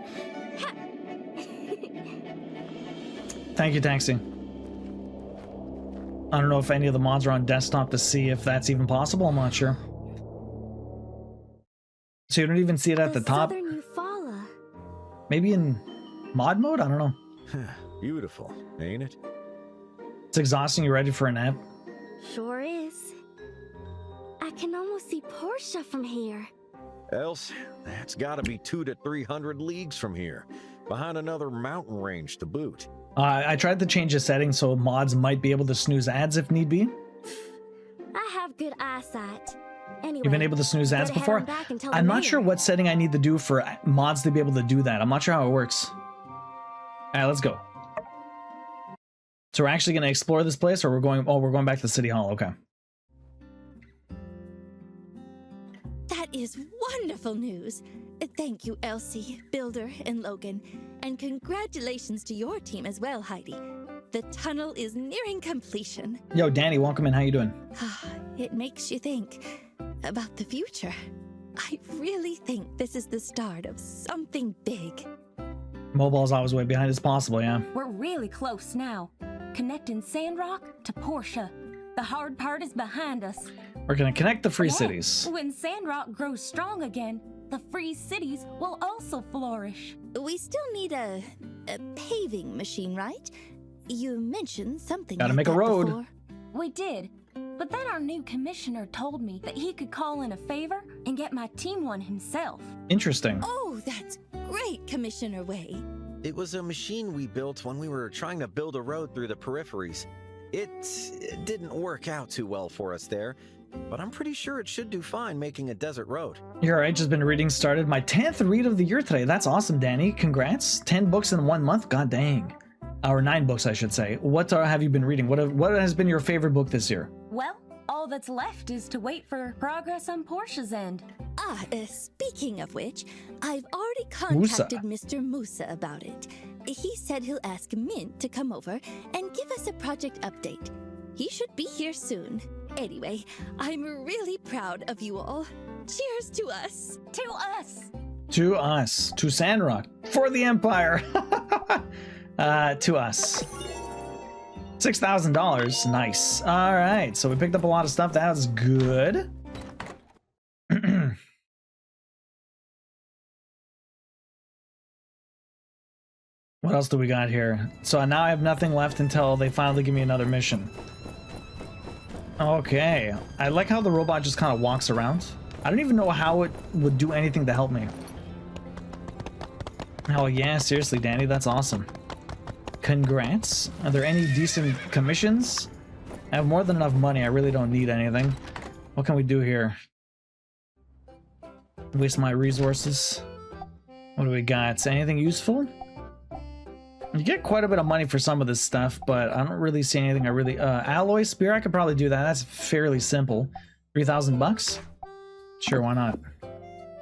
S1: Thank you, Taxi. I don't know if any of the mods are on desktop to see if that's even possible. I'm not sure. So you don't even see it at the top? Maybe in mod mode? I don't know.
S15: Beautiful, ain't it?
S1: It's exhausting. You ready for a nap?
S6: Sure is. I can almost see Portia from here.
S15: Else, that's gotta be 200 to 300 leagues from here, behind another mountain range to boot.
S1: I tried to change the settings so mods might be able to snooze ads if need be.
S6: I have good eyesight. Anyway,
S1: You've been able to snooze ads before? I'm not sure what setting I need to do for mods to be able to do that. I'm not sure how it works. Alright, let's go. So we're actually going to explore this place, or we're going... Oh, we're going back to City Hall. Okay.
S3: That is wonderful news. Thank you, Elsie, Builder, and Logan. And congratulations to your team as well, Heidi. The tunnel is nearing completion.
S1: Yo, Danny, welcome in. How you doing?
S3: It makes you think about the future. I really think this is the start of something big.
S1: Mobile's always way behind as possible, yeah.
S10: We're really close now. Connecting Sandrock to Portia. The hard part is behind us.
S1: We're going to connect the free cities.
S10: When Sandrock grows strong again, the free cities will also flourish.
S3: We still need a paving machine, right? You mentioned something
S1: Gotta
S3: like
S1: make a
S3: that
S1: road.
S3: before.
S10: We did. But then our new commissioner told me that he could call in a favor and get my team one himself.
S1: Interesting.
S3: Oh, that's great, Commissioner Way.
S15: It was a machine we built when we were trying to build a road through the peripheries. It didn't work out too well for us there, but I'm pretty sure it should do fine making a desert road.
S1: You're right, just been reading started. My 10th read of the year today. That's awesome, Danny. Congrats. 10 books in 1 month. God dang. Or 9 books, I should say. What have you been reading? What has been your favorite book this year?
S10: Well, all that's left is to wait for progress on Portia's end.
S3: Speaking of which, I've already contacted Mr. Musa about it. He said he'll ask Mint to come over and give us a project update. He should be here soon. Anyway, I'm really proud of you all. Cheers to us.
S10: To us.
S1: To us. To Sandrock. For the Empire. To us. $6,000. Nice. All right. So we picked up a lot of stuff. That was good. What else do we got here? So now I have nothing left until they finally give me another mission. Okay. I like how the robot just kind of walks around. I don't even know how it would do anything to help me. Oh yeah, seriously, Danny, that's awesome. Congrats. Are there any decent commissions? I have more than enough money. I really don't need anything. What can we do here? Waste my resources. What do we got? Anything useful? You get quite a bit of money for some of this stuff, but I don't really see anything I really... alloy spear, I could probably do that. That's fairly simple. 3,000 bucks? Sure, why not?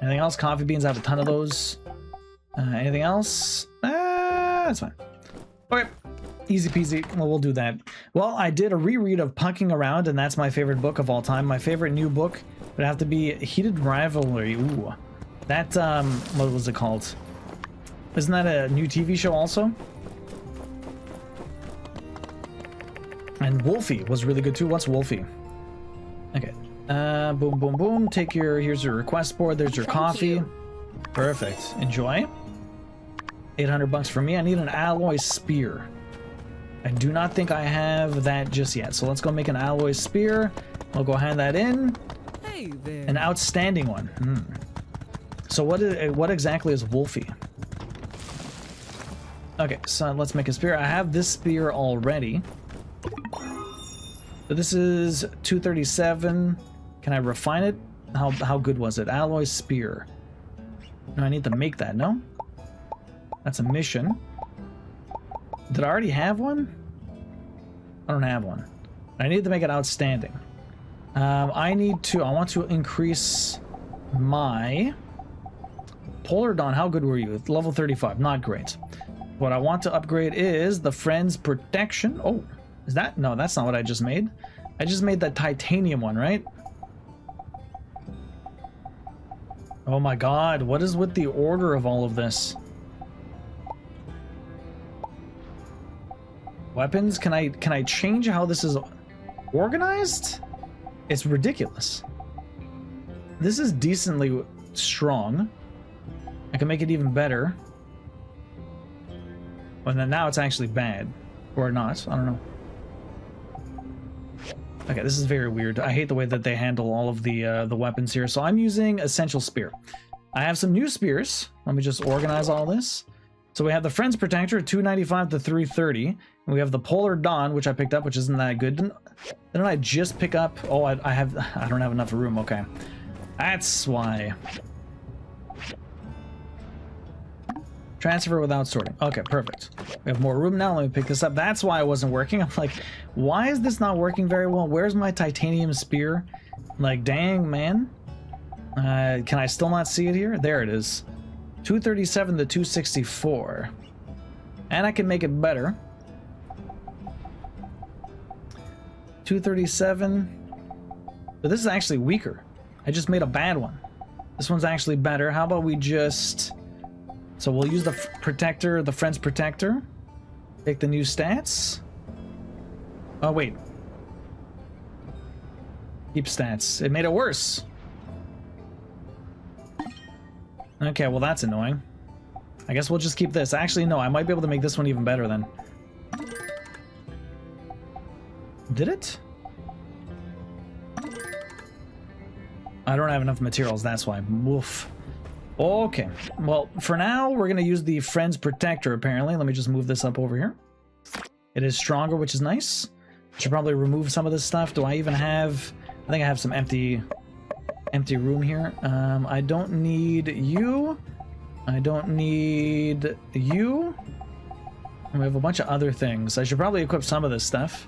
S1: Anything else? Coffee beans, I have a ton of those. Anything else? That's fine. Okay, easy peasy. Well, we'll do that. Well, I did a reread of Punking Around, and that's my favorite book of all time. My favorite new book would have to be Heated Rivalry. Ooh. That, what was it called? Isn't that a new TV show also? And Wolfie was really good too. What's Wolfie? Okay. Boom, boom, boom. Take your, here's your request board. There's your coffee. Perfect. Enjoy. 800 bucks for me. I need an alloy spear. I do not think I have that just yet. So let's go make an alloy spear. I'll go hand that in.
S14: Hey there.
S1: An outstanding one. So what exactly is Wolfie? Okay, so let's make a spear. I have this spear already. So this is 237. Can I refine it? How good was it? Alloy spear. No, I need to make that, no? That's a mission. Did I already have one? I don't have one. I need to make it outstanding. I want to increase my Polar Dawn. How good were you? Level 35, not great. What I want to upgrade is the Friend's Protection. Oh, is that? No, that's not what I just made. I just made that titanium one, right? Oh my god, what is with the order of all of this? Weapons? Can I change how this is organized? It's ridiculous. This is decently strong. I can make it even better. And then now it's actually bad. Or not, I don't know. Okay, this is very weird. I hate the way that they handle all of the weapons here. So I'm using Essential Spear. I have some new spears. Let me just organize all this. So we have the Friends Protector, 295 to 330. And we have the Polar Dawn, which I picked up, which isn't that good. Didn't I just pick up? Oh, I don't have enough room. Okay, that's why. Transfer without sorting. Okay, perfect. We have more room now. Let me pick this up. That's why it wasn't working. I'm like, why is this not working very well? Where's my titanium spear? Like, dang, man. Can I still not see it here? There it is. 237 to 264. And I can make it better. 237. But this is actually weaker. I just made a bad one. This one's actually better. How about we just... So we'll use the protector, the Friends Protector. Take the new stats. Oh, wait. Keep stats. It made it worse. Okay, well that's annoying. I guess we'll just keep this. Actually, no, I might be able to make this one even better then. Did it? I don't have enough materials, that's why. Woof. Okay, well, for now, we're going to use the Friends Protector, apparently. Let me just move this up over here. It is stronger, which is nice. Should probably remove some of this stuff. Do I even have... I think I have some empty room here. I don't need you. I don't need you. And we have a bunch of other things. I should probably equip some of this stuff.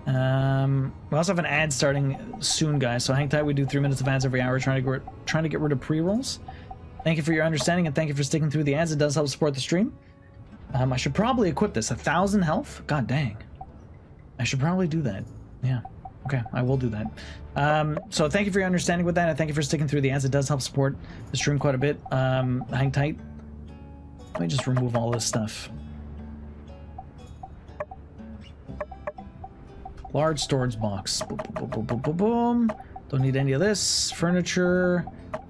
S1: We also have an ad starting soon, guys, so hang tight. We do 3 minutes of ads every hour trying to get rid of pre-rolls. Thank you for your understanding, and thank you for sticking through the ads. It does help support the stream. I should probably equip this. 1,000 health? God dang. I should probably do that. Yeah. Okay, I will do that. So thank you for your understanding with that, and thank you for sticking through the ads. It does help support the stream quite a bit. Hang tight. Let me just remove all this stuff. Large storage box. Boom, boom, boom, boom, boom, boom. Don't need any of this. Furniture.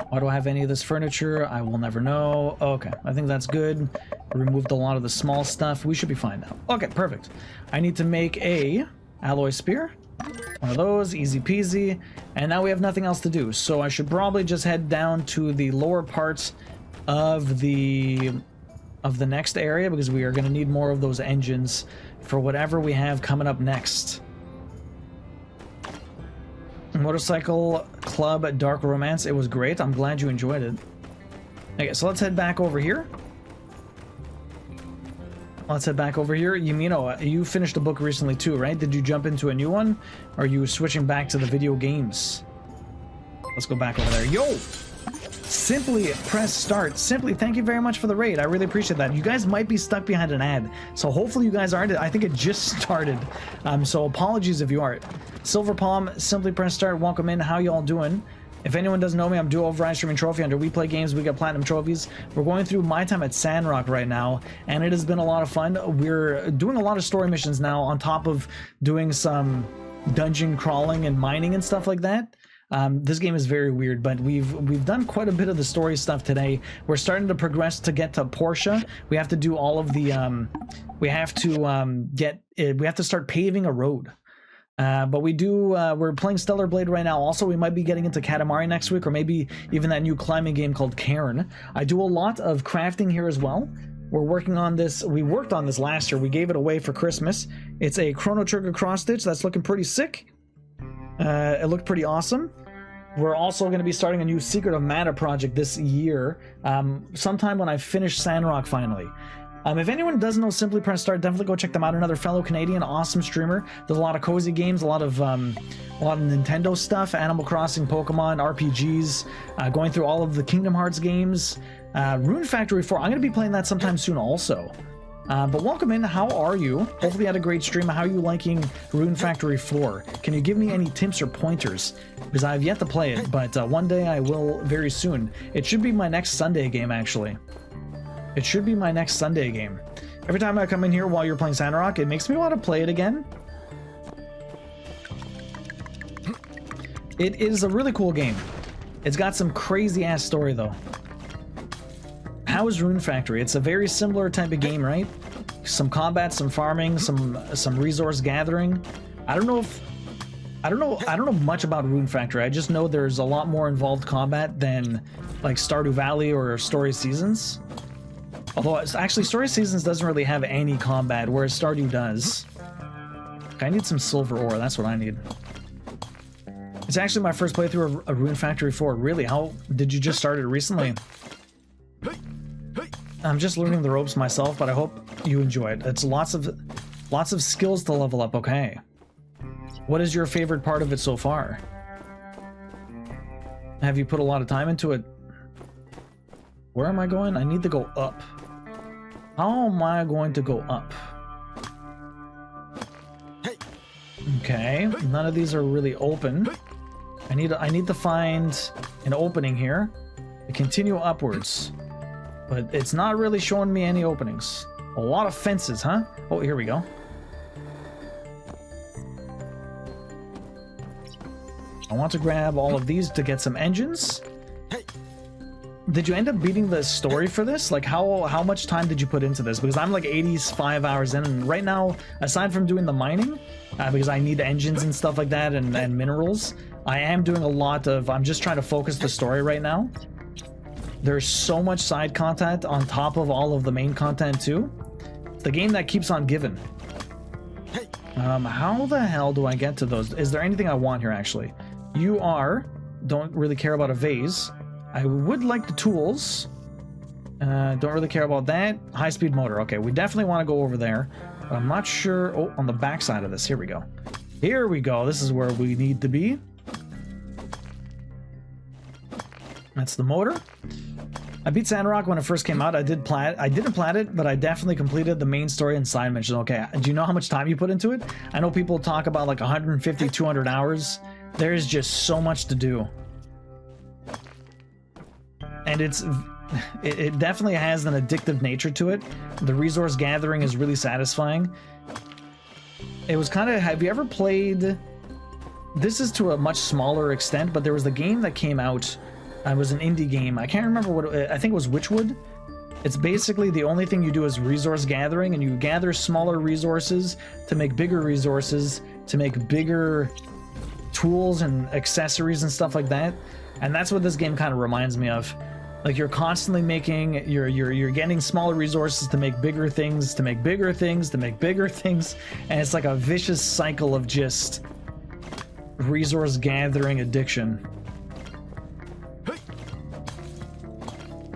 S1: Why do I have any of this furniture? I will never know. Okay, I think that's good. Removed a lot of the small stuff. We should be fine now. Okay, perfect. I need to make a alloy spear. One of those, easy peasy. And now we have nothing else to do. So I should probably just head down to the lower parts of the next area, because we are going to need more of those engines for whatever we have coming up next. Motorcycle Club Dark Romance. It was great. I'm glad you enjoyed it. Okay, so let's head back over here. Yumino, you finished a book recently too, right? Did you jump into a new one? Or are you switching back to the video games? Let's go back over there. Yo! Simply press start. Simply, thank you very much for the raid. I really appreciate that. You guys might be stuck behind an ad, so hopefully you guys aren't. I think it just started, so apologies if you aren't. Silver Palm, simply press start. Welcome in. How y'all doing? If anyone doesn't know me, I'm Duo Override Streaming Trophy. Under We Play Games, we get platinum trophies. We're going through my time at Sandrock right now, and it has been a lot of fun. We're doing a lot of story missions now, on top of doing some dungeon crawling and mining and stuff like that. This game is very weird, but we've done quite a bit of the story stuff today. We're starting to progress to get to Portia. We have to do all of the we have to start paving a road. But we're playing Stellar Blade right now. Also, we might be getting into Katamari next week, or maybe even that new climbing game called Cairn. I do a lot of crafting here as well. We're working on this. We worked on this last year. We gave it away for Christmas. It's a Chrono Trigger cross stitch that's looking pretty sick. It looked pretty awesome. We're also going to be starting a new Secret of Mana project this year, sometime when I finish Sandrock finally. If anyone doesn't know Simply Press Start, definitely go check them out. Another fellow Canadian, awesome streamer. There's a lot of cozy games, a lot of Nintendo stuff, Animal Crossing, Pokemon, RPGs, going through all of the Kingdom Hearts games. Rune Factory 4, I'm going to be playing that sometime soon also. But welcome in. How are you? Hopefully you had a great stream. How are you liking Rune Factory 4? Can you give me any tips or pointers? Because I have yet to play it, but one day I will very soon. It should be my next Sunday game, actually. It should be my next Sunday game. Every time I come in here while you're playing Sandrock, it makes me want to play it again. It is a really cool game. It's got some crazy-ass story, though. How is Rune Factory? It's a very similar type of game, right? Some combat, some farming, some resource gathering. I don't know much about Rune Factory. I just know there's a lot more involved combat than like Stardew Valley or Story Seasons. Although actually Story Seasons doesn't really have any combat, whereas Stardew does. I need some silver ore. That's what I need. It's actually my first playthrough of Rune Factory 4. Really? How did you just start it recently? I'm just learning the ropes myself, but I hope you enjoy it. It's lots of skills to level up. Okay. What is your favorite part of it so far? Have you put a lot of time into it? Where am I going? I need to go up. How am I going to go up? Okay, none of these are really open. I need to find an opening here to continue upwards. But it's not really showing me any openings. A lot of fences, huh? Oh, here we go. I want to grab all of these to get some engines. Did you end up beating the story for this? Like, how much time did you put into this? Because I'm like 85 hours in, and right now, aside from doing the mining, because I need engines and stuff like that and minerals, I am doing a lot of... I'm just trying to focus the story right now. There's so much side content on top of all of the main content too. It's the game that keeps on giving. How the hell do I get to those? Is there anything I want here, actually? You are... Don't really care about a vase. I would like the tools. Don't really care about that. High-speed motor. Okay, we definitely want to go over there. But I'm not sure... Oh, on the back side of this. Here we go. Here we go. This is where we need to be. That's the motor. I beat Sandrock when it first came out. I didn't plat it, but I definitely completed the main story and side missions. Okay, do you know how much time you put into it? I know people talk about like 150, 200 hours. There's just so much to do. And it definitely has an addictive nature to it. The resource gathering is really satisfying. It was kind of... Have you ever played... This is to a much smaller extent, but there was the game that came out... It was an indie game. I can't remember what... I think it was Witchwood. It's basically the only thing you do is resource gathering, and you gather smaller resources to make bigger resources, to make bigger tools and accessories and stuff like that. And that's what this game kind of reminds me of. Like, you're constantly making... You're getting smaller resources to make bigger things, to make bigger things, to make bigger things. And it's like a vicious cycle of just resource gathering addiction.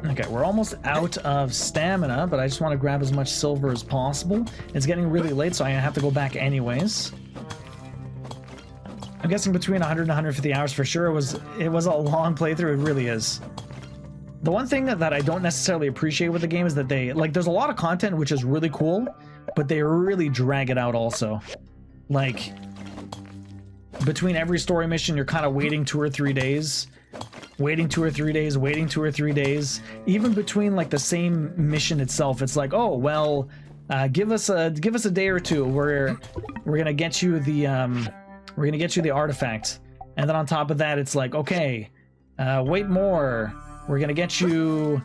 S1: Okay, we're almost out of stamina, but I just want to grab as much silver as possible. It's getting really late, so I have to go back anyways. I'm guessing between 100 and 150 hours for sure. It was a long playthrough. It really is. The one thing that I don't necessarily appreciate with the game is that they... Like, there's a lot of content, which is really cool, but they really drag it out also. Like, between every story mission, you're kind of waiting 2 or 3 days. Waiting 2 or 3 days, waiting 2 or 3 days. Even between like the same mission itself, it's like, oh well, give us a day or two. We're gonna get you the artifact, and then on top of that, it's like, okay, wait more. We're gonna get you.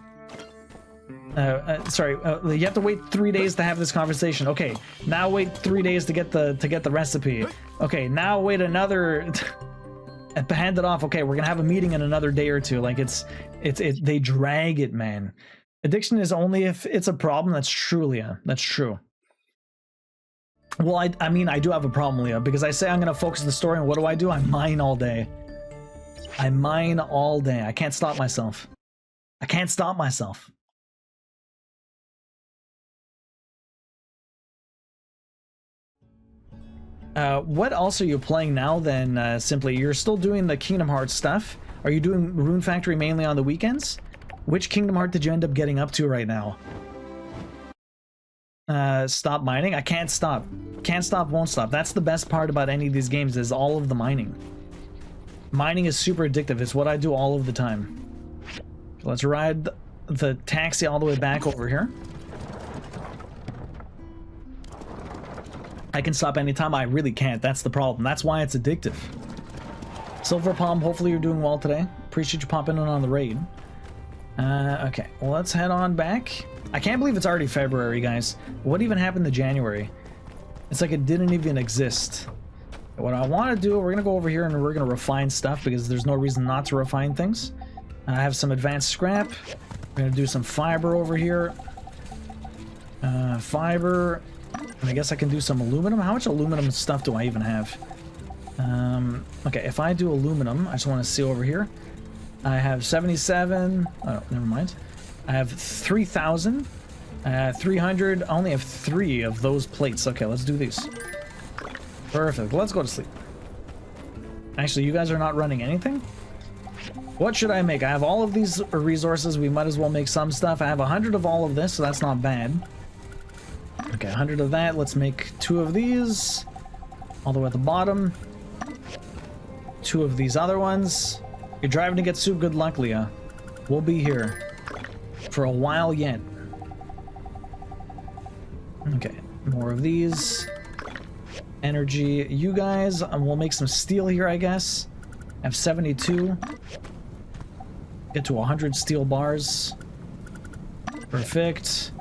S1: Sorry, you have to wait 3 days to have this conversation. Okay, now wait 3 days to get the recipe. Okay, now wait another. Hand it off. Okay, we're gonna have a meeting in another day or two. Like they drag it, man. Addiction is only if it's a problem. That's true, Leah. That's true. Well, I mean, I do have a problem, Leah, because I say I'm gonna focus the story, and what do? I mine all day. I mine all day. I can't stop myself. I can't stop myself. What else are you playing now then, Simply? You're still doing the Kingdom Hearts stuff. Are you doing Rune Factory mainly on the weekends? Which Kingdom Heart did you end up getting up to right now? stop mining. I can't stop. Can't stop, won't stop. That's the best part about any of these games is all of the mining. Mining is super addictive. It's what I do all of the time. Let's ride the taxi all the way back over here. I can stop anytime. I really can't. That's the problem. That's why it's addictive. Silver Palm, hopefully you're doing well today. Appreciate you popping in on the raid. Okay, well, let's head on back. I can't believe it's already February, guys. What even happened to January? It's like it didn't even exist. What I want to do, we're going to go over here and we're going to refine stuff because there's no reason not to refine things. I have some advanced scrap. We're going to do some fiber over here. Fiber. And I guess I can do some aluminum. How much aluminum stuff do I even have? Okay, if I do aluminum, I just want to see over here. I have 77. Oh, never mind. I have 3,000. 300. I only have 3 of those plates. Okay, let's do these. Perfect. Let's go to sleep. Actually, you guys are not running anything? What should I make? I have all of these resources. We might as well make some stuff. I have 100 of all of this, so that's not bad. Okay, 100 of that. Let's make 2 of these. All the way at the bottom. 2 of these other ones. You're driving to get soup. Good luck, Leah. We'll be here for a while yet. Okay, more of these. Energy, you guys. We'll make some steel here, I guess. I have 72. Get to 100 steel bars. Perfect.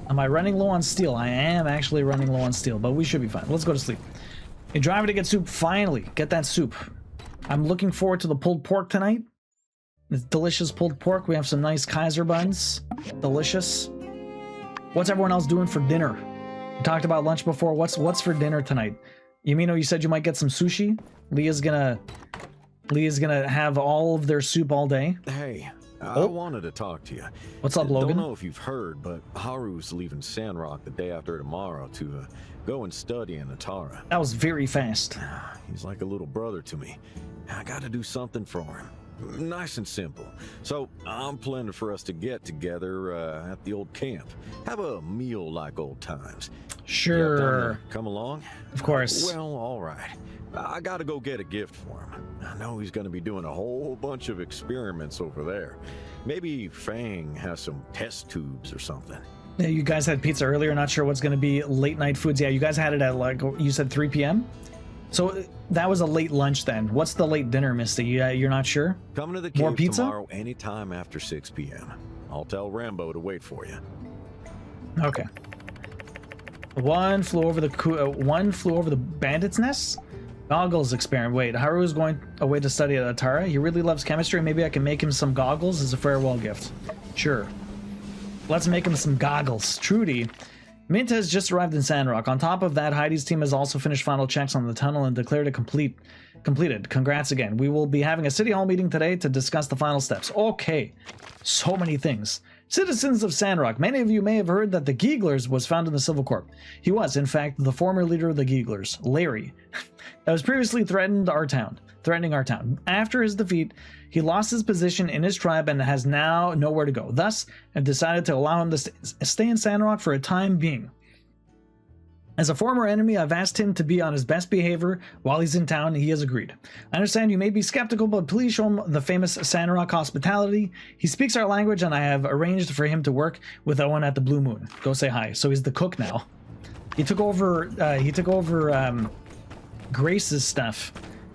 S1: Am I running low on steel? I am actually running low on steel, but we should be fine. Let's go to sleep. You're driving to get soup. Finally, get that soup. I'm looking forward to the pulled pork tonight. It's delicious pulled pork. We have some nice Kaiser buns. Delicious. What's everyone else doing for dinner? We talked about lunch before. What's for dinner tonight? Yumino, you said you might get some sushi. Leah's gonna have all of their soup all day.
S15: Hey, I wanted to talk to you.
S1: What's up, Logan?
S15: Don't know if you've heard, but Haru's leaving Sandrock the day after tomorrow to go and study in Atara.
S1: That was very fast.
S15: He's like a little brother to me. I got to do something for him. Nice and simple. So I'm planning for us to get together at the old camp. Have a meal like old times.
S1: Sure.
S15: Come along?
S1: Of course.
S15: Well, all right. I got to go get a gift for him. I know he's going to be doing a whole bunch of experiments over there. Maybe Fang has some test tubes or something.
S1: Yeah, you guys had pizza earlier. Not sure what's going to be late night foods. Yeah, you guys had it at, like, you said 3 p.m.? So that was a late lunch then. What's the late dinner, Misty? You're not sure?
S15: Coming to the
S1: More
S15: cave
S1: pizza?
S15: tomorrow anytime after 6 p.m. I'll tell Rambo to wait for you.
S1: Okay. One flew over the bandit's nest? Goggles experiment. Wait, Haru's going away to study at Atara. He really loves chemistry. Maybe I can make him some goggles as a farewell gift. Sure. Let's make him some goggles. Trudy. Minta has just arrived in Sandrock. On top of that, Heidi's team has also finished final checks on the tunnel and declared it completed. Congrats again. We will be having a city hall meeting today to discuss the final steps. Okay. So many things. Citizens of Sandrock, many of you may have heard that the Geeglers was found in the Civil Corp. He was, in fact, the former leader of the Geeglers, Larry, that was previously threatening our town. After his defeat, he lost his position in his tribe and has now nowhere to go. Thus, I've decided to allow him to stay in Sandrock for a time being. As a former enemy, I've asked him to be on his best behavior while he's in town, and he has agreed. I understand you may be skeptical, but please show him the famous Sandrock hospitality. He speaks our language, and I have arranged for him to work with Owen at the Blue Moon. Go say hi. So he's the cook now. He took over Grace's stuff.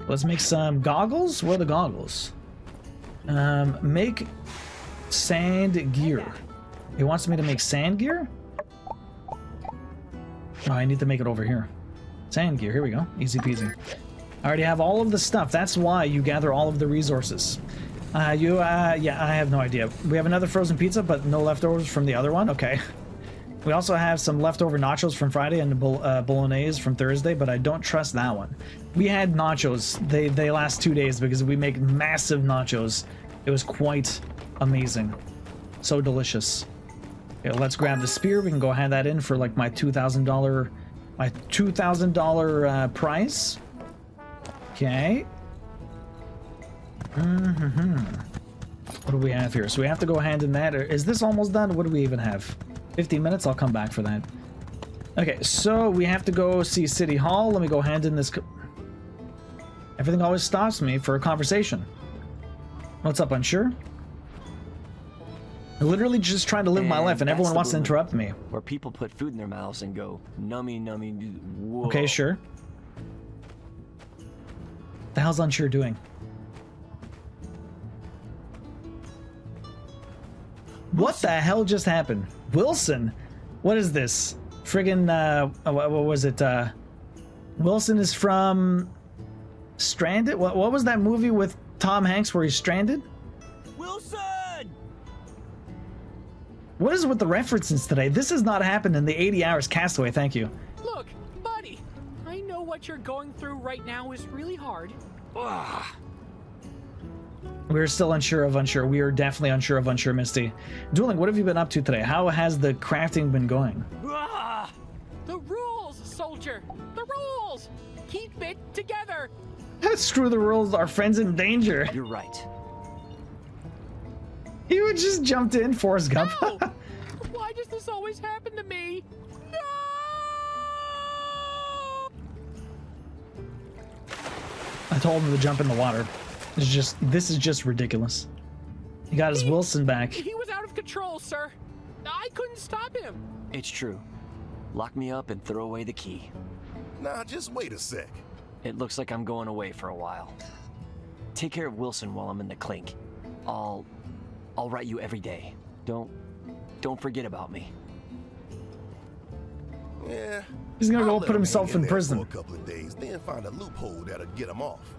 S1: Let's make some goggles. Where are the goggles? Make sand gear. He wants me to make sand gear? Oh, I need to make it over here. Sand gear, here we go. Easy peasy. I already have all of the stuff. That's why you gather all of the resources. Yeah, I have no idea. We have another frozen pizza, but no leftovers from the other one? Okay. We also have some leftover nachos from Friday and bolognese from Thursday, but I don't trust that one. We had nachos. They last 2 days because we make massive nachos. It was quite amazing. So delicious. Okay, let's grab the spear. We can go hand that in for like my $2,000 prize. Okay. What do we have here? So we have to go hand in that. Is this almost done? What do we even have? 15 minutes, I'll come back for that. Okay, so we have to go see City Hall. Let me go hand in this. Everything always stops me for a conversation. What's up, unsure? I'm literally just trying to live my life, and everyone wants to interrupt me.
S11: Where people put food in their mouths and go, nummy, nummy, whoa.
S1: Okay, sure. The hell's unsure doing? What the hell just happened? Wilson? What is this? Friggin', what was it? Wilson is from Stranded? What was that movie with Tom Hanks where he's stranded?
S14: Wilson!
S1: What is with the references today? This has not happened in the 80 hours Castaway, thank you.
S8: Look, buddy, I know what you're going through right now is really hard. Ugh.
S1: We're still unsure of unsure. We are definitely unsure of unsure, Misty. Dueling, what have you been up to today? How has the crafting been going?
S8: Ugh. The rules, soldier! The rules! Keep it together!
S1: Screw the rules, our friend's in danger.
S11: You're right.
S1: He would just jumped in, Forrest Gump.
S8: No! Why does this always happen to me? No!
S1: I told him to jump in the water. This is just ridiculous. He got his Wilson back.
S8: He was out of control, sir. I couldn't stop him.
S11: It's true. Lock me up and throw away the key.
S2: Nah, just wait a sec.
S11: It looks like I'm going away for a while. Take care of Wilson while I'm in the clink. I'll write you every day. Don't forget about me.
S2: Yeah.
S1: He's gonna go put himself in prison
S2: for a couple of days, then find a loophole that'll get him off.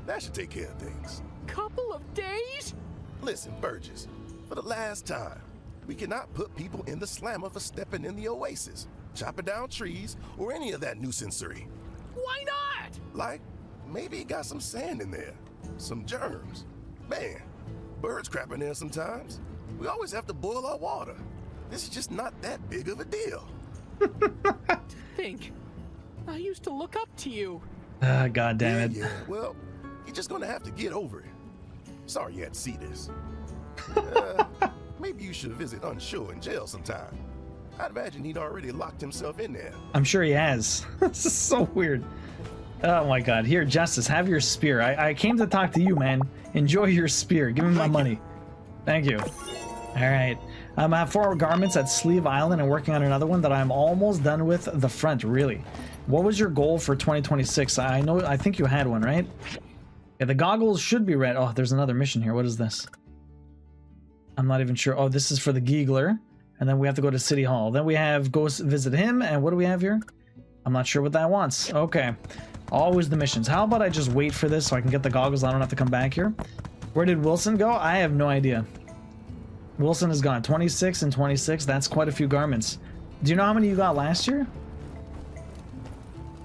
S2: That should take care of things.
S8: Couple of days?
S2: Listen, Burgess, for the last time, we cannot put people in the slammer for stepping in the oasis, chopping down trees, or any of that nuisancery.
S8: Why not?
S2: Like, maybe it got some sand in there, some germs. Man, birds crap in there sometimes. We always have to boil our water. This is just not that big of a deal.
S8: Think. I used to look up to you.
S1: Ah, God damn it.
S2: Yeah, well, you're just gonna have to get over it. Sorry you had to see this. Maybe you should visit Unsure in jail sometime. I'd imagine he'd already locked himself in there.
S1: I'm sure he has. This is so weird. Oh my God. Here, Justice, have your spear. I came to talk to you, man. Enjoy your spear. Give me my money. Thank you. All right. I have 4 garments at Sleeve Island and working on another one that I'm almost done with the front, really. What was your goal for 2026? I think you had one, right? Yeah, the goggles should be red. Oh, there's another mission here. What is this? I'm not even sure. Oh, this is for the Giegler. And then we have to go to City Hall. Then we have go visit him. And what do we have here? I'm not sure what that wants. Okay. Always the missions. How about I just wait for this so I can get the goggles? I don't have to come back here. Where did Wilson go? I have no idea. Wilson is gone. 26 and 26. That's quite a few garments. Do you know how many you got last year?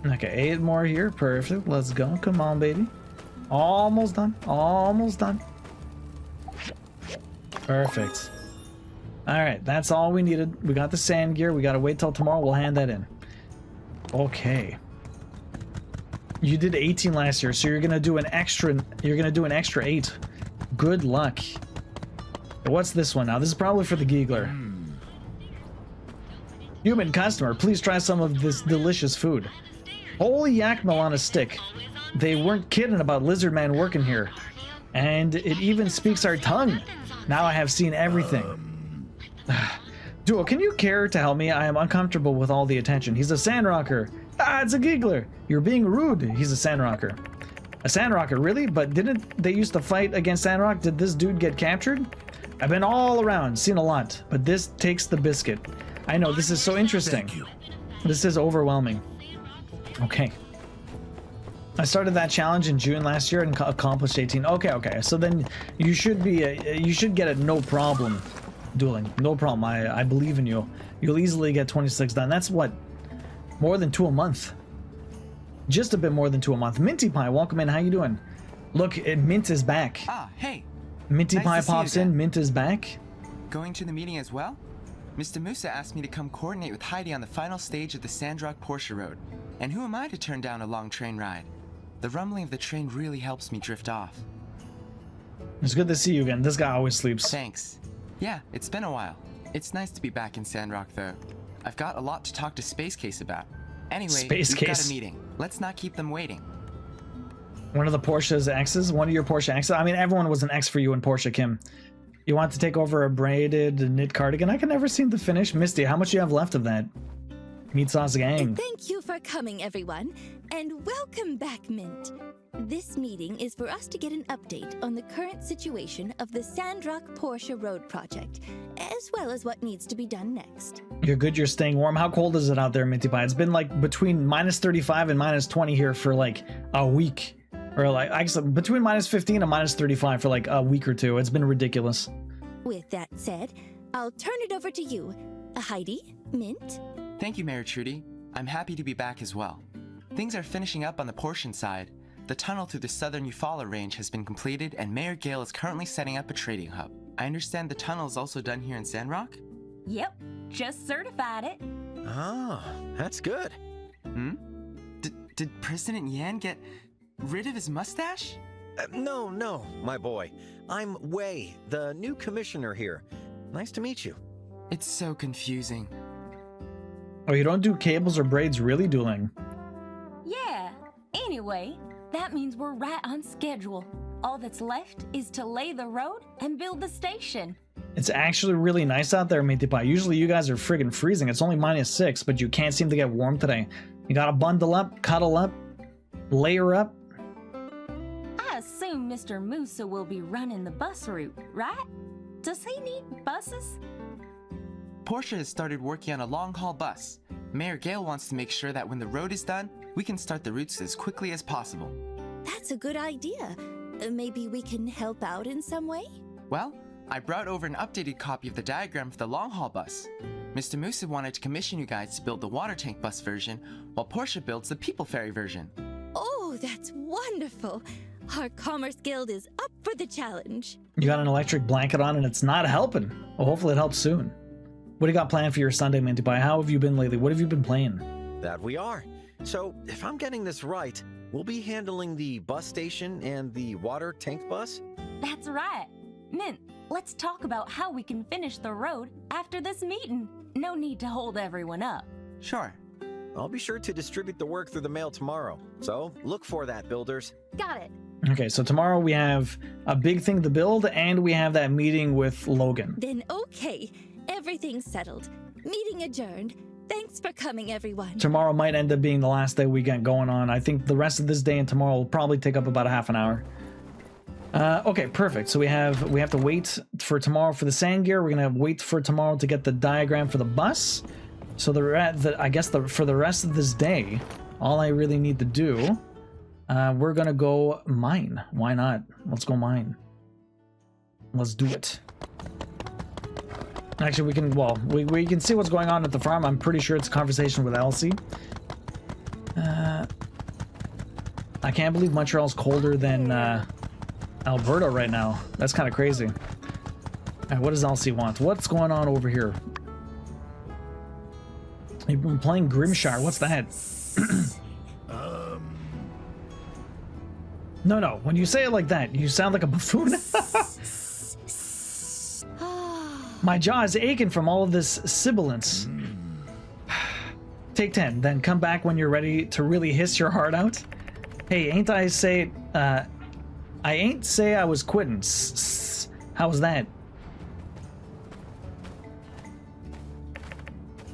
S1: Okay, 8 more here. Perfect. Let's go. Come on, baby. Almost done. Almost done. Perfect. All right, that's all we needed. We got the sand gear. We got to wait till tomorrow. We'll hand that in. Okay. You did 18 last year, so you're going to do an extra 8. Good luck. What's this one now? This is probably for the Giegler. Human customer, please try some of this delicious food. Holy yakmel on a stick. They weren't kidding about Lizard Man working here. And it even speaks our tongue. Now I have seen everything. Duo, can you care to help me? I am uncomfortable with all the attention. He's a Sandrocker. Ah, it's a Giegler. You're being rude. He's a Sandrocker. A Sandrocker, really? But didn't they used to fight against Sandrock? Did this dude get captured? I've been all around, seen a lot, but this takes the biscuit. I know, this is so interesting.
S4: Thank you.
S1: This is overwhelming. Okay. I started that challenge in June last year and accomplished 18. Okay. So then you should be, you should get it no problem. Dueling, no problem. I believe in you. You'll easily get 26 done. That's what, more than 2 a month. Just a bit more than 2 a month. Minty Pie, welcome in. How you doing? Look, Mint is back.
S17: Ah, hey.
S1: Minty
S17: Nice
S1: Pie
S17: to see you
S1: pops in.
S17: again.
S1: Mint is back.
S17: Going to the meeting as well? Mr. Musa asked me to come coordinate with Heidi on the final stage of the Sandrock Portia Road. And who am I to turn down a long train ride? The rumbling of the train really helps me drift off.
S1: It's good to see you again. This guy always sleeps.
S17: Thanks. Yeah, it's been a while. It's nice to be back in Sandrock, though. I've got a lot to talk to Space Case about. Anyway,
S1: Space
S17: we've
S1: Case.
S17: got a meeting. Let's not keep them waiting.
S1: One of the Portia's exes? One of your Portia exes? I mean, everyone was an ex for you in Portia, Kim. You want to take over a braided knit cardigan? I can never seem to finish. Misty, how much do you have left of that? Meat Sauce Gang.
S3: Thank you for coming, everyone, and welcome back, Mint. This meeting is for us to get an update on the current situation of the Sandrock Portia Road project, as well as what needs to be done next.
S1: You're good, you're staying warm. How cold is it out there, Minty Pie? It's been like between minus 35 and minus 20 here for like a week. Or like, actually, between minus 15 and minus 35 for like a week or two. It's been ridiculous.
S3: With that said, I'll turn it over to you. Heidi, Mint?
S17: Thank you, Mayor Trudy. I'm happy to be back as well. Things are finishing up on the Portian side. The tunnel through the southern Eufaula range has been completed, and Mayor Gale is currently setting up a trading hub. I understand the tunnel is also done here in Sandrock?
S10: Yep, just certified it.
S15: Ah, that's good.
S17: Did President Yan get rid of his mustache?
S15: No, my boy. I'm Wei, the new commissioner here. Nice to meet you.
S17: It's so confusing.
S1: Oh, you don't do cables or braids, really, Dueling?
S10: Yeah. Anyway, that means we're right on schedule. All that's left is to lay the road and build the station.
S1: It's actually really nice out there, Minty Pie. Usually you guys are friggin' freezing. It's only minus 6, but you can't seem to get warm today. You gotta bundle up, cuddle up, layer up.
S10: I assume Mr. Musa will be running the bus route, right? Does he need buses?
S17: Portia has started working on a long-haul bus. Mayor Gale wants to make sure that when the road is done, we can start the routes as quickly as possible.
S3: That's a good idea. Maybe we can help out in some way?
S17: Well, I brought over an updated copy of the diagram for the long-haul bus. Mr. Musa wanted to commission you guys to build the water tank bus version, while Portia builds the people ferry version.
S3: Oh, that's wonderful. Our Commerce Guild is up for the challenge.
S1: You got an electric blanket on and it's not helping. Well, hopefully it helps soon. What do you got planned for your Sunday, Minty Pie? How have you been lately? What have you been playing?
S15: That we are. So, if I'm getting this right, we'll be handling the bus station and the water tank bus?
S10: That's right. Mint, let's talk about how we can finish the road after this meeting. No need to hold everyone up.
S17: Sure.
S15: I'll be sure to distribute the work through the mail tomorrow. So, look for that, builders.
S6: Got it.
S1: Okay, so tomorrow we have a big thing to build, and we have that meeting with Logan.
S3: Then okay, everything's settled. Meeting adjourned. Thanks for coming, everyone.
S1: Tomorrow might end up being the last day we get going on. I think the rest of this day and tomorrow will probably take up about a half an hour. Okay, perfect. So we have to wait for tomorrow for the sand gear. We're gonna wait for tomorrow to get the diagram for the bus. So I guess for the rest of this day, all I really need to do, we're gonna go mine. Why not? Let's go mine. Let's do it. Actually, we can see what's going on at the farm. I'm pretty sure it's a conversation with Elsie. I can't believe Montreal's colder than Alberta right now. That's kind of crazy. Alright, what does Elsie want? What's going on over here? You've been playing Grimshire. What's that? No. When you say it like that, you sound like a buffoon. My jaw is aching from all of this sibilance. Take 10, then come back when you're ready to really hiss your heart out. Hey, I ain't say I was quitting. How's that?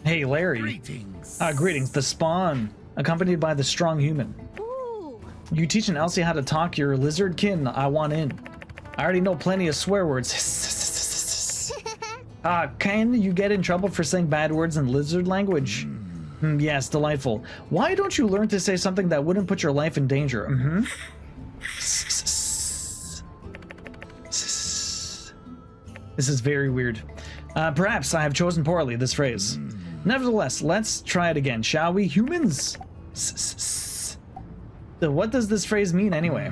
S1: Hey, Larry.
S4: Greetings.
S1: Greetings. The Spawn, accompanied by the Strong Human.
S3: Ooh.
S1: You teaching Elsie how to talk your lizard kin? I want in. I already know plenty of swear words. Can you get in trouble for saying bad words in lizard language? Yes, delightful. Why don't you learn to say something that wouldn't put your life in danger? This is very weird. Perhaps I have chosen poorly this phrase. Nevertheless, let's try it again, shall we, humans? What does this phrase mean anyway?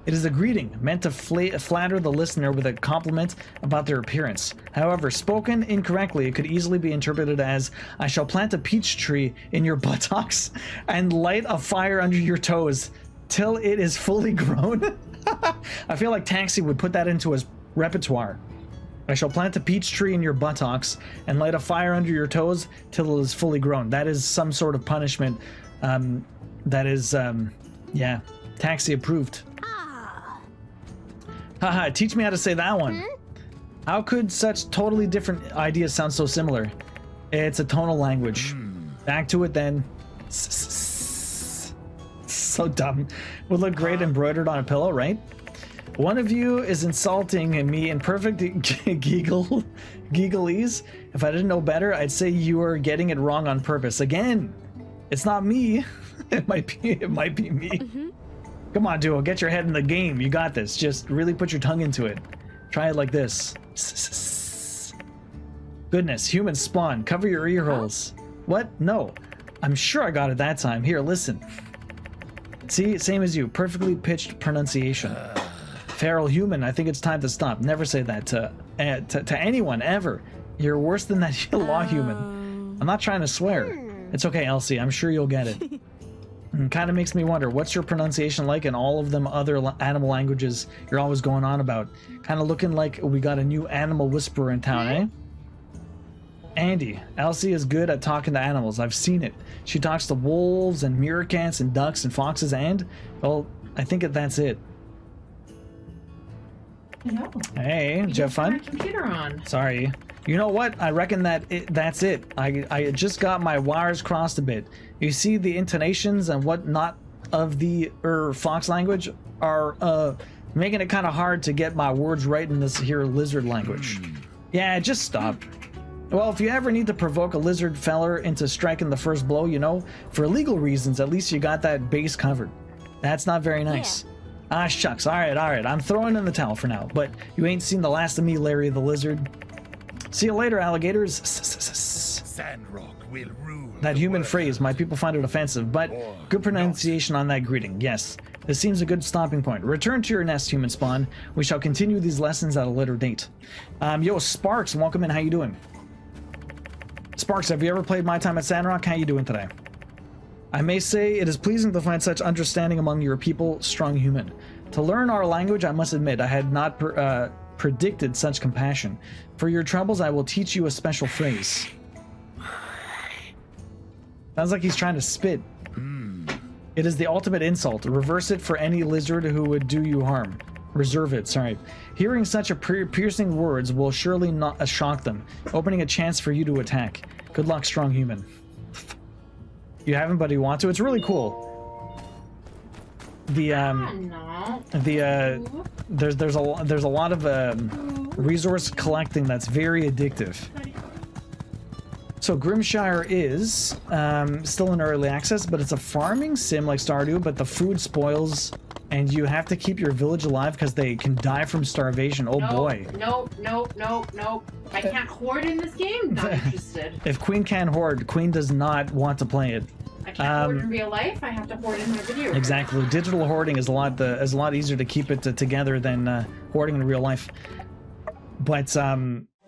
S1: It is a greeting meant to flatter the listener with a compliment about their appearance. However, spoken incorrectly, it could easily be interpreted as, I shall plant a peach tree in your buttocks and light a fire under your toes till it is fully grown. I feel like Taxi would put that into his repertoire. I shall plant a peach tree in your buttocks and light a fire under your toes till it is fully grown. That is some sort of punishment. That is, yeah, taxi approved. Haha, teach me how to say that one. How could such totally different ideas sound so similar? It's a tonal language. Back to it then. So dumb. Would look great embroidered on a pillow, right? One of you is insulting me in perfect gigglese. If I didn't know better, I'd say you are getting it wrong on purpose. Again, it's not me. It might be me. Come on, duo, get your head in the game. You got this. Just really put your tongue into it. Try it like this. Goodness, human spawn. Cover your ear holes. What? No. I'm sure I got it that time. Here, listen. See, same as you. Perfectly pitched pronunciation. Feral human, I think it's time to stop. Never say that to anyone, ever. You're worse than that law human. I'm not trying to swear. It's okay, Elsie. I'm sure you'll get it. Kind of makes me wonder, what's your pronunciation like in all of them other animal languages you're always going on about? Kind of looking like we got a new animal whisperer in town, eh? Andy, Elsie is good at talking to animals. I've seen it. She talks to wolves and meerkats and ducks and foxes and, well, I think that's it.
S14: Hello.
S1: Hey, did you have fun?
S14: Computer on.
S1: Sorry. You know what? I reckon that's it. I just got my wires crossed a bit. You see, the intonations and whatnot of the fox language are making it kind of hard to get my words right in this here lizard language. Yeah, just stop. Well, if you ever need to provoke a lizard feller into striking the first blow, you know, for legal reasons, at least you got that base covered. That's not very nice. Yeah. Ah, shucks. All right. I'm throwing in the towel for now, but you ain't seen the last of me, Larry the Lizard. See you later, alligators.
S4: Sandrock will rule.
S1: That human phrase, my people find it offensive, but good pronunciation on that greeting. Yes, this seems a good stopping point. Return to your nest, human spawn. We shall continue these lessons at a later date. Yo, Sparks, welcome in. How you doing? Sparks, have you ever played My Time at Sandrock? How you doing today? I may say it is pleasing to find such understanding among your people, strong human. To learn our language, I must admit, I had not predicted such compassion. For your troubles, I will teach you a special phrase. Sounds like he's trying to spit. It is the ultimate insult. Reverse it for any lizard who would do you harm. Reserve it, sorry. Hearing such a piercing words will surely not shock them, opening a chance for you to attack. Good luck, strong human. You haven't, but you want to. It's really cool. There's a lot of resource collecting that's very addictive. So Grimshire is still in early access, but it's a farming sim like Stardew, but the food spoils and you have to keep your village alive because they can die from starvation. Oh boy.
S14: Nope. I can't hoard in this game. Not interested.
S1: If Queen can't hoard, Queen does not want to play it.
S14: I can't hoard in real life. I have to hoard in my video.
S1: Exactly. Digital hoarding is a lot easier to keep it together than hoarding in real life. But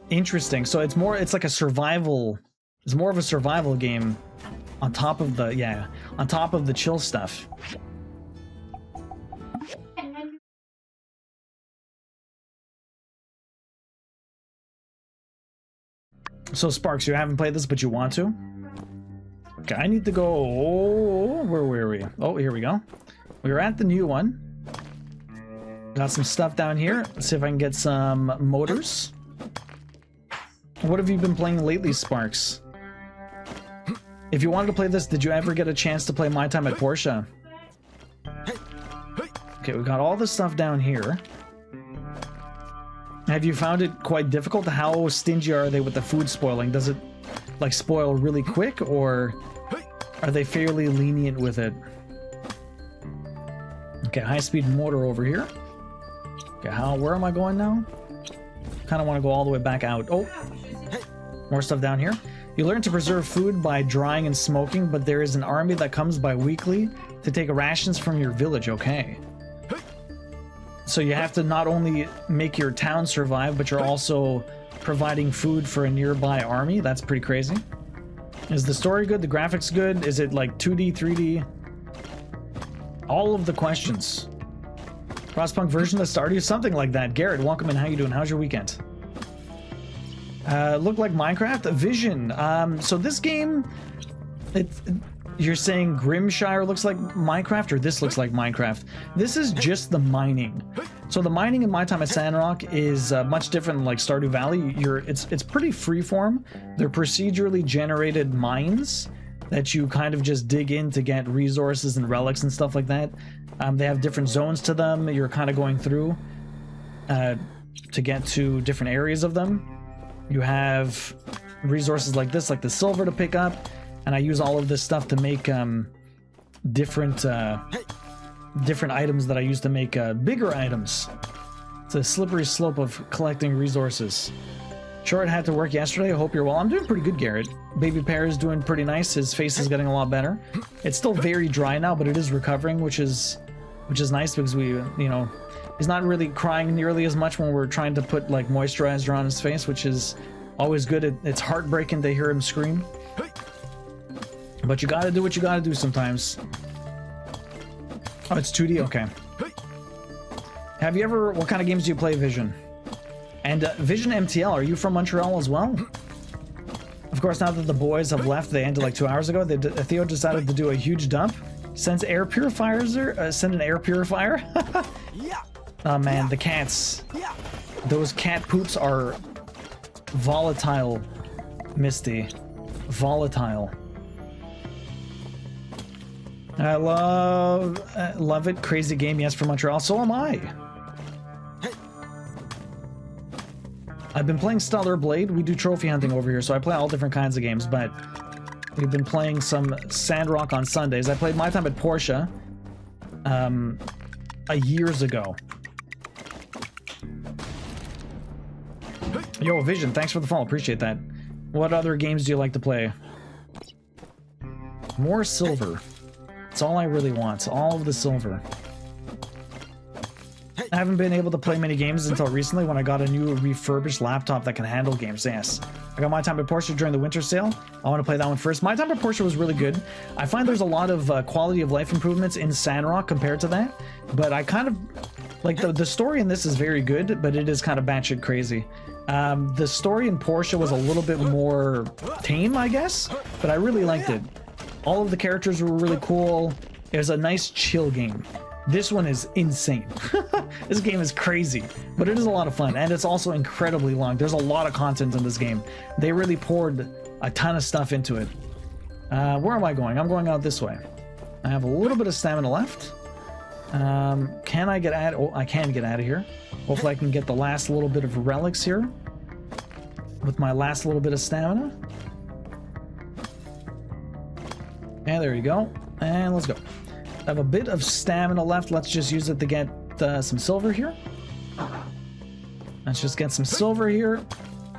S1: interesting. So it's like a survival. It's more of a survival game on top of the chill stuff. So Sparks, you haven't played this, but you want to? Okay, I need to go. Oh, where were we? Oh, here we go. We were at the new one. Got some stuff down here. Let's see if I can get some motors. What have you been playing lately, Sparks? If you wanted to play this, did you ever get a chance to play My Time at Portia? Okay, we got all this stuff down here. Have you found it quite difficult? How stingy are they with the food spoiling? Does it like spoil really quick, or are they fairly lenient with it? Okay, high-speed motor over here. Okay, where am I going now? Kind of want to go all the way back out. Oh, more stuff down here. You learn to preserve food by drying and smoking, but there is an army that comes by weekly to take rations from your village. Okay. So you have to not only make your town survive, but you're also providing food for a nearby army. That's pretty crazy. Is the story good? The graphics good? Is it like 2D, 3D? All of the questions. Frostpunk version of Stardew? Something like that. Garrett, welcome in. How you doing? How's your weekend? Look like Minecraft? Vision. So this game, you're saying Grimshire looks like Minecraft, or this looks like Minecraft? This is just the mining. So the mining in my time at Sandrock is much different than like Stardew Valley. It's pretty freeform. They're procedurally generated mines that you kind of just dig in to get resources and relics and stuff like that. They have different zones to them. You're kind of going through to get to different areas of them. You have resources like this, like the silver to pick up, and I use all of this stuff to make different items that I use to make bigger items. It's a slippery slope of collecting resources. Sure, it had to work yesterday. I hope you're well. I'm doing pretty good, Garrett. Baby Pear is doing pretty nice. His face is getting a lot better. It's still very dry now, but it is recovering, which is nice because we, you know, he's not really crying nearly as much when we're trying to put like moisturizer on his face, which is always good. It's heartbreaking to hear him scream. But you gotta do what you gotta do sometimes. Oh, it's 2D? Okay. Have you ever... What kind of games do you play, Vision? And Vision MTL, are you from Montreal as well? Of course, now that the boys have left, they ended like 2 hours ago. Theo decided to do a huge dump. Sends air purifiers there? Send an air purifier? Oh man, the cats. Those cat poops are volatile, Misty. Volatile. I love it. Crazy game, yes, from Montreal. So am I. I've been playing Stellar Blade. We do trophy hunting over here, so I play all different kinds of games, but we've been playing some Sandrock on Sundays. I played my time at Portia years ago. Yo, Vision, thanks for the follow. Appreciate that. What other games do you like to play? More silver. That's all I really want. All of the silver. I haven't been able to play many games until recently when I got a new refurbished laptop that can handle games. Yes. I got My Time at Portia during the winter sale. I want to play that one first. My Time at Portia was really good. I find there's a lot of quality of life improvements in Sandrock compared to that. But I kind of... Like, the story in this is very good, but it is kind of batshit crazy. The story in Portia was a little bit more tame, I guess. But I really liked it. All of the characters were really cool. It was a nice, chill game. This one is insane. This game is crazy, but it is a lot of fun, and it's also incredibly long. There's a lot of content in this game. They really poured a ton of stuff into it. Where am I going? I'm going out this way. I have a little bit of stamina left. Can I get out? Oh, I can get out of here. Hopefully I can get the last little bit of relics here with my last little bit of stamina. And there you go. And let's go. I have a bit of stamina left. Let's just use it to get some silver here. Let's just get some silver here.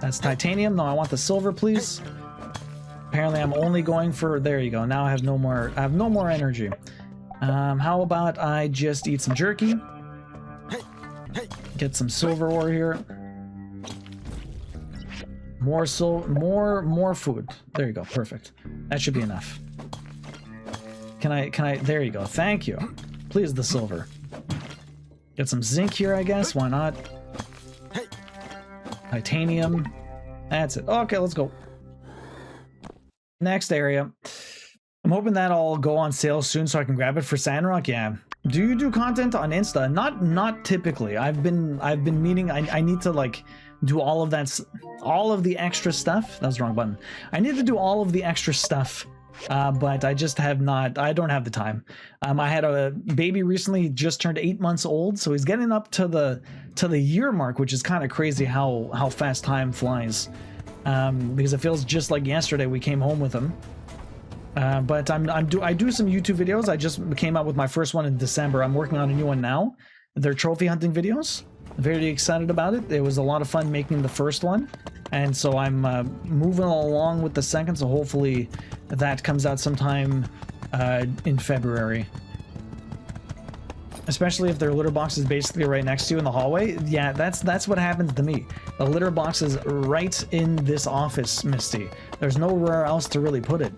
S1: That's titanium. No, I want the silver, please. Apparently, I'm only going for... There you go. Now I have no more. I have no more energy. How about I just eat some jerky? Get some silver ore here. More food. There you go. Perfect. That should be enough. Can I, there you go. Thank you. Please, the silver. Get some zinc here, I guess. Why not? Titanium. That's it. Okay, let's go. Next area. I'm hoping that'll go on sale soon so I can grab it for Sandrock. Yeah. Do you do content on Insta? Not typically. I've been meaning, I need to like do all of that, all of the extra stuff. That was the wrong button. I need to do all of the extra stuff. But I just have not, I don't have the time. I had a baby recently. He just turned 8 months old, so he's getting up to the year mark, which is kind of crazy how fast time flies. Because it feels just like yesterday we came home with him. But I do some YouTube videos. I just came out with my first one in December. I'm working on a new one now. They're trophy hunting videos. Very excited about it. It was a lot of fun making the first one. And so I'm moving along with the second, so hopefully that comes out sometime in February. Especially if their litter box is basically right next to you in the hallway. Yeah, that's what happens to me. The litter box is right in this office, Misty. There's nowhere else to really put it.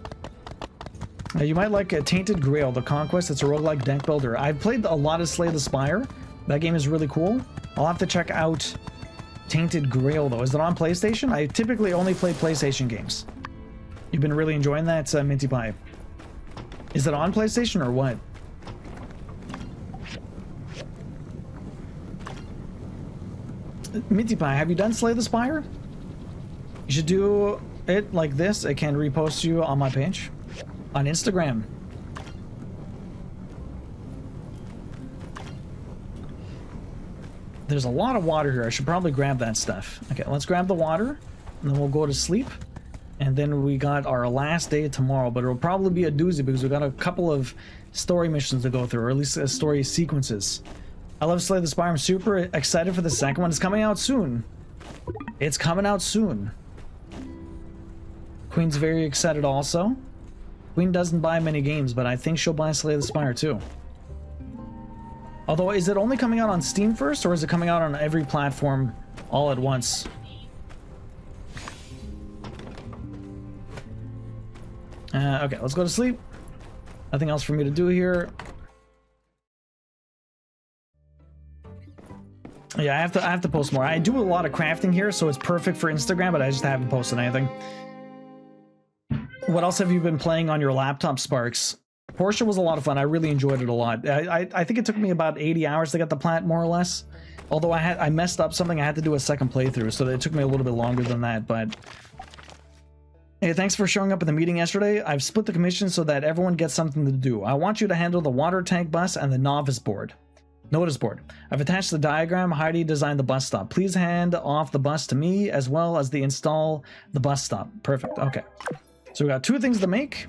S1: You might like a Tainted Grail, The Conquest. It's a roguelike deck builder. I've played a lot of Slay the Spire. That game is really cool. I'll have to check out Tainted Grail, though. Is it on PlayStation? I typically only play PlayStation games. You've been really enjoying that, Minty Pie. Is it on PlayStation or what? Minty Pie, have you done Slay the Spire? You should do it like this. I can repost you on my page. On Instagram. There's a lot of water here. I should probably grab that stuff. Okay, let's grab the water, and then we'll go to sleep. And then we got our last day tomorrow, but it'll probably be a doozy because we got a couple of story missions to go through, or at least story sequences. I love Slay the Spire. I'm super excited for the second one. It's coming out soon. It's coming out soon. Queen's very excited also. Queen doesn't buy many games, but I think she'll buy Slay the Spire too. Although, is it only coming out on Steam first, or is it coming out on every platform all at once? Okay, let's go to sleep. Nothing else for me to do here. Yeah, I have to post more. I do a lot of crafting here, so it's perfect for Instagram, but I just haven't posted anything. What else have you been playing on your laptop, Sparks? Portia was a lot of fun. I really enjoyed it a lot. I think it took me about 80 hours to get the plat, more or less. Although I messed up something, I had to do a second playthrough, so it took me a little bit longer than that, but... Hey, thanks for showing up at the meeting yesterday. I've split the commission so that everyone gets something to do. I want you to handle the water tank bus and the notice board. I've attached the diagram. Heidi designed the bus stop. Please hand off the bus to me as well as install the bus stop. Perfect. Okay. So we got 2 things to make.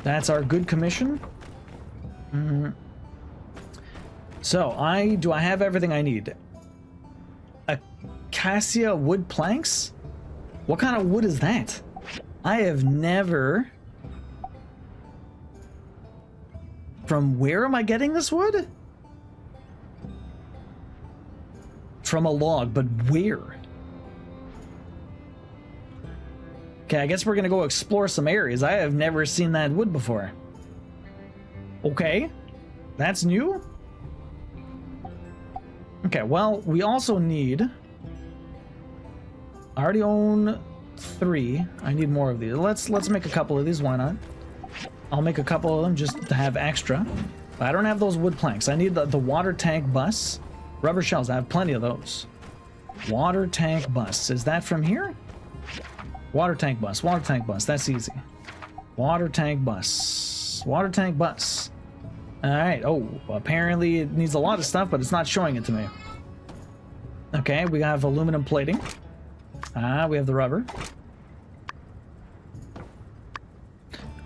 S1: That's our good commission. So do I have everything I need? Acacia wood planks? What kind of wood is that? I have never... From where am I getting this wood? From a log, but where? Okay, I guess we're gonna go explore some areas. I have never seen that wood before. Okay, that's new. Okay, well, we also need... I already own 3. I need more of these. Let's make a couple of these. Why not? I'll make a couple of them just to have extra. But I don't have those wood planks. I need the water tank bus. Rubber shells. I have plenty of those. Water tank bus. Is that from here? Water tank bus. Water tank bus. That's easy. Water tank bus. Water tank bus. Alright. Oh, apparently it needs a lot of stuff, but it's not showing it to me. Okay, we have aluminum plating. We have the rubber.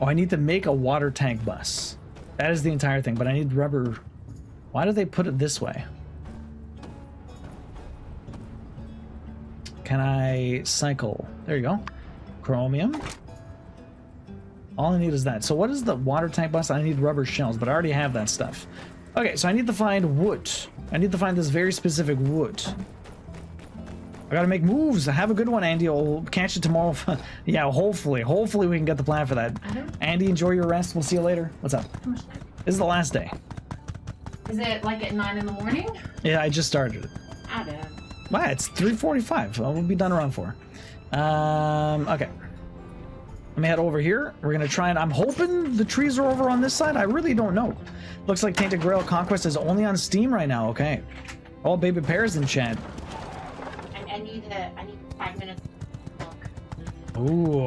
S1: Oh, I need to make a water tank bus. That is the entire thing, but I need rubber. Why do they put it this way? Can I cycle? There you go. Chromium. All I need is that. So what is the water tank bus? I need rubber shells, but I already have that stuff. Okay, so I need to find wood. I need to find this very specific wood. I gotta make moves. Have a good one, Andy. I'll catch you tomorrow. Yeah, hopefully we can get the plan for that. Andy, enjoy your rest. We'll see you later. What's up? This is the last day.
S14: Is it like at 9 in the morning?
S1: Yeah, I just started it.
S14: I don't.
S1: Wow, it's 3:45. We'll be done around 4. Okay. Let me head over here. We're gonna try and I'm hoping the trees are over on this side. I really don't know. Looks like Tainted Grail Conquest is only on Steam right now. Okay. All baby pears in chat.
S14: I need 5 minutes.
S1: Ooh.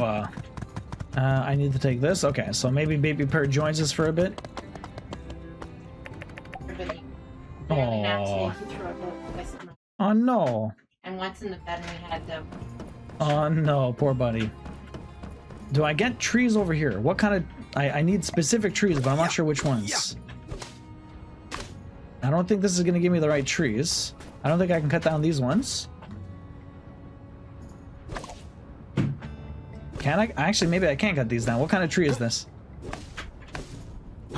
S1: I need to take this. Okay, so maybe Baby Pear joins us for a bit. Oh. Oh no.
S14: And once in the bed, we had to.
S1: Oh no, poor buddy. Do I get trees over here? What kind of... I need specific trees, but I'm not sure which ones. I don't think this is going to give me the right trees. I don't think I can cut down these ones. Can I? Actually, maybe I can cut these down. What kind of tree is this?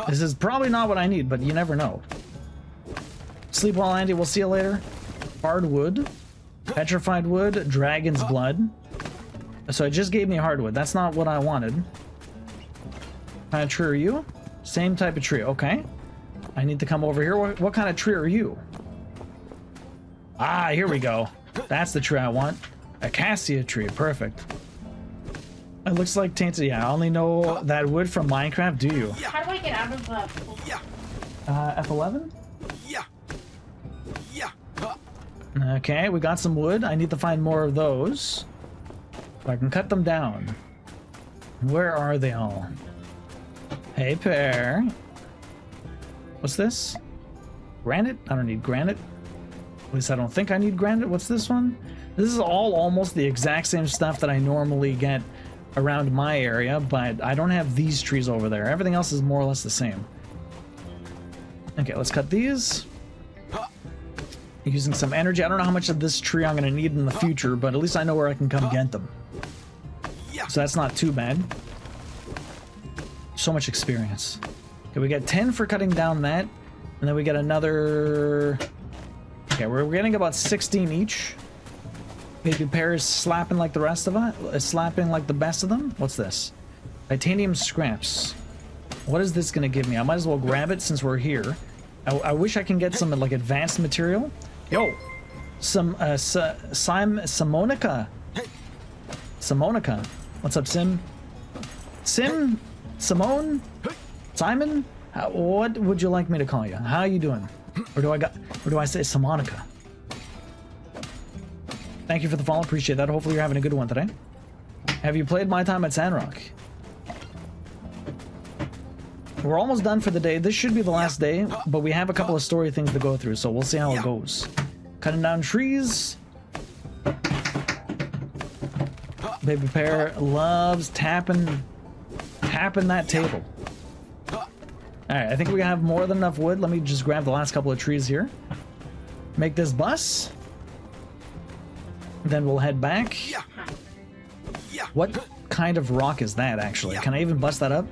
S1: This is probably not what I need, but you never know. Sleep well, Andy. We'll see you later. Hardwood. Petrified wood. Dragon's blood. So it just gave me hardwood. That's not what I wanted. What kind of tree are you? Same type of tree. Okay. I need to come over here. What kind of tree are you? Ah, here we go. That's the tree I want. Acacia tree, perfect. It looks like tainted. Yeah, I only know that wood from Minecraft. Do you?
S14: How do I get out of the...
S1: F11? Okay, we got some wood. I need to find more of those. So I can cut them down. Where are they all? Hey, pear. What's this? Granite? I don't need granite. At least I don't think I need granite. What's this one? This is all almost the exact same stuff that I normally get around my area, but I don't have these trees over there. Everything else is more or less the same. Okay, let's cut these. Using some energy. I don't know how much of this tree I'm going to need in the future, but at least I know where I can come get them. So that's not too bad. So much experience. Okay, we get 10 for cutting down that, and then we get another... Okay, we're getting about 16 each. Baby pear is slapping like the rest of it. Slapping like the best of them. What's this? Titanium scraps. What is this going to give me? I might as well grab it since we're here. I wish I can get some like advanced material. Yo, some Simonica. Simonica. What's up, Sim? Sim? Simone? Simon? What would you like me to call you? How are you doing? Or do I say Simonica? Thank you for the follow. Appreciate that. Hopefully you're having a good one today. Have you played My Time at Sandrock? We're almost done for the day. This should be the last day, but we have a couple of story things to go through, so we'll see how it goes. Cutting down trees. Baby pear loves tapping that table. Alright, I think we have more than enough wood. Let me just grab the last couple of trees here. Make this bus. Then we'll head back. What kind of rock is that, actually? Can I even bust that up?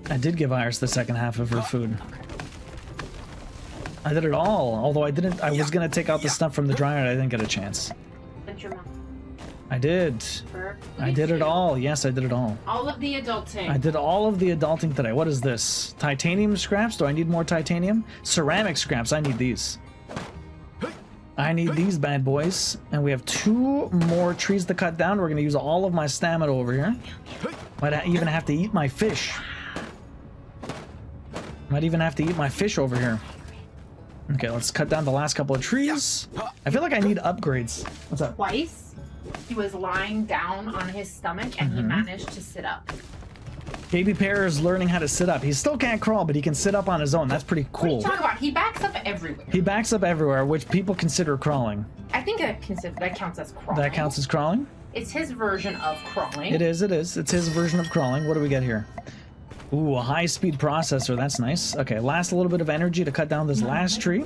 S1: I did give Iris the second half of her food. I did it all, although I didn't. I was gonna take out the stuff from the dryer and I didn't get a chance. I did. I did it all. Yes, I did it all.
S14: All of the adulting.
S1: I did all of the adulting today. What is this? Titanium scraps? Do I need more titanium? Ceramic scraps. I need these. I need these bad boys. And we have 2 more trees to cut down. We're going to use all of my stamina over here. Might even have to eat my fish. Might even have to eat my fish over here. Okay, let's cut down the last couple of trees. I feel like I need upgrades. What's up?
S14: Twice, he was lying down on his stomach and he managed to sit up.
S1: Baby pear is learning how to sit up. He still can't crawl, but he can sit up on his own. That's pretty cool.
S14: What are you talking about? He backs up everywhere.
S1: He backs up everywhere, which people consider crawling.
S14: I think that counts as crawling.
S1: That counts as crawling?
S14: It's his version of crawling.
S1: It is, it is. It's his version of crawling. What do we get here? Ooh, a high-speed processor. That's nice. Okay, last a little bit of energy to cut down this last tree.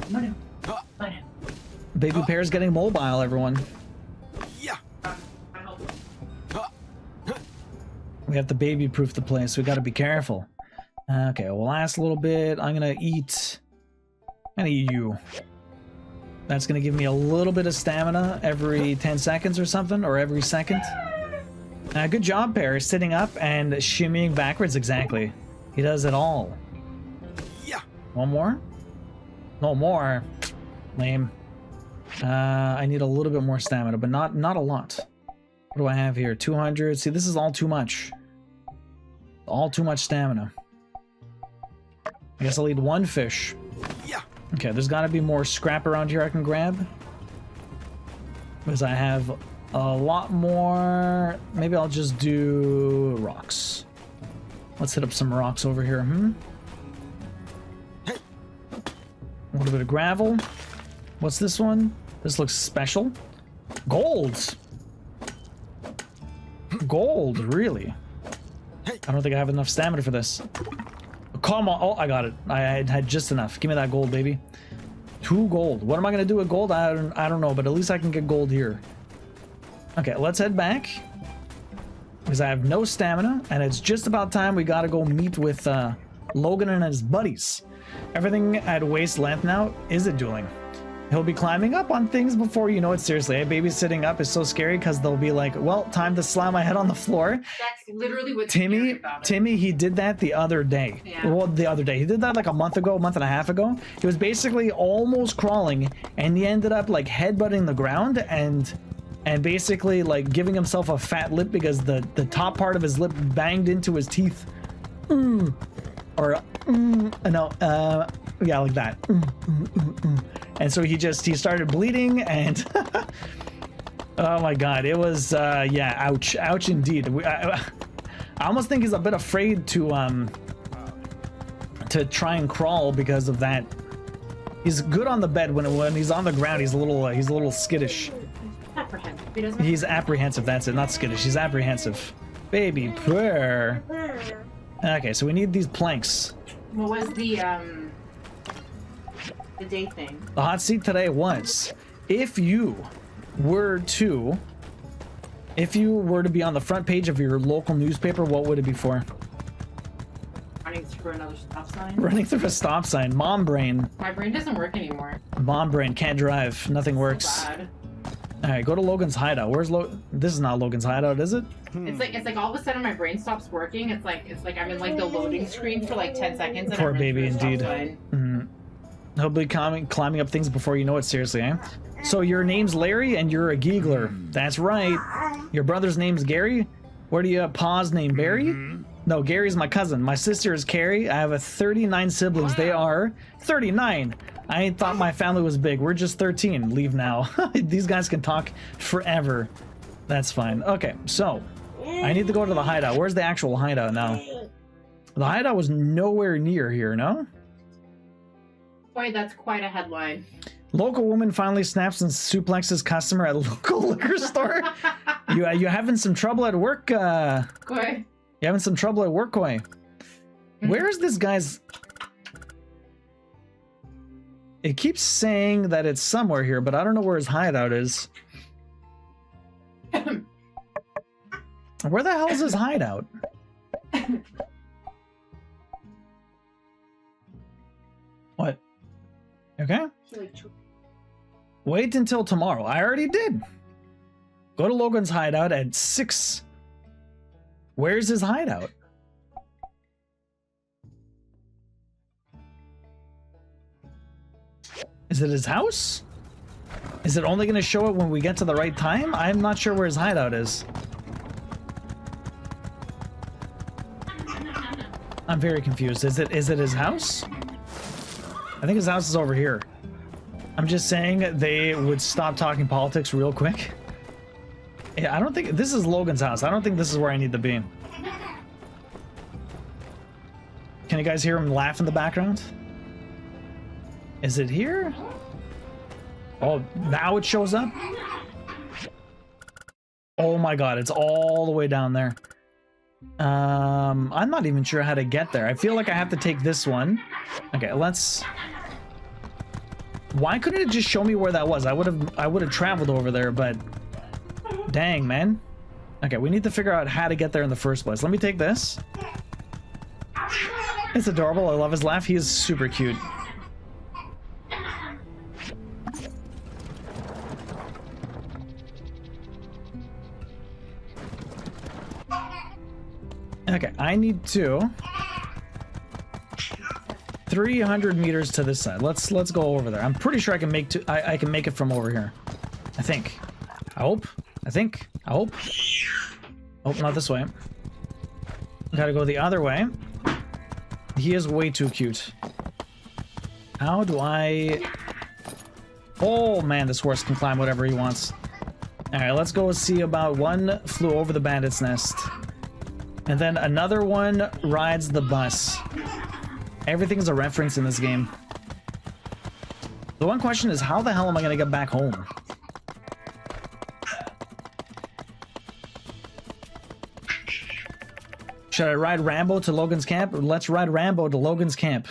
S1: Baby pear's getting mobile, everyone. We have to baby-proof the place. We got to be careful. Okay, well, last a little bit. I'm gonna eat you. That's gonna give me a little bit of stamina every 10 seconds or something, or every second. Good job, Pear, sitting up and shimmying backwards. Exactly. He does it all. One more? No more. Lame. I need a little bit more stamina, but not a lot. What do I have here? 200. See, this is all too much. All too much stamina. I guess I'll eat 1 fish. Okay, there's got to be more scrap around here I can grab. Because I have a lot more. Maybe I'll just do rocks. Let's hit up some rocks over here. A little bit of gravel. What's this one? This looks special. Gold. Gold, really? I don't think I have enough stamina for this. Come on. Oh, I got it. I had just enough. Give me that gold, baby. 2 gold. What am I going to do with gold? I don't know, but at least I can get gold here. Okay, let's head back. Because I have no stamina, and it's just about time we got to go meet with Logan and his buddies. Everything at waist length now. Is it dueling? He'll be climbing up on things before you know it. Seriously, a baby sitting up is so scary because they'll be like, well, time to slam my head on the floor.
S14: That's literally what
S1: Timmy, he did that the other day.
S14: Yeah.
S1: Well, the other day. He did that like a month and a half ago. He was basically almost crawling and he ended up like headbutting the ground and basically like giving himself a fat lip because the top part of his lip banged into his teeth. Yeah, like that. And so he started bleeding and oh my god, it was yeah, ouch indeed. I almost think he's a bit afraid to try and crawl because of that. He's good on the bed. When he's on the ground, he's a little skittish.
S14: Apprehensive.
S1: He's apprehensive. That's it. Not skittish. He's apprehensive. Baby purr. Okay, so we need these planks.
S14: What was the day thing?
S1: The hot seat today was, if you were to be on the front page of your local newspaper, what would it be for?
S14: Running through another stop sign.
S1: Running through a stop sign. Mom brain.
S14: My brain doesn't work anymore.
S1: Mom brain can't drive. Nothing works.
S14: So bad.
S1: All right, go to Logan's hideout. Where's This is not Logan's hideout, is it?
S14: It's like all of a sudden my brain stops working. It's like I'm in like the loading screen for like 10 seconds. And
S1: Poor
S14: I'm
S1: baby, indeed. He'll be climbing up things before you know it. Seriously, eh? So your name's Larry and you're a giggler. That's right. Your brother's name's Gary. What do you pa's name? Barry? No, Gary's my cousin. My sister is Carrie. I have 39 siblings. Wow. They are 39. I ain't thought my family was big. We're just 13. Leave now. These guys can talk forever. That's fine. Okay, so I need to go to the hideout. Where's the actual hideout now? The hideout was nowhere near here, no?
S14: Boy, that's quite a headline.
S1: Local woman finally snaps and suplexes customer at local liquor store. You having some trouble at work?
S14: Koi.
S1: You having some trouble at work, Koi? Where is this guy's... It keeps saying that it's somewhere here, but I don't know where his hideout is. Where the hell is his hideout? What? Okay. Wait until tomorrow. I already did. Go to Logan's hideout at 6. Where's his hideout? Is it his house? Is it only going to show it when we get to the right time? I'm not sure where his hideout is. I'm very confused. Is it his house? I think his house is over here. I'm just saying they would stop talking politics real quick. Yeah, I don't think this is Logan's house. I don't think this is where I need to be. Can you guys hear him laugh in the background? Is it here? Oh, now it shows up? Oh my god, it's all the way down there. I'm not even sure how to get there. I feel like I have to take this one. Okay, let's... Why couldn't it just show me where that was? I would have traveled over there, but dang, man. Okay, we need to figure out how to get there in the first place. Let me take this. It's adorable. I love his laugh. He is super cute. Okay, I need to 300 meters to this side. Let's go over there. I'm pretty sure I can make I can make it from over here. I think. I hope. I think. I hope. Oh, not this way. Gotta go the other way. He is way too cute. How do I... Oh man, this horse can climb whatever he wants. Alright, let's go see about one flew over the bandit's nest. And then another one rides the bus. Everything's a reference in this game. The one question is, how the hell am I gonna get back home? Should I ride Rambo to Logan's camp? Let's ride Rambo to Logan's camp.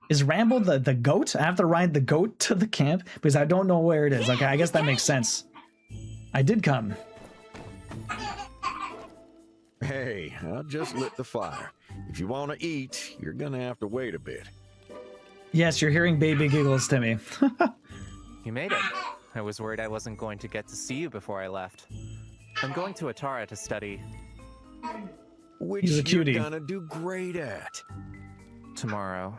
S1: Is Rambo the goat? I have to ride the goat to the camp because I don't know where it is. Okay, I guess that makes sense. I did come.
S15: Hey, I just lit the fire. If you want to eat, you're gonna have to wait a bit.
S1: Yes, you're hearing baby giggles, Timmy.
S18: You made it. I was worried I wasn't going to get to see you before I left. I'm going to Atara to study.
S15: Which
S1: He's a cutie.
S15: you're gonna do great at.
S18: Tomorrow.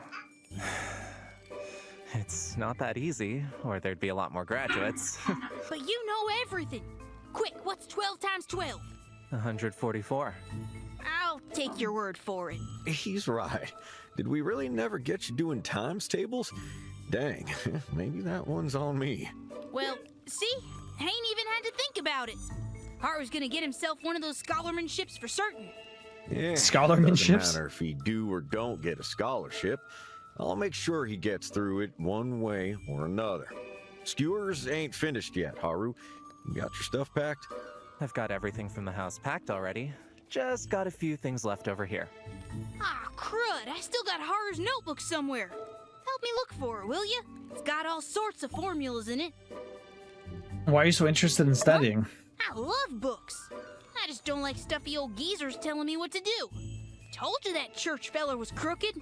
S18: It's not that easy, or there'd be a lot more graduates.
S7: But you know everything. Quick, what's 12 times 12?
S18: 144.
S7: I'll take your word for it.
S15: He's right. Did we really never get you doing times tables? Dang, maybe that one's on me.
S7: Well, see? I ain't even had to think about it. Haru's gonna get himself one of those scholarships for certain.
S15: Yeah,
S1: Scholarships?
S15: doesn't matter if he do or don't get a scholarship. I'll make sure he gets through it one way or another. Skewers ain't finished yet, Haru. You got your stuff packed?
S18: I've got everything from the house packed already. Just got a few things left over here.
S7: Ah, crud. I still got Haru's notebook somewhere. Help me look for it, will you? It's got all sorts of formulas in it.
S1: Why are you so interested in studying?
S7: I love books. I just don't like stuffy old geezers telling me what to do. Told you that church feller was crooked.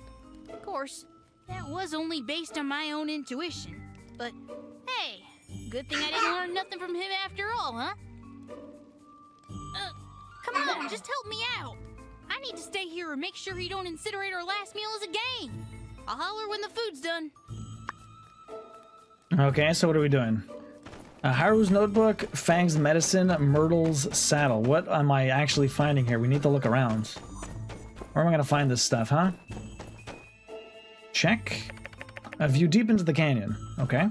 S7: Of course, that was only based on my own intuition. But, hey, good thing I didn't learn nothing from him after all, huh? Come on, just help me out. I need to stay here and make sure he don't incinerate our last meal as a game. I'll holler when the food's done.
S1: Okay, so what are we doing? Haru's notebook, Fang's medicine, Myrtle's saddle. What am I actually finding here? We need to look around. Where am I going to find this stuff, huh? Check. A view deep into the canyon. Okay.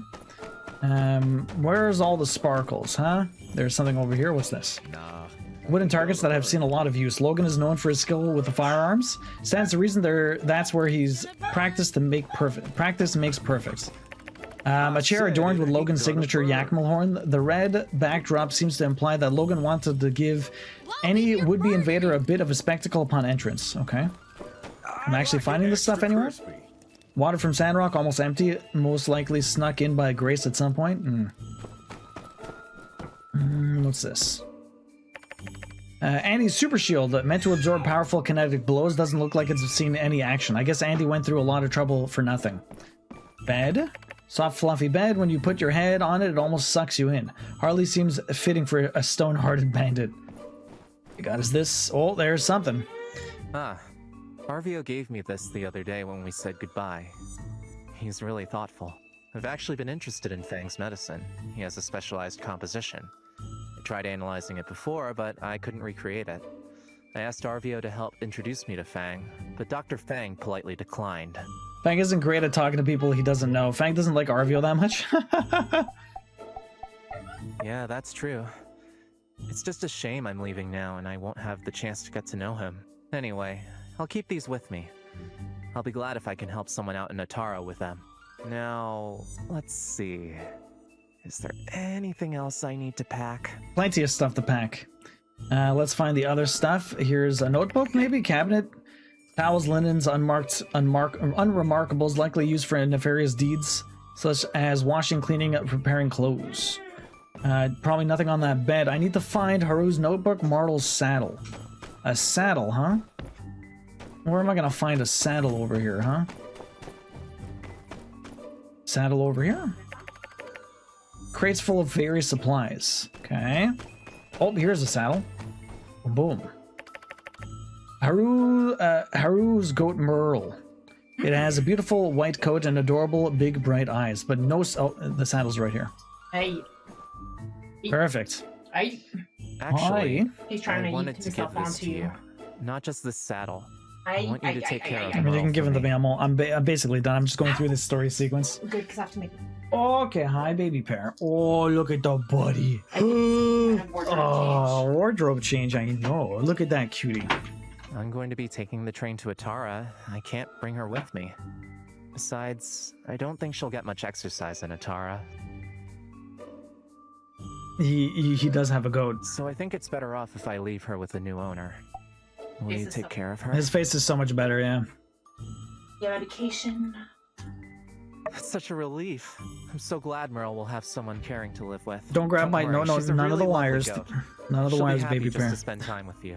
S1: Where's all the sparkles, huh? There's something over here. What's this?
S15: Nah.
S1: Wooden targets that have seen a lot of use. Logan is known for his skill with the firearms. Stands to reason that's where he's practiced to make perfect. Practice makes perfect. A chair adorned with Logan's signature Yakima horn. The red backdrop seems to imply that Logan wanted to give any would-be invader a bit of a spectacle upon entrance. Okay. I'm actually finding this stuff anywhere. Water from Sandrock, almost empty. Most likely snuck in by Grace at some point. What's this? Andy's super shield, meant to absorb powerful kinetic blows, doesn't look like it's seen any action. I guess Andy went through a lot of trouble for nothing. Bed. Soft, fluffy bed. When you put your head on it, it almost sucks you in. Hardly seems fitting for a stone-hearted bandit. You got us this. Oh, there's something.
S18: Arvio gave me this the other day when we said goodbye. He's really thoughtful. I've actually been interested in Fang's medicine. He has a specialized composition. I tried analyzing it before, but I couldn't recreate it. I asked Arvio to help introduce me to Fang, but Dr. Fang politely declined.
S1: Fang isn't great at talking to people he doesn't know. Fang doesn't like Arvio that much.
S18: Yeah, that's true. It's just a shame I'm leaving now and I won't have the chance to get to know him. Anyway, I'll keep these with me. I'll be glad if I can help someone out in Atara with them. Now, let's see. Is there anything else I need to pack?
S1: Plenty of stuff to pack. Let's find the other stuff. Here's a notebook, maybe? Cabinet? Towels, linens, unremarkables, likely used for nefarious deeds, such as washing, cleaning, preparing clothes. Probably nothing on that bed. I need to find Haru's notebook, Martel's saddle. A saddle, huh? Where am I gonna find a saddle over here, huh? Saddle over here? Crates full of various supplies. Okay. Oh, here's a saddle. Boom. Haru's goat Merle. It has a beautiful white coat and adorable big bright eyes, but no. Oh, the saddle's right here.
S14: Hey.
S1: Perfect.
S18: Actually,
S14: He's trying to
S18: I wanted
S14: eat
S18: to
S14: himself
S18: give this
S14: onto
S18: to
S14: you.
S18: you. Not just this saddle. I want you to take care of
S1: I mean, you can give him the
S18: Merle
S1: mammal. I'm basically done. I'm just going through this story sequence.
S14: Good, because I have to make.
S1: Okay, hi, baby pair. Oh, look at the buddy. Oh, wardrobe change. I know. Look at that cutie.
S18: I'm going to be taking the train to Atara. I can't bring her with me. Besides, I don't think she'll get much exercise in Atara.
S1: He does have a goat.
S18: So I think it's better off if I leave her with the new owner. Will you take care of her?
S1: His face is so much better, yeah.
S14: Yeah, medication.
S18: That's such a relief. I'm so glad Merle will have someone caring to live with.
S1: Don't grab my...
S18: worry,
S1: No,
S18: she's a
S1: none of the
S18: really lovely
S1: wires.
S18: goat.
S1: None of the
S18: She'll
S1: wires,
S18: be happy
S1: baby
S18: just
S1: pair.
S18: to spend time with you.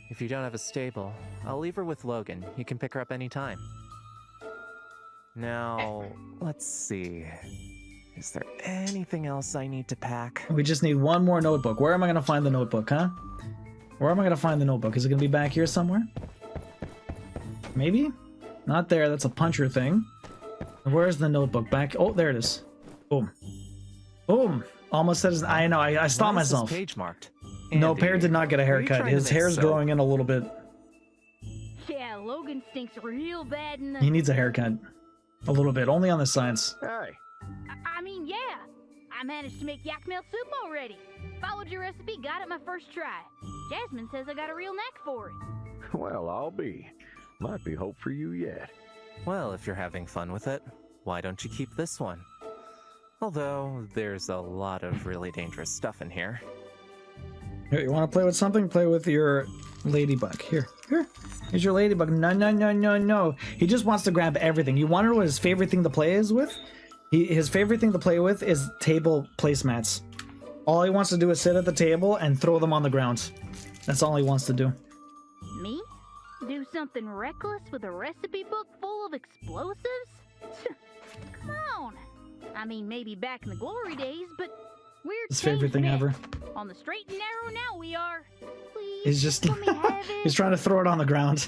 S18: If you don't have a stable, I'll leave her with Logan. You can pick her up anytime. Now, let's see. Is there anything else I need to pack?
S1: We just need one more notebook. Where am I going to find the notebook, huh? Where am I going to find the notebook? Is it going to be back here somewhere? Maybe? Not there. That's a puncher thing. Where's the notebook? Back. Oh, there it is. Boom. Boom. Almost said his... I know. I stopped myself.
S18: Page marked.
S1: No,
S18: Andy,
S1: Pear did not get a haircut. His hair's growing in a little bit.
S7: Yeah, Logan stinks real bad in the...
S1: He needs a haircut. A little bit. Only on the sides.
S15: Hey.
S7: I mean, yeah. I managed to make yak milk soup already. Followed your recipe, got it my first try. Jasmine says I got a real knack for it.
S15: Well, I'll be. Might be hope for you yet.
S18: Well, if you're having fun with it, why don't you keep this one? Although, there's a lot of really dangerous stuff in here.
S1: Here, you want to play with something? Play with your ladybug. Here. Here's your ladybug. No. He just wants to grab everything. You want to know what his favorite thing to play is with? His favorite thing to play with is table placemats. All he wants to do is sit at the table and throw them on the ground. That's all he wants to do.
S7: Me? Do something reckless with a recipe book full of explosives? Come on. I mean, maybe back in the glory days, but we're
S1: His favorite thing ever.
S7: On the straight and narrow now we are. Please,
S1: He's just...
S7: let me have it.
S1: He's trying to throw it on the ground.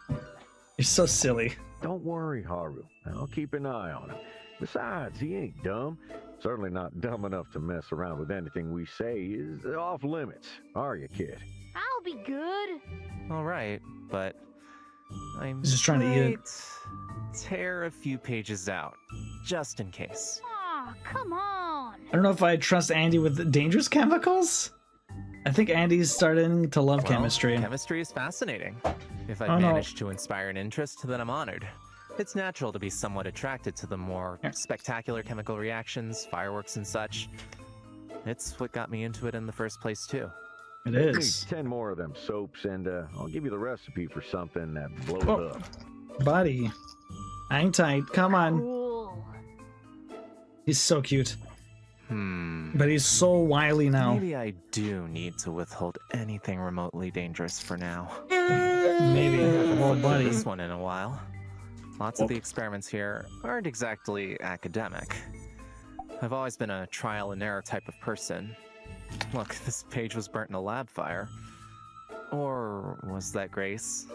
S1: You're so silly.
S15: Don't worry, Haru. I'll keep an eye on him. Besides, he ain't dumb. Certainly not dumb enough to mess around with anything we say is off limits. Are you, kid?
S7: I'll be good.
S18: All right, but I'm
S1: He's just trying to eat it.
S18: Tear a few pages out, just in case.
S7: Aw, come on.
S1: I don't know if I trust Andy with dangerous chemicals. I think Andy's starting to love chemistry.
S18: Chemistry is fascinating. If I've
S1: Oh, no.
S18: managed to inspire an interest, then I'm honored. It's natural to be somewhat attracted to the more spectacular chemical reactions, fireworks and such. It's what got me into it in the first place, too.
S1: It
S15: Need
S1: is.
S15: 10 more of them soaps, and I'll give you the recipe for something that blows
S1: Oh.
S15: up.
S1: Buddy. Hang tight. Come on.
S7: Cool.
S1: He's so cute. But he's so wily now.
S18: Maybe I do need to withhold anything remotely dangerous for now.
S1: Maybe. Oh, buddy.
S18: This one in a while. Lots of the experiments here aren't exactly academic. I've always been a trial and error type of person. Look, this page was burnt in a lab fire. Or was that Grace?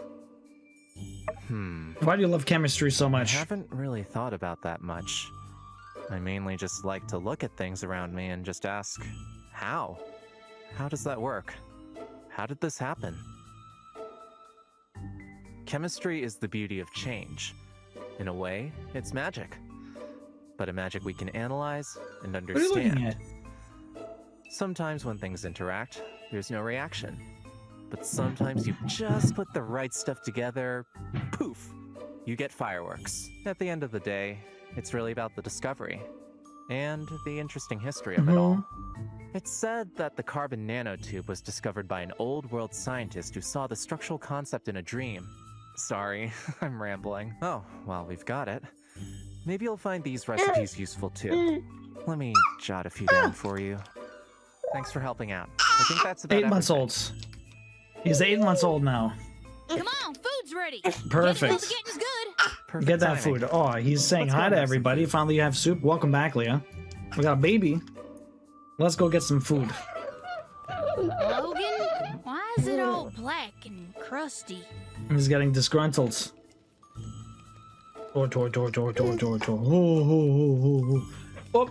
S1: Why do you love chemistry so much?
S18: I haven't really thought about that much. I mainly just like to look at things around me and just ask, how? How does that work? How did this happen? Chemistry is the beauty of change. In a way, it's magic. But a magic we can analyze and
S1: What are you looking
S18: understand.
S1: at?
S18: Sometimes when things interact, there's no reaction. But sometimes you just put the right stuff together, poof, you get fireworks. At the end of the day, it's really about the discovery and the interesting history of it all. It's said that the carbon nanotube was discovered by an old world scientist who saw the structural concept in a dream. Sorry, I'm rambling. Oh, well, we've got it. Maybe you'll find these recipes useful too. Let me jot a few down for you. Thanks for helping out. I think that's about
S1: 8 months old. He's 8 months old now.
S7: Come on, food's ready.
S1: Perfect.
S7: Just getting good.
S1: Get that food. Oh, he's saying hi to everybody. Finally, you have soup. Welcome back, Leah. We got a baby. Let's go get some food.
S7: Logan, why is it all black and crusty?
S1: He's getting disgruntled. Tor. Oh.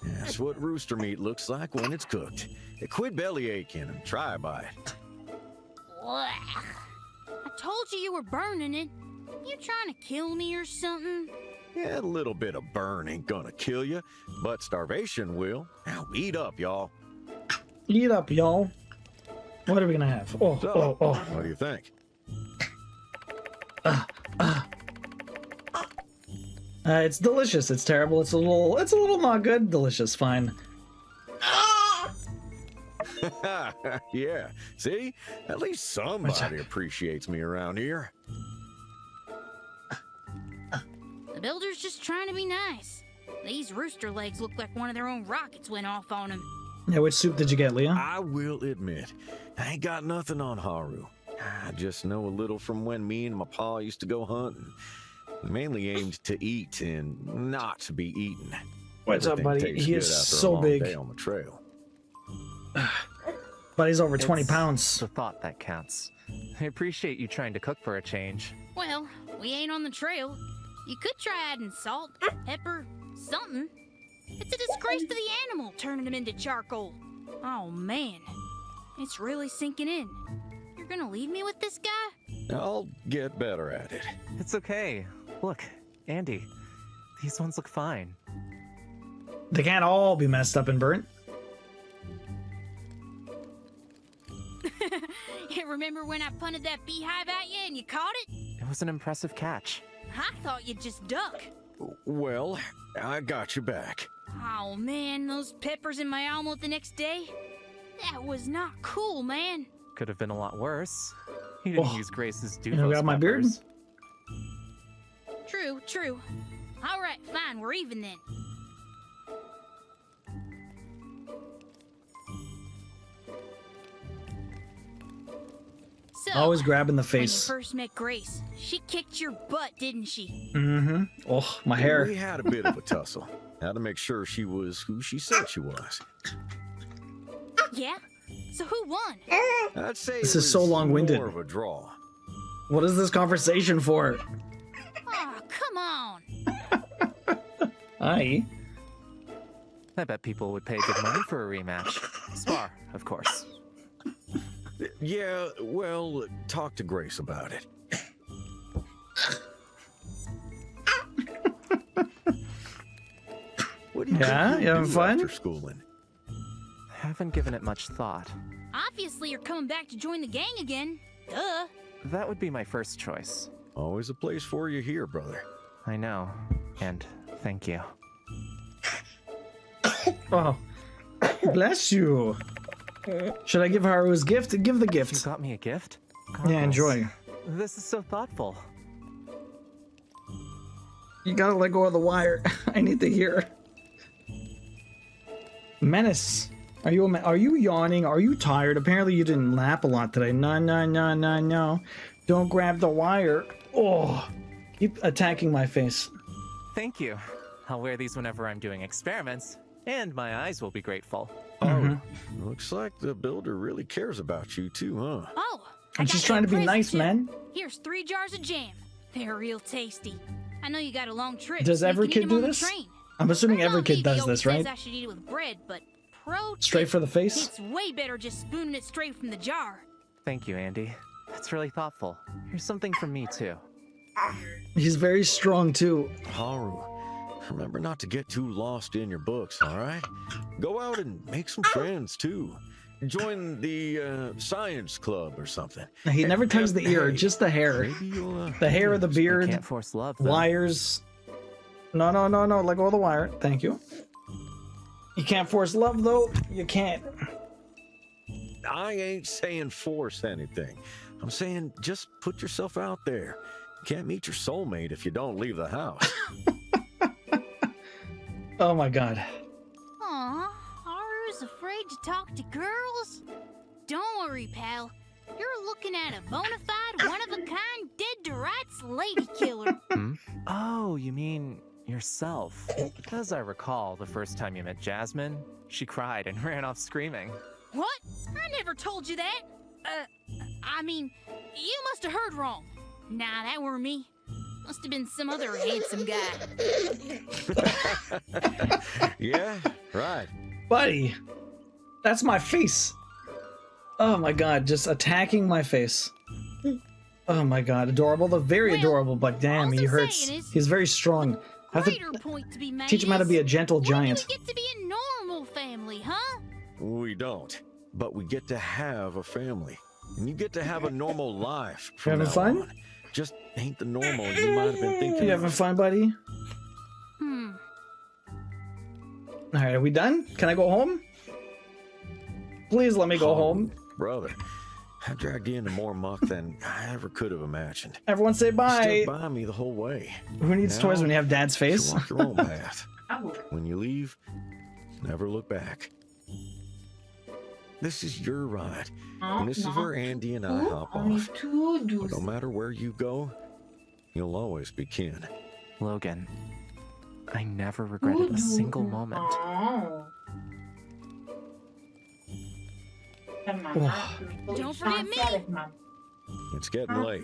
S15: That's what rooster meat looks like when it's cooked. Quit belly aching and try a bite.
S7: Blech. I told you were burning it. You trying to kill me or something?
S15: Yeah, a little bit of burn ain't gonna kill you, but starvation will. Now eat up, y'all.
S1: Eat up, y'all. What are we gonna have? Oh.
S15: What do you think?
S1: It's delicious. It's terrible. It's a little not good. Delicious. Fine.
S15: Yeah, see? At least somebody appreciates me around here.
S7: The builder's just trying to be nice. These rooster legs look like one of their own rockets went off on him.
S1: Yeah, which soup did you get, Leah?
S15: I will admit, I ain't got nothing on Haru. I just know a little from when me and my pa used to go hunting. Mainly aimed to eat and not to be eaten.
S1: What's up, buddy?
S15: Tastes
S1: He
S15: good
S1: is
S15: after a
S1: so
S15: long
S1: big.
S15: day on the trail.
S1: Buddy's over 20
S18: It's
S1: pounds.
S18: the thought that counts. I appreciate you trying to cook for a change.
S7: Well, we ain't on the trail. You could try adding salt, pepper, something. It's a disgrace to the animal turning them into charcoal. Oh man, it's really sinking in. You're gonna leave me with this guy?
S15: I'll get better at it.
S18: It's okay. Look, Andy, these ones look fine.
S1: They can't all be messed up and burnt.
S7: Remember when I punted that beehive at you and you caught it?
S18: It was an impressive catch.
S7: I thought you'd just duck.
S15: Well, I got you back.
S7: Oh man, those peppers in my omelet the next day? That was not cool, man.
S18: Could have been a lot worse. He didn't use Grace's
S1: You know,
S18: Duvos
S1: got my beard?
S18: peppers.
S7: True, true. All right, fine, we're even then. So,
S1: Always grabbing the
S7: when you
S1: face.
S7: first met Grace, she kicked your butt, didn't she?
S1: Mm-hmm. Oh, my hair.
S15: We had a bit of a tussle. Had to make sure she was who she said she was.
S7: Yeah? So who won?
S15: I'd say
S1: This
S15: it
S1: is so
S15: was
S1: long-winded.
S15: more of a draw.
S1: What is this conversation for?
S7: Oh, come on.
S1: Aye.
S18: I bet people would pay good money for a rematch. Spar, of course.
S15: Yeah, well, talk to Grace about it. What do you
S1: Yeah,
S15: think
S1: you
S15: you'll
S1: having
S15: do
S1: fun?
S15: after schooling?
S18: Haven't given it much thought.
S7: Obviously, you're coming back to join the gang again. Duh.
S18: That would be my first choice.
S15: Always a place for you here, brother.
S18: I know, and thank you.
S1: Oh, bless you. Should I give Haru's gift? Give the
S18: You
S1: gift.
S18: got me a gift?
S1: Yeah,
S18: Goggles.
S1: enjoy.
S18: This is so thoughtful.
S1: You gotta let go of the wire. I need to hear. Menace. Are you yawning? Are you tired? Apparently you didn't nap a lot today. No. Don't grab the wire. Oh, keep attacking my face.
S18: Thank you. I'll wear these whenever I'm doing experiments, and my eyes will be grateful.
S1: Mhm.
S15: Looks like the builder really cares about you too, huh?
S7: Oh,
S1: I'm just trying to be nice, man.
S7: Here's 3 jars of jam. They're real tasty. I know you got a long trip.
S1: Does
S7: so you
S1: every
S7: can eat
S1: kid
S7: 'em
S1: do
S7: on the
S1: this?
S7: train.
S1: I'm assuming every kid
S7: He
S1: does
S7: always
S1: this, right?
S7: says I should eat it with bread, but pro
S1: Straight
S7: tip,
S1: for the face?
S7: It's way better just spooning it straight from the jar.
S18: Thank you, Andy. That's really thoughtful. Here's something from me, too.
S1: He's very strong too.
S15: Haru, remember not to get too lost in your books, all right? Go out and make some friends too. Join the science club or something.
S1: He never tugs the ear,
S15: Hey,
S1: just the hair.
S15: maybe you'll,
S1: The hair, the beard,
S18: Can't force love, though.
S1: wires. No. Let go of the wire. Thank you. You can't force love, though. You can't.
S15: I ain't saying force anything. I'm saying just put yourself out there. You can't meet your soulmate if you don't leave the house.
S1: Oh my god.
S7: Aw, Haru's afraid to talk to girls? Don't worry, pal. You're looking at a bona fide, one-of-a-kind, dead-to-rights lady killer.
S18: Oh, you mean yourself. As I recall, the first time you met Jasmine, she cried and ran off screaming.
S7: What? I never told you that. I mean, you must have heard wrong. Nah, that weren't me. Must have been some other handsome guy.
S15: Yeah, right.
S1: Buddy, that's my face. Oh my god, just attacking my face. Oh my god, adorable. The very adorable, but damn, he hurts. He's very strong. I have
S7: Greater
S1: to
S7: point to be made
S1: teach him how to
S7: is,
S1: be a gentle
S7: when
S1: giant.
S7: do we get to be a normal family, huh?
S15: We don't, but we get to have a family. And you get to have a normal life.
S1: You
S15: from
S1: having
S15: now
S1: fun?
S15: on. Just ain't the normal you might have been thinking.
S1: You having fun, buddy? Alright, are we done? Can I go home? Please let me go home.
S15: Brother, I dragged you into more muck than I ever could have imagined.
S1: Everyone say
S15: You
S1: bye.
S15: stood by me the whole way.
S1: Who needs
S15: Now,
S1: toys when you have dad's face?
S15: You walk your own path. When you leave, never look back. This is your ride, and this is where Andy and I hop off. But no matter where you go, you'll always be kin.
S18: Logan, I never regretted a single moment.
S7: Don't forget me.
S15: It's getting late.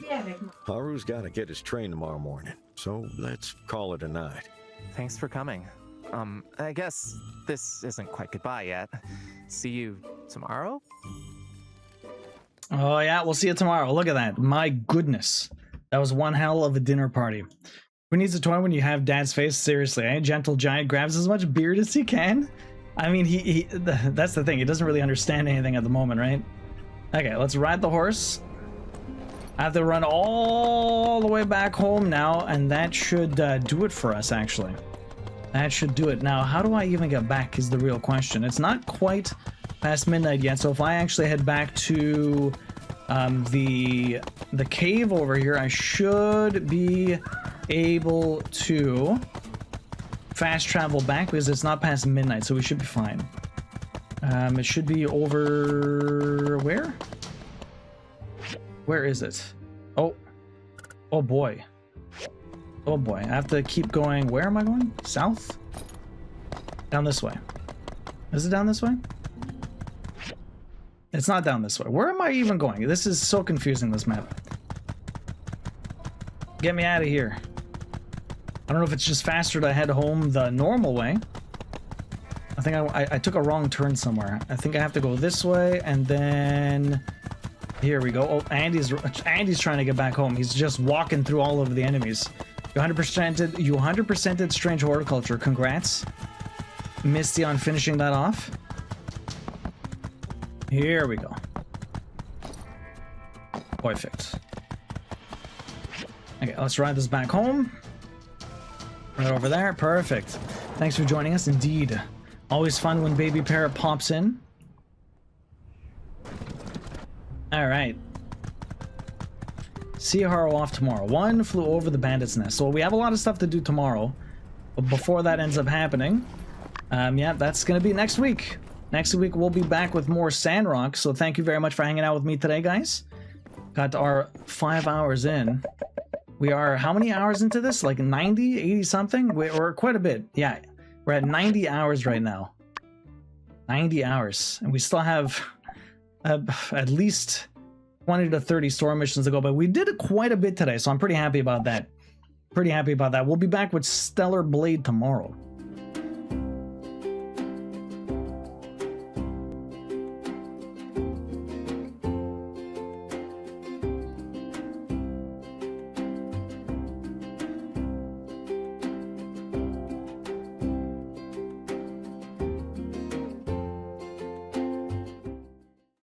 S15: Haru's got to get his train tomorrow morning, so let's call it a night.
S18: Thanks for coming. I guess this isn't quite goodbye yet. See you tomorrow?
S1: Oh yeah, we'll see you tomorrow. Look at that. My goodness. That was one hell of a dinner party. Who needs a toy when you have Dad's face? Seriously, eh? Gentle Giant grabs as much beard as he can. I mean, that's the thing. He doesn't really understand anything at the moment, right? Okay, let's ride the horse. I have to run all the way back home now, and that should do it for us, actually. That should do it. Now, how do I even get back is the real question. It's not quite past midnight yet, so if I actually head back to the cave over here, I should be able to fast travel back because it's not past midnight, so we should be fine. It should be over... where? Where is it? Oh boy. Oh boy, I have to keep going. Where am I going? South? Down this way. Is it down this way? It's not down this way. Where am I even going? This is so confusing, this map. Get me out of here. I don't know if it's just faster to head home the normal way. I think I took a wrong turn somewhere. I think I have to go this way and then... Here we go. Oh, Andy's trying to get back home. He's just walking through all of the enemies. You 100%ed Strange Horticulture. Congrats, Misty, on finishing that off. Here we go. Perfect. Okay, let's ride this back home. Right over there. Perfect. Thanks for joining us. Indeed. Always fun when Baby Parrot pops in. All right. See Haru off tomorrow. One flew over the bandit's nest. So we have a lot of stuff to do tomorrow. But before that ends up happening, yeah, that's going to be next week. Next week, we'll be back with more Sandrock. So thank you very much for hanging out with me today, guys. Got our 5 hours in. We are how many hours into this? Like 90, 80 something? We're quite a bit. Yeah, we're at 90 hours right now. 90 hours. And we still have at least 20 to 30 story missions to go. But we did quite a bit today, so I'm pretty happy about that. Pretty happy about that. We'll be back with Stellar Blade tomorrow.